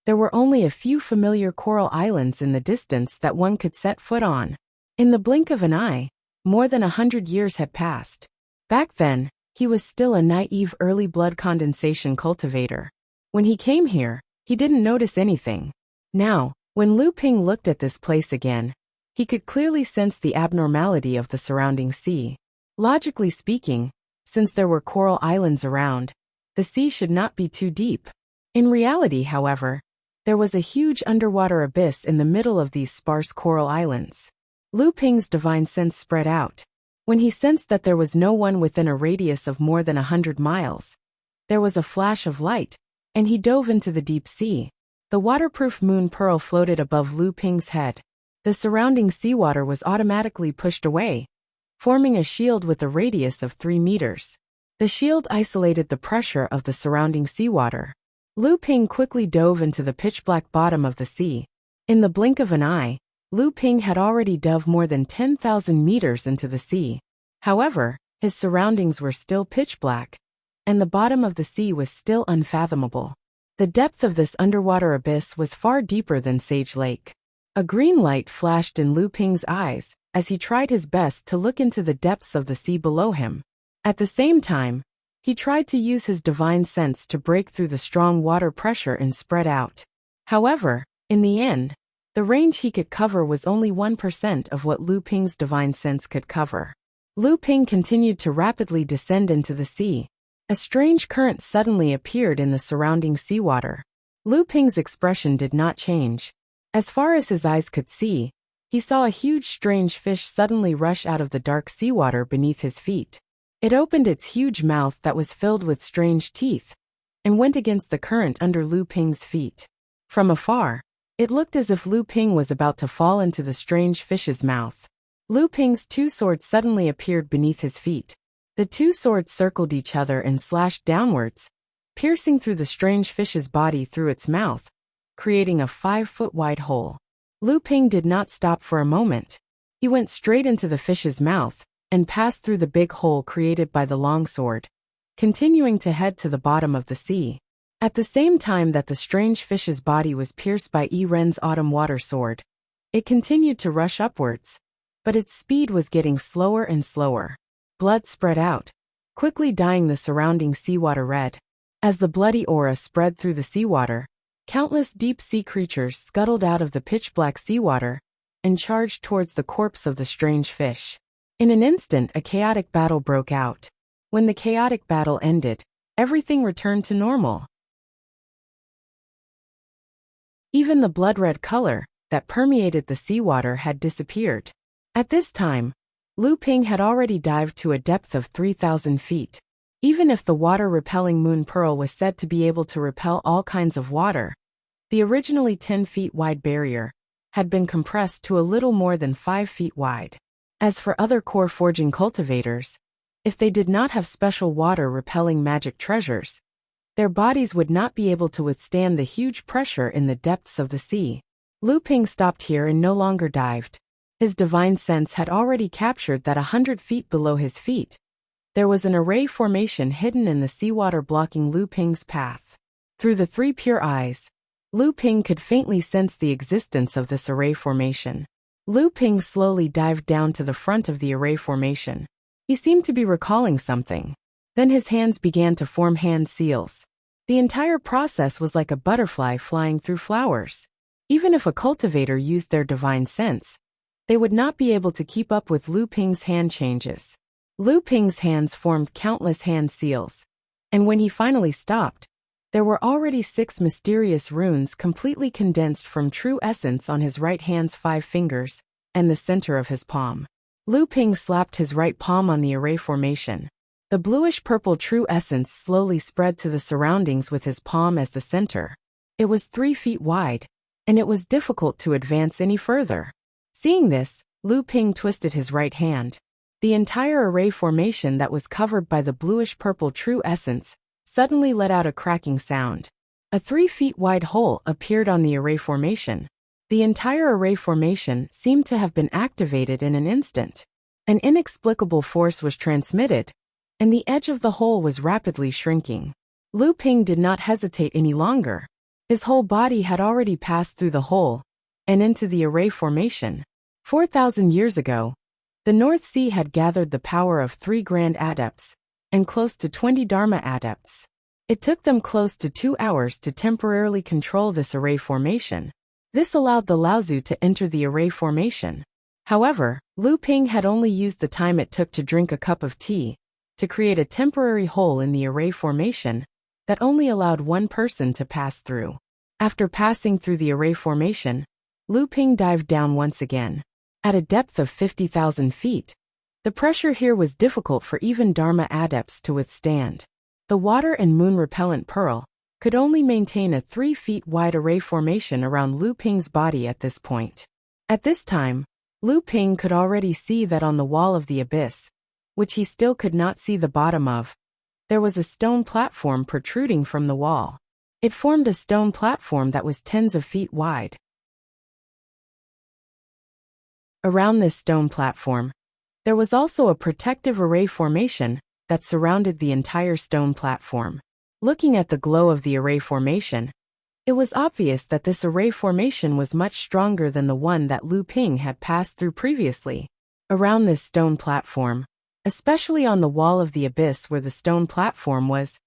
There were only a few familiar coral islands in the distance that one could set foot on. In the blink of an eye, more than 100 years had passed. Back then, he was still a naive early blood condensation cultivator. When he came here, he didn't notice anything. Now, when Lu Ping looked at this place again, he could clearly sense the abnormality of the surrounding sea. Logically speaking, since there were coral islands around, the sea should not be too deep. In reality, however, there was a huge underwater abyss in the middle of these sparse coral islands. Lu Ping's divine sense spread out. When he sensed that there was no one within a radius of more than 100 miles, there was a flash of light, and he dove into the deep sea. The waterproof moon pearl floated above Lu Ping's head. The surrounding seawater was automatically pushed away, forming a shield with a radius of 3 meters. The shield isolated the pressure of the surrounding seawater. Lu Ping quickly dove into the pitch-black bottom of the sea. In the blink of an eye, Lu Ping had already dove more than 10,000 meters into the sea. However, his surroundings were still pitch-black, and the bottom of the sea was still unfathomable. The depth of this underwater abyss was far deeper than Sage Lake. A green light flashed in Lu Ping's eyes as he tried his best to look into the depths of the sea below him. At the same time, he tried to use his divine sense to break through the strong water pressure and spread out. However, in the end, the range he could cover was only 1% of what Lu Ping's divine sense could cover. Lu Ping continued to rapidly descend into the sea. A strange current suddenly appeared in the surrounding seawater. Lu Ping's expression did not change. As far as his eyes could see, he saw a huge strange fish suddenly rush out of the dark seawater beneath his feet. It opened its huge mouth that was filled with strange teeth, and went against the current under Lu Ping's feet. From afar, it looked as if Lu Ping was about to fall into the strange fish's mouth. Lu Ping's 2 swords suddenly appeared beneath his feet. The 2 swords circled each other and slashed downwards, piercing through the strange fish's body through its mouth, creating a 5-foot-wide hole. Lu Ping did not stop for a moment. He went straight into the fish's mouth and passed through the big hole created by the long sword, continuing to head to the bottom of the sea. At the same time that the strange fish's body was pierced by Ren's autumn water sword, it continued to rush upwards, but its speed was getting slower and slower. Blood spread out, quickly dyeing the surrounding seawater red. As the bloody aura spread through the seawater, countless deep-sea creatures scuttled out of the pitch-black seawater and charged towards the corpse of the strange fish. In an instant, a chaotic battle broke out. When the chaotic battle ended, everything returned to normal. Even the blood-red color that permeated the seawater had disappeared. At this time, Lu Ping had already dived to a depth of 3,000 feet. Even if the water-repelling moon pearl was said to be able to repel all kinds of water, the originally 10 feet wide barrier had been compressed to a little more than 5 feet wide. As for other core forging cultivators, if they did not have special water-repelling magic treasures, their bodies would not be able to withstand the huge pressure in the depths of the sea. Lu Ping stopped here and no longer dived. His divine sense had already captured that 100 feet below his feet, there was an array formation hidden in the seawater blocking Lu Ping's path. Through the 3 pure eyes, Lu Ping could faintly sense the existence of this array formation. Lu Ping slowly dived down to the front of the array formation. He seemed to be recalling something. Then his hands began to form hand seals. The entire process was like a butterfly flying through flowers. Even if a cultivator used their divine sense, they would not be able to keep up with Lu Ping's hand changes. Lu Ping's hands formed countless hand seals, and when he finally stopped, there were already 6 mysterious runes completely condensed from true essence on his right hand's 5 fingers and the center of his palm. Lu Ping slapped his right palm on the array formation. The bluish-purple true essence slowly spread to the surroundings with his palm as the center. It was 3 feet wide, and it was difficult to advance any further. Seeing this, Lu Ping twisted his right hand. The entire array formation that was covered by the bluish-purple true essence suddenly let out a cracking sound. A 3 feet wide hole appeared on the array formation. The entire array formation seemed to have been activated in an instant. An inexplicable force was transmitted, and the edge of the hole was rapidly shrinking. Lu Ping did not hesitate any longer. His whole body had already passed through the hole and into the array formation. 4,000 years ago, the North Sea had gathered the power of 3 grand adepts and close to 20 Dharma adepts. It took them close to 2 hours to temporarily control this array formation. This allowed the Laozu to enter the array formation. However, Lu Ping had only used the time it took to drink a cup of tea to create a temporary hole in the array formation that only allowed one person to pass through. After passing through the array formation, Lu Ping dived down once again. At a depth of 50,000 feet, the pressure here was difficult for even Dharma adepts to withstand. The water and moon repellent pearl could only maintain a 3 feet wide array formation around Lu Ping's body at this point. At this time, Lu Ping could already see that on the wall of the abyss, which he still could not see the bottom of, there was a stone platform protruding from the wall. It formed a stone platform that was tens of feet wide. Around this stone platform, there was also a protective array formation that surrounded the entire stone platform. Looking at the glow of the array formation, it was obvious that this array formation was much stronger than the one that Lu Ping had passed through previously. Around this stone platform, especially on the wall of the abyss where the stone platform was,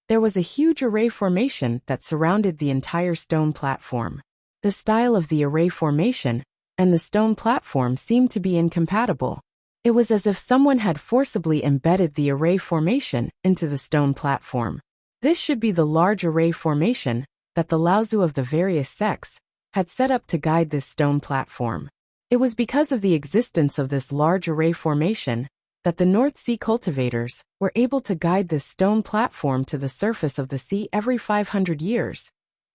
there was a huge array formation that surrounded the entire stone platform. The style of the array formation and the stone platform seemed to be incompatible. It was as if someone had forcibly embedded the array formation into the stone platform. This should be the large array formation that the Laozu of the various sects had set up to guide this stone platform. It was because of the existence of this large array formation that the North Sea cultivators were able to guide this stone platform to the surface of the sea every 500 years,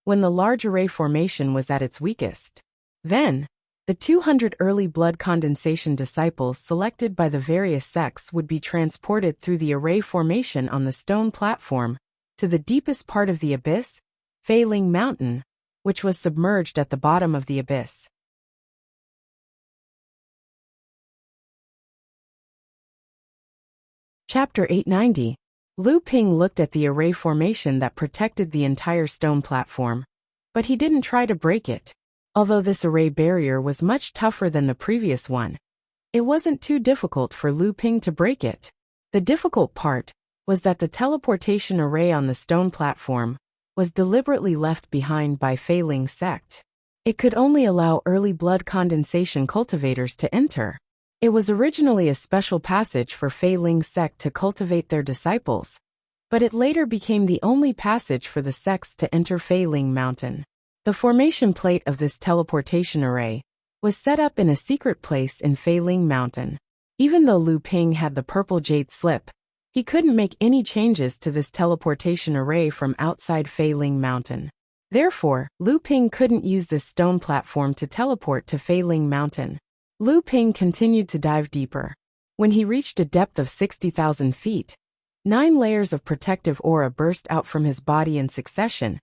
when the large array formation was at its weakest. Then, the 200 early blood condensation disciples selected by the various sects would be transported through the array formation on the stone platform to the deepest part of the abyss, Fei Ling Mountain, which was submerged at the bottom of the abyss. Chapter 890. Lu Ping looked at the array formation that protected the entire stone platform, but he didn't try to break it. Although this array barrier was much tougher than the previous one, it wasn't too difficult for Lu Ping to break it. The difficult part was that the teleportation array on the stone platform was deliberately left behind by Fei Ling's sect. It could only allow early blood condensation cultivators to enter. It was originally a special passage for Fei Ling's sect to cultivate their disciples, but it later became the only passage for the sects to enter Fei Ling Mountain. The formation plate of this teleportation array was set up in a secret place in Fei Ling Mountain. Even though Lu Ping had the purple jade slip, he couldn't make any changes to this teleportation array from outside Fei Ling Mountain. Therefore, Lu Ping couldn't use this stone platform to teleport to Fei Ling Mountain. Lu Ping continued to dive deeper. When he reached a depth of 60,000 feet, 9 layers of protective aura burst out from his body in succession,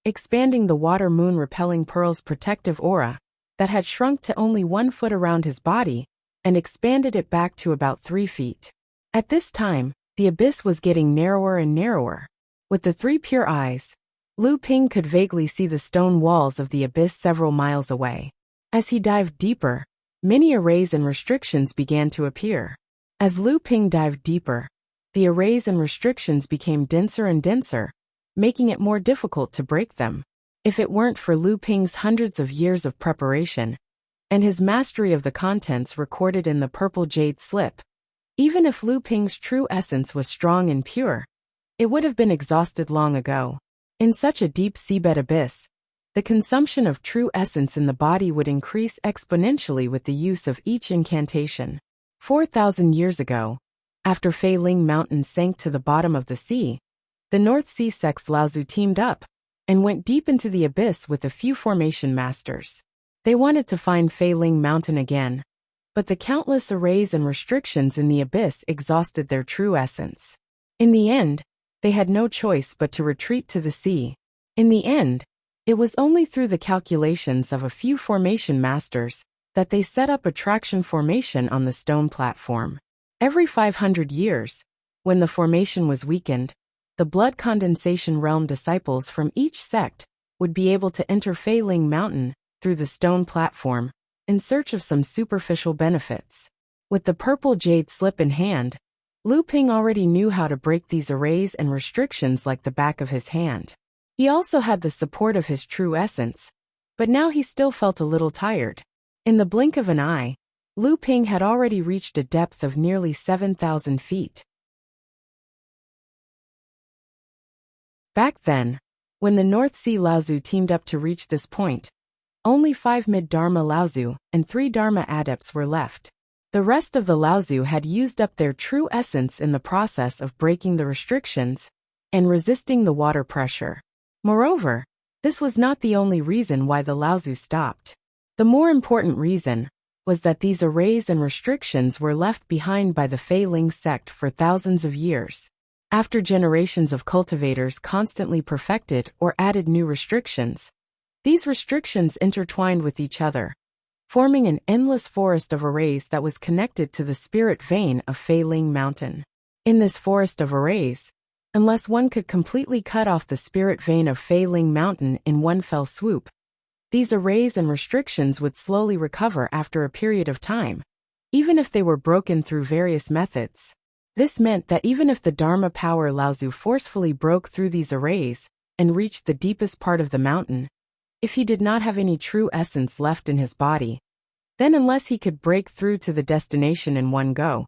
expanding the water moon repelling pearl's protective aura that had shrunk to only 1 foot around his body and expanded it back to about 3 feet. At this time, the abyss was getting narrower and narrower. With the 3 pure eyes, Lu Ping could vaguely see the stone walls of the abyss several miles away. As he dived deeper, many arrays and restrictions began to appear. As Lu Ping dived deeper, the arrays and restrictions became denser and denser, making it more difficult to break them. If it weren't for Lu Ping's hundreds of years of preparation and his mastery of the contents recorded in the purple jade slip, even if Lu Ping's true essence was strong and pure, it would have been exhausted long ago. In such a deep seabed abyss, the consumption of true essence in the body would increase exponentially with the use of each incantation. 4,000 years ago, after Fei Ling Mountain sank to the bottom of the sea, the North Sea sect's Laozu teamed up and went deep into the abyss with a few formation masters. They wanted to find Fei Ling Mountain again, but the countless arrays and restrictions in the abyss exhausted their true essence. In the end, they had no choice but to retreat to the sea. In the end, it was only through the calculations of a few formation masters that they set up a traction formation on the stone platform. Every 500 years, when the formation was weakened, the blood condensation realm disciples from each sect would be able to enter Fei Ling Mountain through the stone platform in search of some superficial benefits. With the purple jade slip in hand, Lu Ping already knew how to break these arrays and restrictions like the back of his hand. He also had the support of his true essence, but now he still felt a little tired. In the blink of an eye, Lu Ping had already reached a depth of nearly 7,000 feet. Back then, when the North Sea Laozu teamed up to reach this point, only 5 mid-Dharma Laozu and 3 Dharma adepts were left. The rest of the Laozu had used up their true essence in the process of breaking the restrictions and resisting the water pressure. Moreover, this was not the only reason why the Laozi stopped. The more important reason was that these arrays and restrictions were left behind by the Fei Ling sect for thousands of years. After generations of cultivators constantly perfected or added new restrictions, these restrictions intertwined with each other, forming an endless forest of arrays that was connected to the spirit vein of Fei Ling Mountain. In this forest of arrays, unless one could completely cut off the spirit vein of Fei Ling Mountain in one fell swoop, these arrays and restrictions would slowly recover after a period of time, even if they were broken through various methods. This meant that even if the Dharma power Laozi forcefully broke through these arrays and reached the deepest part of the mountain, if he did not have any true essence left in his body, then unless he could break through to the destination in one go,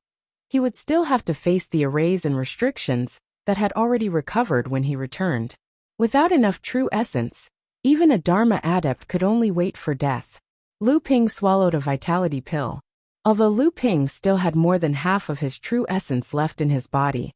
he would still have to face the arrays and restrictions that had already recovered when he returned. Without enough true essence, even a Dharma adept could only wait for death. Lu Ping swallowed a vitality pill. Although Lu Ping still had more than half of his true essence left in his body,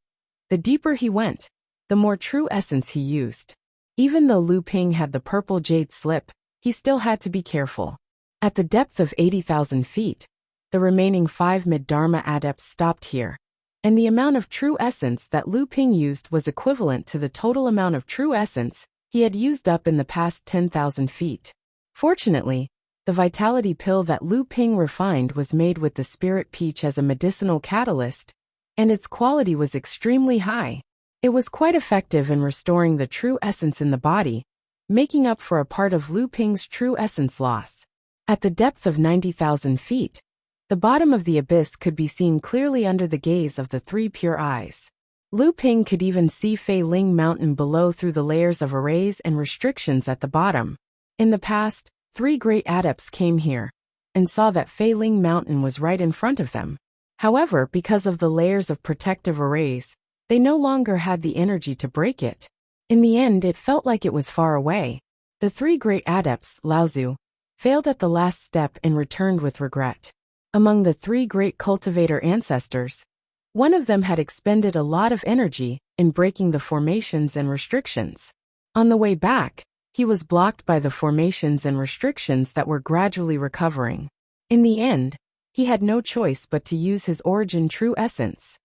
the deeper he went, the more true essence he used. Even though Lu Ping had the purple jade slip, he still had to be careful. At the depth of 80,000 feet, the remaining 5 mid-Dharma adepts stopped here, and the amount of true essence that Lu Ping used was equivalent to the total amount of true essence he had used up in the past 10,000 feet. Fortunately, the vitality pill that Lu Ping refined was made with the spirit peach as a medicinal catalyst, and its quality was extremely high. It was quite effective in restoring the true essence in the body, making up for a part of Lu Ping's true essence loss. At the depth of 90,000 feet, the bottom of the abyss could be seen clearly under the gaze of the 3 pure eyes. Lu Ping could even see Fei Ling Mountain below through the layers of arrays and restrictions at the bottom. In the past, 3 great adepts came here and saw that Fei Ling Mountain was right in front of them. However, because of the layers of protective arrays, they no longer had the energy to break it. In the end, it felt like it was far away. The 3 great adepts, Laozi, failed at the last step and returned with regret. Among the 3 great cultivator ancestors, one of them had expended a lot of energy in breaking the formations and restrictions. On the way back, he was blocked by the formations and restrictions that were gradually recovering. In the end, he had no choice but to use his origin true essence.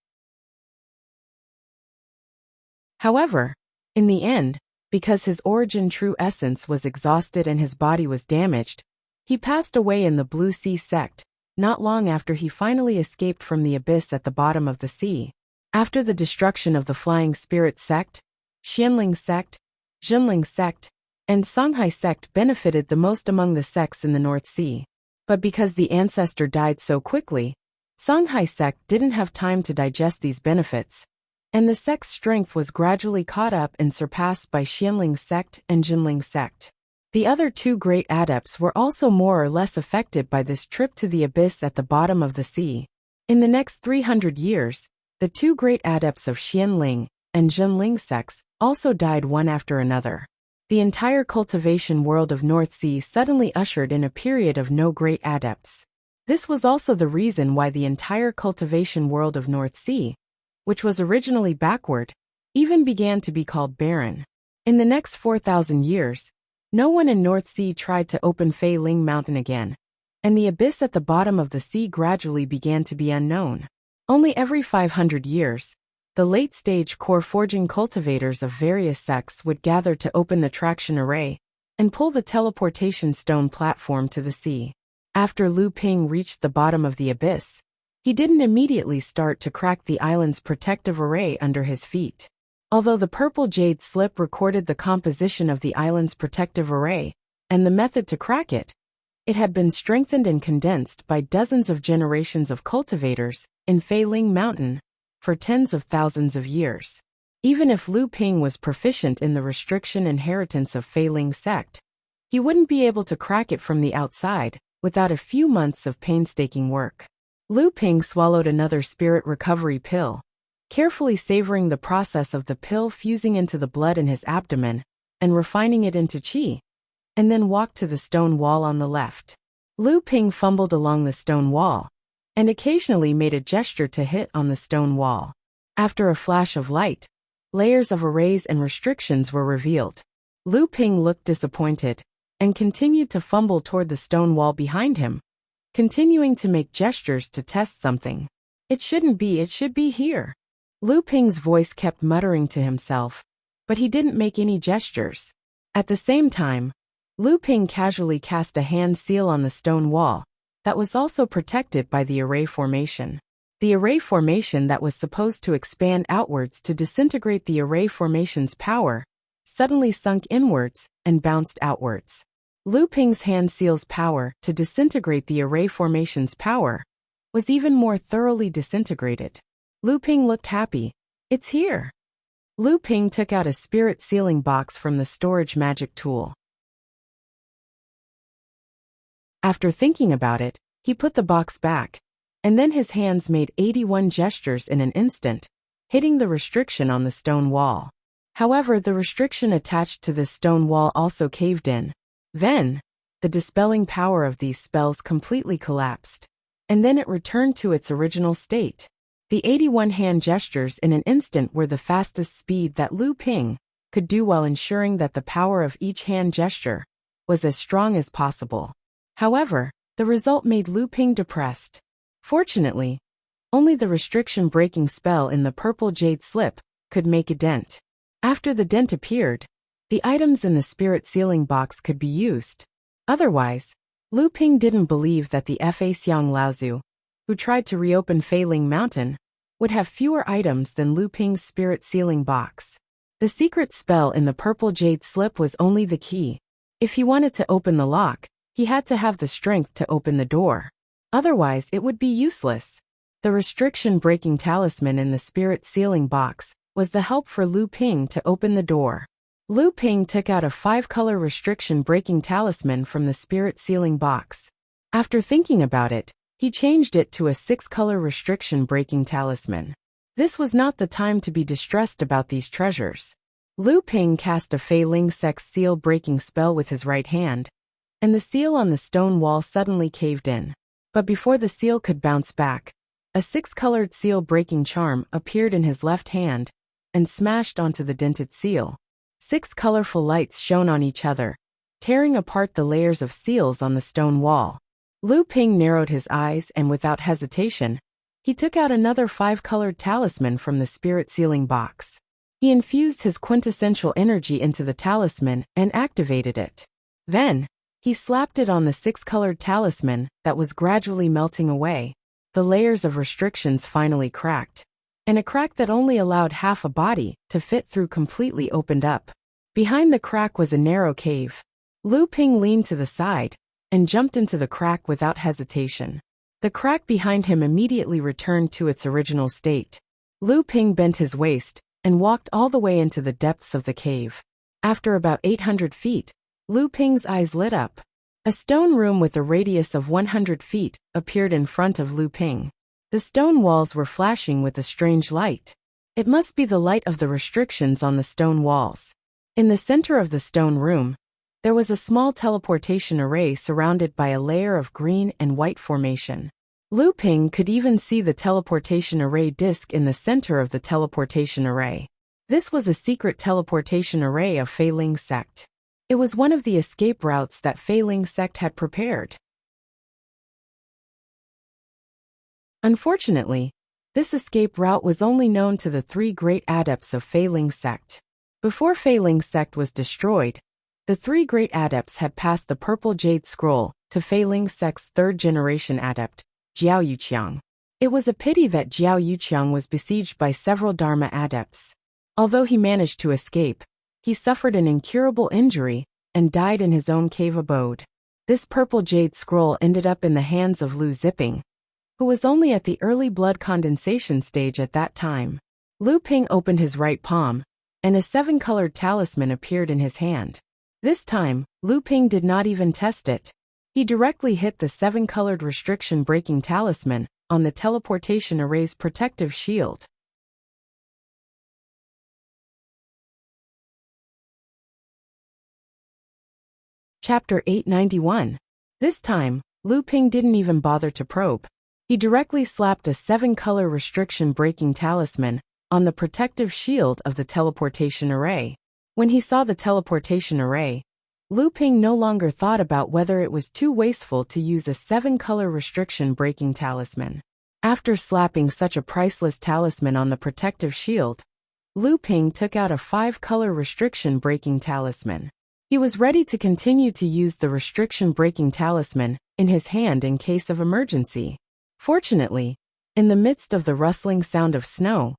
However, in the end, because his origin true essence was exhausted and his body was damaged, he passed away in the Blue Sea sect, not long after he finally escaped from the abyss at the bottom of the sea. After the destruction of the Flying Spirit sect, Xianling sect, Zhenling sect, and Songhai sect benefited the most among the sects in the North Sea. But because the ancestor died so quickly, Songhai sect didn't have time to digest these benefits, and the sect's strength was gradually caught up and surpassed by Xianling sect and Zhenling sect. The other 2 great adepts were also more or less affected by this trip to the abyss at the bottom of the sea. In the next 300 years, the 2 great adepts of Xianling and Zhenling sects also died one after another. The entire cultivation world of North Sea suddenly ushered in a period of no great adepts. This was also the reason why the entire cultivation world of North Sea, which was originally backward, even began to be called barren. In the next 4,000 years, no one in North Sea tried to open Fei Ling Mountain again, and the abyss at the bottom of the sea gradually began to be unknown. Only every 500 years, the late-stage core forging cultivators of various sects would gather to open the traction array and pull the teleportation stone platform to the sea. After Lu Ping reached the bottom of the abyss, he didn't immediately start to crack the island's protective array under his feet. Although the purple jade slip recorded the composition of the island's protective array and the method to crack it, it had been strengthened and condensed by dozens of generations of cultivators in Fei Ling Mountain for tens of thousands of years. Even if Lu Ping was proficient in the restriction inheritance of Fei Ling sect, he wouldn't be able to crack it from the outside without a few months of painstaking work. Lu Ping swallowed another spirit recovery pill, carefully savoring the process of the pill fusing into the blood in his abdomen and refining it into qi, and then walked to the stone wall on the left. Lu Ping fumbled along the stone wall and occasionally made a gesture to hit on the stone wall. After a flash of light, layers of arrays and restrictions were revealed. Lu Ping looked disappointed and continued to fumble toward the stone wall behind him, continuing to make gestures to test something. It shouldn't be, it should be here. Lu Ping's voice kept muttering to himself, but he didn't make any gestures. At the same time, Lu Ping casually cast a hand seal on the stone wall that was also protected by the array formation. The array formation that was supposed to expand outwards to disintegrate the array formation's power suddenly sunk inwards and bounced outwards. Lu Ping's hand seal's power to disintegrate the array formation's power was even more thoroughly disintegrated. Lu Ping looked happy. It's here. Lu Ping took out a spirit sealing box from the storage magic tool. After thinking about it, he put the box back, and then his hands made 81 gestures in an instant, hitting the restriction on the stone wall. However, the restriction attached to this stone wall also caved in. Then, the dispelling power of these spells completely collapsed, and then it returned to its original state. The 81 hand gestures in an instant were the fastest speed that Lu Ping could do while ensuring that the power of each hand gesture was as strong as possible. However, the result made Lu Ping depressed. Fortunately, only the restriction-breaking spell in the purple jade slip could make a dent. After the dent appeared, the items in the spirit sealing box could be used. Otherwise, Lu Ping didn't believe that the Fa Xiang Laozu, who tried to reopen Feiling Mountain, would have fewer items than Lu Ping's spirit sealing box. The secret spell in the purple jade slip was only the key. If he wanted to open the lock, he had to have the strength to open the door. Otherwise, it would be useless. The restriction-breaking talisman in the spirit sealing box was the help for Lu Ping to open the door. Lu Ping took out a 5-color restriction-breaking talisman from the spirit sealing box. After thinking about it, he changed it to a 6-color restriction-breaking talisman. This was not the time to be distressed about these treasures. Lu Ping cast a Fei Ling Sec's seal-breaking spell with his right hand, and the seal on the stone wall suddenly caved in. But before the seal could bounce back, a 6-colored seal-breaking charm appeared in his left hand and smashed onto the dented seal. 6 colorful lights shone on each other, tearing apart the layers of seals on the stone wall. Lu Ping narrowed his eyes and without hesitation, he took out another 5-colored talisman from the spirit sealing box. He infused his quintessential energy into the talisman and activated it. Then, he slapped it on the 6-colored talisman that was gradually melting away. The layers of restrictions finally cracked, and a crack that only allowed half a body to fit through completely opened up. Behind the crack was a narrow cave. Lu Ping leaned to the side and jumped into the crack without hesitation. The crack behind him immediately returned to its original state. Lu Ping bent his waist and walked all the way into the depths of the cave. After about 800 feet, Lu Ping's eyes lit up. A stone room with a radius of 100 feet appeared in front of Lu Ping. The stone walls were flashing with a strange light. It must be the light of the restrictions on the stone walls. In the center of the stone room, there was a small teleportation array surrounded by a layer of green and white formation. Lu Ping could even see the teleportation array disk in the center of the teleportation array. This was a secret teleportation array of Fei Ling sect. It was one of the escape routes that Fei Ling sect had prepared. Unfortunately, this escape route was only known to the 3 great adepts of Fei Ling sect. Before Fei Ling sect was destroyed, the 3 great adepts had passed the purple jade scroll to Fei Ling sect's 3rd-generation adept, Jiao Yuqiang. It was a pity that Jiao Yuqiang was besieged by several Dharma adepts. Although he managed to escape, he suffered an incurable injury and died in his own cave abode. This purple jade scroll ended up in the hands of Lu Ziping, who was only at the early blood condensation stage at that time. Lu Ping opened his right palm, and a 7-colored talisman appeared in his hand. This time, Lu Ping did not even test it. He directly hit the 7-colored restriction-breaking talisman on the teleportation array's protective shield. Chapter 891. This time, Lu Ping didn't even bother to probe. He directly slapped a 7-color restriction-breaking talisman on the protective shield of the teleportation array. When he saw the teleportation array, Lu Ping no longer thought about whether it was too wasteful to use a 7-color restriction breaking talisman. After slapping such a priceless talisman on the protective shield, Lu Ping took out a 5-color restriction breaking talisman. He was ready to continue to use the restriction breaking talisman in his hand in case of emergency. Fortunately, in the midst of the rustling sound of snow,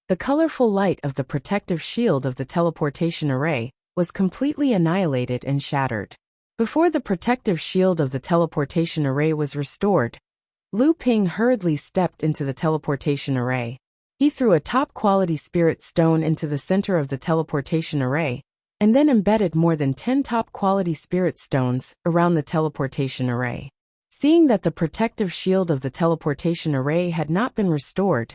the colorful light of the protective shield of the teleportation array was completely annihilated and shattered. Before the protective shield of the teleportation array was restored, Lu Ping hurriedly stepped into the teleportation array. He threw a top-quality spirit stone into the center of the teleportation array, and then embedded more than 10 top-quality spirit stones around the teleportation array. Seeing that the protective shield of the teleportation array had not been restored,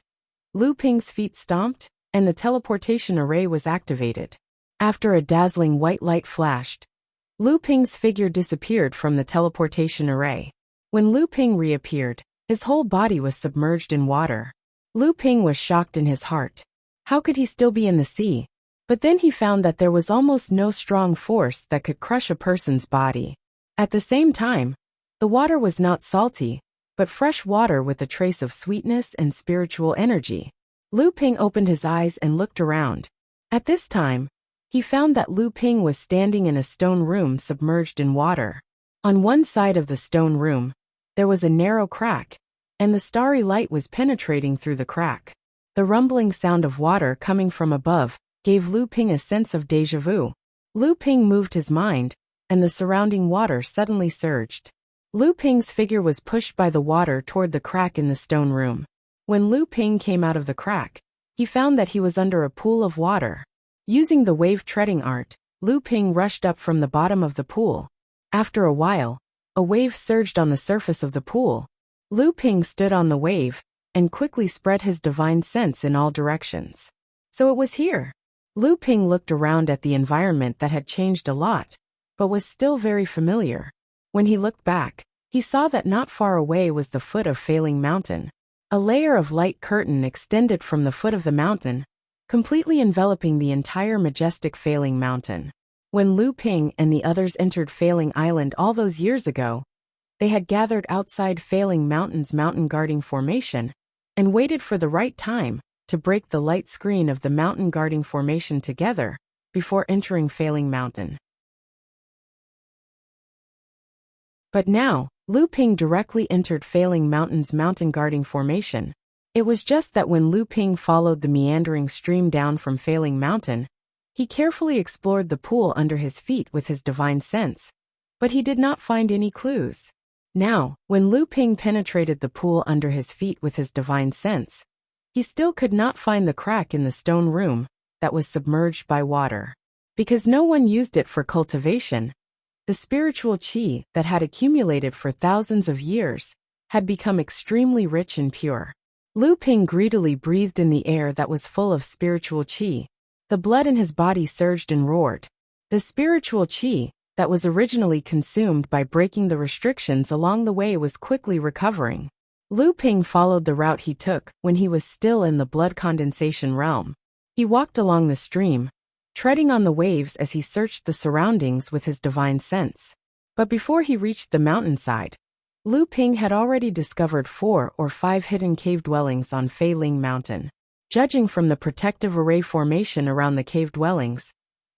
Lu Ping's feet stomped, and the teleportation array was activated. After a dazzling white light flashed, Lu Ping's figure disappeared from the teleportation array. When Lu Ping reappeared, his whole body was submerged in water. Lu Ping was shocked in his heart. How could he still be in the sea? But then he found that there was almost no strong force that could crush a person's body. At the same time, the water was not salty, but fresh water with a trace of sweetness and spiritual energy. Lu Ping opened his eyes and looked around. At this time, he found that Lu Ping was standing in a stone room submerged in water. On one side of the stone room, there was a narrow crack, and the starry light was penetrating through the crack. The rumbling sound of water coming from above gave Lu Ping a sense of déjà vu. Lu Ping moved his mind, and the surrounding water suddenly surged. Lu Ping's figure was pushed by the water toward the crack in the stone room. When Lu Ping came out of the crack, he found that he was under a pool of water. Using the wave treading art, Lu Ping rushed up from the bottom of the pool. After a while, a wave surged on the surface of the pool. Lu Ping stood on the wave and quickly spread his divine sense in all directions. So it was here. Lu Ping looked around at the environment that had changed a lot, but was still very familiar. When he looked back, he saw that not far away was the foot of Failing Mountain. A layer of light curtain extended from the foot of the mountain, completely enveloping the entire majestic Failing Mountain. When Lu Ping and the others entered Failing Island all those years ago, they had gathered outside Failing Mountain's mountain guarding formation and waited for the right time to break the light screen of the mountain guarding formation together before entering Failing Mountain. But now, Lu Ping directly entered Failing Mountain's mountain guarding formation. It was just that when Lu Ping followed the meandering stream down from Failing Mountain, he carefully explored the pool under his feet with his divine sense, but he did not find any clues. Now, when Lu Ping penetrated the pool under his feet with his divine sense, he still could not find the crack in the stone room that was submerged by water. Because no one used it for cultivation, the spiritual qi that had accumulated for thousands of years had become extremely rich and pure. Lu Ping greedily breathed in the air that was full of spiritual qi. The blood in his body surged and roared. The spiritual qi that was originally consumed by breaking the restrictions along the way was quickly recovering. Lu Ping followed the route he took when he was still in the blood condensation realm. He walked along the stream, treading on the waves as he searched the surroundings with his divine sense. But before he reached the mountainside, Lu Ping had already discovered 4 or 5 hidden cave dwellings on Failing Mountain. Judging from the protective array formation around the cave dwellings,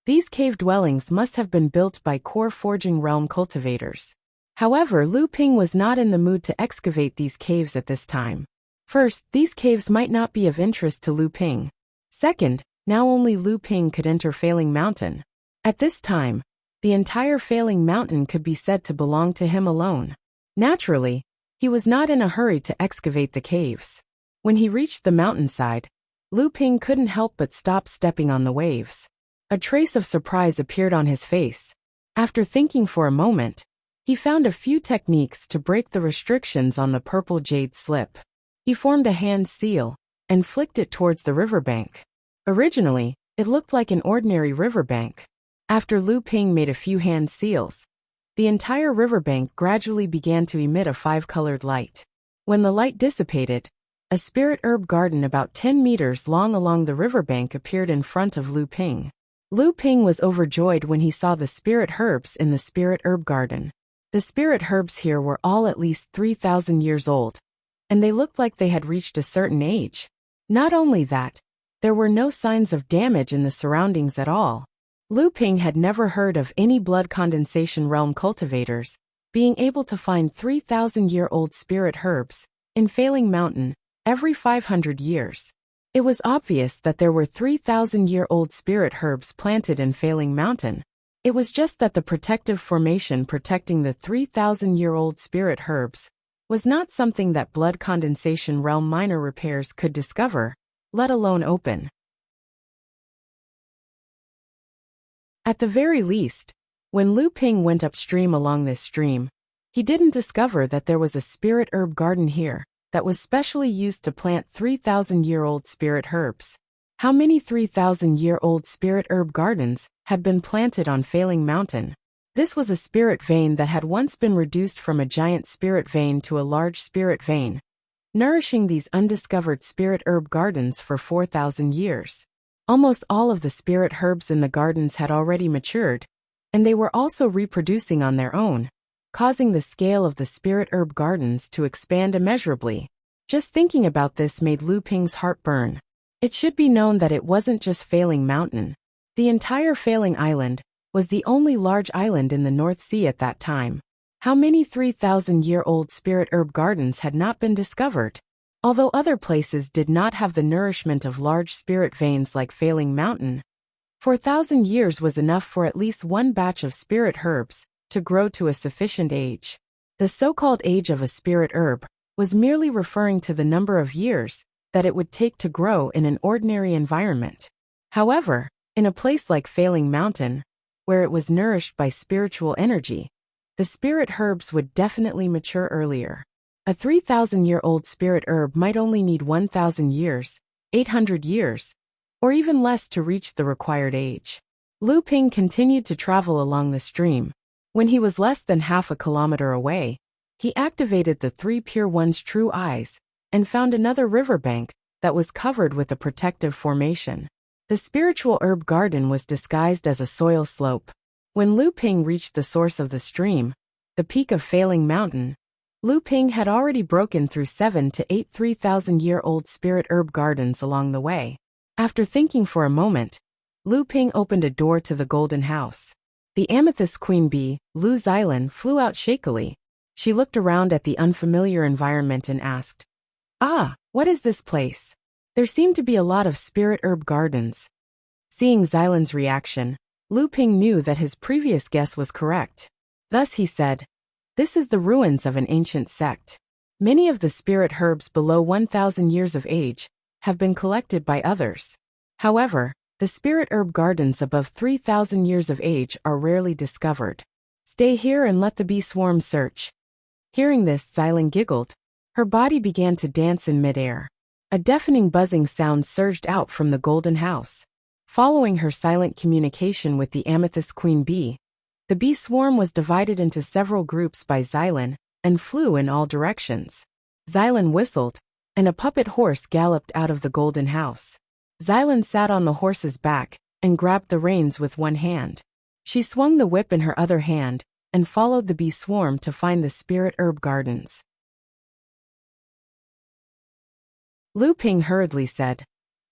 these cave dwellings must have been built by core forging realm cultivators. However, Lu Ping was not in the mood to excavate these caves at this time. First, these caves might not be of interest to Lu Ping. Second, now only Lu Ping could enter Failing Mountain. At this time, the entire Failing Mountain could be said to belong to him alone. Naturally, he was not in a hurry to excavate the caves. When he reached the mountainside, Lu Ping couldn't help but stop stepping on the waves. A trace of surprise appeared on his face. After thinking for a moment, he found a few techniques to break the restrictions on the purple jade slip. He formed a hand seal and flicked it towards the riverbank. Originally, it looked like an ordinary riverbank. After Lu Ping made a few hand seals, the entire riverbank gradually began to emit a 5-colored light. When the light dissipated, a spirit herb garden about 10 meters long along the riverbank appeared in front of Lu Ping. Lu Ping was overjoyed when he saw the spirit herbs in the spirit herb garden. The spirit herbs here were all at least 3,000 years old, and they looked like they had reached a certain age. Not only that, there were no signs of damage in the surroundings at all. Lu Ping had never heard of any blood condensation realm cultivators being able to find 3,000-year-old spirit herbs in Failing Mountain every 500 years. It was obvious that there were 3,000-year-old spirit herbs planted in Failing Mountain. It was just that the protective formation protecting the 3,000-year-old spirit herbs was not something that blood condensation realm miner repairs could discover, let alone open. At the very least, when Lu Ping went upstream along this stream, he didn't discover that there was a spirit herb garden here that was specially used to plant 3,000-year-old spirit herbs. How many 3,000-year-old spirit herb gardens had been planted on Failing Mountain? This was a spirit vein that had once been reduced from a giant spirit vein to a large spirit vein, nourishing these undiscovered spirit herb gardens for 4,000 years. Almost all of the spirit herbs in the gardens had already matured, and they were also reproducing on their own, causing the scale of the spirit herb gardens to expand immeasurably. Just thinking about this made Lu Ping's heart burn. It should be known that it wasn't just Failing Mountain. The entire Failing Island was the only large island in the North Sea at that time. How many 3,000-year-old spirit herb gardens had not been discovered? Although other places did not have the nourishment of large spirit veins like Failing Mountain, 4,000 years was enough for at least one batch of spirit herbs to grow to a sufficient age. The so-called age of a spirit herb was merely referring to the number of years that it would take to grow in an ordinary environment. However, in a place like Failing Mountain, where it was nourished by spiritual energy, the spirit herbs would definitely mature earlier. A 3,000-year-old spirit herb might only need 1,000 years, 800 years, or even less to reach the required age. Lu Ping continued to travel along the stream. When he was less than half a kilometer away, he activated the 3 Pure One's true eyes and found another riverbank that was covered with a protective formation. The spiritual herb garden was disguised as a soil slope. When Lu Ping reached the source of the stream, the peak of Failing Mountain, Lu Ping had already broken through 7 to 8 3,000-year-old spirit herb gardens along the way. After thinking for a moment, Lu Ping opened a door to the golden house. The amethyst queen bee, Lu Xylan, flew out shakily. She looked around at the unfamiliar environment and asked, "Ah, what is this place? There seem to be a lot of spirit herb gardens." Seeing Xylan's reaction, Lu Ping knew that his previous guess was correct. Thus he said, "This is the ruins of an ancient sect. Many of the spirit herbs below 1,000 years of age have been collected by others. However, the spirit herb gardens above 3,000 years of age are rarely discovered. Stay here and let the bee swarm search." Hearing this, Xylan giggled. Her body began to dance in midair. A deafening buzzing sound surged out from the golden house. Following her silent communication with the amethyst queen bee, the bee swarm was divided into several groups by Xylan and flew in all directions. Xylan whistled, and a puppet horse galloped out of the golden house. Xylan sat on the horse's back and grabbed the reins with one hand. She swung the whip in her other hand and followed the bee swarm to find the spirit herb gardens. Lu Ping hurriedly said,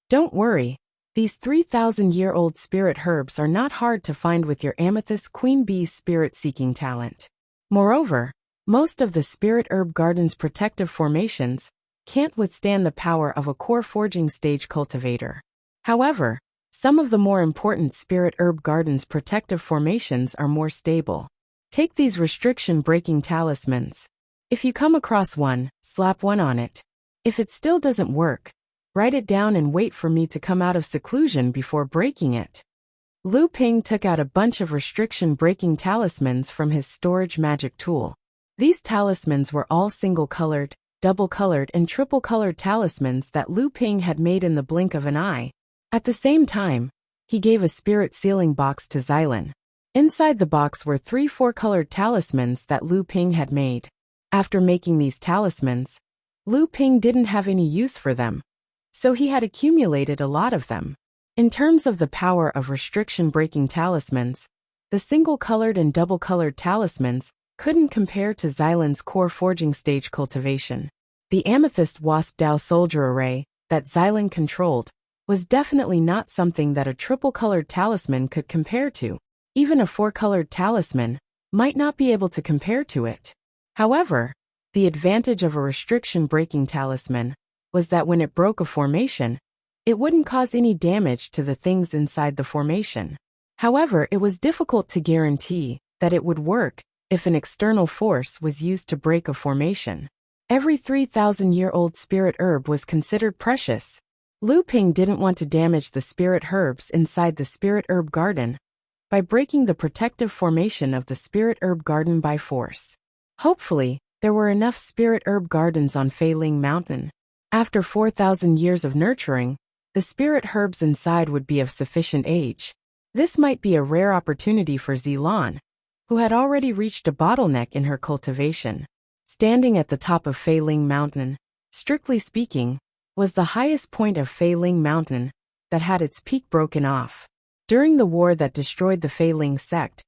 "Don't worry. These 3,000-year-old spirit herbs are not hard to find with your amethyst queen bee's spirit-seeking talent. Moreover, most of the spirit herb garden's protective formations can't withstand the power of a core forging stage cultivator. However, some of the more important spirit herb garden's protective formations are more stable. Take these restriction-breaking talismans. If you come across one, slap one on it. If it still doesn't work, write it down and wait for me to come out of seclusion before breaking it." Lu Ping took out a bunch of restriction-breaking talismans from his storage magic tool. These talismans were all single-colored, double-colored and triple-colored talismans that Lu Ping had made in the blink of an eye. At the same time, he gave a spirit sealing box to Xylan. Inside the box were 3 4-colored talismans that Lu Ping had made. After making these talismans, Lu Ping didn't have any use for them, so he had accumulated a lot of them. In terms of the power of restriction-breaking talismans, the single-colored and double-colored talismans couldn't compare to Xylan's core forging stage cultivation. The amethyst wasp Dao soldier array that Xylan controlled was definitely not something that a triple-colored talisman could compare to. Even a four-colored talisman might not be able to compare to it. However, the advantage of a restriction-breaking talisman was that when it broke a formation, it wouldn't cause any damage to the things inside the formation. However, it was difficult to guarantee that it would work if an external force was used to break a formation. Every 3,000-year-old spirit herb was considered precious. Lu Ping didn't want to damage the spirit herbs inside the spirit herb garden by breaking the protective formation of the spirit herb garden by force. Hopefully, there were enough spirit herb gardens on Feiling Mountain. After 4,000 years of nurturing, the spirit herbs inside would be of sufficient age. This might be a rare opportunity for Zilan, who had already reached a bottleneck in her cultivation. Standing at the top of Feiling Mountain, strictly speaking, was the highest point of Feiling Mountain that had its peak broken off. During the war that destroyed the Feiling sect,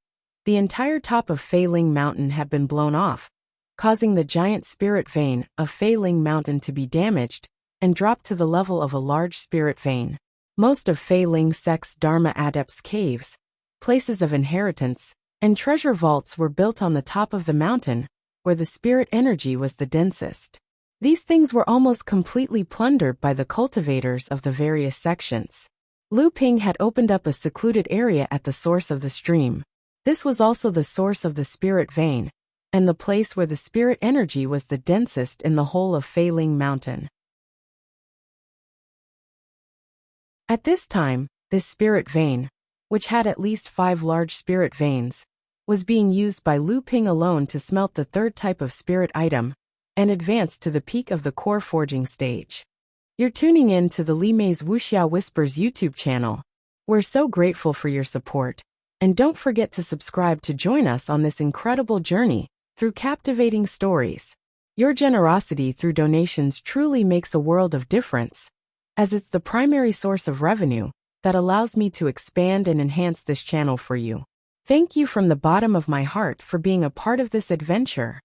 the entire top of Feiling Mountain had been blown off, causing the giant spirit vein of Feiling Mountain to be damaged and dropped to the level of a large spirit vein. Most of Feiling sect's Dharma adepts' caves, places of inheritance, and treasure vaults were built on the top of the mountain, where the spirit energy was the densest. These things were almost completely plundered by the cultivators of the various sections. Lu Ping had opened up a secluded area at the source of the stream. This was also the source of the spirit vein, and the place where the spirit energy was the densest in the whole of Feiling Mountain. At this time, this spirit vein, which had at least 5 large spirit veins, was being used by Lu Ping alone to smelt the third type of spirit item and advance to the peak of the core forging stage. You're tuning in to the Li Mei's Wuxia Whispers YouTube channel. We're so grateful for your support, and don't forget to subscribe to join us on this incredible journey through captivating stories. Your generosity through donations truly makes a world of difference, as it's the primary source of revenue that allows me to expand and enhance this channel for you. Thank you from the bottom of my heart for being a part of this adventure.